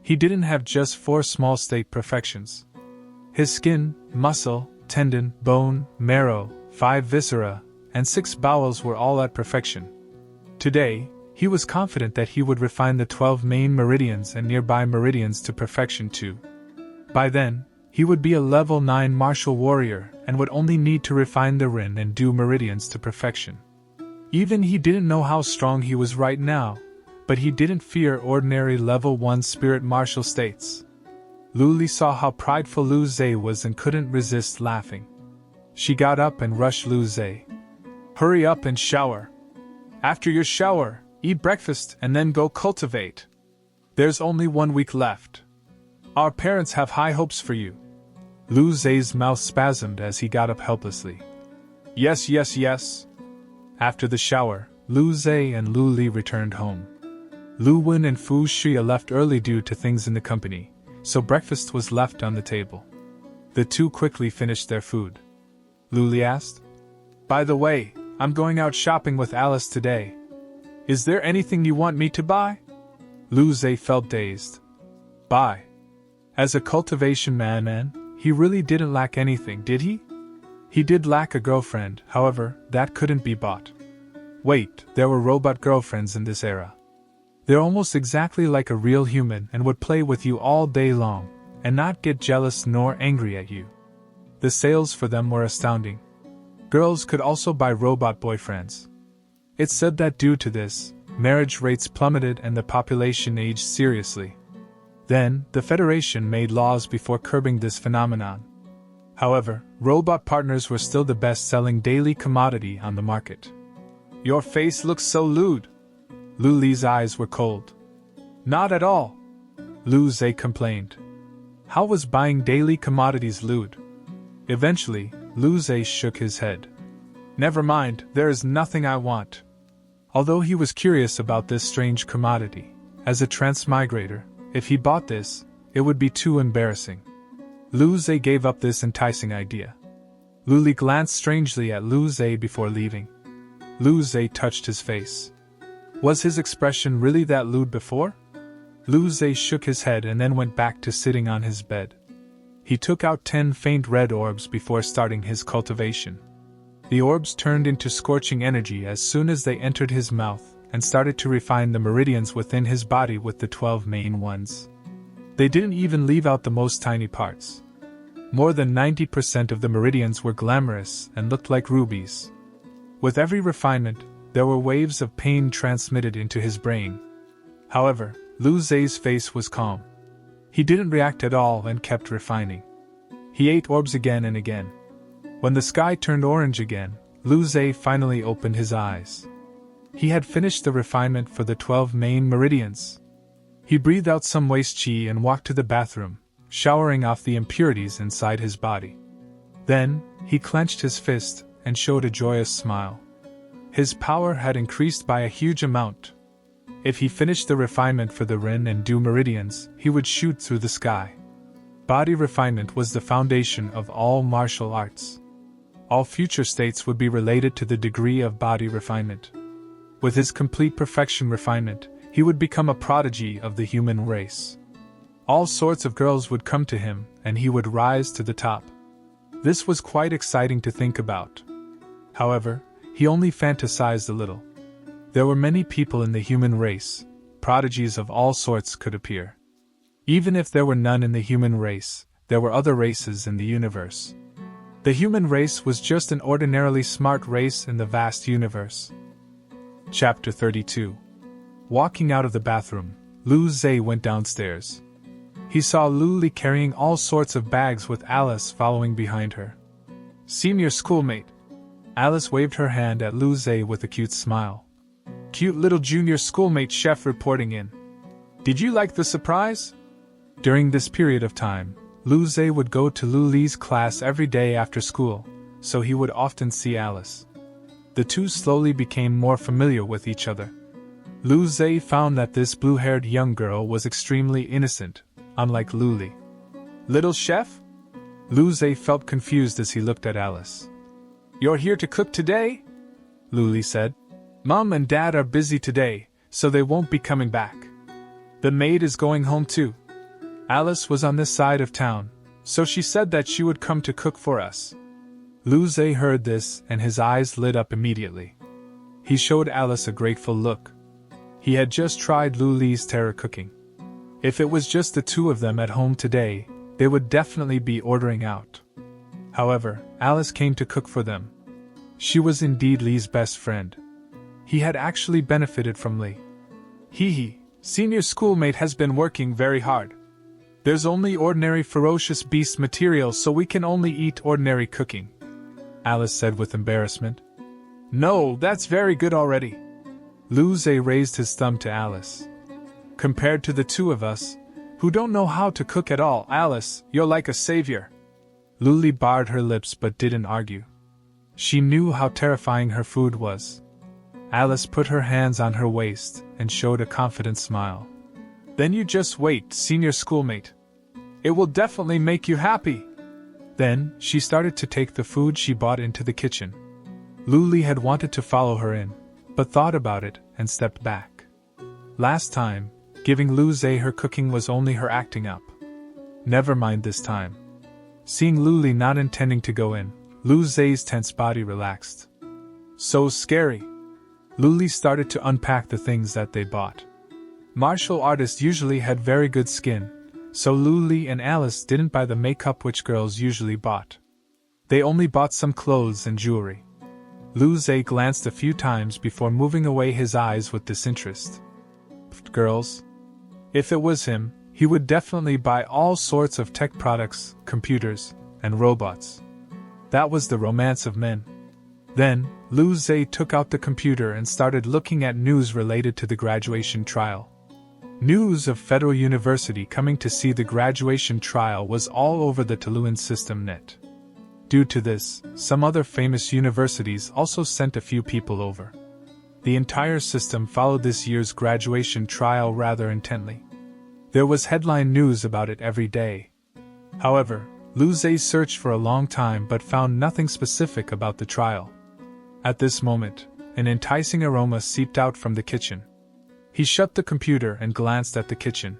He didn't have just 4 small state perfections. His skin, muscle, tendon, bone, marrow, 5 viscera, and 6 bowels were all at perfection. Today, he was confident that he would refine the 12 main meridians and nearby meridians to perfection too. By then, he would be a level 9 martial warrior and would only need to refine the Rin and Du meridians to perfection. Even he didn't know how strong he was right now, but he didn't fear ordinary level 1 spirit martial states. Lu Li saw how prideful Lu Zhe was and couldn't resist laughing. She got up and rushed Lu Zhe. Hurry up and shower. After your shower, eat breakfast and then go cultivate. There's only 1 week left. Our parents have high hopes for you. Lu Zhe's mouth spasmed as he got up helplessly. Yes, yes, yes. After the shower, Lu Zhe and Lu Li returned home. Lu Wen and Fu Xia left early due to things in the company, so breakfast was left on the table. The two quickly finished their food. Lu Li asked, By the way, I'm going out shopping with Alice today. Is there anything you want me to buy? Lu Zhe felt dazed. Buy? As a cultivation man, he really didn't lack anything, did he? He did lack a girlfriend, however, that couldn't be bought. Wait, there were robot girlfriends in this era. They're almost exactly like a real human and would play with you all day long, and not get jealous nor angry at you. The sales for them were astounding. Girls could also buy robot boyfriends. It's said that due to this, marriage rates plummeted and the population aged seriously. Then, the Federation made laws before curbing this phenomenon. However, robot partners were still the best-selling daily commodity on the market. Your face looks so lewd. Lu Li's eyes were cold. Not at all. Lu Zhe complained. How was buying daily commodities lewd? Eventually, Lu Zhe shook his head. Never mind, there is nothing I want. Although he was curious about this strange commodity, as a transmigrator, if he bought this, it would be too embarrassing. Lu Zhe gave up this enticing idea. Lu Li glanced strangely at Lu Zhe before leaving. Lu Zhe touched his face. Was his expression really that lewd before? Lu Zhe shook his head and then went back to sitting on his bed. He took out 10 faint red orbs before starting his cultivation. The orbs turned into scorching energy as soon as they entered his mouth and started to refine the meridians within his body with the 12 main ones. They didn't even leave out the most tiny parts. More than 90% of the meridians were glamorous and looked like rubies. With every refinement, there were waves of pain transmitted into his brain. However, Lu Zhe's face was calm. He didn't react at all and kept refining. He ate orbs again and again. When the sky turned orange again, Lu Zhe finally opened his eyes. He had finished the refinement for the 12 main meridians. He breathed out some waste qi and walked to the bathroom, showering off the impurities inside his body. Then, he clenched his fist and showed a joyous smile. His power had increased by a huge amount. If he finished the refinement for the Rin and Du meridians, he would shoot through the sky. Body refinement was the foundation of all martial arts. All future states would be related to the degree of body refinement. With his complete perfection refinement, he would become a prodigy of the human race. All sorts of girls would come to him, and he would rise to the top. This was quite exciting to think about. However, he only fantasized a little. There were many people in the human race, prodigies of all sorts could appear. Even if there were none in the human race, there were other races in the universe. The human race was just an ordinarily smart race in the vast universe. Chapter 32. Walking out of the bathroom, Lu Zhe went downstairs. He saw Lu Li carrying all sorts of bags with Alice following behind her. Senior schoolmate. Alice waved her hand at Lu Zhe with a cute smile. Cute little junior schoolmate chef reporting in. Did you like the surprise? During this period of time, Lu Zhe would go to Lu Li's class every day after school, so he would often see Alice. The two slowly became more familiar with each other. Lu Zhe found that this blue-haired young girl was extremely innocent, unlike Lu Li. Little chef? Lu Zhe felt confused as he looked at Alice. You're here to cook today? Lu Li said. Mom and Dad are busy today, so they won't be coming back. The maid is going home too. Alice was on this side of town, so she said that she would come to cook for us. Lu Zhe heard this and his eyes lit up immediately. He showed Alice a grateful look. He had just tried Lu Li's terror cooking. If it was just the two of them at home today, they would definitely be ordering out. However, Alice came to cook for them. She was indeed Li's best friend. He had actually benefited from Li. Hee, senior schoolmate has been working very hard. There's only ordinary ferocious beast material, so we can only eat ordinary cooking, Alice said with embarrassment. No, that's very good already. Lu Zhe raised his thumb to Alice. Compared to the two of us, who don't know how to cook at all, Alice, you're like a savior. Luli barred her lips but didn't argue. She knew how terrifying her food was. Alice put her hands on her waist and showed a confident smile. Then you just wait, senior schoolmate. It will definitely make you happy. Then, she started to take the food she bought into the kitchen. Luli had wanted to follow her in, but thought about it and stepped back. Last time, giving Lu Zhe her cooking was only her acting up. Never mind this time. Seeing Luli not intending to go in, Lu Zhe's tense body relaxed. So scary. Luli started to unpack the things that they bought. Martial artists usually had very good skin, so Luli and Alice didn't buy the makeup which girls usually bought. They only bought some clothes and jewelry. Lu Zhe glanced a few times before moving away his eyes with disinterest. Girls? If it was him, he would definitely buy all sorts of tech products, computers, and robots. That was the romance of men. Then, Lu Zhe took out the computer and started looking at news related to the graduation trial. News of Federal University coming to see the graduation trial was all over the Tuluan system net. Due to this, some other famous universities also sent a few people over. The entire system followed this year's graduation trial rather intently. There was headline news about it every day. However, Lu Zhe searched for a long time but found nothing specific about the trial. At this moment, an enticing aroma seeped out from the kitchen. He shut the computer and glanced at the kitchen.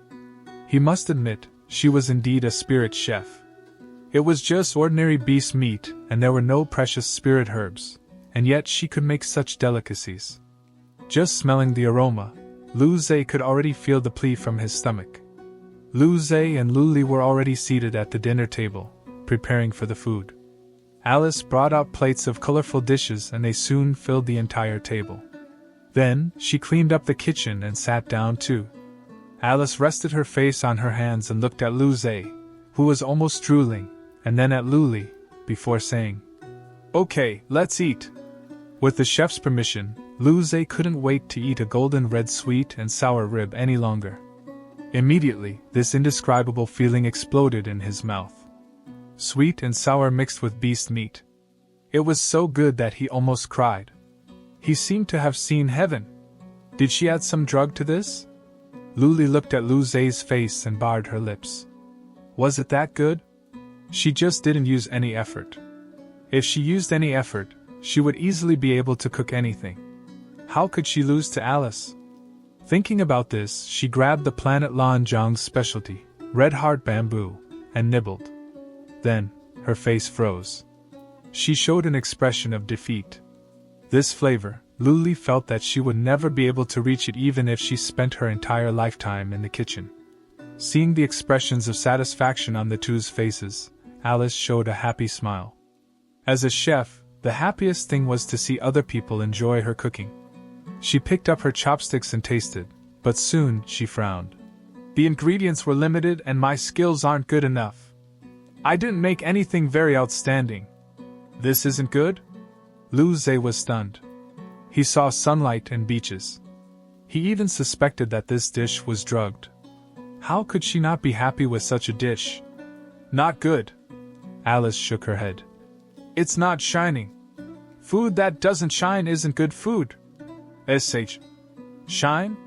He must admit, she was indeed a spirit chef. It was just ordinary beast meat, and there were no precious spirit herbs, and yet she could make such delicacies. Just smelling the aroma, Lu Zhe could already feel the plea from his stomach. Lu Zhe and Luli were already seated at the dinner table, preparing for the food. Alice brought out plates of colorful dishes and they soon filled the entire table. Then, she cleaned up the kitchen and sat down too. Alice rested her face on her hands and looked at Lu Zhe, who was almost drooling, and then at Luli, before saying, "Okay, let's eat." With the chef's permission, Lu Zhe couldn't wait to eat a golden red sweet and sour rib any longer. Immediately, this indescribable feeling exploded in his mouth. Sweet and sour mixed with beast meat. It was so good that he almost cried. He seemed to have seen heaven. Did she add some drug to this? Luli looked at Lu Zhe's face and barred her lips. Was it that good? She just didn't use any effort. If she used any effort, she would easily be able to cook anything. How could she lose to Alice? Thinking about this, she grabbed the Planet Lanzhang's specialty, red heart bamboo, and nibbled. Then, her face froze. She showed an expression of defeat. This flavor, Luli felt that she would never be able to reach it even if she spent her entire lifetime in the kitchen. Seeing the expressions of satisfaction on the two's faces, Alice showed a happy smile. As a chef, the happiest thing was to see other people enjoy her cooking. She picked up her chopsticks and tasted, but soon she frowned. The ingredients were limited and my skills aren't good enough. I didn't make anything very outstanding. This isn't good? Lu Zhe was stunned. He saw sunlight and beaches. He even suspected that this dish was drugged. How could she not be happy with such a dish? Not good. Alice shook her head. It's not shining. Food that doesn't shine isn't good food. SH. Shine?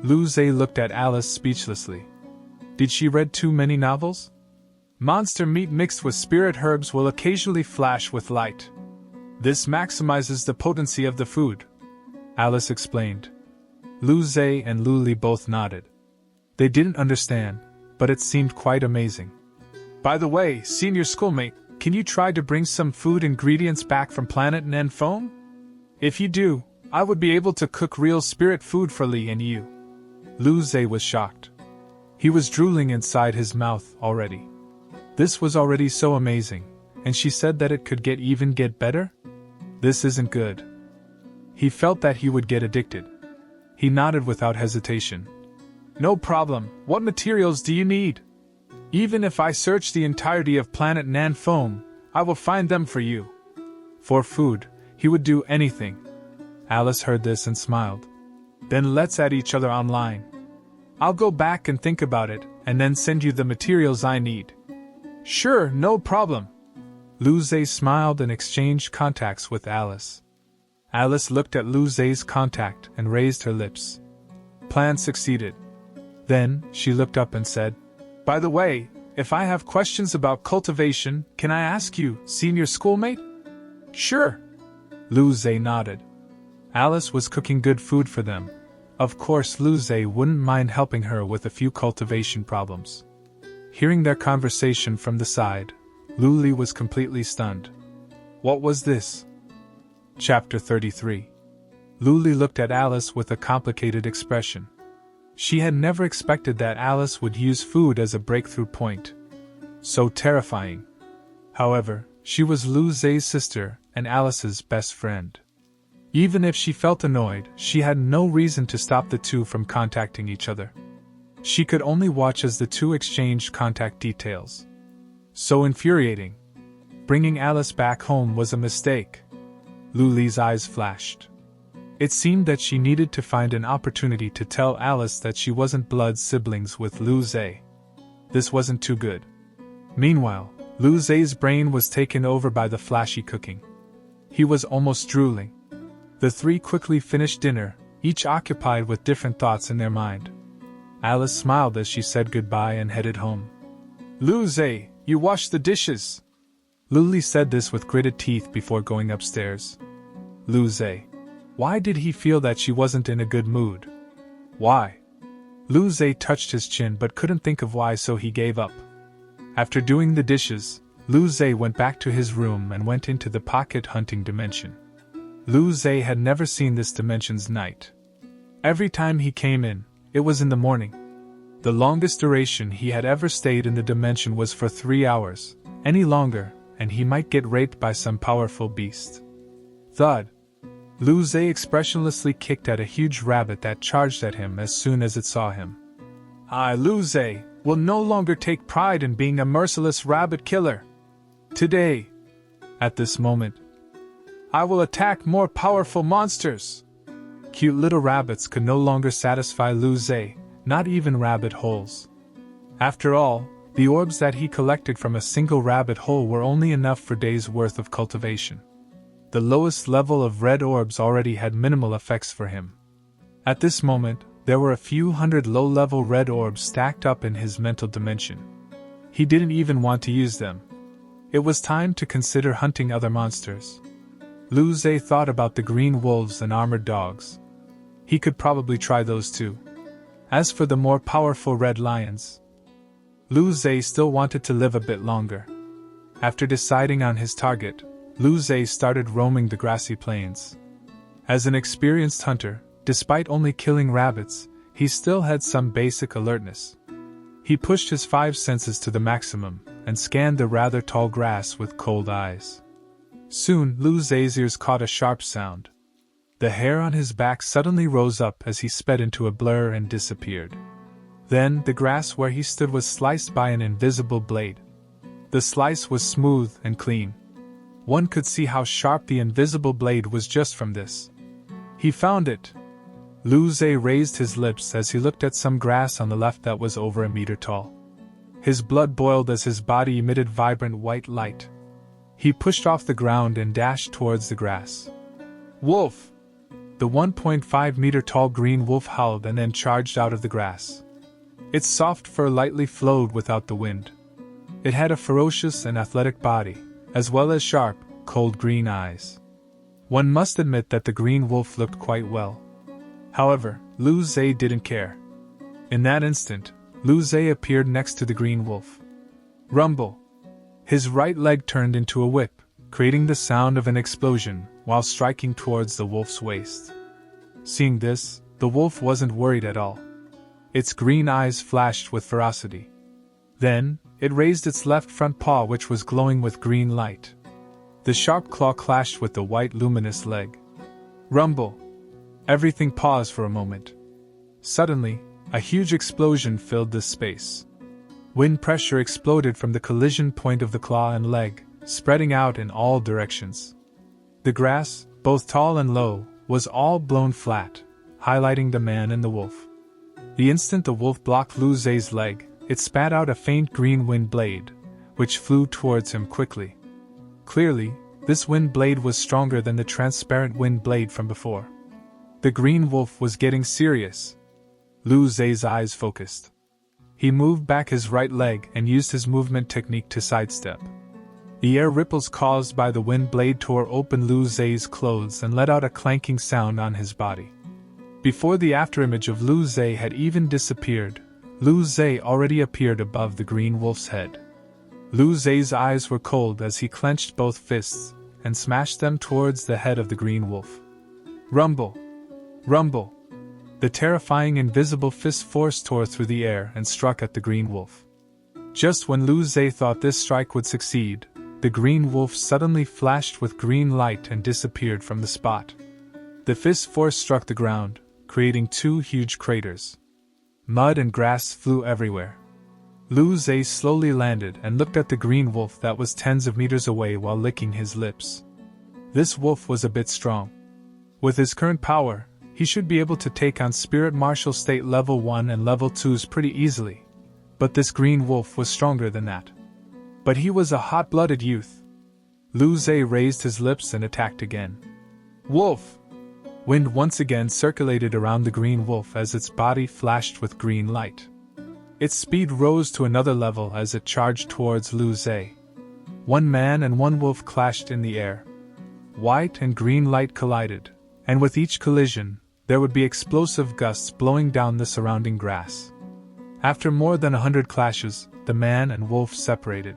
Lu Zhe looked at Alice speechlessly. Did she read too many novels? Monster meat mixed with spirit herbs will occasionally flash with light. This maximizes the potency of the food, Alice explained. Lu Zhe and Luli both nodded. They didn't understand, but it seemed quite amazing. By the way, senior schoolmate, can you try to bring some food ingredients back from Planet Nanfeng? If you do, I would be able to cook real spirit food for Li and you. Lu Zhe was shocked. He was drooling inside his mouth already. This was already so amazing, and she said that it could get better? This isn't good. He felt that he would get addicted. He nodded without hesitation. No problem, what materials do you need? Even if I search the entirety of planet Nan Foam, I will find them for you. For food, he would do anything. Alice heard this and smiled. Then let's add each other online. I'll go back and think about it, and then send you the materials I need. Sure, no problem. Lu Zhe smiled and exchanged contacts with Alice. Alice looked at Lu Zhe's contact and raised her lips. Plan succeeded. Then, she looked up and said, By the way, if I have questions about cultivation, can I ask you, senior schoolmate? Sure. Lu Zhe nodded. Alice was cooking good food for them. Of course, Lu Zhe wouldn't mind helping her with a few cultivation problems. Hearing their conversation from the side, Lu Li was completely stunned. What was this? Chapter 33. Lu Li looked at Alice with a complicated expression. She had never expected that Alice would use food as a breakthrough point. So terrifying. However, she was Lu Zhe's sister and Alice's best friend. Even if she felt annoyed, she had no reason to stop the two from contacting each other. She could only watch as the two exchanged contact details. So infuriating. Bringing Alice back home was a mistake. Lu Li's eyes flashed. It seemed that she needed to find an opportunity to tell Alice that she wasn't blood siblings with Lu Zhe. This wasn't too good. Meanwhile, Lu Zhe's brain was taken over by the flashy cooking. He was almost drooling. The three quickly finished dinner, each occupied with different thoughts in their mind. Alice smiled as she said goodbye and headed home. Lu Zhe, you washed the dishes. Lu Li said this with gritted teeth before going upstairs. Lu Zhe. Why did he feel that she wasn't in a good mood? Why? Lu Zhe touched his chin but couldn't think of why, so he gave up. After doing the dishes, Lu Zhe went back to his room and went into the pocket hunting dimension. Lu Zhe had never seen this dimension's night. Every time he came in, it was in the morning. The longest duration he had ever stayed in the dimension was for 3 hours. Any longer, and he might get raped by some powerful beast. Thud. Lu Zhe expressionlessly kicked at a huge rabbit that charged at him as soon as it saw him. I, Lu Zhe, will no longer take pride in being a merciless rabbit killer. Today, at this moment, I will attack more powerful monsters. Cute little rabbits could no longer satisfy Lu Zhe, not even rabbit holes. After all, the orbs that he collected from a single rabbit hole were only enough for days' worth of cultivation. The lowest level of red orbs already had minimal effects for him. At this moment, there were a few hundred low-level red orbs stacked up in his mental dimension. He didn't even want to use them. It was time to consider hunting other monsters. Lu Zhe thought about the green wolves and armored dogs. He could probably try those too. As for the more powerful red lions, Lu Zhe still wanted to live a bit longer. After deciding on his target, Lu Zhe started roaming the grassy plains. As an experienced hunter, despite only killing rabbits, he still had some basic alertness. He pushed his 5 senses to the maximum and scanned the rather tall grass with cold eyes. Soon, Lu Zhe's ears caught a sharp sound. The hair on his back suddenly rose up as he sped into a blur and disappeared. Then, the grass where he stood was sliced by an invisible blade. The slice was smooth and clean. One could see how sharp the invisible blade was just from this. He found it. Lu Zhe raised his lips as he looked at some grass on the left that was over a meter tall. His blood boiled as his body emitted vibrant white light. He pushed off the ground and dashed towards the grass. Wolf! The 1.5-meter-tall green wolf howled and then charged out of the grass. Its soft fur lightly flowed without the wind. It had a ferocious and athletic body, as well as sharp, cold green eyes. One must admit that the green wolf looked quite well. However, Lu Zhe didn't care. In that instant, Lu Zhe appeared next to the green wolf. Rumble! His right leg turned into a whip, creating the sound of an explosion, while striking towards the wolf's waist. Seeing this, the wolf wasn't worried at all. Its green eyes flashed with ferocity. Then, it raised its left front paw, which was glowing with green light. The sharp claw clashed with the white luminous leg. Rumble! Everything paused for a moment. Suddenly, a huge explosion filled the space. Wind pressure exploded from the collision point of the claw and leg, spreading out in all directions. The grass, both tall and low, was all blown flat, highlighting the man and the wolf. The instant the wolf blocked Lu Zei's leg, it spat out a faint green wind blade, which flew towards him quickly. Clearly, this wind blade was stronger than the transparent wind blade from before. The green wolf was getting serious. Lu Zei's eyes focused. He moved back his right leg and used his movement technique to sidestep. The air ripples caused by the wind blade tore open Lu Zei's clothes and let out a clanking sound on his body. Before the afterimage of Lu Zei had even disappeared, Lu Zei already appeared above the green wolf's head. Lu Zei's eyes were cold as he clenched both fists and smashed them towards the head of the green wolf. Rumble! Rumble! The terrifying invisible fist force tore through the air and struck at the green wolf. Just when Lu Zei thought this strike would succeed, the green wolf suddenly flashed with green light and disappeared from the spot. The fist force struck the ground, creating two huge craters. Mud and grass flew everywhere. Lu Zei slowly landed and looked at the green wolf that was tens of meters away while licking his lips. This wolf was a bit strong. With his current power, he should be able to take on Spirit Martial State Level 1 and Level 2s pretty easily, but this green wolf was stronger than that. But he was a hot-blooded youth. Lu Zei raised his lips and attacked again. Wolf! Wind once again circulated around the green wolf as its body flashed with green light. Its speed rose to another level as it charged towards Lu Zei. One man and one wolf clashed in the air. White and green light collided, and with each collision, there would be explosive gusts blowing down the surrounding grass. After more than 100 clashes, the man and wolf separated.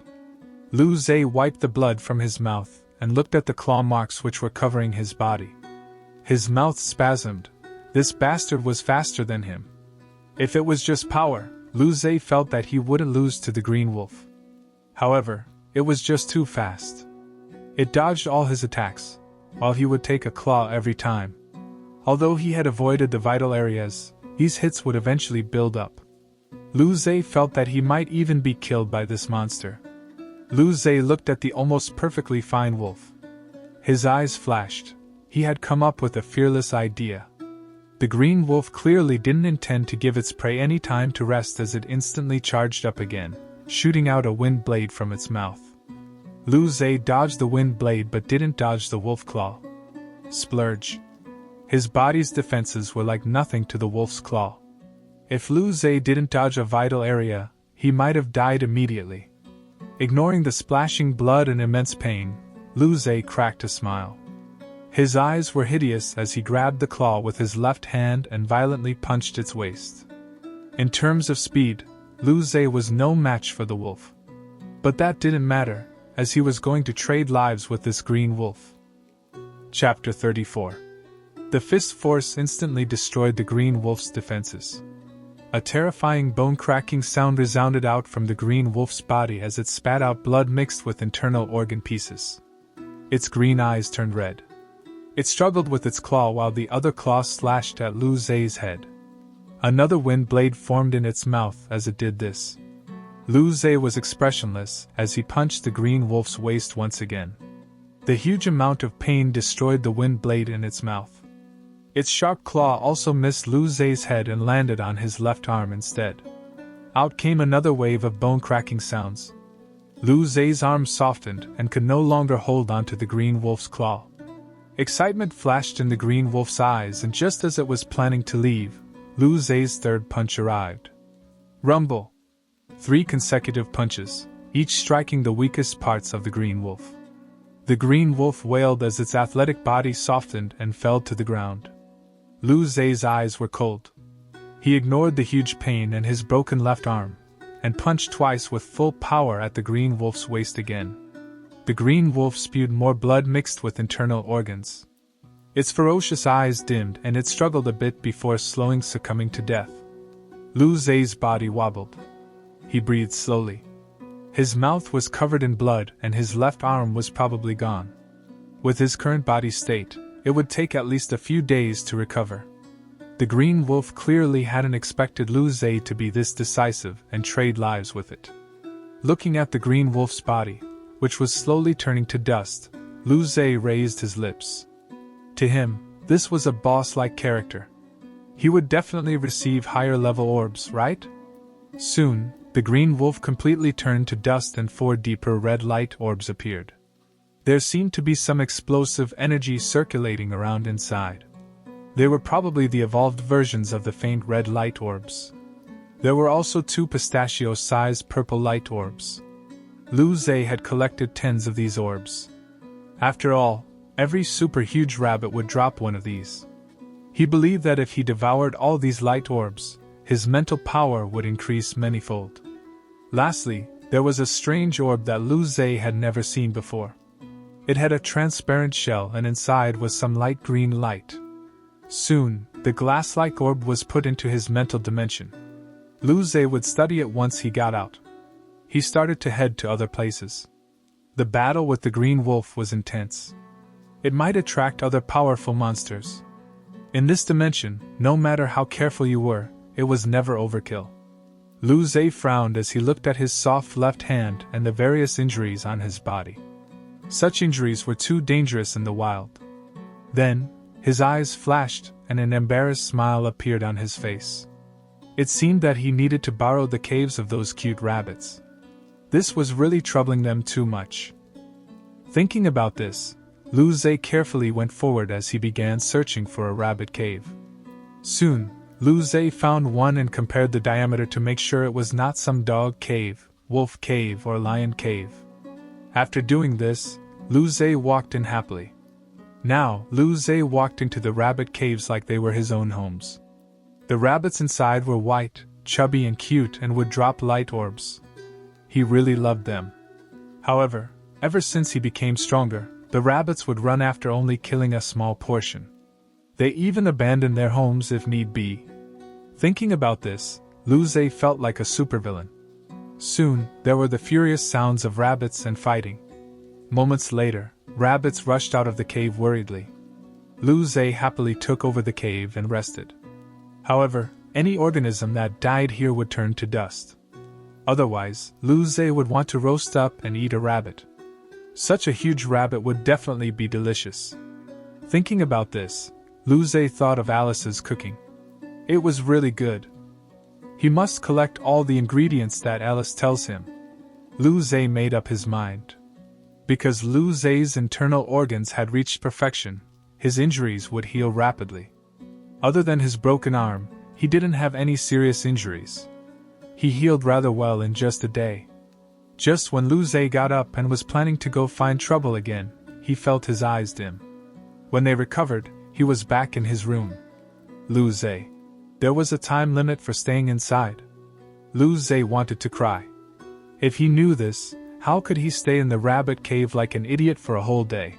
Lu Zei wiped the blood from his mouth and looked at the claw marks which were covering his body. His mouth spasmed. This bastard was faster than him. If it was just power, Lu Zei felt that he wouldn't lose to the green wolf. However, it was just too fast. It dodged all his attacks, while he would take a claw every time. Although he had avoided the vital areas, these hits would eventually build up. Lu Zei felt that he might even be killed by this monster. Lu Zei looked at the almost perfectly fine wolf. His eyes flashed. He had come up with a fearless idea. The green wolf clearly didn't intend to give its prey any time to rest as it instantly charged up again, shooting out a wind blade from its mouth. Lu Zei dodged the wind blade but didn't dodge the wolf claw. Splurge. His body's defenses were like nothing to the wolf's claw. If Lu Zei didn't dodge a vital area, he might have died immediately. Ignoring the splashing blood and immense pain, Lu Zei cracked a smile. His eyes were hideous as he grabbed the claw with his left hand and violently punched its waist. In terms of speed, Lu Zei was no match for the wolf. But that didn't matter, as he was going to trade lives with this green wolf. Chapter 34. The fist force instantly destroyed the green wolf's defenses. A terrifying bone-cracking sound resounded out from the green wolf's body as it spat out blood mixed with internal organ pieces. Its green eyes turned red. It struggled with its claw while the other claw slashed at Lu Zei's head. Another wind blade formed in its mouth as it did this. Lu Zei was expressionless as he punched the green wolf's waist once again. The huge amount of pain destroyed the wind blade in its mouth. Its sharp claw also missed Lu Zei's head and landed on his left arm instead. Out came another wave of bone-cracking sounds. Lu Zei's arm softened and could no longer hold onto the green wolf's claw. Excitement flashed in the green wolf's eyes, and just as it was planning to leave, Lu Zei's third punch arrived. Rumble! 3 consecutive punches, each striking the weakest parts of the green wolf. The green wolf wailed as its athletic body softened and fell to the ground. Lu Zei's eyes were cold. He ignored the huge pain in his broken left arm, and punched twice with full power at the green wolf's waist again. The green wolf spewed more blood mixed with internal organs. Its ferocious eyes dimmed and it struggled a bit before succumbing to death. Lu Zei's body wobbled. He breathed slowly. His mouth was covered in blood and his left arm was probably gone. With his current body state, it would take at least a few days to recover. The green wolf clearly hadn't expected Lu Zhe to be this decisive and trade lives with it. Looking at the green wolf's body, which was slowly turning to dust, Lu Zhe raised his lips. To him, this was a boss-like character. He would definitely receive higher-level orbs, right? Soon, the green wolf completely turned to dust and 4 deeper red light orbs appeared. There seemed to be some explosive energy circulating around inside. They were probably the evolved versions of the faint red light orbs. There were also 2 pistachio-sized purple light orbs. Lu Zhe had collected tens of these orbs. After all, every super huge rabbit would drop one of these. He believed that if he devoured all these light orbs, his mental power would increase manyfold. Lastly, there was a strange orb that Lu Zhe had never seen before. It had a transparent shell and inside was some light green light. Soon, the glass-like orb was put into his mental dimension. Lu Zhe would study it once he got out. He started to head to other places. The battle with the green wolf was intense. It might attract other powerful monsters. In this dimension, no matter how careful you were, it was never overkill. Lu Zhe frowned as he looked at his soft left hand and the various injuries on his body. Such injuries were too dangerous in the wild. Then, his eyes flashed and an embarrassed smile appeared on his face. It seemed that he needed to borrow the caves of those cute rabbits. This was really troubling them too much. Thinking about this, Lu Zhe carefully went forward as he began searching for a rabbit cave. Soon, Lu Zhe found one and compared the diameter to make sure it was not some dog cave, wolf cave, or lion cave. After doing this, Lu Zhe walked in happily. Now, Lu Zhe walked into the rabbit caves like they were his own homes. The rabbits inside were white, chubby and cute and would drop light orbs. He really loved them. However, ever since he became stronger, the rabbits would run after only killing a small portion. They even abandoned their homes if need be. Thinking about this, Lu Zhe felt like a supervillain. Soon, there were the furious sounds of rabbits and fighting. Moments later, rabbits rushed out of the cave worriedly. Lu Zhe happily took over the cave and rested. However, any organism that died here would turn to dust. Otherwise, Lu Zhe would want to roast up and eat a rabbit. Such a huge rabbit would definitely be delicious. Thinking about this, Lu Zhe thought of Alice's cooking. It was really good. He must collect all the ingredients that Alice tells him. Lu Zhe made up his mind. Because Lu Zhe's internal organs had reached perfection, his injuries would heal rapidly. Other than his broken arm, he didn't have any serious injuries. He healed rather well in just a day. Just when Lu Zhe got up and was planning to go find trouble again, he felt his eyes dim. When they recovered, he was back in his room. Lu Zhe. There was a time limit for staying inside. Lu Zhe wanted to cry. If he knew this, how could he stay in the rabbit cave like an idiot for a whole day?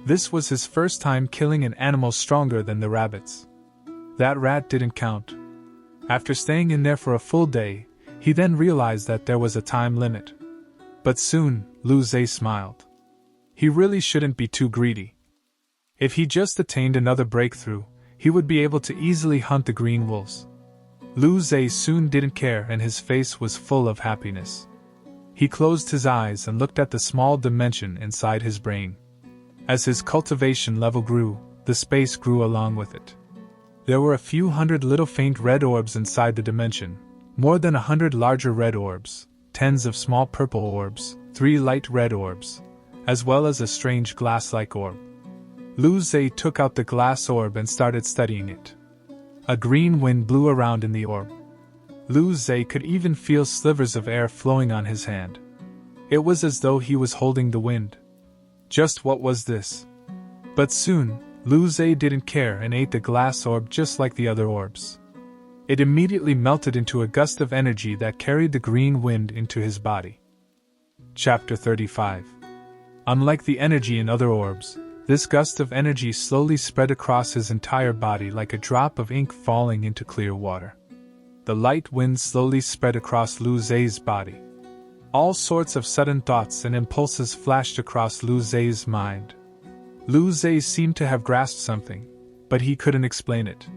This was his first time killing an animal stronger than the rabbits. That rat didn't count. After staying in there for a full day, he then realized that there was a time limit. But soon, Lu Zhe smiled. He really shouldn't be too greedy. If he just attained another breakthrough, he would be able to easily hunt the green wolves. Lu Zhe soon didn't care and his face was full of happiness. He closed his eyes and looked at the small dimension inside his brain. As his cultivation level grew, the space grew along with it. There were a few hundred little faint red orbs inside the dimension, more than 100 larger red orbs, tens of small purple orbs, 3 light red orbs, as well as a strange glass-like orb. Lu Zhe took out the glass orb and started studying it. A green wind blew around in the orb. Lu Zhe could even feel slivers of air flowing on his hand. It was as though he was holding the wind. Just what was this? But soon, Lu Zhe didn't care and ate the glass orb just like the other orbs. It immediately melted into a gust of energy that carried the green wind into his body. Chapter 35. Unlike the energy in other orbs, this gust of energy slowly spread across his entire body like a drop of ink falling into clear water. The light wind slowly spread across Lu Zhe's body. All sorts of sudden thoughts and impulses flashed across Lu Zhe's mind. Lu Zhe seemed to have grasped something, but he couldn't explain it.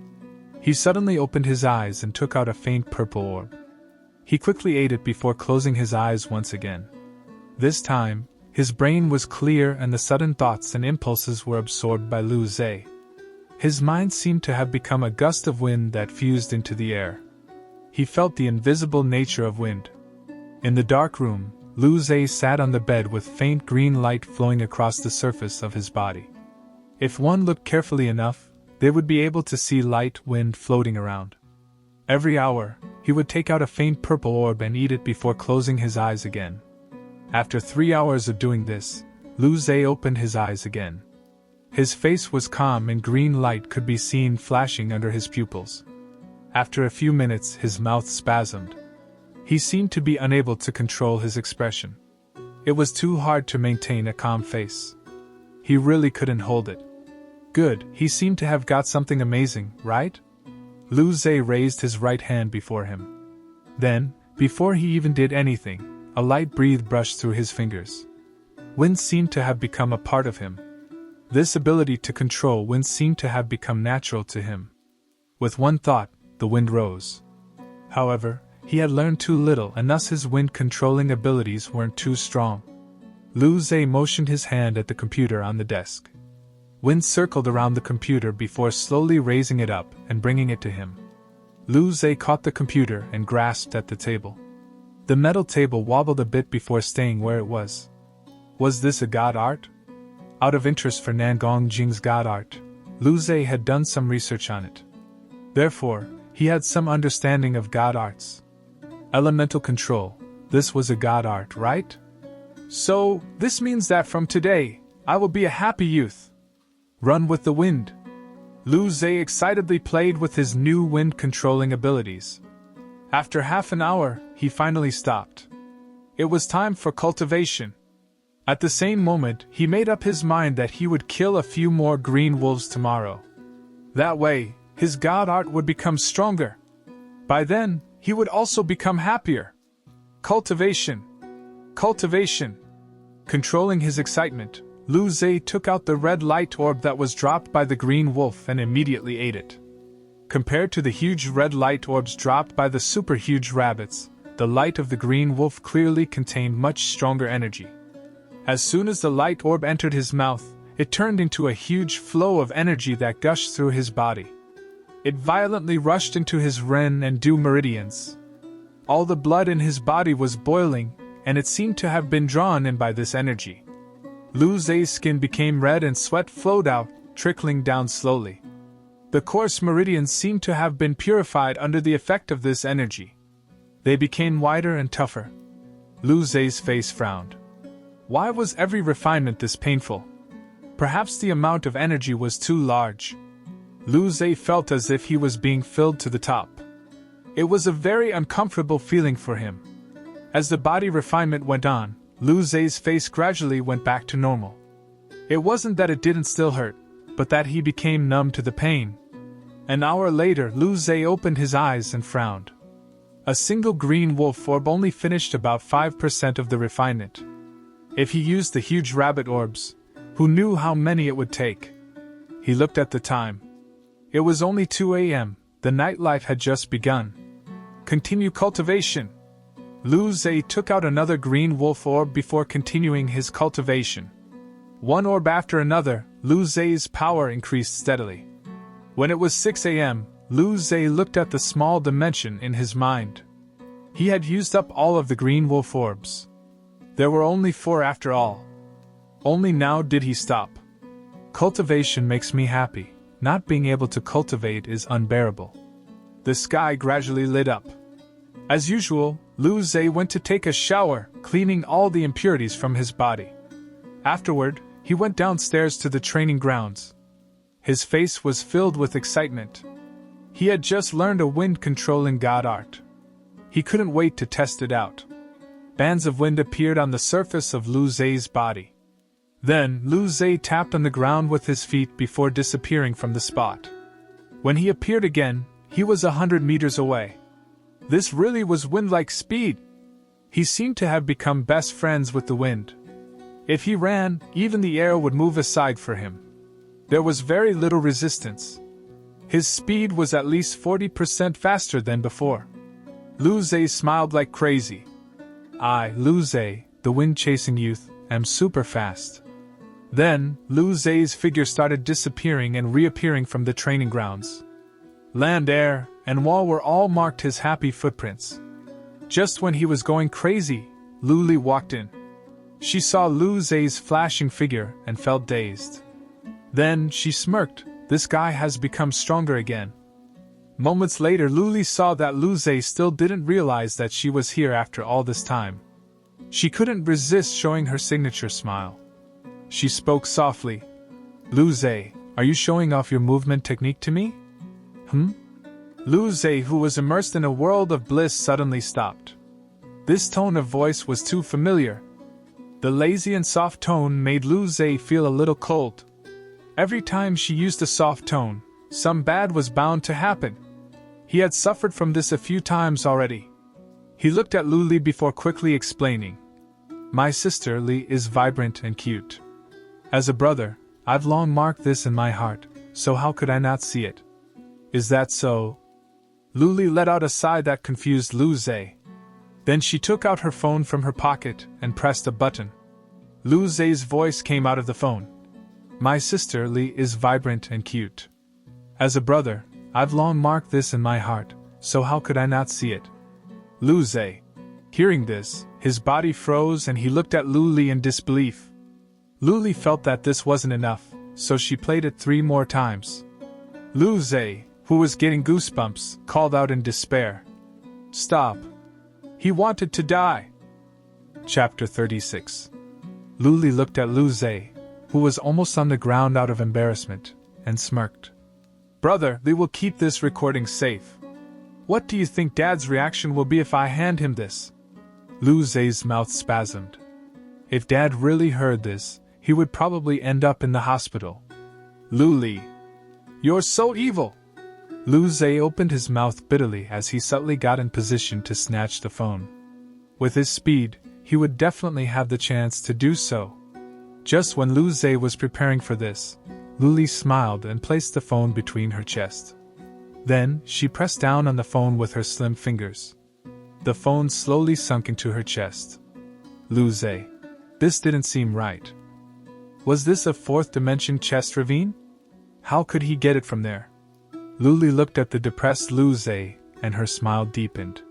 He suddenly opened his eyes and took out a faint purple orb. He quickly ate it before closing his eyes once again. This time, his brain was clear and the sudden thoughts and impulses were absorbed by Lu Zhe. His mind seemed to have become a gust of wind that fused into the air. He felt the invisible nature of wind. In the dark room, Lu Zhe sat on the bed with faint green light flowing across the surface of his body. If one looked carefully enough, they would be able to see light wind floating around. Every hour, he would take out a faint purple orb and eat it before closing his eyes again. After 3 hours of doing this, Lu Zhe opened his eyes again. His face was calm and green light could be seen flashing under his pupils. After a few minutes, his mouth spasmed. He seemed to be unable to control his expression. It was too hard to maintain a calm face. He really couldn't hold it. Good, he seemed to have got something amazing, right? Lu Zhe raised his right hand before him. Then, before he even did anything, a light breeze brushed through his fingers. Wind seemed to have become a part of him. This ability to control wind seemed to have become natural to him. With one thought, the wind rose. However, he had learned too little and thus his wind-controlling abilities weren't too strong. Lu Zhe motioned his hand at the computer on the desk. Wind circled around the computer before slowly raising it up and bringing it to him. Lu Zhe caught the computer and grasped at the table. The metal table wobbled a bit before staying where it was. Was this a god art? Out of interest for Nangong Jing's god art, Lu Zhe had done some research on it. Therefore, he had some understanding of god arts. Elemental control, this was a god art, right? So, this means that from today, I will be a happy youth. Run with the wind. Lu Zhe excitedly played with his new wind-controlling abilities. After half an hour, he finally stopped. It was time for cultivation. At the same moment, he made up his mind that he would kill a few more green wolves tomorrow. That way, his god art would become stronger. By then, he would also become happier. Cultivation. Cultivation. Controlling his excitement, Lu Zhe took out the red light orb that was dropped by the green wolf and immediately ate it. Compared to the huge red light orbs dropped by the super huge rabbits, the light of the green wolf clearly contained much stronger energy. As soon as the light orb entered his mouth, it turned into a huge flow of energy that gushed through his body. It violently rushed into his ren and du meridians. All the blood in his body was boiling, and it seemed to have been drawn in by this energy. Lu Zhe's skin became red and sweat flowed out, trickling down slowly. The coarse meridians seemed to have been purified under the effect of this energy. They became wider and tougher. Lu Zhe's face frowned. Why was every refinement this painful? Perhaps the amount of energy was too large. Lu Zhe felt as if he was being filled to the top. It was a very uncomfortable feeling for him. As the body refinement went on, Lu Zhe's face gradually went back to normal. It wasn't that it didn't still hurt, but that he became numb to the pain. An hour later, Lu Zhe opened his eyes and frowned. A single green wolf orb only finished about 5% of the refinement. If he used the huge rabbit orbs, who knew how many it would take? He looked at the time. It was only 2 a.m., the nightlife had just begun. Continue cultivation. Lu Zhe took out another green wolf orb before continuing his cultivation. One orb after another, Lu Zhe's power increased steadily. When it was 6 a.m., Lu Zhe looked at the small dimension in his mind. He had used up all of the green wolf orbs. There were only 4 after all. Only now did he stop. Cultivation makes me happy. Not being able to cultivate is unbearable. The sky gradually lit up. As usual, Lu Zhe went to take a shower, cleaning all the impurities from his body. Afterward, he went downstairs to the training grounds. His face was filled with excitement. He had just learned a wind-controlling god art. He couldn't wait to test it out. Bands of wind appeared on the surface of Lu Zhe's body. Then, Lu Zhe tapped on the ground with his feet before disappearing from the spot. When he appeared again, he was 100 meters away. This really was wind-like speed. He seemed to have become best friends with the wind. If he ran, even the air would move aside for him. There was very little resistance. His speed was at least 40% faster than before. Lu Zhe smiled like crazy. I, Lu Zhe, the wind-chasing youth, am super fast. Then, Lu Zhe's figure started disappearing and reappearing from the training grounds. Land, air, and wall were all marked his happy footprints. Just when he was going crazy, Lu Li walked in. She saw Lu Zhe's flashing figure and felt dazed. Then, she smirked. This guy has become stronger again. Moments later, Lu Li saw that Lu Zhe still didn't realize that she was here after all this time. She couldn't resist showing her signature smile. She spoke softly. Lu Zhe, are you showing off your movement technique to me? Lu Zhe, who was immersed in a world of bliss, suddenly stopped. This tone of voice was too familiar. The lazy and soft tone made Lu Zhe feel a little cold. Every time she used a soft tone, some bad was bound to happen. He had suffered from this a few times already. He looked at Lu Li before quickly explaining. My sister Li is vibrant and cute. As a brother, I've long marked this in my heart, so how could I not see it? Is that so? Lu Li let out a sigh that confused Lu Zhe. Then she took out her phone from her pocket and pressed a button. Lu Zhe's voice came out of the phone. My sister Li is vibrant and cute. As a brother, I've long marked this in my heart, so how could I not see it? Lu Zhe. Hearing this, his body froze and he looked at Lu Li in disbelief. Lu Li felt that this wasn't enough, so she played it 3 more times. Lu Zhe, who was getting goosebumps, called out in despair. Stop. He wanted to die. Chapter 36. Lu Li looked at Lu Zhe, who was almost on the ground out of embarrassment, and smirked. Brother, Li will keep this recording safe. What do you think Dad's reaction will be if I hand him this? Lu Zhe's mouth spasmed. If Dad really heard this, he would probably end up in the hospital. Lu Li. You're so evil! Lu Zhe opened his mouth bitterly as he subtly got in position to snatch the phone. With his speed, he would definitely have the chance to do so. Just when Lu Zhe was preparing for this, Lu Li smiled and placed the phone between her chest. Then, she pressed down on the phone with her slim fingers. The phone slowly sunk into her chest. Lu Zhe. This didn't seem right. Was this a 4th dimension chest ravine? How could he get it from there? Lu Li looked at the depressed Lu Zhe, and her smile deepened.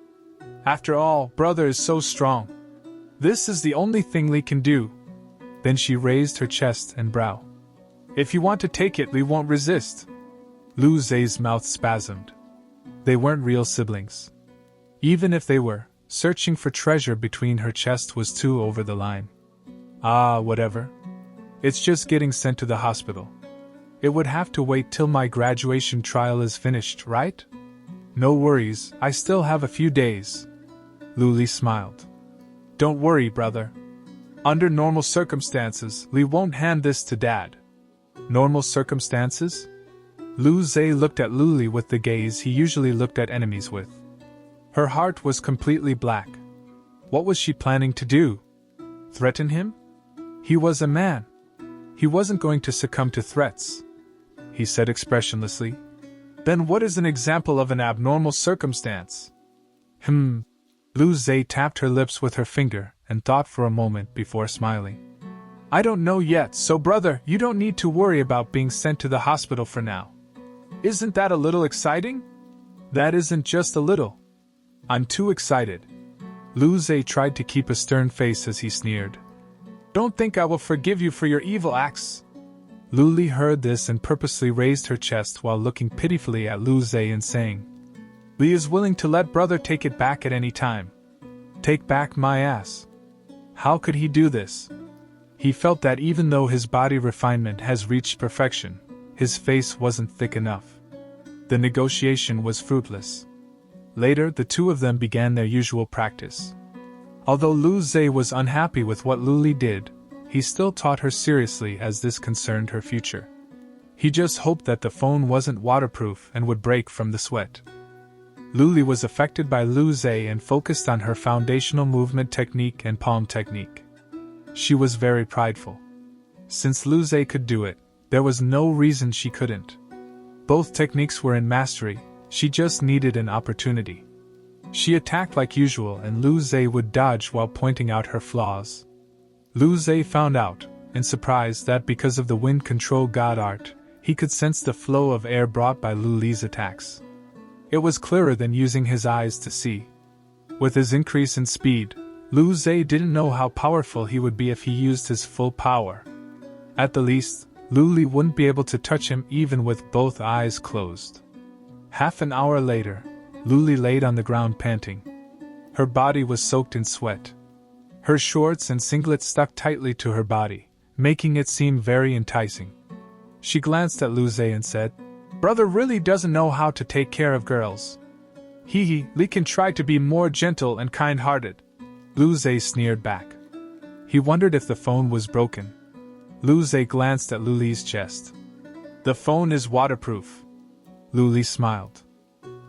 After all, brother is so strong. This is the only thing Li can do. Then she raised her chest and brow. If you want to take it, Li won't resist. Lu Zhe's mouth spasmed. They weren't real siblings. Even if they were, searching for treasure between her chest was too over the line. Ah, whatever. It's just getting sent to the hospital. It would have to wait till my graduation trial is finished, right? No worries, I still have a few days. Lu Li smiled. Don't worry, brother. Under normal circumstances, Li won't hand this to Dad. Normal circumstances? Lu Zhe looked at Lu Li with the gaze he usually looked at enemies with. Her heart was completely black. What was she planning to do? Threaten him? He was a man. He wasn't going to succumb to threats, he said expressionlessly. Then what is an example of an abnormal circumstance? Lu Zhe tapped her lips with her finger and thought for a moment before smiling. I don't know yet, so brother, you don't need to worry about being sent to the hospital for now. Isn't that a little exciting? That isn't just a little. I'm too excited. Lu Zhe tried to keep a stern face as he sneered. Don't think I will forgive you for your evil acts. Lu Li heard this and purposely raised her chest while looking pitifully at Lu Zhe and saying, Li is willing to let brother take it back at any time. Take back my ass. How could he do this? He felt that even though his body refinement has reached perfection, his face wasn't thick enough. The negotiation was fruitless. Later, the two of them began their usual practice. Although Lu Zhe was unhappy with what Lu Li did, he still taught her seriously as this concerned her future. He just hoped that the phone wasn't waterproof and would break from the sweat. Lu Li was affected by Lu Zhe and focused on her foundational movement technique and palm technique. She was very prideful. Since Lu Zhe could do it, there was no reason she couldn't. Both techniques were in mastery, she just needed an opportunity. She attacked like usual and Lu Zhe would dodge while pointing out her flaws. Lu Zhe found out, in surprise, that because of the wind control god art, he could sense the flow of air brought by Lu Li's attacks. It was clearer than using his eyes to see. With his increase in speed, Lu Zhe didn't know how powerful he would be if he used his full power. At the least, Lu Li wouldn't be able to touch him even with both eyes closed. Half an hour later, Lu Li laid on the ground panting. Her body was soaked in sweat. Her shorts and singlet stuck tightly to her body, making it seem very enticing. She glanced at Lu Zhe and said, "Brother really doesn't know how to take care of girls. Li can try to be more gentle and kind-hearted." Lu Zhe sneered back. He wondered if the phone was broken. Lu Zhe glanced at Lu Li's chest. "The phone is waterproof." Lu Li smiled.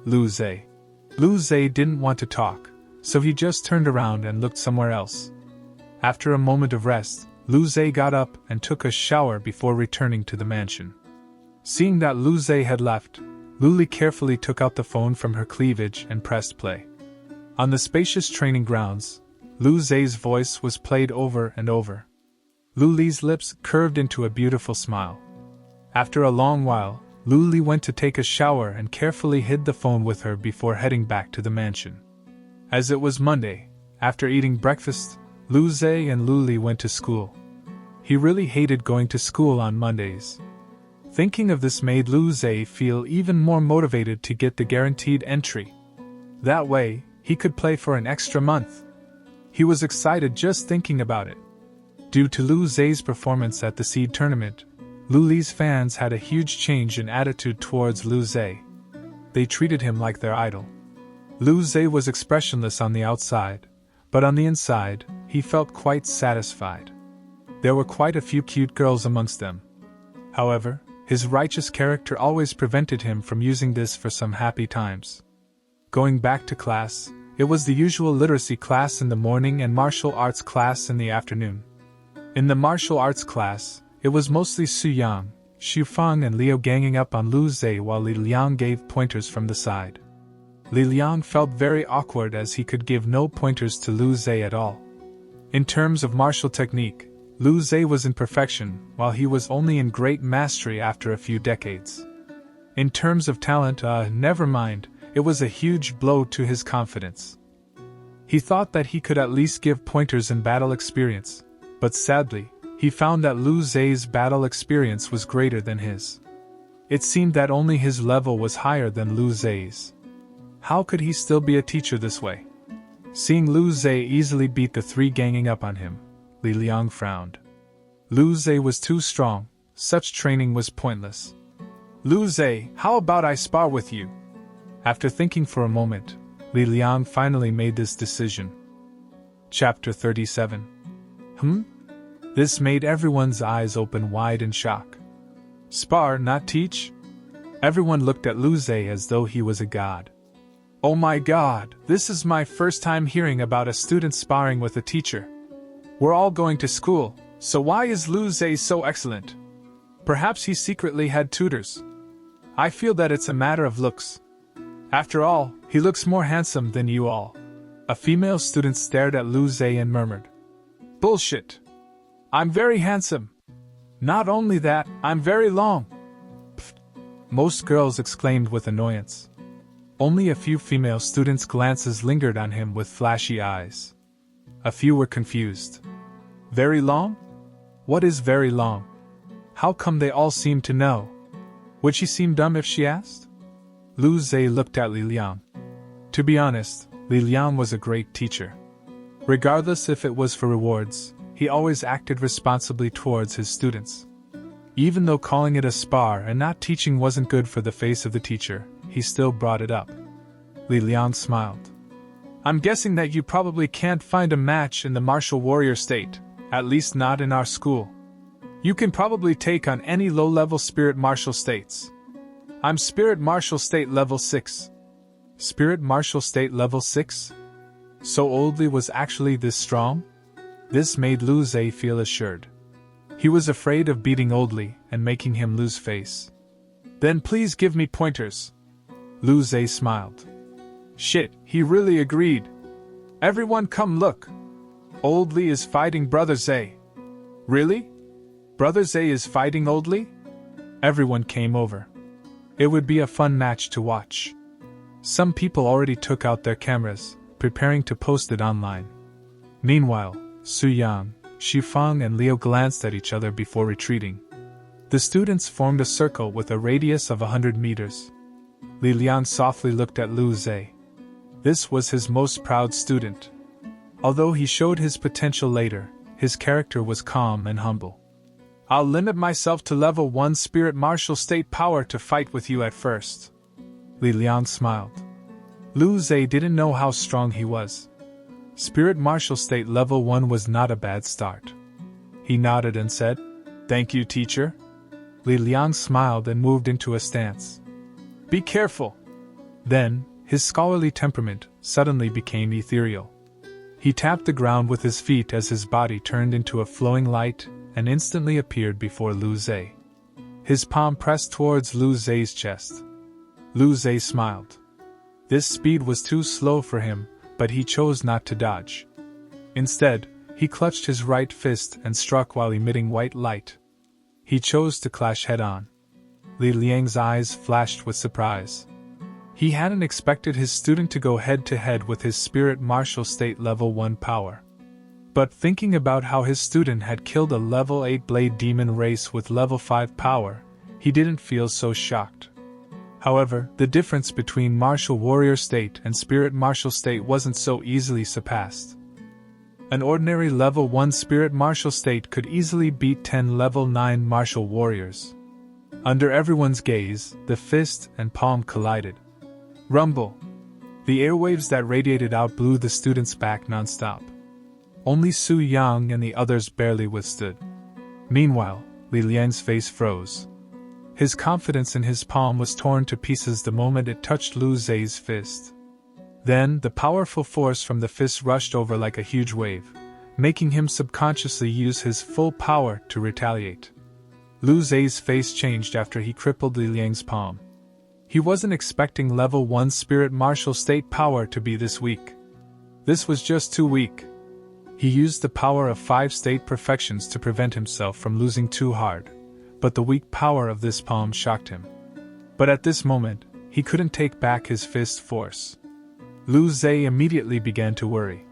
Lu Zhe didn't want to talk, so he just turned around and looked somewhere else. After a moment of rest, Lu Zhe got up and took a shower before returning to the mansion. Seeing that Lu Zhe had left, Lu Li carefully took out the phone from her cleavage and pressed play. On the spacious training grounds, Lu Zhe's voice was played over and over. Lu Li's lips curved into a beautiful smile. After a long while, Lu Li went to take a shower and carefully hid the phone with her before heading back to the mansion. As it was Monday, after eating breakfast, Lu Zhe and Lu Li went to school. He really hated going to school on Mondays. Thinking of this made Lu Zhe feel even more motivated to get the guaranteed entry. That way, he could play for an extra month. He was excited just thinking about it. Due to Lu Zhe's performance at the seed tournament, Lu Li's fans had a huge change in attitude towards Lu Zhe. They treated him like their idol. Lu Zhe was expressionless on the outside, but on the inside, he felt quite satisfied. There were quite a few cute girls amongst them. However, his righteous character always prevented him from using this for some happy times. Going back to class, it was the usual literacy class in the morning and martial arts class in the afternoon. In the martial arts class, it was mostly Su Yang, Xu Feng and Liu ganging up on Lu Zhe while Li Liang gave pointers from the side. Li Liang felt very awkward as he could give no pointers to Lu Zhe at all. In terms of martial technique, Lu Zhe was in perfection, while he was only in great mastery after a few decades. In terms of talent, never mind, it was a huge blow to his confidence. He thought that he could at least give pointers in battle experience, but sadly, he found that Lu Zhe's battle experience was greater than his. It seemed that only his level was higher than Lu Zhe's. How could he still be a teacher this way? Seeing Lu Zhe easily beat the three ganging up on him, Li Liang frowned. Lu Zhe was too strong, such training was pointless. "Lu Zhe, how about I spar with you?" After thinking for a moment, Li Liang finally made this decision. Chapter 37. This made everyone's eyes open wide in shock. Spar, not teach? Everyone looked at Lu Zhe as though he was a god. "Oh my god, this is my first time hearing about a student sparring with a teacher. We're all going to school, so why is Lu Zhe so excellent? Perhaps he secretly had tutors. I feel that it's a matter of looks. After all, he looks more handsome than you all." A female student stared at Lu Zhe and murmured, "Bullshit. I'm very handsome. Not only that, I'm very long." Pfft. Most girls exclaimed with annoyance. Only a few female students' glances lingered on him with flashy eyes. A few were confused. Very long? What is very long? How come they all seem to know? Would she seem dumb if she asked? Lu Zhe looked at Li Liang. To be honest, Li Liang was a great teacher. Regardless if it was for rewards, he always acted responsibly towards his students. Even though calling it a spar and not teaching wasn't good for the face of the teacher, he still brought it up. Li Liang smiled. "I'm guessing that you probably can't find a match in the martial warrior state, at least not in our school. You can probably take on any low-level spirit martial states. I'm spirit martial state level 6. Spirit martial state level 6? So Old Li was actually this strong? This made Lu Zhe feel assured. He was afraid of beating Old Li and making him lose face. Then please give me pointers. Lu Zhe smiled. Shit, he really agreed. Everyone come look. Old Li is fighting Brother Zhe. Really? Brother Zhe is fighting Old Li? Everyone came over. It would be a fun match to watch. Some people already took out their cameras, preparing to post it online. Meanwhile, Su Yang, Shifeng and Liu glanced at each other before retreating. The students formed a circle with a radius of 100 meters. Li Liang softly looked at Lu Zhe. This was his most proud student. Although he showed his potential later, his character was calm and humble. I'll limit myself to level 1 spirit martial state power to fight with you at first. Li Liang smiled. Lu Zhe didn't know how strong he was. Spirit martial state level 1 was not a bad start. He nodded and said, Thank you, teacher. Li Liang smiled and moved into a stance. Be careful. Then, his scholarly temperament suddenly became ethereal. He tapped the ground with his feet as his body turned into a flowing light and instantly appeared before Lu Zhe. His palm pressed towards Lu Zhe's chest. Lu Zhe smiled. This speed was too slow for him, but he chose not to dodge. Instead, he clutched his right fist and struck while emitting white light. He chose to clash head-on. Li Liang's eyes flashed with surprise. He hadn't expected his student to go head-to-head with his spirit martial state level 1 power. But thinking about how his student had killed a level 8 blade demon race with level 5 power, he didn't feel so shocked. However, the difference between martial warrior state and spirit martial state wasn't so easily surpassed. An ordinary level 1 spirit martial state could easily beat 10 level 9 martial warriors. Under everyone's gaze, the fist and palm collided. Rumble! The airwaves that radiated out blew the students back non-stop. Only Su Yang and the others barely withstood. Meanwhile, Li Liang's face froze. His confidence in his palm was torn to pieces the moment it touched Lu Zhe's fist. Then, the powerful force from the fist rushed over like a huge wave, making him subconsciously use his full power to retaliate. Lu Zhe's face changed after he crippled Li Liang's palm. He wasn't expecting level 1 spirit martial state power to be this weak. This was just too weak. He used the power of 5 state perfections to prevent himself from losing too hard, but the weak power of this palm shocked him. But at this moment, he couldn't take back his fist force. Lu Zhe immediately began to worry.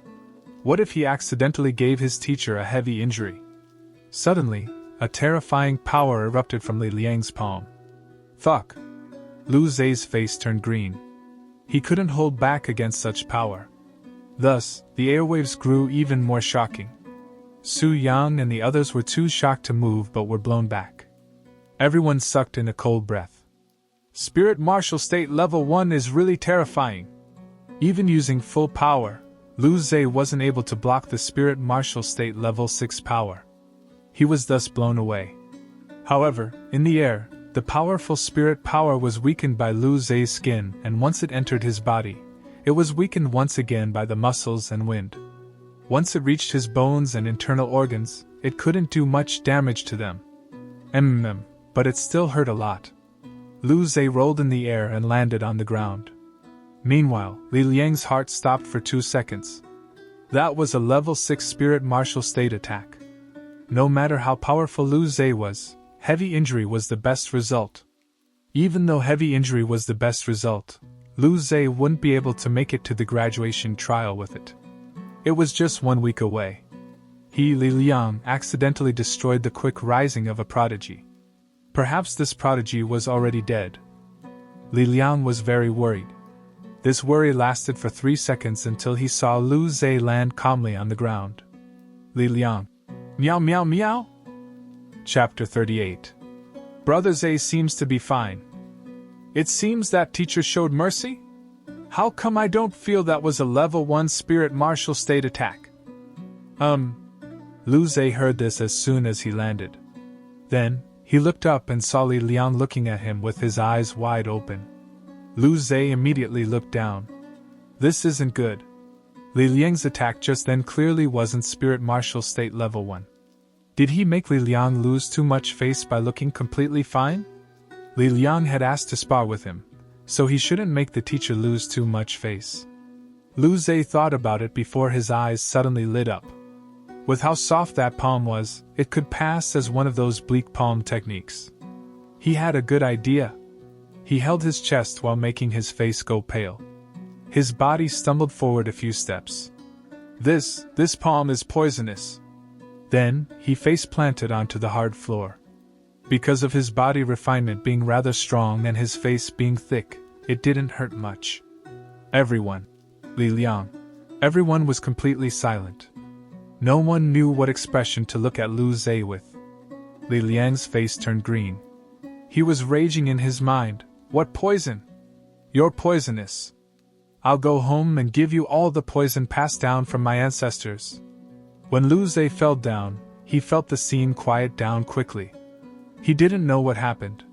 What if he accidentally gave his teacher a heavy injury? Suddenly, a terrifying power erupted from Li Liang's palm. Fuck! Lu Zhe's face turned green. He couldn't hold back against such power. Thus, the airwaves grew even more shocking. Su Yang and the others were too shocked to move but were blown back. Everyone sucked in a cold breath. Spirit martial state level 1 is really terrifying. Even using full power, Lu Zhe wasn't able to block the spirit martial state level 6 power. He was thus blown away. However, in the air, the powerful spirit power was weakened by Lu Zhe's skin, and once it entered his body, it was weakened once again by the muscles and wind. Once it reached his bones and internal organs, it couldn't do much damage to them. But it still hurt a lot. Lu Zhe rolled in the air and landed on the ground. Meanwhile, Li Liang's heart stopped for 2 seconds. That was a level 6 spirit martial state attack. No matter how powerful Lu Zhe was, heavy injury was the best result. Even though heavy injury was the best result, Lu Zhe wouldn't be able to make it to the graduation trial with it. It was just 1 week away. He, Li Liang, accidentally destroyed the quick rising of a prodigy. Perhaps this prodigy was already dead. Li Liang was very worried. This worry lasted for 3 seconds until he saw Lu Zhe land calmly on the ground. Li Liang. Meow meow meow? Chapter 38. Brother Zhe seems to be fine. It seems that teacher showed mercy? How come I don't feel that was a level 1 spirit martial state attack? Lu Zhe heard this as soon as he landed. Then, he looked up and saw Li Liang looking at him with his eyes wide open. Lu Zhe immediately looked down. This isn't good. Li Liang's attack just then clearly wasn't spirit martial state level 1. Did he make Li Liang lose too much face by looking completely fine? Li Liang had asked to spar with him, so he shouldn't make the teacher lose too much face. Lu Zhe thought about it before his eyes suddenly lit up. With how soft that palm was, it could pass as one of those bleak palm techniques. He had a good idea. He held his chest while making his face go pale. His body stumbled forward a few steps. This palm is poisonous. Then, he face-planted onto the hard floor. Because of his body refinement being rather strong and his face being thick, it didn't hurt much. Everyone, Li Liang, everyone was completely silent. No one knew what expression to look at Lu Zhe with. Li Liang's face turned green. He was raging in his mind. What poison? You're poisonous. I'll go home and give you all the poison passed down from my ancestors. When Lu Zhe fell down, he felt the scene quiet down quickly. He didn't know what happened.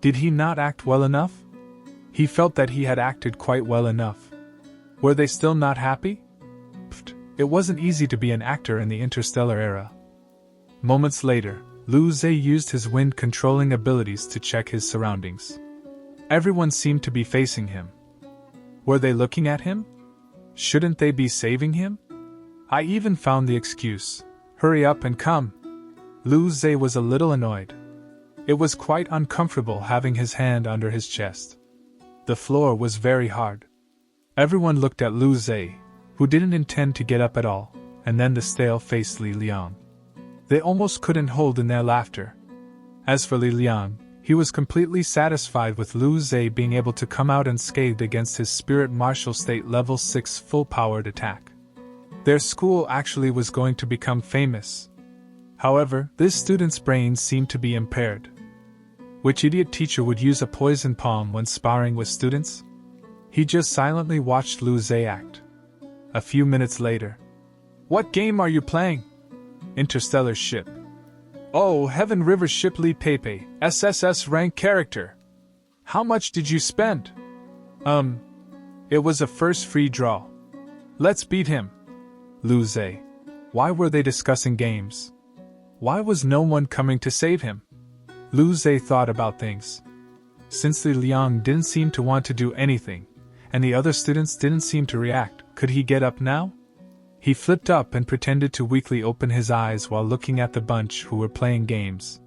Did he not act well enough? He felt that he had acted quite well enough. Were they still not happy? Pfft, it wasn't easy to be an actor in the interstellar era. Moments later, Lu Zhe used his wind-controlling abilities to check his surroundings. Everyone seemed to be facing him. Were they looking at him? Shouldn't they be saving him? I even found the excuse. Hurry up and come. Lu Zhe was a little annoyed. It was quite uncomfortable having his hand under his chest. The floor was very hard. Everyone looked at Lu Zhe, who didn't intend to get up at all, and then the stale-faced Li Liang. They almost couldn't hold in their laughter. As for Li Liang, he was completely satisfied with Lu Zhe being able to come out unscathed against his Spirit Martial State Level 6 full-powered attack. Their school actually was going to become famous. However, this student's brain seemed to be impaired. Which idiot teacher would use a poison palm when sparring with students? He just silently watched Lu Zhe act. A few minutes later. What game are you playing? Interstellar ship. Oh, Heaven River ship Li Pepe, SSS rank character. How much did you spend? It was a first free draw. Let's beat him. Lu Zhe. Why were they discussing games? Why was no one coming to save him? Lu Zhe thought about things. Since Li Liang didn't seem to want to do anything, and the other students didn't seem to react, could he get up now? He flipped up and pretended to weakly open his eyes while looking at the bunch who were playing games.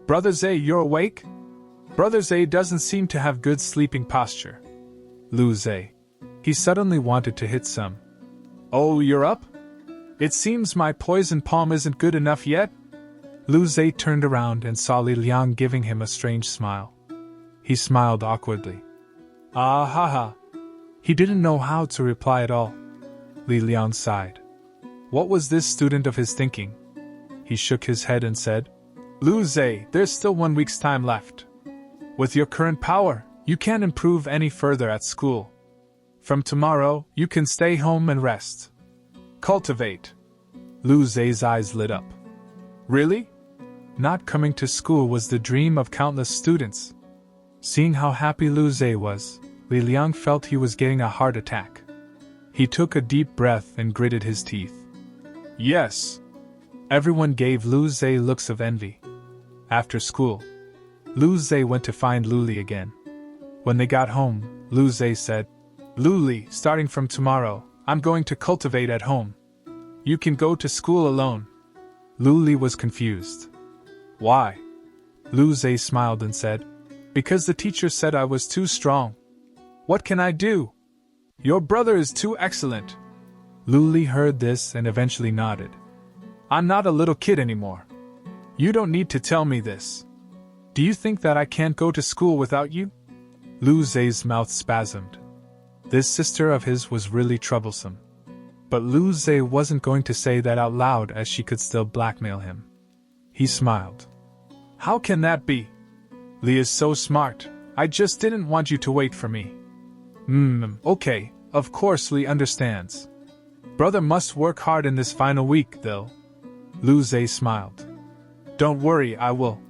Brother Zhe, you're awake? Brother Zhe doesn't seem to have good sleeping posture. Lu Zhe. He suddenly wanted to hit some. Oh, you're up? It seems my poison palm isn't good enough yet? Lu Zhe turned around and saw Li Liang giving him a strange smile. He smiled awkwardly. Ah ha ha. He didn't know how to reply at all. Li Liang sighed. What was this student of his thinking? He shook his head and said, Lu Zhe, there's still 1 week's time left. With your current power, you can't improve any further at school. From tomorrow, you can stay home and rest. Cultivate. Lu Zhe's eyes lit up. Really? Not coming to school was the dream of countless students. Seeing how happy Lu Zhe was, Li Liang felt he was getting a heart attack. He took a deep breath and gritted his teeth. Yes. Everyone gave Lu Zhe looks of envy. After school, Lu Zhe went to find Luli again. When they got home, Lu Zhe said, Luli, starting from tomorrow, I'm going to cultivate at home. You can go to school alone. Luli was confused. Why? Lu Zhe smiled and said, Because the teacher said I was too strong. What can I do? Your brother is too excellent. Luli heard this and eventually nodded. I'm not a little kid anymore. You don't need to tell me this. Do you think that I can't go to school without you? Lu Zhe's mouth spasmed. This sister of his was really troublesome. But Lu Zhe wasn't going to say that out loud as she could still blackmail him. He smiled. How can that be? Li is so smart. I just didn't want you to wait for me. Okay, of course Li understands. Brother must work hard in this final week, though. Lu Zhe smiled. Don't worry, I will.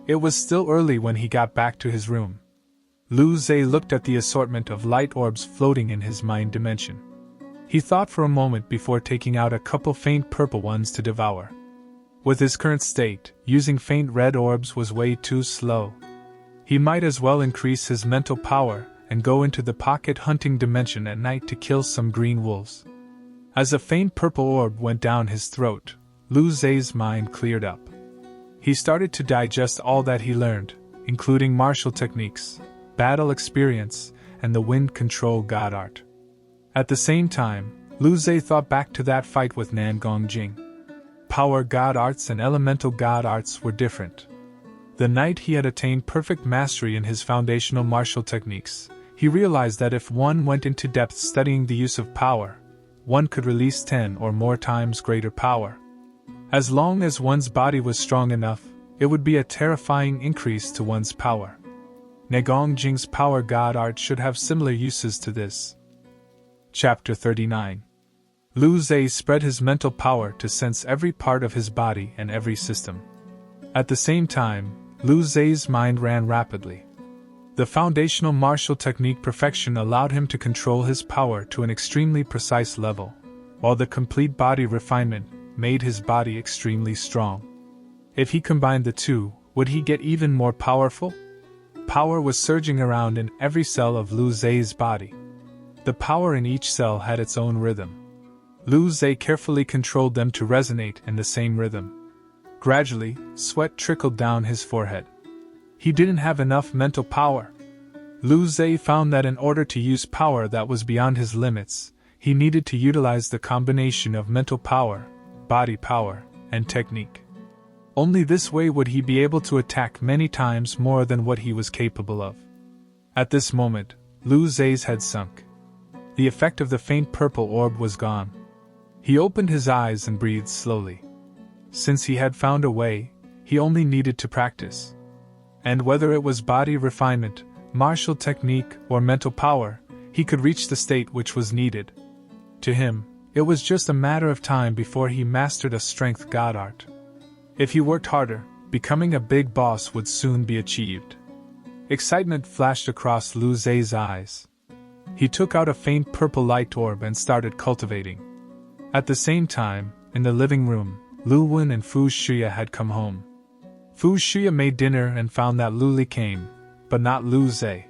It was still early when he got back to his room. Lu Zhe looked at the assortment of light orbs floating in his mind dimension. He thought for a moment before taking out a couple faint purple ones to devour. With his current state, using faint red orbs was way too slow. He might as well increase his mental power and go into the pocket hunting dimension at night to kill some green wolves. As a faint purple orb went down his throat, Lu Zhe's mind cleared up. He started to digest all that he learned, including martial techniques, battle experience, and the wind control god art. At the same time, Lu Zhe thought back to that fight with Nan Gongjing. Power god arts and elemental god arts were different. The night he had attained perfect mastery in his foundational martial techniques, he realized that if one went into depth studying the use of power, one could release 10 or more times greater power. As long as one's body was strong enough, it would be a terrifying increase to one's power. Negongjing's power god art should have similar uses to this. Chapter 39. Lu Zhe spread his mental power to sense every part of his body and every system. At the same time, Lu Zhe's mind ran rapidly. The foundational martial technique perfection allowed him to control his power to an extremely precise level, while the complete body refinement made his body extremely strong. If he combined the two, would he get even more powerful? Power was surging around in every cell of Lu Zhe's body. The power in each cell had its own rhythm. Lu Zhe carefully controlled them to resonate in the same rhythm. Gradually, sweat trickled down his forehead. He didn't have enough mental power. Lu Zhe found that in order to use power that was beyond his limits, he needed to utilize the combination of mental power, body power, and technique. Only this way would he be able to attack many times more than what he was capable of. At this moment, Lu Zhe's head sunk. The effect of the faint purple orb was gone. He opened his eyes and breathed slowly. Since he had found a way, he only needed to practice. And whether it was body refinement, martial technique, or mental power, he could reach the state which was needed. To him, it was just a matter of time before he mastered a strength god art. If he worked harder, becoming a big boss would soon be achieved. Excitement flashed across Lu Zhe's eyes. He took out a faint purple light orb and started cultivating. At the same time, in the living room, Lu Wen and Fu Shuya had come home. Fu Shuya made dinner and found that Lu Li came, but not Lu Zhe.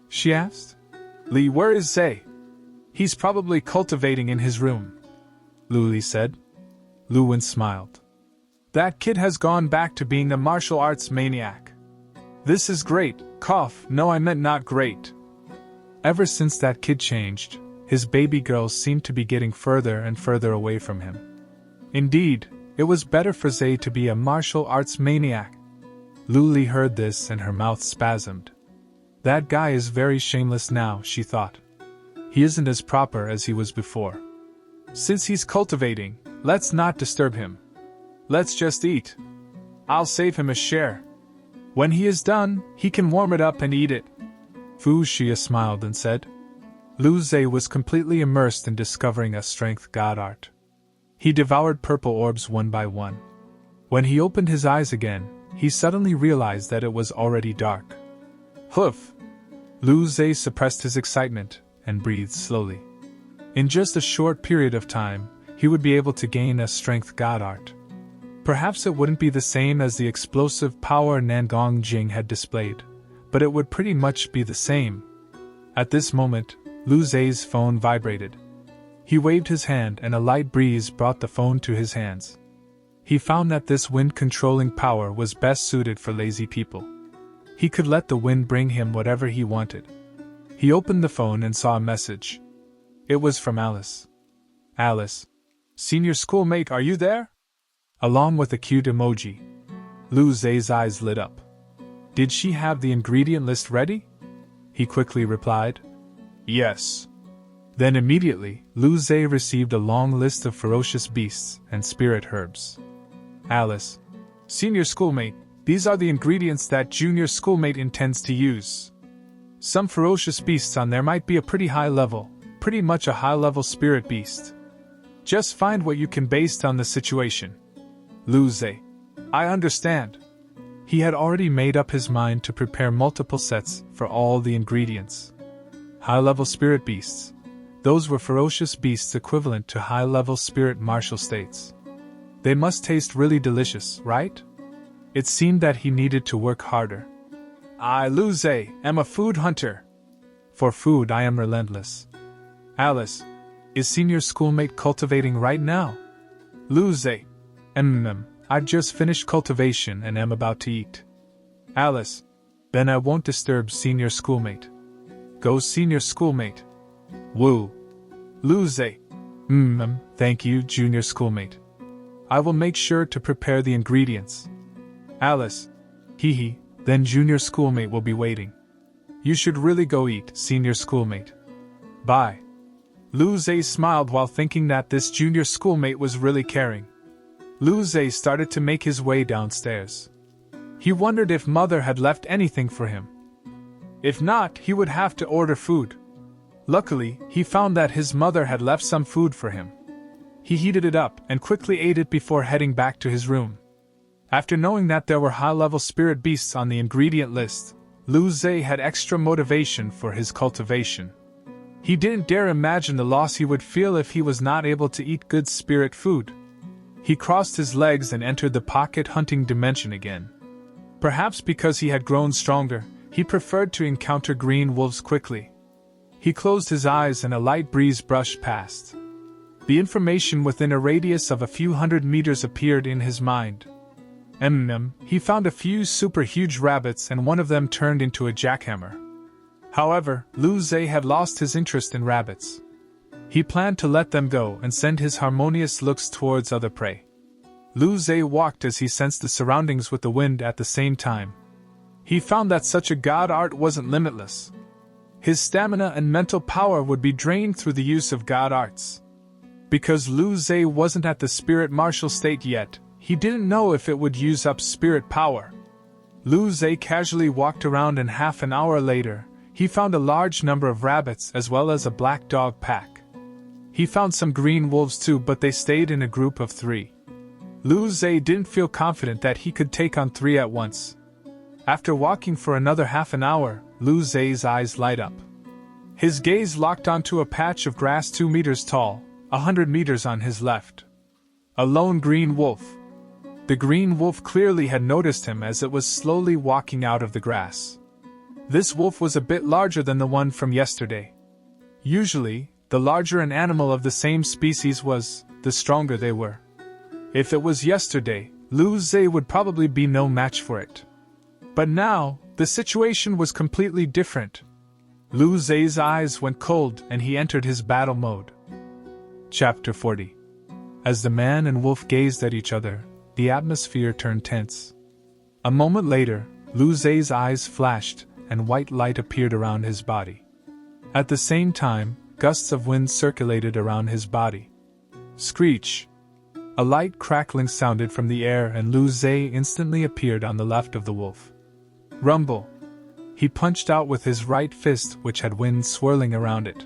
She asked, "Li, where is Zhe?" "He's probably cultivating in his room," Lu Li said. Lu Wen smiled. "That kid has gone back to being a martial arts maniac. This is great, no, I meant not great." Ever since that kid changed, his baby girl seemed to be getting further and further away from him. Indeed, it was better for Zhe to be a martial arts maniac. Lu Li heard this and her mouth spasmed. That guy is very shameless now, she thought. He isn't as proper as he was before. Since he's cultivating, let's not disturb him. Let's just eat. I'll save him a share. When he is done, he can warm it up and eat it. Fu Xia smiled and said. Lu Zhe was completely immersed in discovering a strength god art. He devoured purple orbs one by one. When he opened his eyes again, he suddenly realized that it was already dark. Hoof! Lu Zhe suppressed his excitement and breathed slowly. In just a short period of time, he would be able to gain a strength god art. Perhaps it wouldn't be the same as the explosive power Nan Gongjing had displayed, but it would pretty much be the same. At this moment, Lu Zhe's phone vibrated. He waved his hand and a light breeze brought the phone to his hands. He found that this wind-controlling power was best suited for lazy people. He could let the wind bring him whatever he wanted. He opened the phone and saw a message. It was from Alice. Alice. Senior schoolmate, are you there? Along with a cute emoji. Lu Zhe's eyes lit up. Did she have the ingredient list ready? He quickly replied. Yes. Then immediately, Lu Zhe received a long list of ferocious beasts and spirit herbs. Alice. Senior schoolmate, these are the ingredients that junior schoolmate intends to use. Some ferocious beasts on there might be a pretty high level, pretty much a high-level spirit beast. Just find what you can based on the situation. Lu Zhe. I understand. He had already made up his mind to prepare multiple sets for all the ingredients. High-level spirit beasts. Those were ferocious beasts equivalent to high-level spirit martial states. They must taste really delicious, right? It seemed that he needed to work harder. I, Luze, am a food hunter. For food I am relentless. Alice, is senior schoolmate cultivating right now? Luze, I've just finished cultivation and am about to eat. Alice, then I won't disturb senior schoolmate. Go senior schoolmate. Woo. Luze, thank you junior schoolmate. I will make sure to prepare the ingredients. Alice, hee, then junior schoolmate will be waiting. You should really go eat, senior schoolmate. Bye. Luze smiled while thinking that this junior schoolmate was really caring. Luze started to make his way downstairs. He wondered if Mother had left anything for him. If not, he would have to order food. Luckily, he found that his mother had left some food for him. He heated it up and quickly ate it before heading back to his room. After knowing that there were high-level spirit beasts on the ingredient list, Luze had extra motivation for his cultivation. He didn't dare imagine the loss he would feel if he was not able to eat good spirit food. He crossed his legs and entered the pocket hunting dimension again. Perhaps because he had grown stronger, he preferred to encounter green wolves quickly. He closed his eyes and a light breeze brushed past. The information within a radius of a few hundred meters appeared in his mind. He found a few super huge rabbits and one of them turned into a jackhammer. However, Luze had lost his interest in rabbits. He planned to let them go and send his harmonious looks towards other prey. Luze walked as he sensed the surroundings with the wind at the same time. He found that such a god art wasn't limitless. His stamina and mental power would be drained through the use of god arts. Because Luze wasn't at the spirit martial state yet, he didn't know if it would use up spirit power. Luze casually walked around and half an hour later, he found a large number of rabbits as well as a black dog pack. He found some green wolves too, but they stayed in a group of 3. Luze didn't feel confident that he could take on 3 at once. After walking for another half an hour, Luze's eyes light up. His gaze locked onto a patch of grass 2 meters tall, 100 meters on his left. A lone green wolf. The green wolf clearly had noticed him as it was slowly walking out of the grass. This wolf was a bit larger than the one from yesterday. Usually, the larger an animal of the same species was, the stronger they were. If it was yesterday, Luze would probably be no match for it. But now, the situation was completely different. Luze's eyes went cold and he entered his battle mode. Chapter 40. As the man and wolf gazed at each other, the atmosphere turned tense. A moment later, Luze's eyes flashed and white light appeared around his body. At the same time, gusts of wind circulated around his body. Screech! A light crackling sounded from the air and Luze instantly appeared on the left of the wolf. Rumble! He punched out with his right fist, which had wind swirling around it.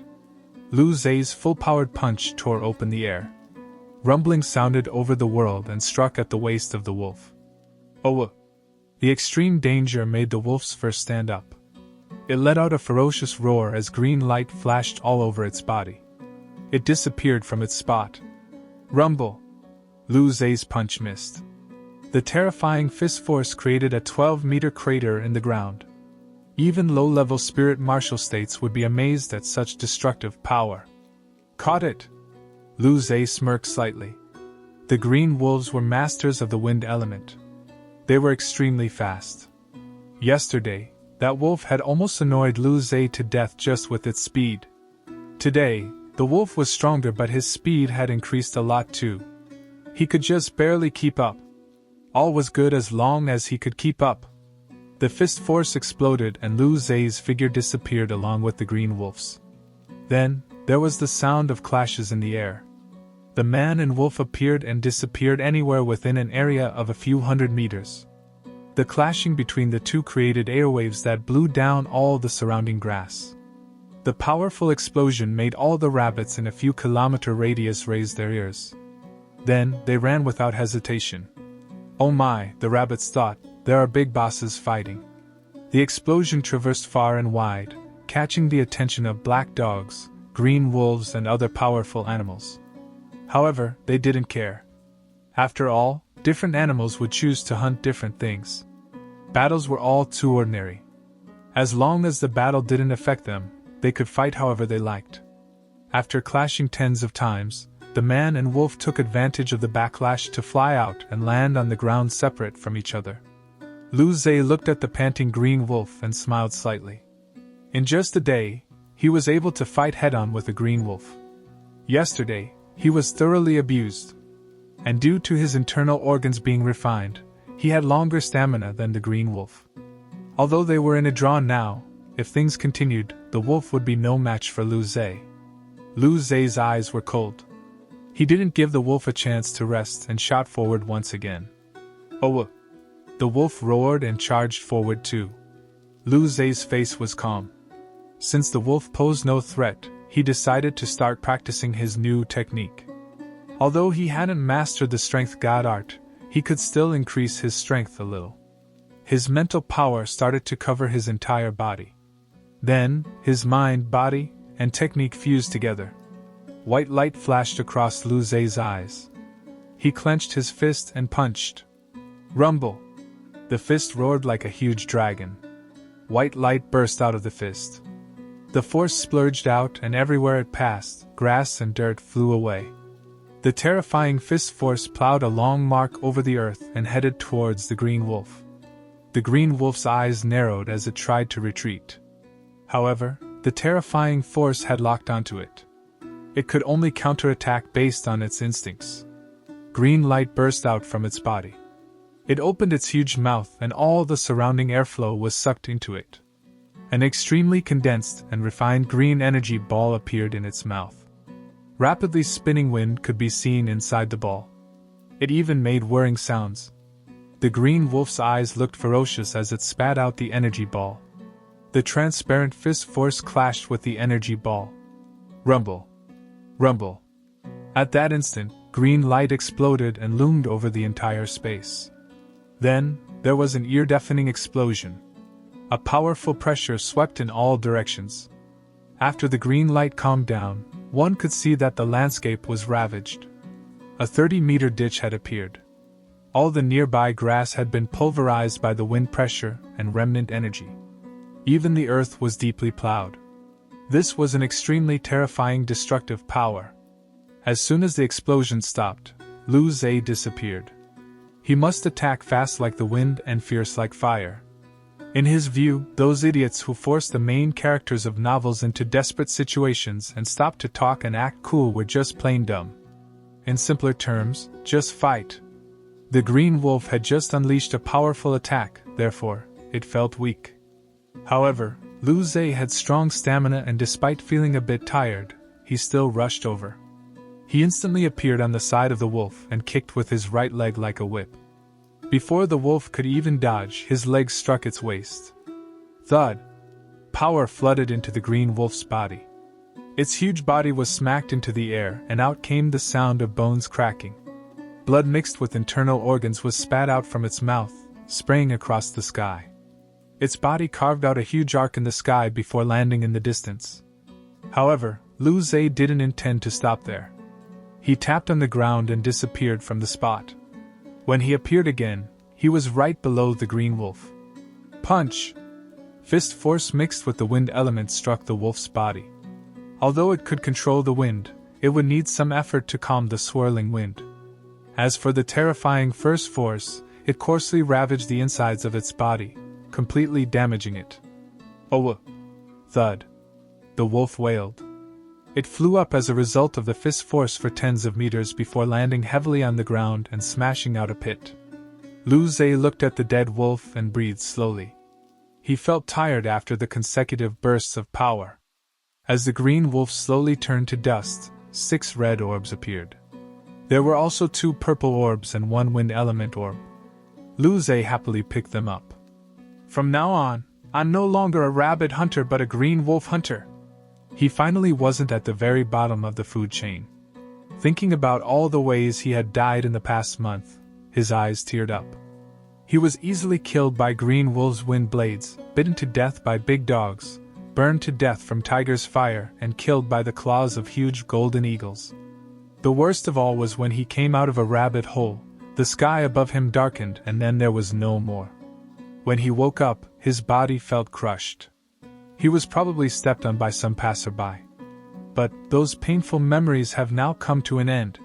Luze's full-powered punch tore open the air. Rumbling sounded over the world and struck at the waist of the wolf. Oh! The extreme danger made the wolf's fur stand up. It let out a ferocious roar as green light flashed all over its body. It disappeared from its spot. Rumble! Luze's punch missed. The terrifying fist force created a 12-meter crater in the ground. Even low-level spirit martial states would be amazed at such destructive power. Caught it! Luze smirked slightly. The green wolves were masters of the wind element. They were extremely fast. Yesterday, that wolf had almost annoyed Luze to death just with its speed. Today, the wolf was stronger but his speed had increased a lot too. He could just barely keep up. All was good as long as he could keep up. The fist force exploded and Luze's figure disappeared along with the green wolves. Then, there was the sound of clashes in the air. The man and wolf appeared and disappeared anywhere within an area of a few hundred meters. The clashing between the two created airwaves that blew down all the surrounding grass. The powerful explosion made all the rabbits in a few kilometer radius raise their ears. Then, they ran without hesitation. Oh my, the rabbits thought, there are big bosses fighting. The explosion traversed far and wide, catching the attention of black dogs, green wolves and other powerful animals. However, they didn't care. After all, different animals would choose to hunt different things. Battles were all too ordinary. As long as the battle didn't affect them, they could fight however they liked. After clashing tens of times, the man and wolf took advantage of the backlash to fly out and land on the ground separate from each other. Lu Zhe looked at the panting green wolf and smiled slightly. In just a day, he was able to fight head-on with the green wolf. Yesterday, he was thoroughly abused. And due to his internal organs being refined, he had longer stamina than the green wolf. Although they were in a draw now, if things continued, the wolf would be no match for Lu Zhe. Lu Zhe's eyes were cold. He didn't give the wolf a chance to rest and shot forward once again. Oh! The wolf roared and charged forward too. Lu Zhe's face was calm. Since the wolf posed no threat, he decided to start practicing his new technique. Although he hadn't mastered the strength god art, he could still increase his strength a little. His mental power started to cover his entire body. Then, his mind, body, and technique fused together. White light flashed across Lu Zhe's eyes. He clenched his fist and punched. Rumble! The fist roared like a huge dragon. White light burst out of the fist. The force splurged out, and everywhere it passed, grass and dirt flew away. The terrifying fist force plowed a long mark over the earth and headed towards the green wolf. The green wolf's eyes narrowed as it tried to retreat. However, the terrifying force had locked onto it. It could only counterattack based on its instincts. Green light burst out from its body. It opened its huge mouth and all the surrounding airflow was sucked into it. An extremely condensed and refined green energy ball appeared in its mouth. Rapidly spinning wind could be seen inside the ball. It even made whirring sounds. The green wolf's eyes looked ferocious as it spat out the energy ball. The transparent fist force clashed with the energy ball. Rumble! Rumble! At that instant, green light exploded and loomed over the entire space. Then, there was an ear-deafening explosion. A powerful pressure swept in all directions. After the green light calmed down, one could see that the landscape was ravaged. A 30-meter ditch had appeared. All the nearby grass had been pulverized by the wind pressure and remnant energy. Even the earth was deeply plowed. This was an extremely terrifying destructive power. As soon as the explosion stopped, Lu Zhe disappeared. He must attack fast like the wind and fierce like fire. In his view, those idiots who forced the main characters of novels into desperate situations and stopped to talk and act cool were just plain dumb. In simpler terms, just fight. The green wolf had just unleashed a powerful attack, therefore, it felt weak. However, Lu Zhe had strong stamina and despite feeling a bit tired, he still rushed over. He instantly appeared on the side of the wolf and kicked with his right leg like a whip. Before the wolf could even dodge, his leg struck its waist. Thud! Power flooded into the green wolf's body. Its huge body was smacked into the air and out came the sound of bones cracking. Blood mixed with internal organs was spat out from its mouth, spraying across the sky. Its body carved out a huge arc in the sky before landing in the distance. However, Lu Zhe didn't intend to stop there. He tapped on the ground and disappeared from the spot. When he appeared again, he was right below the green wolf. Punch! Fist force mixed with the wind element struck the wolf's body. Although it could control the wind, it would need some effort to calm the swirling wind. As for the terrifying first force, it coarsely ravaged the insides of its body, completely damaging it. Oh! Thud! The wolf wailed. It flew up as a result of the fist force for tens of meters before landing heavily on the ground and smashing out a pit. Lu Zhe looked at the dead wolf and breathed slowly. He felt tired after the consecutive bursts of power. As the green wolf slowly turned to dust, 6 red orbs appeared. There were also 2 purple orbs and 1 wind element orb. Lu Zhe happily picked them up. From now on, I'm no longer a rabbit hunter but a green wolf hunter. He finally wasn't at the very bottom of the food chain. Thinking about all the ways he had died in the past month, his eyes teared up. He was easily killed by green wolves' wind blades, bitten to death by big dogs, burned to death from tigers' fire, and killed by the claws of huge golden eagles. The worst of all was when he came out of a rabbit hole, the sky above him darkened and then there was no more. When he woke up, his body felt crushed. He was probably stepped on by some passerby. But those painful memories have now come to an end.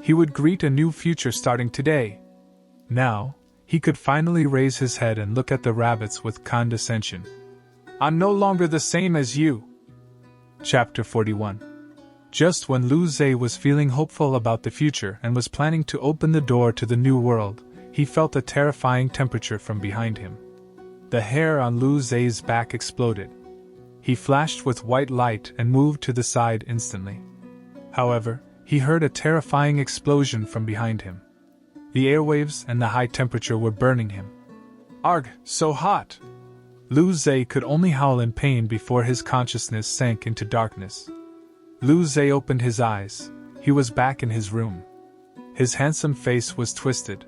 He would greet a new future starting today. Now, he could finally raise his head and look at the rabbits with condescension. "I'm no longer the same as you." Chapter 41. Just when Lu Zhe was feeling hopeful about the future and was planning to open the door to the new world, he felt a terrifying temperature from behind him. The hair on Lu Zhe's back exploded. He flashed with white light and moved to the side instantly. However, he heard a terrifying explosion from behind him. The airwaves and the high temperature were burning him. "Arg, so hot!" Lu Zhe could only howl in pain before his consciousness sank into darkness. Lu Zhe opened his eyes. He was back in his room. His handsome face was twisted.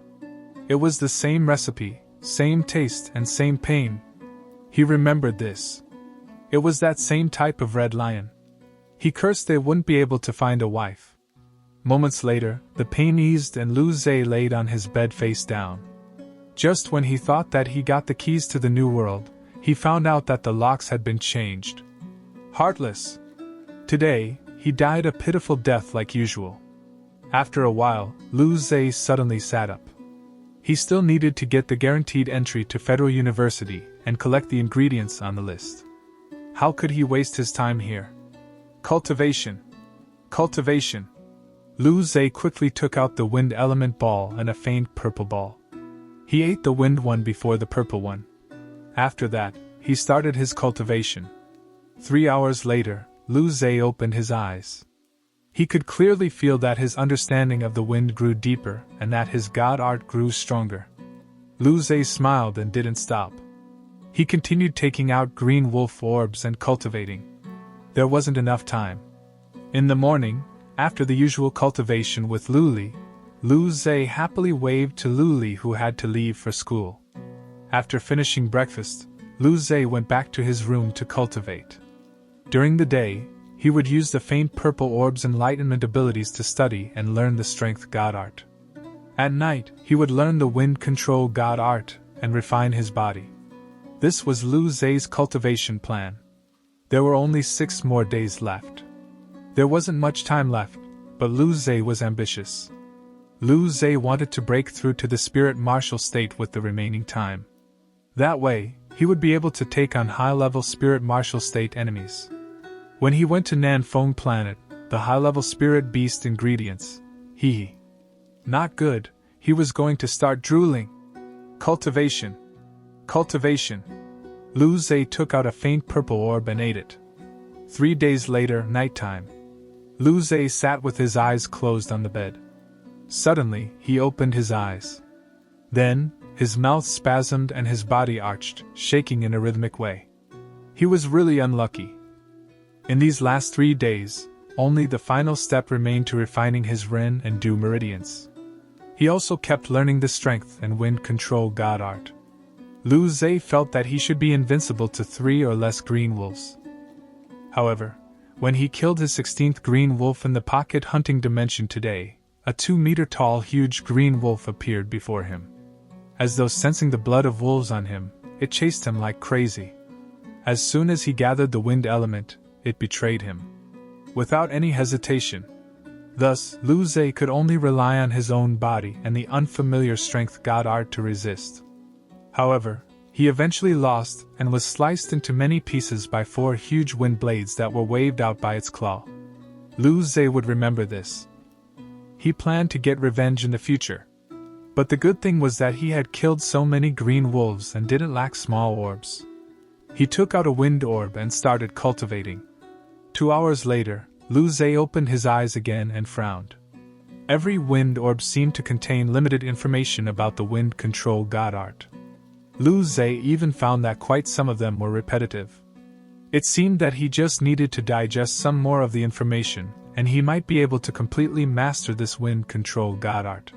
It was the same recipe, same taste and same pain. He remembered this. It was that same type of red lion. He cursed they wouldn't be able to find a wife. Moments later, the pain eased and Lu Zhe laid on his bed face down. Just when he thought that he got the keys to the new world, he found out that the locks had been changed. Heartless. Today, he died a pitiful death like usual. After a while, Lu Zhe suddenly sat up. He still needed to get the guaranteed entry to Federal University and collect the ingredients on the list. How could he waste his time here? Cultivation. Cultivation. Lu Zhe quickly took out the wind element ball and a faint purple ball. He ate the wind one before the purple one. After that, he started his cultivation. 3 hours later, Lu Zhe opened his eyes. He could clearly feel that his understanding of the wind grew deeper and that his god art grew stronger. Lu Zhe smiled and didn't stop. He continued taking out green wolf orbs and cultivating. There wasn't enough time. In the morning, after the usual cultivation with Luli, Lu Zhe happily waved to Luli who had to leave for school. After finishing breakfast, Lu Zhe went back to his room to cultivate. During the day, he would use the faint purple orb's enlightenment abilities to study and learn the strength god art. At night, he would learn the wind control god art and refine his body. This was Lu Zhe's cultivation plan. There were only 6 more days left. There wasn't much time left, but Lu Zhe was ambitious. Lu Zhe wanted to break through to the spirit martial state with the remaining time. That way, he would be able to take on high-level spirit martial state enemies. When he went to Nanfeng Planet, the high-level spirit beast ingredients, not good, he was going to start drooling. Cultivation. Cultivation. Lu Zhe took out a faint purple orb and ate it. 3 days later, nighttime. Lu Zhe sat with his eyes closed on the bed. Suddenly, he opened his eyes. Then, his mouth spasmed and his body arched, shaking in a rhythmic way. He was really unlucky. In these last 3 days, only the final step remained to refining his Ren and Du meridians. He also kept learning the strength and wind control god art. Lu Zhe felt that he should be invincible to 3 or less green wolves. However, when he killed his 16th green wolf in the pocket hunting dimension today, a 2-meter-tall huge green wolf appeared before him. As though sensing the blood of wolves on him, it chased him like crazy. As soon as he gathered the wind element, it betrayed him. Without any hesitation. Thus, Lu Zhe could only rely on his own body and the unfamiliar strength god art to resist. However, he eventually lost and was sliced into many pieces by 4 huge wind blades that were waved out by its claw. Lu Zhe would remember this. He planned to get revenge in the future. But the good thing was that he had killed so many green wolves and didn't lack small orbs. He took out a wind orb and started cultivating. 2 hours later, Lu Zhe opened his eyes again and frowned. Every wind orb seemed to contain limited information about the wind control god art. Lu Zhe even found that quite some of them were repetitive. It seemed that he just needed to digest some more of the information, and he might be able to completely master this wind control god art.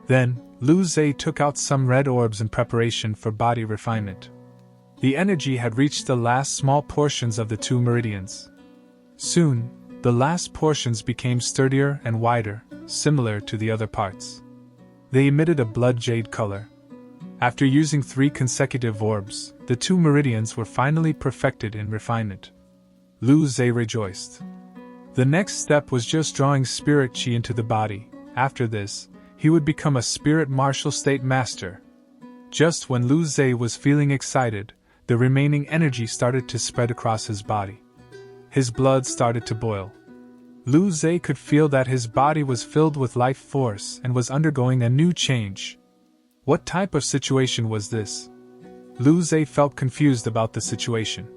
Then, Lu Zhe took out some red orbs in preparation for body refinement. The energy had reached the last small portions of the 2 meridians. Soon, The last portions became sturdier and wider, similar to the other parts. They emitted a blood jade color. After using 3 consecutive orbs, the 2 meridians were finally perfected in refinement. Lu Zhe rejoiced. The next step was just drawing spirit chi into the body. After this, he would become a spirit martial state master. Just when Lu Zhe was feeling excited, the remaining energy started to spread across his body. His blood started to boil. Lu Zhe could feel that his body was filled with life force and was undergoing a new change. What type of situation was this? Lu Zhe felt confused about the situation.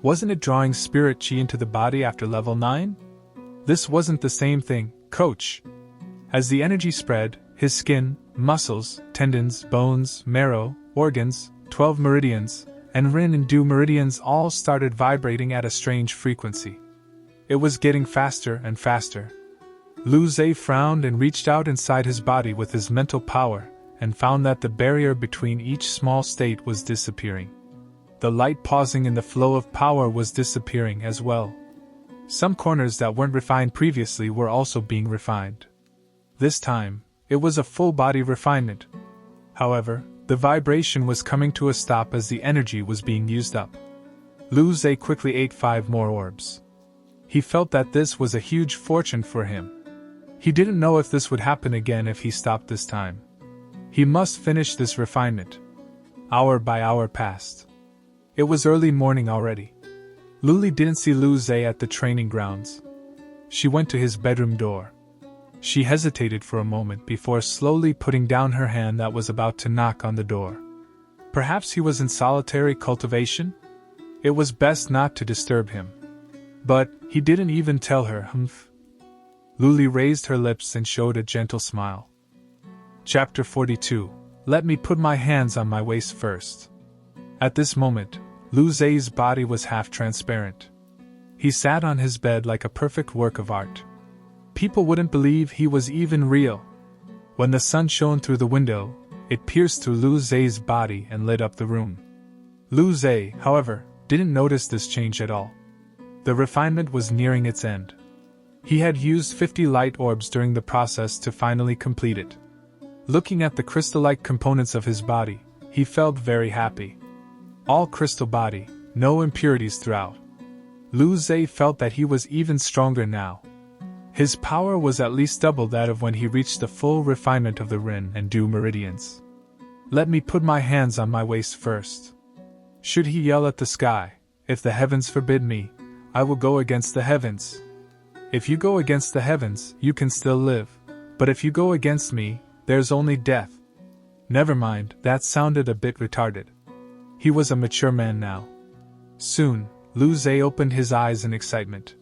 Wasn't it drawing spirit chi into the body after level 9? This wasn't the same thing, coach. As the energy spread, his skin, muscles, tendons, bones, marrow, organs, 12 meridians, and Rin and Du meridians all started vibrating at a strange frequency. It was getting faster and faster. Lu Zhe frowned and reached out inside his body with his mental power, and found that the barrier between each small state was disappearing. The light pausing in the flow of power was disappearing as well. Some corners that weren't refined previously were also being refined. This time, it was a full-body refinement. However, the vibration was coming to a stop as the energy was being used up. Lu Zhe quickly ate 5 more orbs. He felt that this was a huge fortune for him. He didn't know if this would happen again if he stopped this time. He must finish this refinement. Hour by hour passed. It was early morning already. Luli didn't see Lu Zhe at the training grounds. She went to his bedroom door. She hesitated for a moment before slowly putting down her hand that was about to knock on the door. Perhaps he was in solitary cultivation? It was best not to disturb him. But he didn't even tell her, humph. Luli raised her lips and showed a gentle smile. Chapter 42. Let me put my hands on my waist first. At this moment, Lu Zhe's body was half transparent. He sat on his bed like a perfect work of art. People wouldn't believe he was even real. When the sun shone through the window, it pierced through Lu Zhe's body and lit up the room. Lu Zhe, however, didn't notice this change at all. The refinement was nearing its end. He had used 50 light orbs during the process to finally complete it. Looking at the crystal-like components of his body, he felt very happy. All crystal body, no impurities throughout. Lu Zhe felt that he was even stronger now. His power was at least double that of when he reached the full refinement of the Rin and Du meridians. Let me put my hands on my waist first. Should he yell at the sky, if the heavens forbid me, I will go against the heavens. If you go against the heavens, you can still live, but if you go against me, there's only death. Never mind, that sounded a bit retarded. He was a mature man now. Soon, Lu Zhe opened his eyes in excitement.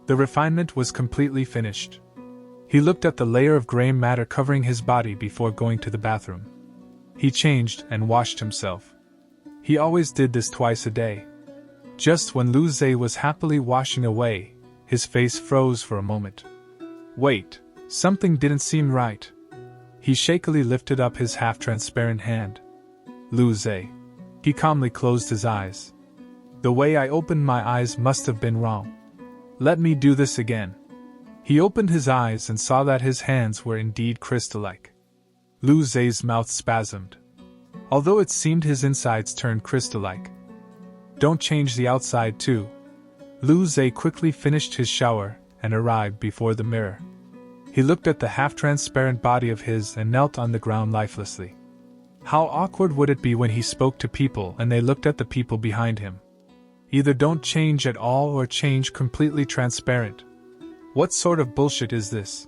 The refinement was completely finished. He looked at the layer of gray matter covering his body before going to the bathroom. He changed and washed himself. He always did this twice a day. Just when Lu Zhe was happily washing away, his face froze for a moment. Wait, something didn't seem right. He shakily lifted up his half-transparent hand. Lu Zhe. He calmly closed his eyes. The way I opened my eyes must have been wrong. Let me do this again. He opened his eyes and saw that his hands were indeed crystal-like. Lu Zhe's mouth spasmed. Although it seemed his insides turned crystal-like. Don't change the outside too. Lu Zhe quickly finished his shower and arrived before the mirror. He looked at the half-transparent body of his and knelt on the ground lifelessly. How awkward would it be when he spoke to people and they looked at the people behind him? Either don't change at all or change completely transparent. What sort of bullshit is this?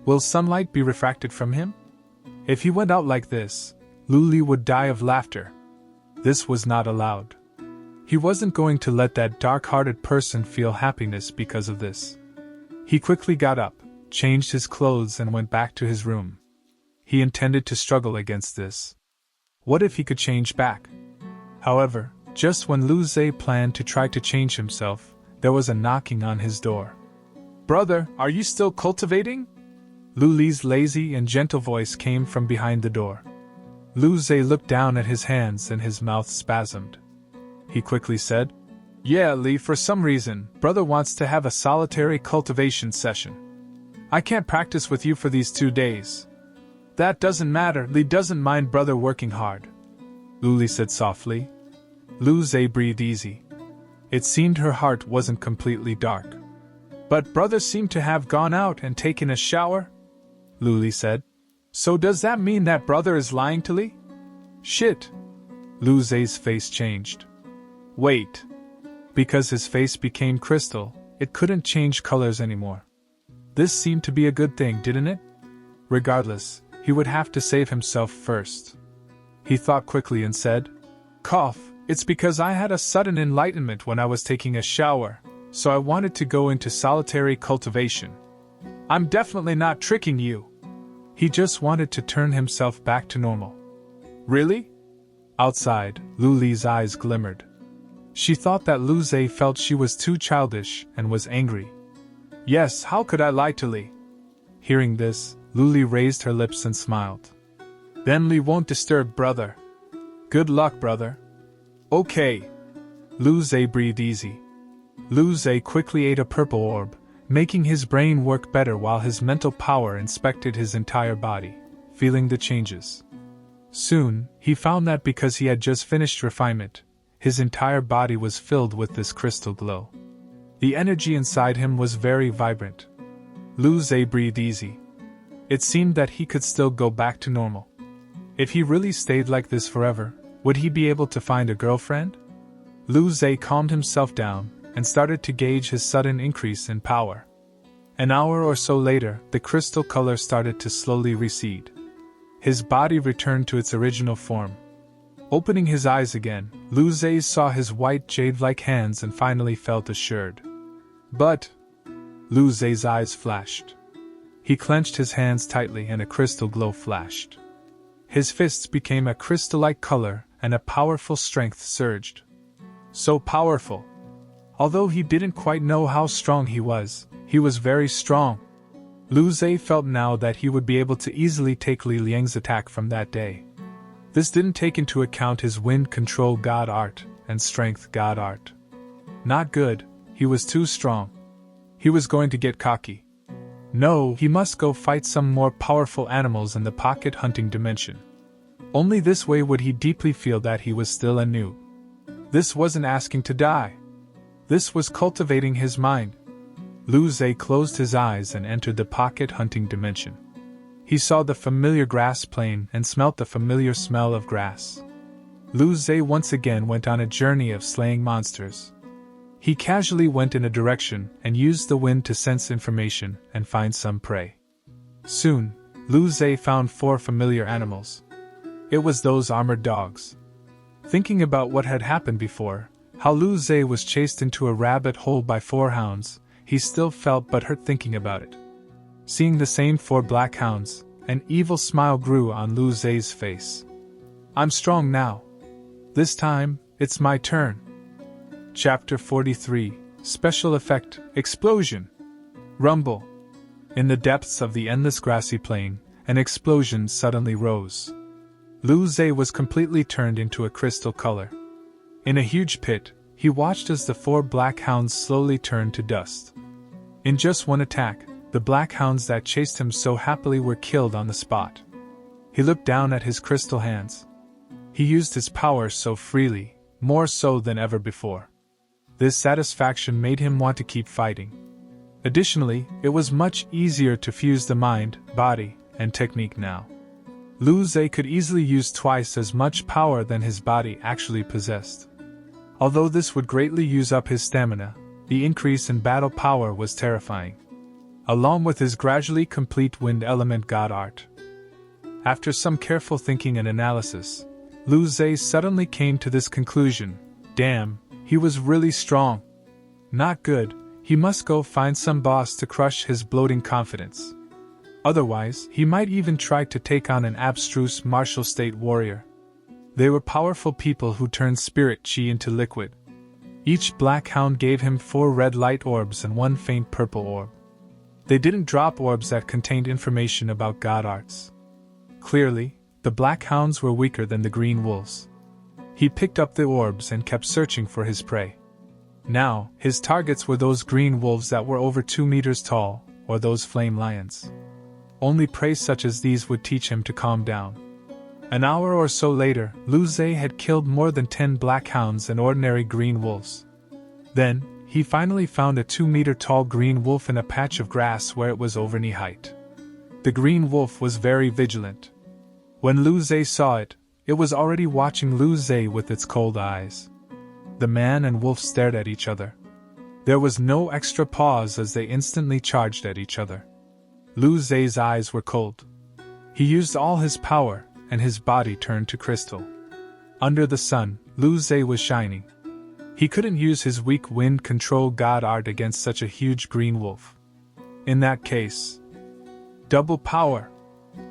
Will sunlight be refracted from him? If he went out like this, Luli would die of laughter. This was not allowed. He wasn't going to let that dark-hearted person feel happiness because of this. He quickly got up, changed his clothes and went back to his room. He intended to struggle against this. What if he could change back? However, just when Lu Zhe planned to try to change himself, there was a knocking on his door. Brother, are you still cultivating? Luli's lazy and gentle voice came from behind the door. Lu Zhe looked down at his hands and his mouth spasmed. He quickly said, Yeah, Lee, for some reason, brother wants to have a solitary cultivation session. I can't practice with you for these 2 days. That doesn't matter, Lee doesn't mind brother working hard, Luli said softly. Lu Zhe breathed easy. It seemed her heart wasn't completely dark. But brother seemed to have gone out and taken a shower, Luli said. So does that mean that brother is lying to Lee? Shit. Lu Zhe's face changed. Wait. Because his face became crystal, it couldn't change colors anymore. This seemed to be a good thing, didn't it? Regardless, he would have to save himself first. He thought quickly and said, Cough, it's because I had a sudden enlightenment when I was taking a shower, so I wanted to go into solitary cultivation. I'm definitely not tricking you. He just wanted to turn himself back to normal. Really? Outside, Lu Li's eyes glimmered. She thought that Lu Zhe felt she was too childish and was angry. Yes, how could I lie to Li? Hearing this, Lu Li raised her lips and smiled. Then Li won't disturb brother. Good luck, brother. Okay. Lu Zhe breathed easy. Lu Zhe quickly ate a purple orb, making his brain work better while his mental power inspected his entire body, feeling the changes. Soon, he found that because he had just finished refinement, his entire body was filled with this crystal glow. The energy inside him was very vibrant. Lu Zhe breathed easy. It seemed that he could still go back to normal. If he really stayed like this forever, would he be able to find a girlfriend? Lu Zhe calmed himself down and started to gauge his sudden increase in power. An hour or so later, the crystal color started to slowly recede. His body returned to its original form. Opening his eyes again, Lu Zhe saw his white jade-like hands and finally felt assured. But Lu Zhe's eyes flashed. He clenched his hands tightly and a crystal glow flashed. His fists became a crystal-like color and a powerful strength surged. So powerful! Although he didn't quite know how strong he was very strong. Lu Zhe felt now that he would be able to easily take Li Liang's attack from that day. This didn't take into account his wind control god art and strength god art. Not good, he was too strong. He was going to get cocky. No, he must go fight some more powerful animals in the pocket hunting dimension. Only this way would he deeply feel that he was still a noob. This wasn't asking to die. This was cultivating his mind. Lu Zhe closed his eyes and entered the pocket hunting dimension. He saw the familiar grass plain and smelt the familiar smell of grass. Lu Zhe once again went on a journey of slaying monsters. He casually went in a direction and used the wind to sense information and find some prey. Soon, Lu Zhe found 4 familiar animals. It was those armored dogs. Thinking about what had happened before, how Lu Zhe was chased into a rabbit hole by 4 hounds, he still felt butthurt thinking about it. Seeing the same 4 black hounds, an evil smile grew on Lu Zhe's face. I'm strong now. This time, it's my turn. Chapter 43, Special Effect, Explosion. Rumble. In the depths of the endless grassy plain, an explosion suddenly rose. Lu Zhe was completely turned into a crystal color. In a huge pit, he watched as the 4 black hounds slowly turned to dust. In just one attack, the black hounds that chased him so happily were killed on the spot. He looked down at his crystal hands. He used his power so freely, more so than ever before. This satisfaction made him want to keep fighting. Additionally, it was much easier to fuse the mind, body, and technique now. Lu Zhe could easily use twice as much power than his body actually possessed. Although this would greatly use up his stamina, the increase in battle power was terrifying. Along with his gradually complete wind element god art. After some careful thinking and analysis, Lu Zhe suddenly came to this conclusion: damn, he was really strong. Not good, he must go find some boss to crush his bloating confidence. Otherwise, he might even try to take on an abstruse martial state warrior. They were powerful people who turned spirit chi into liquid. Each black hound gave him 4 red light orbs and 1 faint purple orb. They didn't drop orbs that contained information about god arts. Clearly, the black hounds were weaker than the green wolves. He picked up the orbs and kept searching for his prey. Now, his targets were those green wolves that were over 2 meters tall, or those flame lions. Only prey such as these would teach him to calm down. An hour or so later, Lu Zhe had killed more than 10 black hounds and ordinary green wolves. Then, he finally found a 2-meter-tall green wolf in a patch of grass where it was over knee height. The green wolf was very vigilant. When Lu Zhe saw it, it was already watching Lu Zhe with its cold eyes. The man and wolf stared at each other. There was no extra pause as they instantly charged at each other. Lu Zhe's eyes were cold. He used all his power, and his body turned to crystal. Under the sun, Lu Zhe was shining. He couldn't use his weak wind control god art against such a huge green wolf. In that case, double power.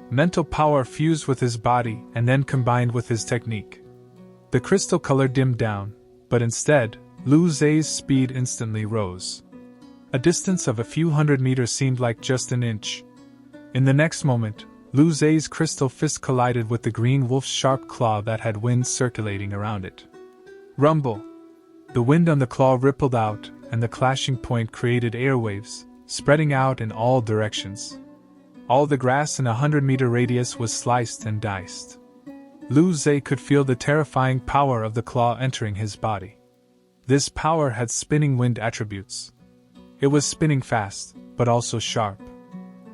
Mental power fused with his body and then combined with his technique. The crystal color dimmed down, but instead, Lu Zhe's speed instantly rose. A distance of a few hundred meters seemed like just an inch. In the next moment, Lu Zhe's crystal fist collided with the green wolf's sharp claw that had wind circulating around it. Rumble! The wind on the claw rippled out, and the clashing point created airwaves, spreading out in all directions. All the grass in a 100-meter radius was sliced and diced. Lu Zhe could feel the terrifying power of the claw entering his body. This power had spinning wind attributes. It was spinning fast, but also sharp.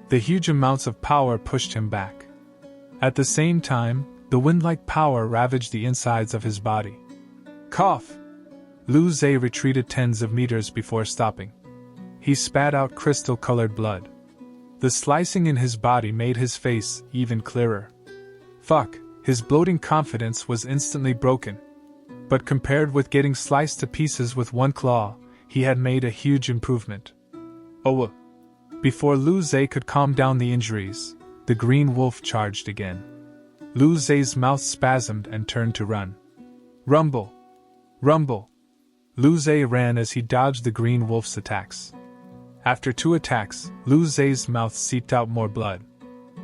The huge amounts of power pushed him back. At the same time, the wind-like power ravaged the insides of his body. Cough! Lu Zhe retreated tens of meters before stopping. He spat out crystal-colored blood. The slicing in his body made his face even clearer. Fuck, his bloating confidence was instantly broken. But compared with getting sliced to pieces with one claw, he had made a huge improvement. Oh! Before Lu Zhe could calm down the injuries, the green wolf charged again. Lu Zhe's mouth spasmed and turned to run. Rumble! Rumble! Lu Zhe ran as he dodged the green wolf's attacks. After 2 attacks, Lu Zhe's mouth seeped out more blood.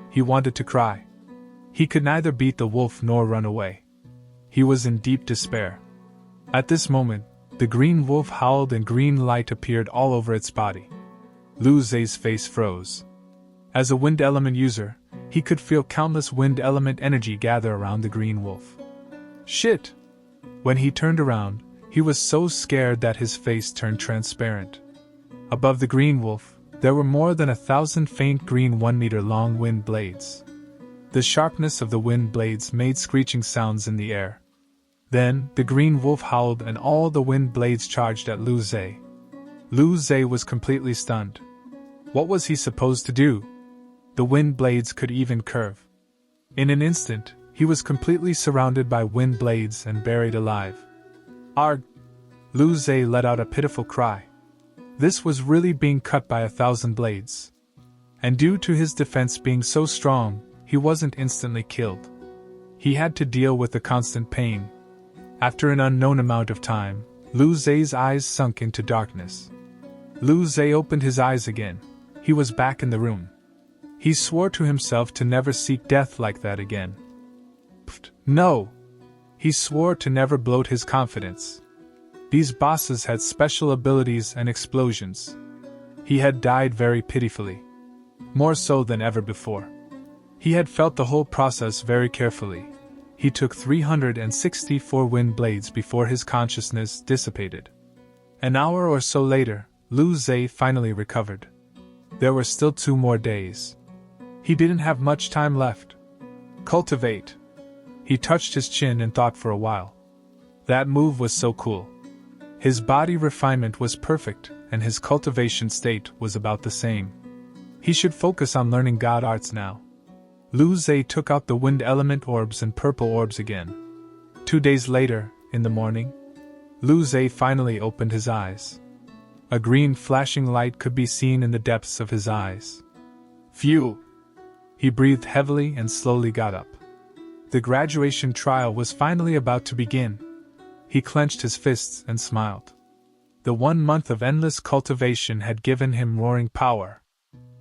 He wanted to cry. He could neither beat the wolf nor run away. He was in deep despair. At this moment, the green wolf howled and green light appeared all over its body. Lu Zhe's face froze. As a wind element user, he could feel countless wind element energy gather around the green wolf. Shit! When he turned around, he was so scared that his face turned transparent. Above the green wolf, there were more than 1,000 faint green 1-meter-long wind blades. The sharpness of the wind blades made screeching sounds in the air. Then, the green wolf howled and all the wind blades charged at Lu Zhe. Lu Zhe was completely stunned. What was he supposed to do? The wind blades could even curve. In an instant, he was completely surrounded by wind blades and buried alive. Arg! Lu Zhe let out a pitiful cry. This was really being cut by 1,000 blades. And due to his defense being so strong, he wasn't instantly killed. He had to deal with the constant pain. After an unknown amount of time, Lu Zhe's eyes sunk into darkness. Lu Zhe opened his eyes again. He was back in the room. He swore to himself to never seek death like that again. Pfft, no! He swore to never bloat his confidence. These bosses had special abilities and explosions. He had died very pitifully. More so than ever before. He had felt the whole process very carefully. He took 364 wind blades before his consciousness dissipated. An hour or so later, Lu Zhe finally recovered. There were still 2 more days. He didn't have much time left. Cultivate. He touched his chin and thought for a while. That move was so cool. His body refinement was perfect, and his cultivation state was about the same. He should focus on learning god arts now. Lu Zhe took out the wind element orbs and purple orbs again. 2 days later, in the morning, Lu Zhe finally opened his eyes. A green flashing light could be seen in the depths of his eyes. Phew! He breathed heavily and slowly got up. The graduation trial was finally about to begin. He clenched his fists and smiled. The 1 month of endless cultivation had given him roaring power.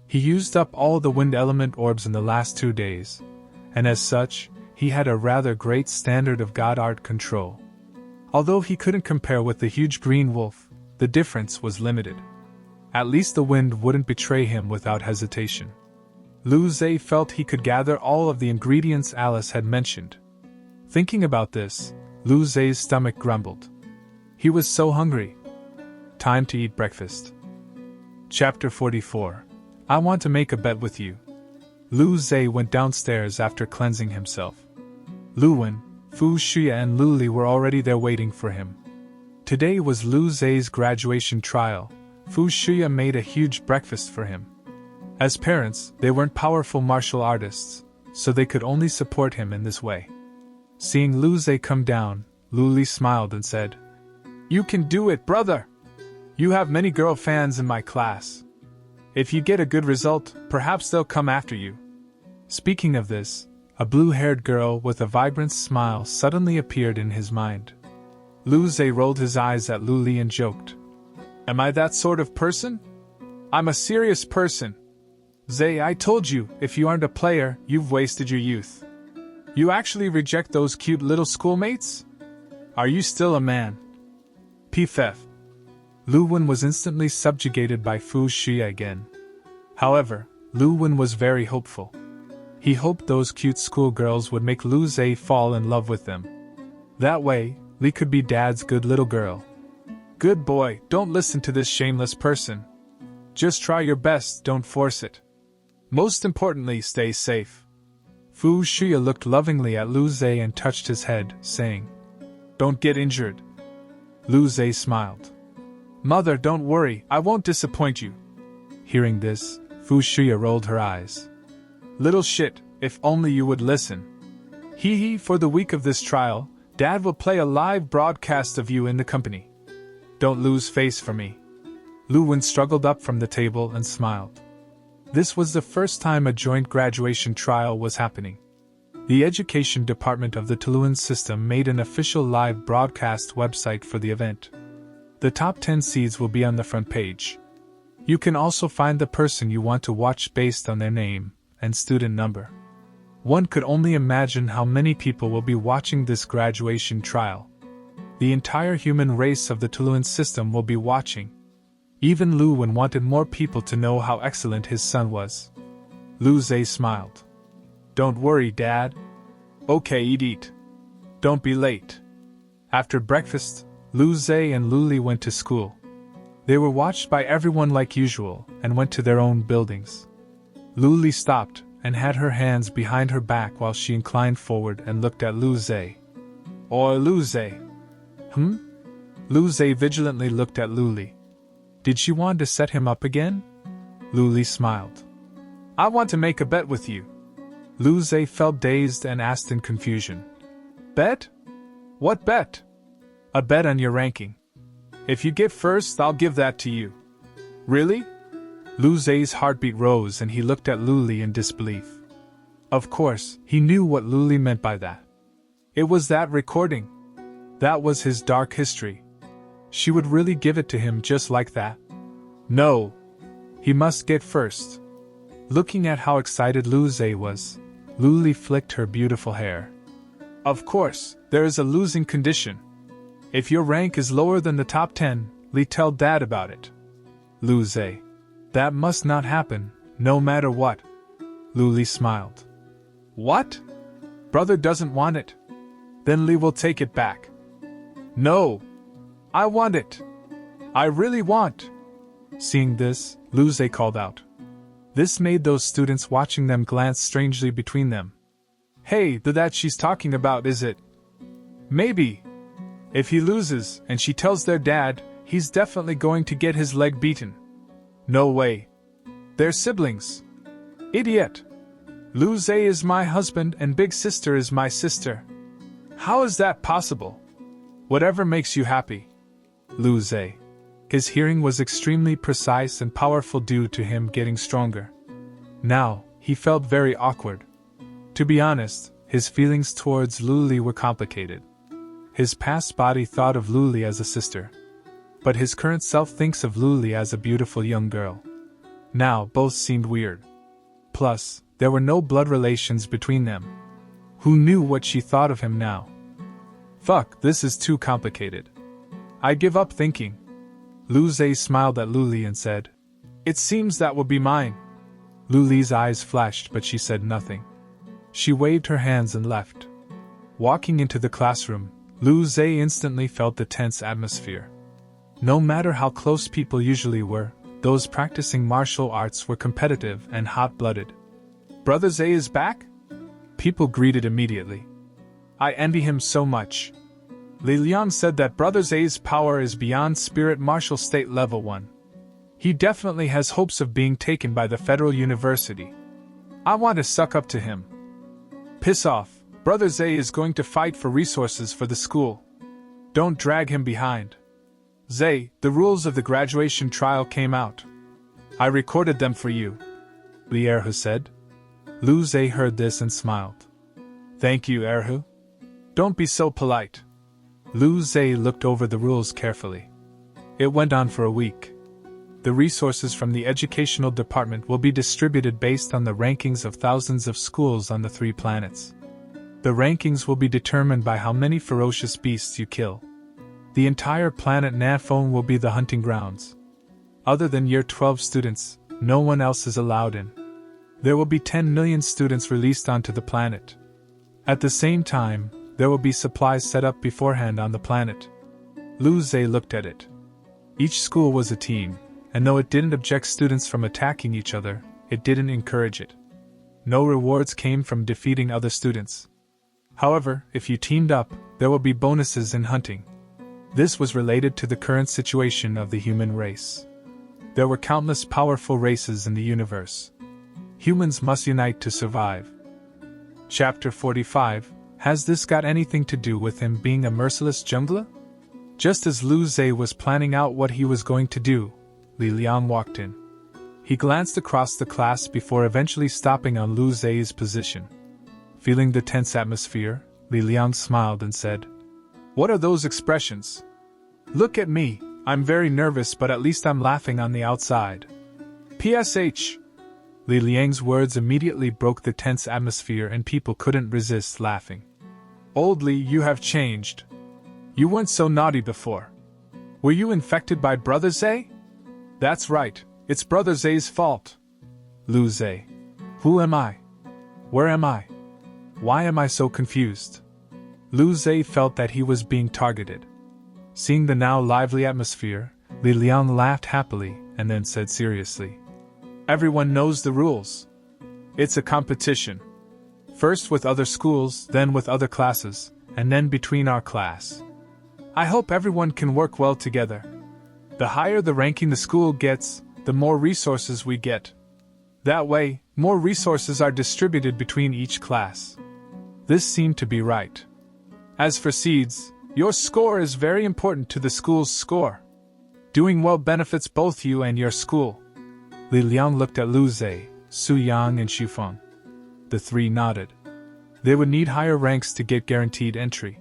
He used up all the wind element orbs in the last 2 days, and as such, he had a rather great standard of god art control. Although he couldn't compare with the huge green wolf, the difference was limited. At least the wind wouldn't betray him without hesitation. Lu Zhe felt he could gather all of the ingredients Alice had mentioned. Thinking about this, Lu Zhe's stomach grumbled. He was so hungry. Time to eat breakfast. Chapter 44. I want to make a bet with you. Lu Zhe went downstairs after cleansing himself. Lu Wen, Fu Shuya and Lu Li were already there waiting for him. Today was Lu Zhe's graduation trial. Fu Shuya made a huge breakfast for him. As parents, they weren't powerful martial artists, so they could only support him in this way. Seeing Lu Zhe come down, Lu Li smiled and said, "You can do it, brother! You have many girl fans in my class. If you get a good result, perhaps they'll come after you." Speaking of this, a blue-haired girl with a vibrant smile suddenly appeared in his mind. Lu Zhe rolled his eyes at Lu Li and joked, "Am I that sort of person? I'm a serious person. Zhe, I told you, if you aren't a player, you've wasted your youth. You actually reject those cute little schoolmates? Are you still a man?" PFF. Lu Wen was instantly subjugated by Fu Shuya again. However, Lu Wen was very hopeful. He hoped those cute schoolgirls would make Lu Zhe fall in love with them. That way, Li could be Dad's good little girl. "Good boy, don't listen to this shameless person. Just try your best, don't force it. Most importantly, stay safe." Fu Shuya looked lovingly at Lu Zhe and touched his head, saying, "Don't get injured." Lu Zhe smiled. "Mother, don't worry, I won't disappoint you." Hearing this, Fu Shuya rolled her eyes. "Little shit, if only you would listen. Hee hee, for the week of this trial, Dad will play a live broadcast of you in the company. Don't lose face for me." Lu Wen struggled up from the table and smiled. This was the first time a joint graduation trial was happening. The education department of the Tuluan system made an official live broadcast website for the event. The top 10 seeds will be on the front page. You can also find the person you want to watch based on their name and student number. One could only imagine how many people will be watching this graduation trial. The entire human race of the Tuluan system will be watching. Even Lu Wen wanted more people to know how excellent his son was. Lu Zhe smiled. "Don't worry, Dad. Okay, eat. Don't be late." After breakfast, Lu Zhe and Lu Li went to school. They were watched by everyone like usual and went to their own buildings. Lu Li stopped and had her hands behind her back while she inclined forward and looked at Lu Zhe. "Or Lu Zhe." Lu Zhe vigilantly looked at Lu Li. Did she want to set him up again? Lu Li smiled. "I want to make a bet with you." Lu Zhe felt dazed and asked in confusion. "Bet? What bet?" "A bet on your ranking. If you get first, I'll give that to you." "Really?" Lu Zhe's heartbeat rose and he looked at Lu Li in disbelief. Of course, he knew what Lu Li meant by that. It was that recording. That was his dark history. She would really give it to him just like that? No. He must get first. Looking at how excited Lu Zhe was, Lu Li flicked her beautiful hair. "Of course, there is a losing condition. If your rank is lower than the top 10, Li tell Dad about it." Lu Zhe. "That must not happen, no matter what." Lu Li smiled. "What? Brother doesn't want it? Then Li will take it back." "No. I want it. I really want." Seeing this, Lu Zhe called out. This made those students watching them glance strangely between them. "Hey, that she's talking about, is it?" "Maybe. If he loses, and she tells their dad, he's definitely going to get his leg beaten." "No way. They're siblings." "Idiot. Lu Zhe is my husband and big sister is my sister. How is that possible?" "Whatever makes you happy." Lu Zhe. His hearing was extremely precise and powerful due to him getting stronger. Now, he felt very awkward. To be honest, his feelings towards Lu Li were complicated. His past body thought of Lu Li as a sister. But his current self thinks of Lu Li as a beautiful young girl. Now, both seemed weird. Plus, there were no blood relations between them. Who knew what she thought of him now? Fuck, this is too complicated. I give up thinking. Lu Zhe smiled at Lu Li and said, "It seems that will be mine." Lu Li's eyes flashed, but she said nothing. She waved her hands and left. Walking into the classroom, Lu Zhe instantly felt the tense atmosphere. No matter how close people usually were, those practicing martial arts were competitive and hot-blooded. "Brother Zhe is back?" People greeted immediately. "I envy him so much." Li Liang said that Brother Zhe's power is beyond spirit martial state level 1. He definitely has hopes of being taken by the Federal University. I want to suck up to him. Piss off, Brother Zhe is going to fight for resources for the school. Don't drag him behind. Zhe, the rules of the graduation trial came out. I recorded them for you, Li Erhu said. Lu Zhe heard this and smiled. Thank you, Erhu. Don't be so polite. Lu Zhe looked over the rules carefully. It went on for a week. The resources from the educational department will be distributed based on the rankings of thousands of schools on the 3 planets. The rankings will be determined by how many ferocious beasts you kill. The entire planet Nafone will be the hunting grounds. Other than Year 12 students, no one else is allowed in. There will be 10 million students released onto the planet. At the same time, there will be supplies set up beforehand on the planet. Lu Zhe looked at it. Each school was a team, and though it didn't object students from attacking each other, it didn't encourage it. No rewards came from defeating other students. However, if you teamed up, there will be bonuses in hunting. This was related to the current situation of the human race. There were countless powerful races in the universe. Humans must unite to survive. Chapter 45. Has this got anything to do with him being a merciless jungler? Just as Lu Zhe was planning out what he was going to do, Li Liang walked in. He glanced across the class before eventually stopping on Lu Zhe's position. Feeling the tense atmosphere, Li Liang smiled and said, "What are those expressions? Look at me, I'm very nervous, but at least I'm laughing on the outside." PSH! Li Liang's words immediately broke the tense atmosphere and people couldn't resist laughing. "Old Li, you have changed. You weren't so naughty before. Were you infected by Brother Zhe?" "That's right, it's Brother Zhe's fault." Lu Zhe. "Who am I? Where am I? Why am I so confused?" Lu Zhe felt that he was being targeted. Seeing the now lively atmosphere, Li Liang laughed happily and then said seriously, "Everyone knows the rules. It's a competition. First with other schools, then with other classes, and then between our class. I hope everyone can work well together. The higher the ranking the school gets, the more resources we get. That way, more resources are distributed between each class." This seemed to be right. As for seeds, your score is very important to the school's score. Doing well benefits both you and your school. Li Liang looked at Lu Zhe, Su Yang and Xu Feng. The 3 nodded. They would need higher ranks to get guaranteed entry.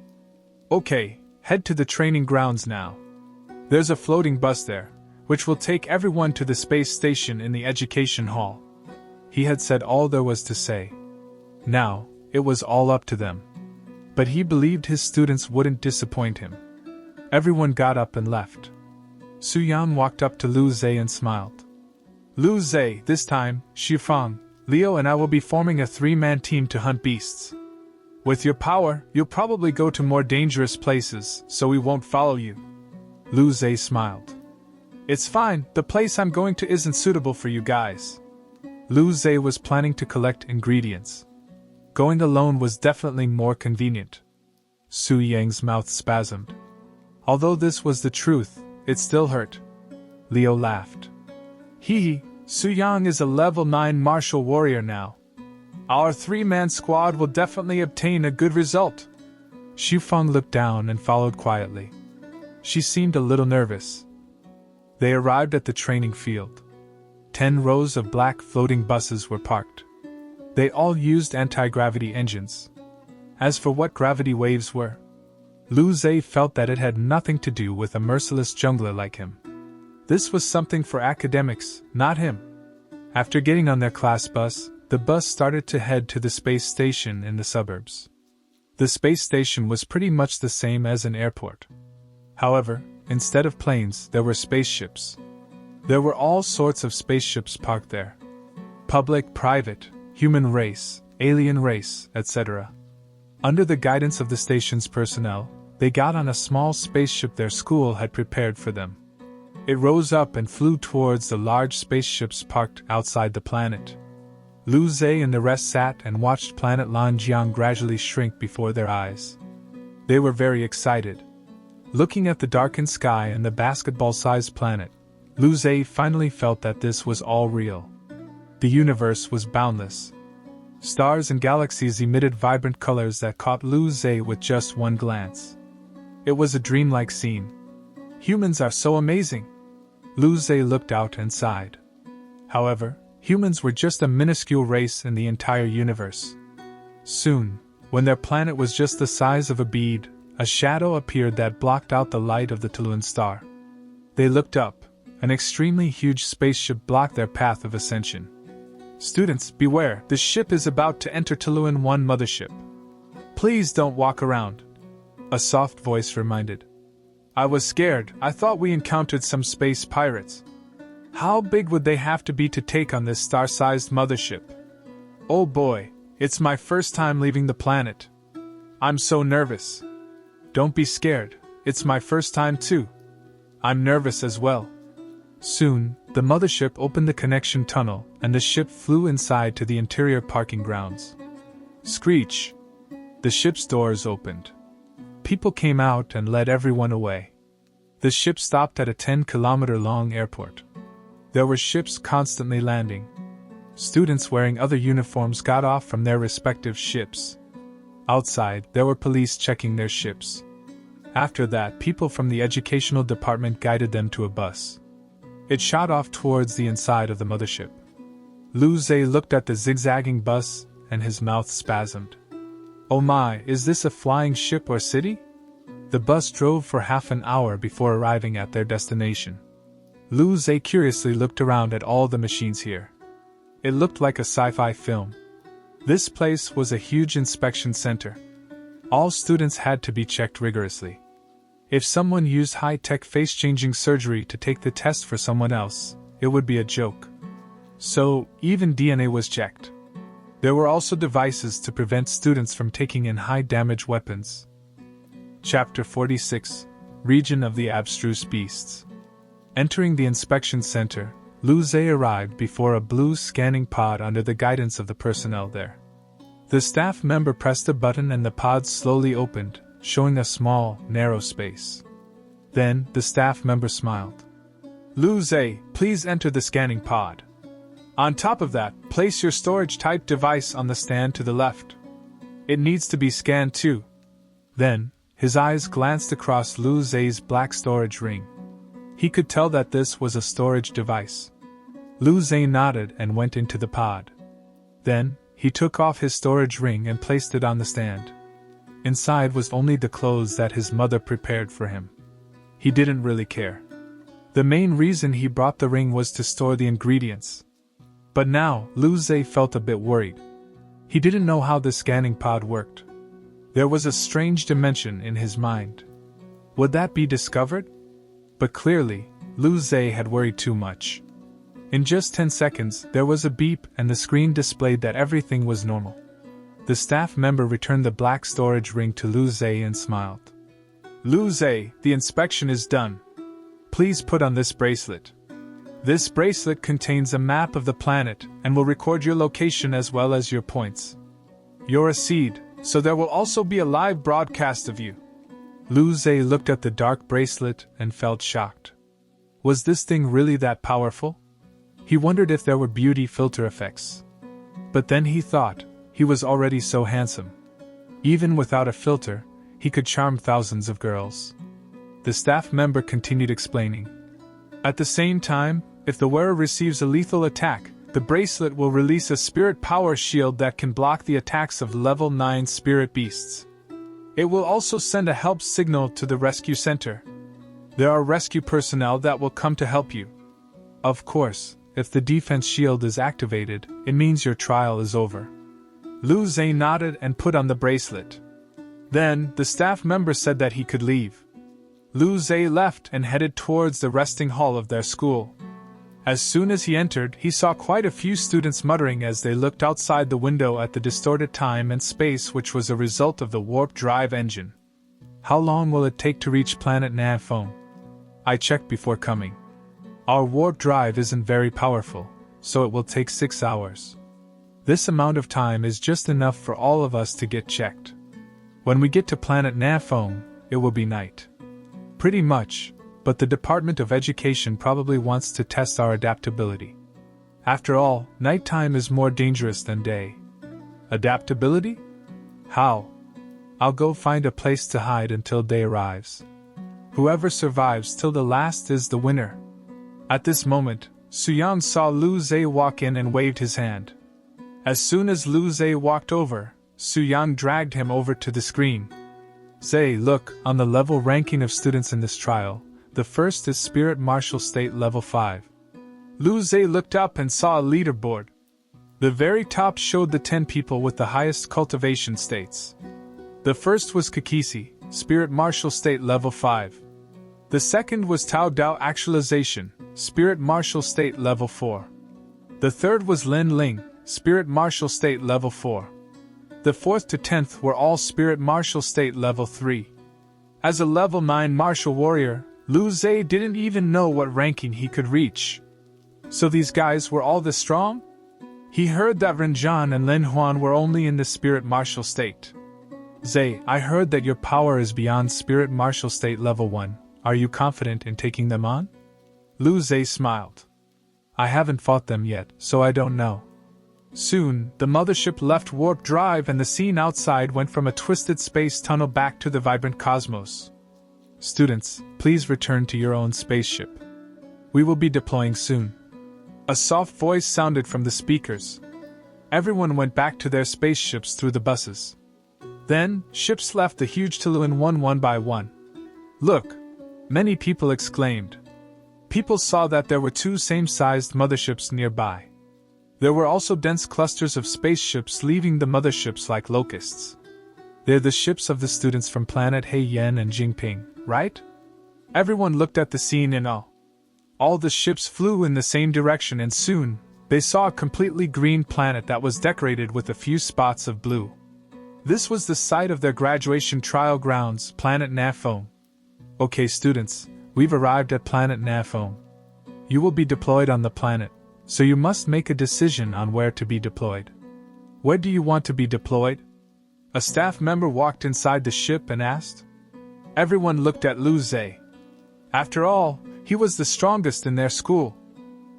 "Okay, head to the training grounds now. There's a floating bus there, which will take everyone to the space station in the education hall." He had said all there was to say. Now, it was all up to them. But he believed his students wouldn't disappoint him. Everyone got up and left. Su Yang walked up to Lu Zhe and smiled. "Lu Zhe, this time, Xifang, Leo and I will be forming a 3-man team to hunt beasts. With your power, you'll probably go to more dangerous places, so we won't follow you." Lu Zhe smiled. "It's fine, the place I'm going to isn't suitable for you guys." Lu Zhe was planning to collect ingredients. Going alone was definitely more convenient. Su Yang's mouth spasmed. Although this was the truth, it still hurt. Leo laughed. Hee, Su Yang is a level 9 martial warrior now. Our 3-man squad will definitely obtain a good result. Xu Feng looked down and followed quietly. She seemed a little nervous. They arrived at the training field. 10 rows of black floating buses were parked. They all used anti-gravity engines. As for what gravity waves were, Lu Zhe felt that it had nothing to do with a merciless jungler like him. This was something for academics, not him. After getting on their class bus, the bus started to head to the space station in the suburbs. The space station was pretty much the same as an airport. However, instead of planes, there were spaceships. There were all sorts of spaceships parked there. Public, private, human race, alien race, etc. Under the guidance of the station's personnel, they got on a small spaceship their school had prepared for them. It rose up and flew towards the large spaceships parked outside the planet. Lu Zhe and the rest sat and watched planet Lanjiang gradually shrink before their eyes. They were very excited. Looking at the darkened sky and the basketball-sized planet, Lu Zhe finally felt that this was all real. The universe was boundless. Stars and galaxies emitted vibrant colors that caught Lu Zhe with just one glance. It was a dreamlike scene. Humans are so amazing. Lu Zhe looked out and sighed. However, humans were just a minuscule race in the entire universe. Soon, when their planet was just the size of a bead, a shadow appeared that blocked out the light of the Tulun star. They looked up. An extremely huge spaceship blocked their path of ascension. Students, beware, the ship is about to enter Tulun 1 mothership. Please don't walk around. A soft voice reminded. I was scared. I thought we encountered some space pirates. How big would they have to be to take on this star-sized mothership? Oh boy, it's my first time leaving the planet. I'm so nervous. Don't be scared, it's my first time too. I'm nervous as well. Soon, the mothership opened the connection tunnel, and the ship flew inside to the interior parking grounds. Screech! The ship's doors opened. People came out and led everyone away. The ship stopped at a 10-kilometer-long airport. There were ships constantly landing. Students wearing other uniforms got off from their respective ships. Outside, there were police checking their ships. After that, people from the educational department guided them to a bus. It shot off towards the inside of the mothership. Lu Zhe looked at the zigzagging bus, and his mouth spasmed. Oh my, is this a flying ship or city? The bus drove for half an hour before arriving at their destination. Lu Zhe curiously looked around at all the machines here. It looked like a sci-fi film. This place was a huge inspection center. All students had to be checked rigorously. If someone used high-tech face-changing surgery to take the test for someone else, it would be a joke. So, even DNA was checked. There were also devices to prevent students from taking in high-damage weapons. Chapter 46, Region of the Abstruse Beasts. Entering the inspection center, Lu Zhe arrived before a blue scanning pod under the guidance of the personnel there. The staff member pressed a button and the pod slowly opened, showing a small, narrow space. Then, the staff member smiled. Lu Zhe, please enter the scanning pod. On top of that, place your storage-type device on the stand to the left. It needs to be scanned too. Then, his eyes glanced across Lu Zhe's black storage ring. He could tell that this was a storage device. Lu Zhe nodded and went into the pod. Then, he took off his storage ring and placed it on the stand. Inside was only the clothes that his mother prepared for him. He didn't really care. The main reason he brought the ring was to store the ingredients. But now, Lu Zhe felt a bit worried. He didn't know how the scanning pod worked. There was a strange dimension in his mind. Would that be discovered? But clearly, Lu Zhe had worried too much. In just 10 seconds, there was a beep and the screen displayed that everything was normal. The staff member returned the black storage ring to Lu Zhe and smiled. Lu Zhe, the inspection is done. Please put on this bracelet. This bracelet contains a map of the planet and will record your location as well as your points. You're a seed, so there will also be a live broadcast of you. Lu Zhe looked at the dark bracelet and felt shocked. Was this thing really that powerful? He wondered if there were beauty filter effects. But then he thought, he was already so handsome. Even without a filter, he could charm thousands of girls. The staff member continued explaining. At the same time, if the wearer receives a lethal attack, the bracelet will release a spirit power shield that can block the attacks of level 9 spirit beasts. It will also send a help signal to the rescue center. There are rescue personnel that will come to help you. Of course, if the defense shield is activated, it means your trial is over. Lu Zhe nodded and put on the bracelet. Then, the staff member said that he could leave. Lu Zhe left and headed towards the resting hall of their school. As soon as he entered, he saw quite a few students muttering as they looked outside the window at the distorted time and space, which was a result of the warp drive engine. How long will it take to reach planet Nafone? I checked before coming. Our warp drive isn't very powerful, so it will take 6 hours. This amount of time is just enough for all of us to get checked. When we get to planet Nafone, it will be night. Pretty much, but the Department of Education probably wants to test our adaptability. After all, nighttime is more dangerous than day. Adaptability? How? I'll go find a place to hide until day arrives. Whoever survives till the last is the winner. At this moment, Suyang saw Lu Zhe walk in and waved his hand. As soon as Lu Zhe walked over, Suyang dragged him over to the screen. Zhe, look, on the level ranking of students in this trial, the first is Spirit Martial State Level 5. Lu Zhe looked up and saw a leaderboard. The very top showed the 10 people with the highest cultivation states. The first was Kakisi, Spirit Martial State Level 5. The second was Tao Dao Actualization, Spirit Martial State Level 4. The third was Lin Ling, Spirit Martial State Level 4. The 4th to 10th were all Spirit Martial State Level 3. As a Level 9 Martial Warrior, Lu Zhe didn't even know what ranking he could reach. So these guys were all this strong? He heard that Renjan and Lin Huan were only in the Spirit Martial State. Zhe, I heard that your power is beyond Spirit Martial State Level 1. Are you confident in taking them on? Lu Zhe smiled. I haven't fought them yet, so I don't know. Soon, the mothership left warp drive and the scene outside went from a twisted space tunnel back to the vibrant cosmos. Students, please return to your own spaceship. We will be deploying soon. A soft voice sounded from the speakers. Everyone went back to their spaceships through the buses. Then, ships left the huge Tuluan one by one. Look! Many people exclaimed. People saw that there were 2 same-sized motherships nearby. There were also dense clusters of spaceships leaving the motherships like locusts. They're the ships of the students from planet Heiyan and Jingping, right? Everyone looked at the scene in awe. All the ships flew in the same direction and soon, they saw a completely green planet that was decorated with a few spots of blue. This was the site of their graduation trial grounds, planet Nafone. Okay students, we've arrived at planet Nafone. You will be deployed on the planet, so you must make a decision on where to be deployed. Where do you want to be deployed? A staff member walked inside the ship and asked. Everyone looked at Lu Zhe. After all, he was the strongest in their school.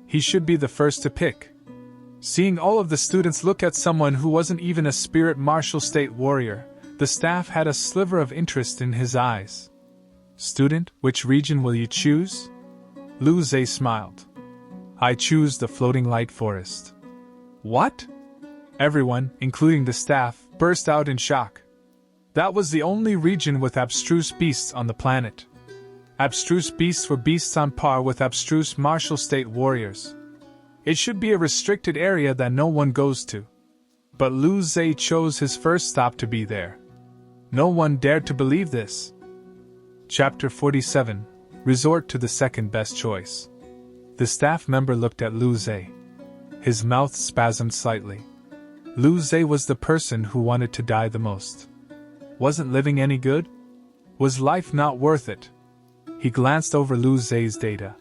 He should be the first to pick. Seeing all of the students look at someone who wasn't even a Spirit Martial State warrior, the staff had a sliver of interest in his eyes. Student, which region will you choose? Lu Zhe smiled. I choose the floating light forest. What? Everyone, including the staff, burst out in shock. That was the only region with abstruse beasts on the planet. Abstruse beasts were beasts on par with abstruse martial state warriors. It should be a restricted area that no one goes to. But Lu Zhe chose his first stop to be there. No one dared to believe this. Chapter 47. Resort to the second best choice. The staff member looked at Lu Zhe. His mouth spasmed slightly. Lu Zhe was the person who wanted to die the most. Wasn't living any good? Was life not worth it? He glanced over Lu Zhe's data.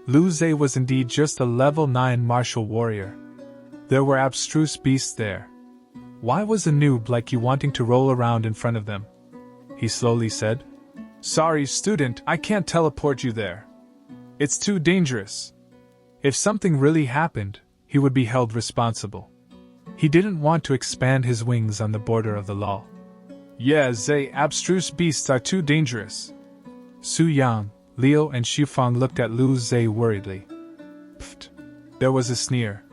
Lu Zhe was indeed just a level 9 martial warrior. There were abstruse beasts there. Why was a noob like you wanting to roll around in front of them? He slowly said. Sorry, student, I can't teleport you there. It's too dangerous. If something really happened, he would be held responsible. He didn't want to expand his wings on the border of the law. Yeah, Zhe, abstruse beasts are too dangerous. Su Yang, Liu and Shifang looked at Lu Zhe worriedly. Pfft. There was a sneer.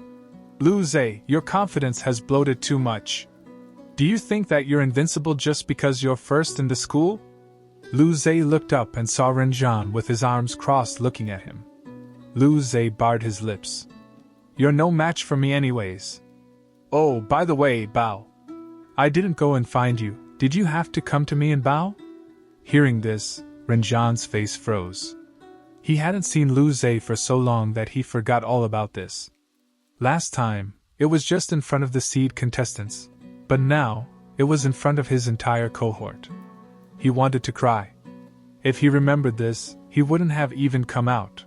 Lu Zhe, your confidence has bloated too much. Do you think that you're invincible just because you're first in the school? Lu Zhe looked up and saw Renjan with his arms crossed looking at him. Lu Zhe barred his lips. You're no match for me anyways. Oh, by the way, Bao. I didn't go and find you. Did you have to come to me and Bao? Hearing this, Renjan's face froze. He hadn't seen Lu Zhe for so long that he forgot all about this. Last time, it was just in front of the seed contestants, but now, it was in front of his entire cohort. He wanted to cry. If he remembered this, he wouldn't have even come out.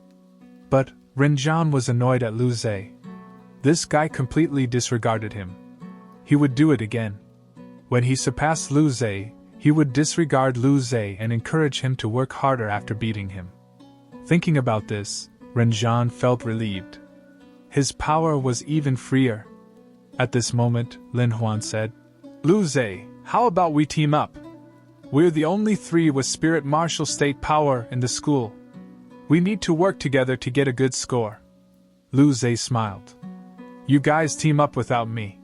But Renjan was annoyed at Lu Zhe. This guy completely disregarded him. He would do it again. When he surpassed Lu Zhe, he would disregard Lu Zhe and encourage him to work harder after beating him. Thinking about this, Renjan felt relieved. His power was even freer. At this moment, Lin Huan said, "Lu Zhe, how about we team up? We're the only 3 with spirit martial state power in the school. We need to work together to get a good score." Lu Zhe smiled. "You guys team up without me.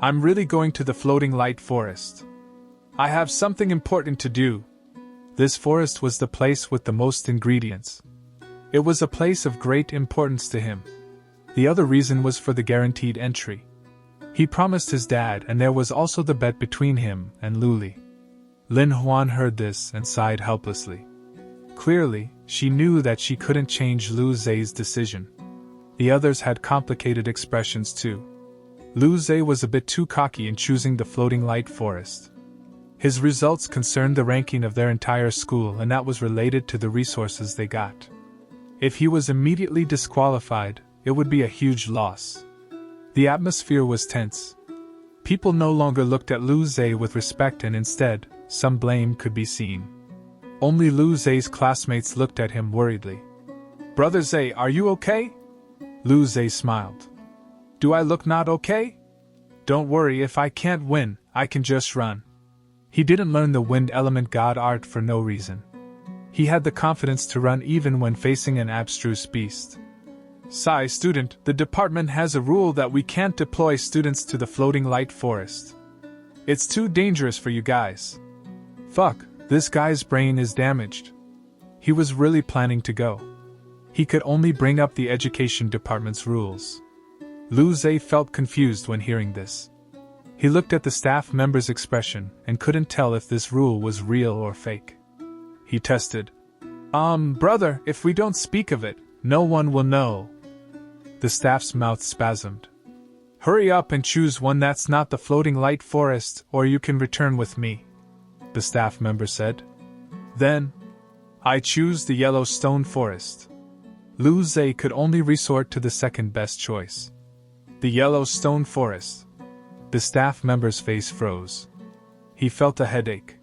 I'm really going to the floating light forest. I have something important to do." This forest was the place with the most ingredients. It was a place of great importance to him. The other reason was for the guaranteed entry. He promised his dad, and there was also the bet between him and Luli. Lin Huan heard this and sighed helplessly. Clearly, she knew that she couldn't change Lu Zhe's decision. The others had complicated expressions too. Lu Zhe was a bit too cocky in choosing the floating light forest. His results concerned the ranking of their entire school, and that was related to the resources they got. If he was immediately disqualified, it would be a huge loss. The atmosphere was tense. People no longer looked at Lu Zhe with respect, and instead, some blame could be seen. Only Lu Zhe's classmates looked at him worriedly. "Brother Zhe, are you okay?" Lu Zhe smiled. "Do I look not okay? Don't worry, if I can't win, I can just run." He didn't learn the wind element god art for no reason. He had the confidence to run even when facing an abstruse beast. "Sai student, the department has a rule that we can't deploy students to the floating light forest. It's too dangerous for you guys." Fuck, this guy's brain is damaged. He was really planning to go. He could only bring up the education department's rules. Lu Zhe felt confused when hearing this. He looked at the staff member's expression and couldn't tell if this rule was real or fake. He tested. Brother, if we don't speak of it, no one will know." The staff's mouth spasmed. "Hurry up and choose one that's not the floating light forest, or you can return with me," the staff member said. "Then, I choose the yellow stone forest." Lu Zhe could only resort to the second best choice. The yellow stone forest. The staff member's face froze. He felt a headache.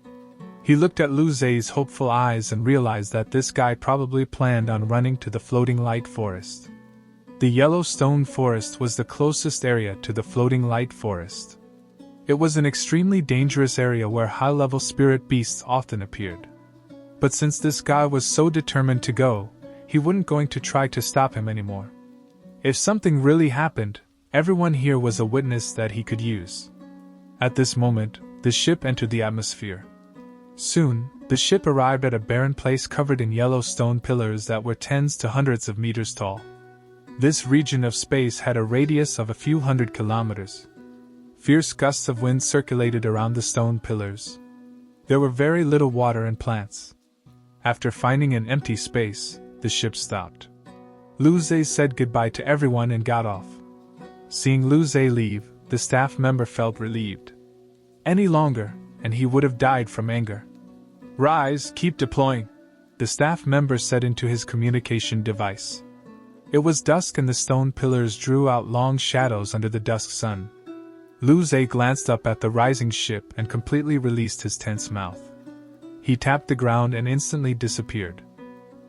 He looked at Lu Zhe's hopeful eyes and realized that this guy probably planned on running to the floating light forest. The yellow stone forest was the closest area to the floating light forest. It was an extremely dangerous area where high-level spirit beasts often appeared. But since this guy was so determined to go, he wasn't going to try to stop him anymore. If something really happened, everyone here was a witness that he could use. At this moment, the ship entered the atmosphere. Soon, the ship arrived at a barren place covered in yellow stone pillars that were tens to hundreds of meters tall. This region of space had a radius of a few hundred kilometers. Fierce gusts of wind circulated around the stone pillars. There were very little water and plants. After finding an empty space, the ship stopped. Lu Zhe said goodbye to everyone and got off. Seeing Lu Zhe leave, the staff member felt relieved. Any longer, and he would have died from anger. "Rise, keep deploying," the staff member said into his communication device. It was dusk and the stone pillars drew out long shadows under the dusk sun. Lu Zhe glanced up at the rising ship and completely released his tense mouth. He tapped the ground and instantly disappeared.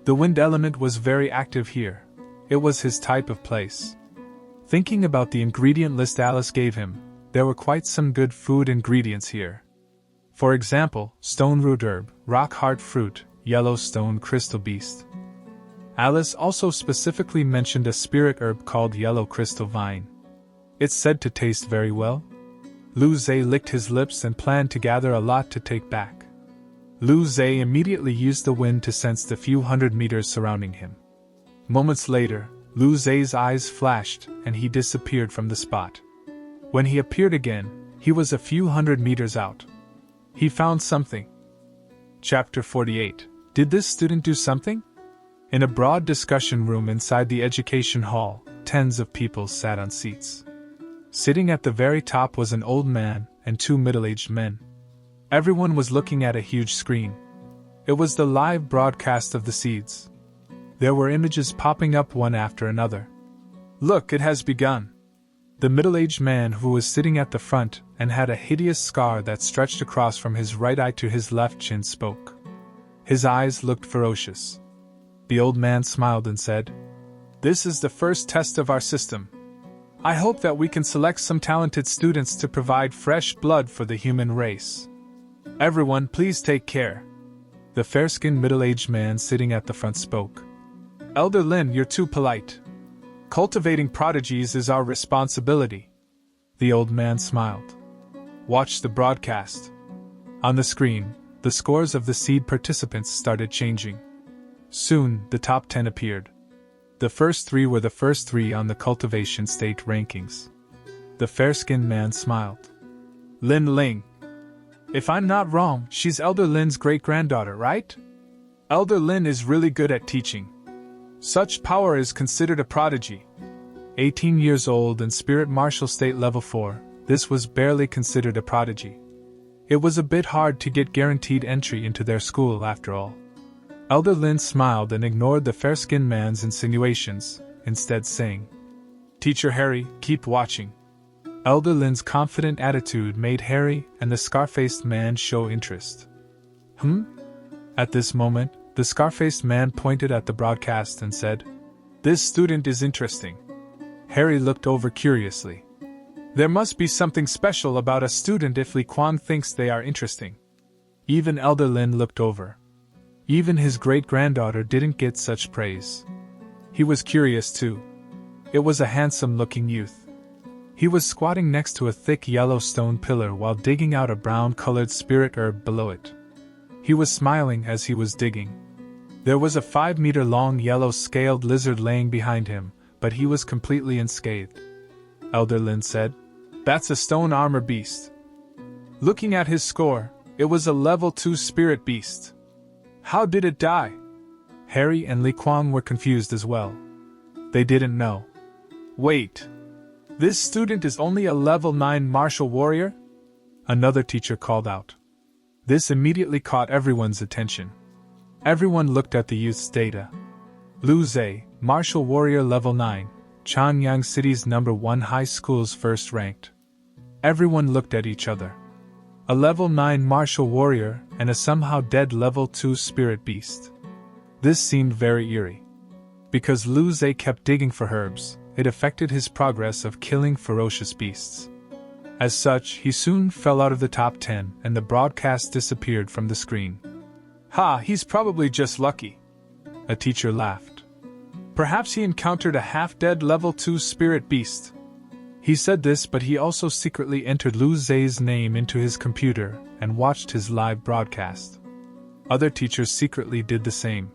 The wind element was very active here. It was his type of place. Thinking about the ingredient list Alice gave him, there were quite some good food ingredients here. For example, stone root herb, rock heart fruit, yellow stone crystal beast. Alice also specifically mentioned a spirit herb called yellow crystal vine. It's said to taste very well. Lu Zhe licked his lips and planned to gather a lot to take back. Lu Zhe immediately used the wind to sense the few hundred meters surrounding him. Moments later, Lu Zhe's eyes flashed and he disappeared from the spot. When he appeared again, he was a few hundred meters out. He found something. Chapter 48. Did this student do something? In a broad discussion room inside the education hall, tens of people sat on seats. Sitting at the very top was an old man and two middle-aged men. Everyone was looking at a huge screen. It was the live broadcast of the seeds. There were images popping up one after another. Look, it has begun. The middle-aged man who was sitting at the front and had a hideous scar that stretched across from his right eye to his left chin spoke. His eyes looked ferocious. The old man smiled and said, "This is the first test of our system. I hope that we can select some talented students to provide fresh blood for the human race. Everyone, please take care." The fair-skinned middle-aged man sitting at the front spoke. "Elder Lin, you're too polite. Cultivating prodigies is our responsibility." The old man smiled. "Watch the broadcast." On the screen, the scores of the seed participants started changing. Soon, the top 10 appeared. The first three were the first three on the cultivation state rankings. The fair-skinned man smiled. "Lin Ling. If I'm not wrong, she's Elder Lin's great-granddaughter, right? Elder Lin is really good at teaching. Such power is considered a prodigy. 18 years old and Spirit Martial State Level 4, this was barely considered a prodigy. It was a bit hard to get guaranteed entry into their school after all." Elder Lin smiled and ignored the fair-skinned man's insinuations, instead saying, "Teacher Harry, keep watching." Elder Lin's confident attitude made Harry and the scar-faced man show interest. At this moment, the scar-faced man pointed at the broadcast and said, "This student is interesting." Harry looked over curiously. There must be something special about a student if Li Kuang thinks they are interesting. Even Elder Lin looked over. Even his great-granddaughter didn't get such praise. He was curious too. It was a handsome-looking youth. He was squatting next to a thick yellow stone pillar while digging out a brown-colored spirit herb below it. He was smiling as he was digging. There was a 5-meter-long yellow-scaled lizard laying behind him, but he was completely unscathed. Elder Lin said, "That's a stone armor beast." Looking at his score, it was a level 2 spirit beast. How did it die? Harry and Li Kuang were confused as well. They didn't know. Wait. This student is only a level 9 martial warrior? Another teacher called out. This immediately caught everyone's attention. Everyone looked at the youth's data. Lu Zhe, martial warrior level 9, Chanyang City's #1 high school's first ranked. Everyone looked at each other. A level 9 martial warrior and a somehow dead level 2 spirit beast. This seemed very eerie. Because Lu Zhe kept digging for herbs, it affected his progress of killing ferocious beasts. As such, he soon fell out of the top 10 and the broadcast disappeared from the screen. Ha, he's probably just lucky. A teacher laughed. Perhaps he encountered a half-dead level 2 spirit beast. He said this, but he also secretly entered Lu Zhe's name into his computer and watched his live broadcast. Other teachers secretly did the same.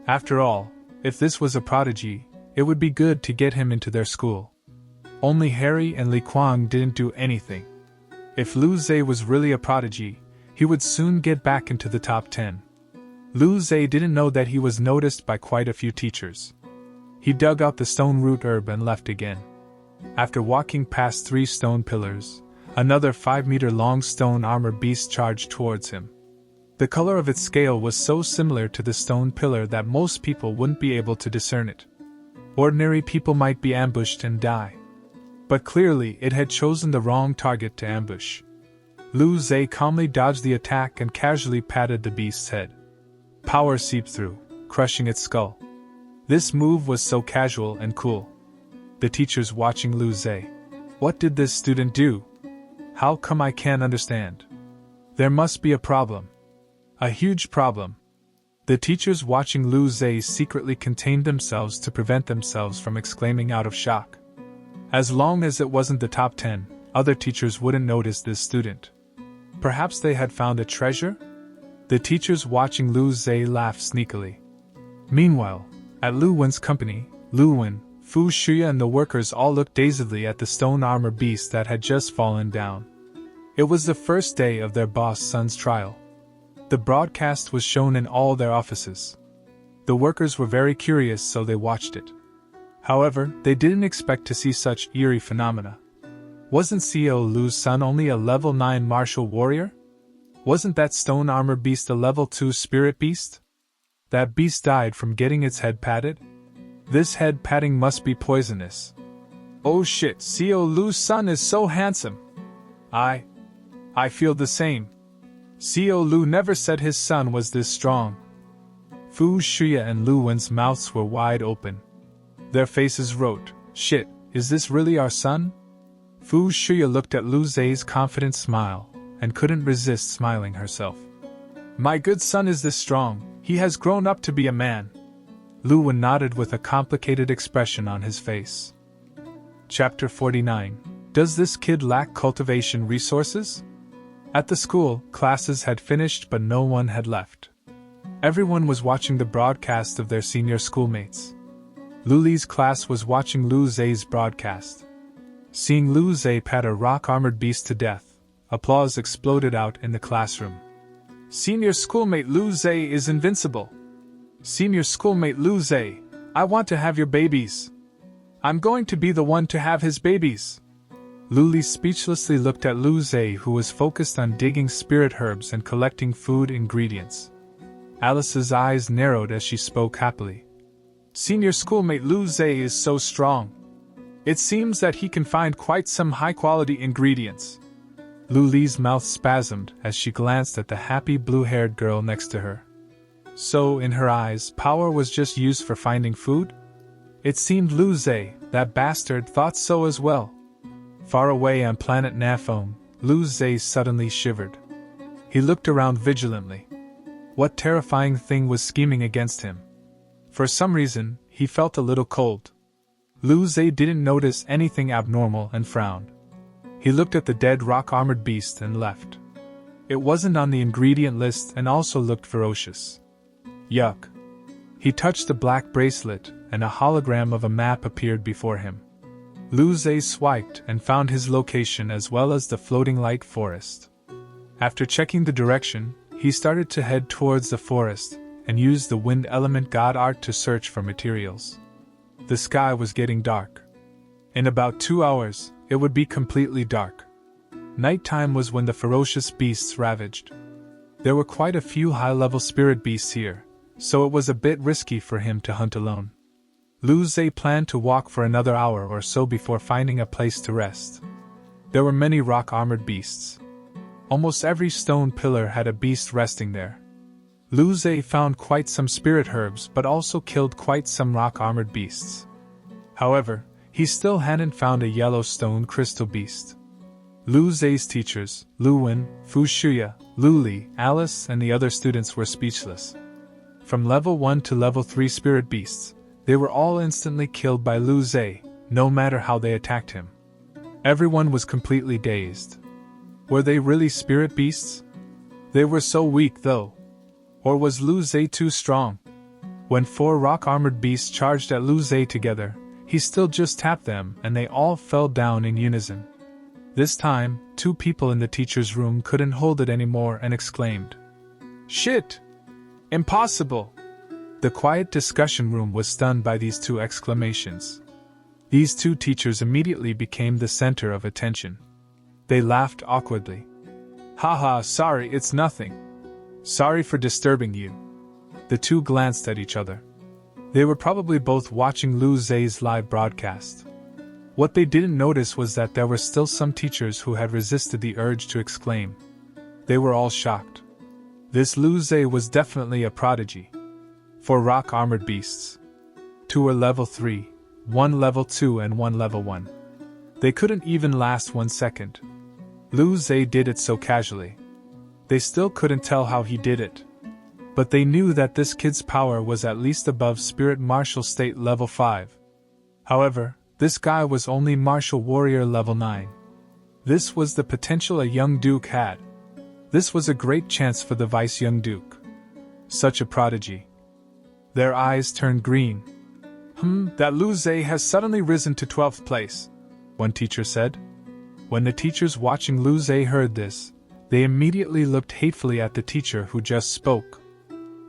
After all, if this was a prodigy, it would be good to get him into their school. Only Harry and Li Kuang didn't do anything. If Lu Zhe was really a prodigy, he would soon get back into the top 10. Lu Zhe didn't know that he was noticed by quite a few teachers. He dug out the stone root herb and left again. After walking past 3 stone pillars, another 5-meter-long stone armor beast charged towards him. The color of its scale was so similar to the stone pillar that most people wouldn't be able to discern it. Ordinary people might be ambushed and die. But clearly it had chosen the wrong target to ambush. Lu Zhe calmly dodged the attack and casually patted the beast's head. Power seeped through, crushing its skull. This move was so casual and cool. The teachers watching Lu Zhe. What did this student do? How come I can't understand? There must be a problem. A huge problem. The teachers watching Lu Zhe secretly contained themselves to prevent themselves from exclaiming out of shock. As long as it wasn't the top 10, other teachers wouldn't notice this student. Perhaps they had found a treasure? The teachers watching Lu Zhe laughed sneakily. Meanwhile, at Lu Wen's company, Lu Wen, Fu Shuya and the workers all looked dazedly at the stone armor beast that had just fallen down. It was the first day of their boss' son's trial. The broadcast was shown in all their offices. The workers were very curious, so they watched it. However, they didn't expect to see such eerie phenomena. Wasn't Xiao Lu's son only a level 9 martial warrior? Wasn't that stone armor beast a level 2 spirit beast? That beast died from getting its head patted? This head patting must be poisonous. Oh shit, Xiao Lu's son is so handsome. I feel the same. Xiao Lu never said his son was this strong. Fu Shuya and Lu Wen's mouths were wide open. Their faces wrote, "Shit, is this really our son?" Fu Shuya looked at Lu Zai's confident smile, and couldn't resist smiling herself. "My good son is this strong, he has grown up to be a man." Lu Wen nodded with a complicated expression on his face. Chapter 49. Does this kid lack cultivation resources? At the school, classes had finished but no one had left. Everyone was watching the broadcast of their senior schoolmates. Lu Li's class was watching Lu Zai's broadcast. Seeing Lu Zai pat a rock-armored beast to death, applause exploded out in the classroom. "Senior schoolmate Lu Zai is invincible! Senior schoolmate Lu Zai, I want to have your babies! I'm going to be the one to have his babies!" Lu Li speechlessly looked at Lu Zai, who was focused on digging spirit herbs and collecting food ingredients. Alice's eyes narrowed as she spoke happily. "Senior schoolmate Lu Zai is so strong. It seems that he can find quite some high-quality ingredients." Lu Li's mouth spasmed as she glanced at the happy blue-haired girl next to her. So, in her eyes, power was just used for finding food? It seemed Lu Zai, that bastard, thought so as well. Far away on planet Nafone, Lu Zai suddenly shivered. He looked around vigilantly. What terrifying thing was scheming against him? For some reason, he felt a little cold. Lu Zai didn't notice anything abnormal and frowned. He looked at the dead rock-armored beast and left. It wasn't on the ingredient list and also looked ferocious. Yuck. He touched the black bracelet, and a hologram of a map appeared before him. Lu Zai swiped and found his location as well as the floating light forest. After checking the direction, he started to head towards the forest, and used the wind element god art to search for materials. The sky was getting dark. In about 2 hours, it would be completely dark. Nighttime was when the ferocious beasts ravaged. There were quite a few high-level spirit beasts here, so it was a bit risky for him to hunt alone. Lu Zai planned to walk for another hour or so before finding a place to rest. There were many rock-armored beasts. Almost every stone pillar had a beast resting there. Lu Zai found quite some spirit herbs but also killed quite some rock-armored beasts. However, he still hadn't found a yellow stone crystal beast. Lu Zai's teachers, Lu Wen, Fu Shuya, Lu Li, Alice, and the other students were speechless. From level 1 to level 3 spirit beasts, they were all instantly killed by Lu Zai, no matter how they attacked him. Everyone was completely dazed. Were they really spirit beasts? They were so weak though. Or was Lu Zai too strong? When 4 rock-armored beasts charged at Lu Zai together, he still just tapped them and they all fell down in unison. This time, 2 people in the teacher's room couldn't hold it anymore and exclaimed, "Shit! Impossible!" The quiet discussion room was stunned by these 2 exclamations. These 2 teachers immediately became the center of attention. They laughed awkwardly. "Haha, sorry, it's nothing. Sorry for disturbing you." The 2 glanced at each other. They were probably both watching Lu Zai's live broadcast. What they didn't notice was that there were still some teachers who had resisted the urge to exclaim. They were all shocked. This Lu Zai was definitely a prodigy. 4 rock-armored beasts. 2 were level 3, 1 level 2 and 1 level 1. They couldn't even last 1 second. Lu Zai did it so casually. They still couldn't tell how he did it. But they knew that this kid's power was at least above Spirit Martial State level 5. However, this guy was only Martial Warrior level 9. This was the potential a young Duke had. This was a great chance for the Vice Young Duke. Such a prodigy. Their eyes turned green. That Lu Zai has suddenly risen to 12th place, one teacher said. When the teachers watching Lu Zai heard this, They immediately looked hatefully at the teacher who just spoke.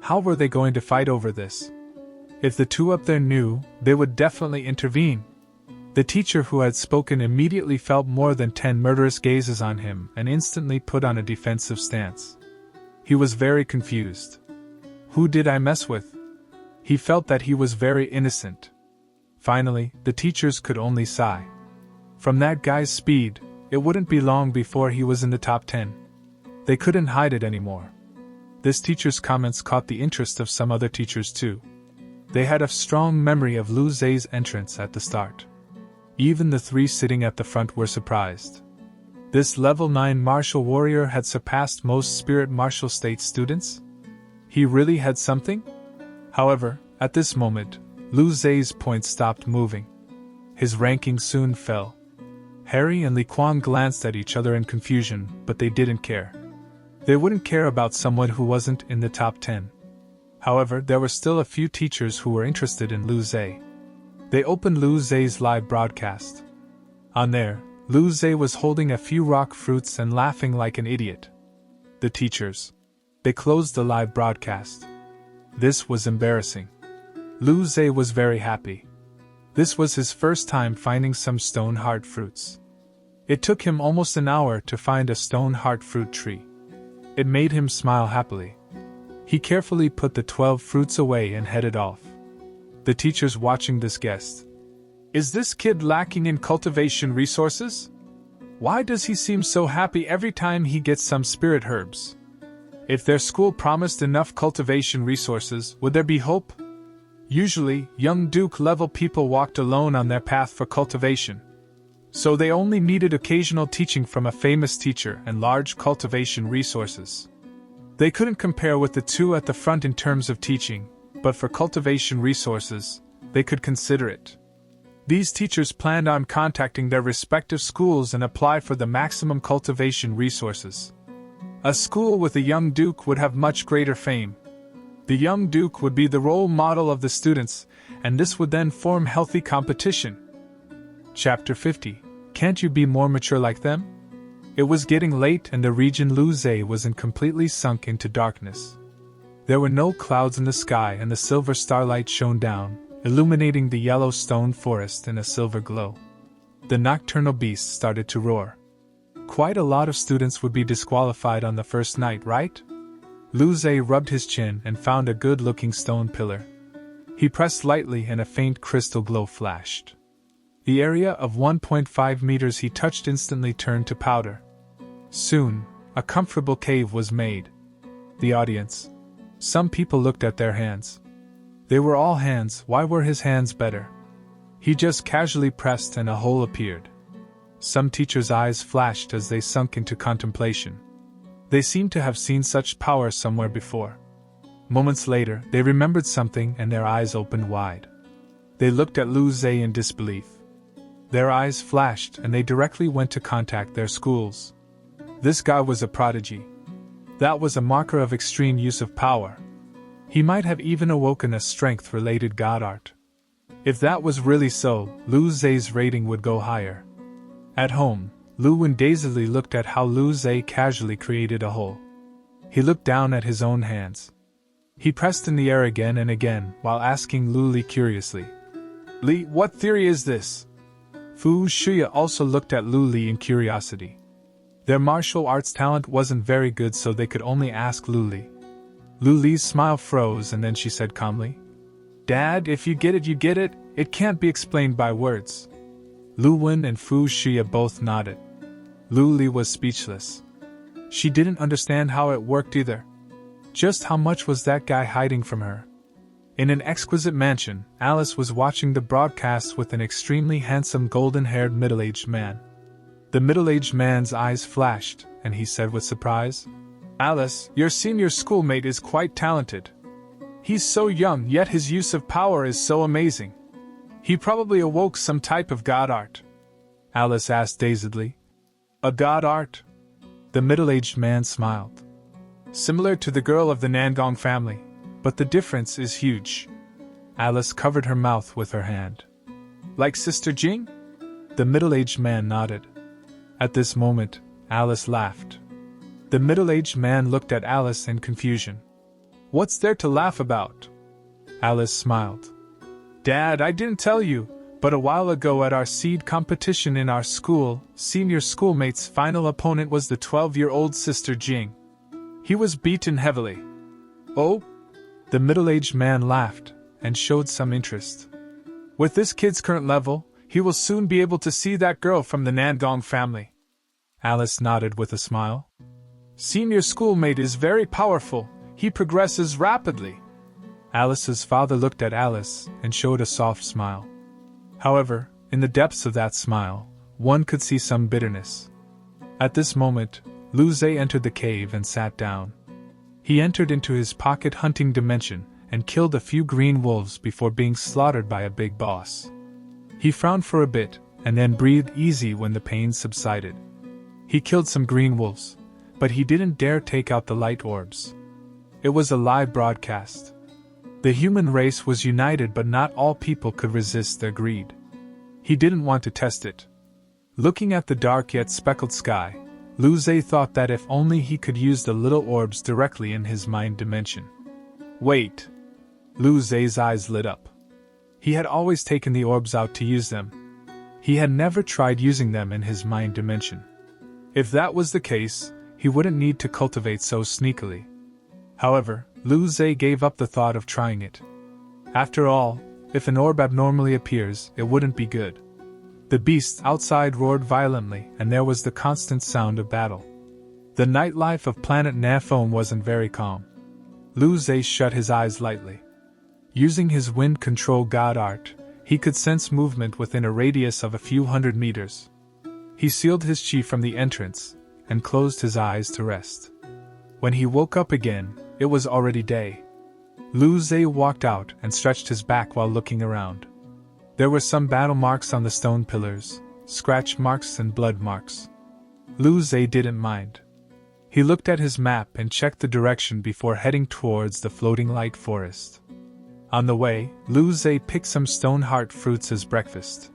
How were they going to fight over this? If the two up there knew, they would definitely intervene. The teacher who had spoken immediately felt more than 10 murderous gazes on him and instantly put on a defensive stance. He was very confused. Who did I mess with? He felt that he was very innocent. Finally, the teachers could only sigh. From that guy's speed, it wouldn't be long before he was in the top 10. They couldn't hide it anymore. This teacher's comments caught the interest of some other teachers too. They had a strong memory of Lu Zhe's entrance at the start. Even the three sitting at the front were surprised. This level 9 martial warrior had surpassed most spirit martial state students? He really had something? However, at this moment, Lu Zhe's point stopped moving. His ranking soon fell. Harry and Li Quan glanced at each other in confusion, but they didn't care. They wouldn't care about someone who wasn't in the top 10. However, there were still a few teachers who were interested in Lu Zhe. They opened Lu Zhe's live broadcast. On there, Lu Zhe was holding a few rock fruits and laughing like an idiot. The teachers. They closed the live broadcast. This was embarrassing. Lu Zhe was very happy. This was his first time finding some stone heart fruits. It took him almost an hour to find a stone heart fruit tree. It made him smile happily. He carefully put the 12 fruits away and headed off. The teachers watching this guessed. Is this kid lacking in cultivation resources? Why does he seem so happy every time he gets some spirit herbs? If their school promised enough cultivation resources, would there be hope? Usually, young Duke-level people walked alone on their path for cultivation. So they only needed occasional teaching from a famous teacher and large cultivation resources. They couldn't compare with the two at the front in terms of teaching, but for cultivation resources, they could consider it. These teachers planned on contacting their respective schools and apply for the maximum cultivation resources. A school with a young Duke would have much greater fame. The young Duke would be the role model of the students, and this would then form healthy competition. Chapter 50. Can't you be more mature like them? It was getting late and the region Lu Zhe was in completely sunk into darkness. There were no clouds in the sky and the silver starlight shone down, illuminating the yellow stone forest in a silver glow. The nocturnal beasts started to roar. Quite a lot of students would be disqualified on the first night, right? Lu Zhe rubbed his chin and found a good-looking stone pillar. He pressed lightly and a faint crystal glow flashed. The area of 1.5 meters he touched instantly turned to powder. Soon, a comfortable cave was made. The audience. Some people looked at their hands. They were all hands, why were his hands better? He just casually pressed and a hole appeared. Some teachers' eyes flashed as they sunk into contemplation. They seemed to have seen such power somewhere before. Moments later, they remembered something and their eyes opened wide. They looked at Lu Zhe in disbelief. Their eyes flashed and they directly went to contact their schools. This guy was a prodigy. That was a marker of extreme use of power. He might have even awoken a strength-related god art. If that was really so, Lu Zhe's rating would go higher. At home, Lu Wen dazedly looked at how Lu Zhe casually created a hole. He looked down at his own hands. He pressed in the air again and again while asking Lu Li curiously, Li, what theory is this? Fu Shuya also looked at Lu Li in curiosity. Their martial arts talent wasn't very good, so they could only ask Lu Li. Lu Li's smile froze and then she said calmly, Dad, if you get it, you get it. It can't be explained by words. Lu Wen and Fu Xia both nodded. Lu Li was speechless. She didn't understand how it worked either. Just how much was that guy hiding from her? In an exquisite mansion, Alice was watching the broadcast with an extremely handsome golden-haired middle-aged man. The middle-aged man's eyes flashed, and he said with surprise, Alice, your senior schoolmate is quite talented. He's so young, yet his use of power is so amazing. He probably awoke some type of god art. Alice asked dazedly. A god art? The middle-aged man smiled. Similar to the girl of the Nangong family, but the difference is huge. Alice covered her mouth with her hand. Like Sister Jing? The middle-aged man nodded. At this moment, Alice laughed. The middle-aged man looked at Alice in confusion. What's there to laugh about? Alice smiled. Dad, I didn't tell you, but a while ago at our seed competition in our school, senior schoolmate's final opponent was the 12-year-old sister Jing. He was beaten heavily. Oh? The middle-aged man laughed and showed some interest. With this kid's current level, he will soon be able to see that girl from the Nangong family. Alice nodded with a smile. Senior schoolmate is very powerful. He progresses rapidly. Alice's father looked at Alice and showed a soft smile. However, in the depths of that smile, one could see some bitterness. At this moment, Lu Zhe entered the cave and sat down. He entered into his pocket hunting dimension and killed a few green wolves before being slaughtered by a big boss. He frowned for a bit and then breathed easy when the pain subsided. He killed some green wolves, but he didn't dare take out the light orbs. It was a live broadcast. The human race was united, but not all people could resist their greed. He didn't want to test it. Looking at the dark yet speckled sky, Lu Zhe thought that if only he could use the little orbs directly in his mind dimension. Wait! Lu Zhe's eyes lit up. He had always taken the orbs out to use them. He had never tried using them in his mind dimension. If that was the case, he wouldn't need to cultivate so sneakily. However, Lu Zhe gave up the thought of trying it. After all, if an orb abnormally appears, it wouldn't be good. The beasts outside roared violently, and there was the constant sound of battle. The nightlife of planet Nafone wasn't very calm. Lu Zhe shut his eyes lightly. Using his wind control god art, he could sense movement within a radius of a few hundred meters. He sealed his chi from the entrance, and closed his eyes to rest. When he woke up again, it was already day. Lu Zhe walked out and stretched his back while looking around. There were some battle marks on the stone pillars, scratch marks and blood marks. Lu Zhe didn't mind. He looked at his map and checked the direction before heading towards the floating light forest. On the way, Lu Zhe picked some stone heart fruits as breakfast.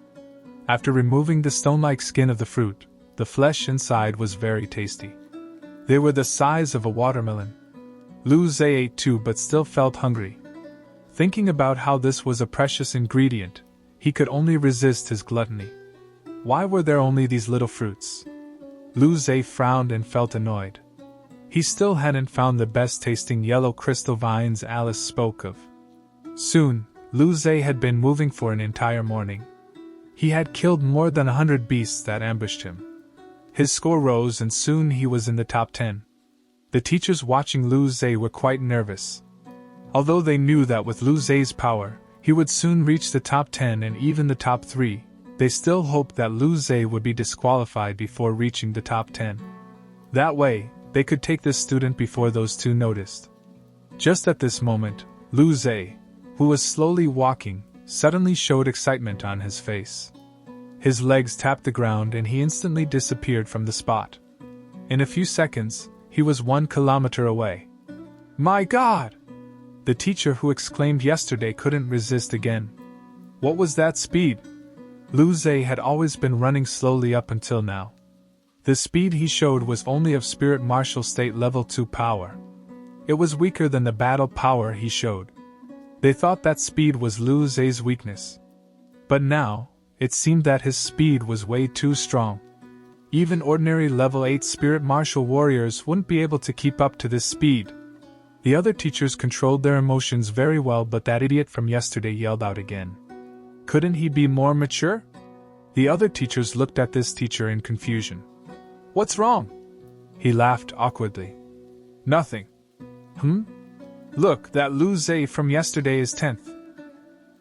After removing the stone-like skin of the fruit, the flesh inside was very tasty. They were the size of a watermelon. Lu Zhe ate too but still felt hungry. Thinking about how this was a precious ingredient, he could only resist his gluttony. Why were there only these little fruits? Lu Zhe frowned and felt annoyed. He still hadn't found the best-tasting yellow crystal vines Alice spoke of. Soon, Lu Zhe had been moving for an entire morning. He had killed more than 100 beasts that ambushed him. His score rose and soon he was in the top 10. The teachers watching Lu Zhe were quite nervous. Although they knew that with Lu Zhe's power, he would soon reach the top 10 and even the top 3, they still hoped that Lu Zhe would be disqualified before reaching the top 10. That way, they could take this student before those two noticed. Just at this moment, Lu Zhe, who was slowly walking, suddenly showed excitement on his face. His legs tapped the ground and he instantly disappeared from the spot. In a few seconds, he was 1 kilometer away. My God! The teacher who exclaimed yesterday couldn't resist again. What was that speed? Lu Zhe had always been running slowly up until now. The speed he showed was only of Spirit Martial State Level 2 power. It was weaker than the battle power he showed. They thought that speed was Lu Zhe's weakness. But now, it seemed that his speed was way too strong. Even ordinary level 8 Spirit Martial warriors wouldn't be able to keep up to this speed. The other teachers controlled their emotions very well, but that idiot from yesterday yelled out again. Couldn't he be more mature? The other teachers looked at this teacher in confusion. What's wrong? He laughed awkwardly. Nothing. Look, that Lu Zhe from yesterday is 10th.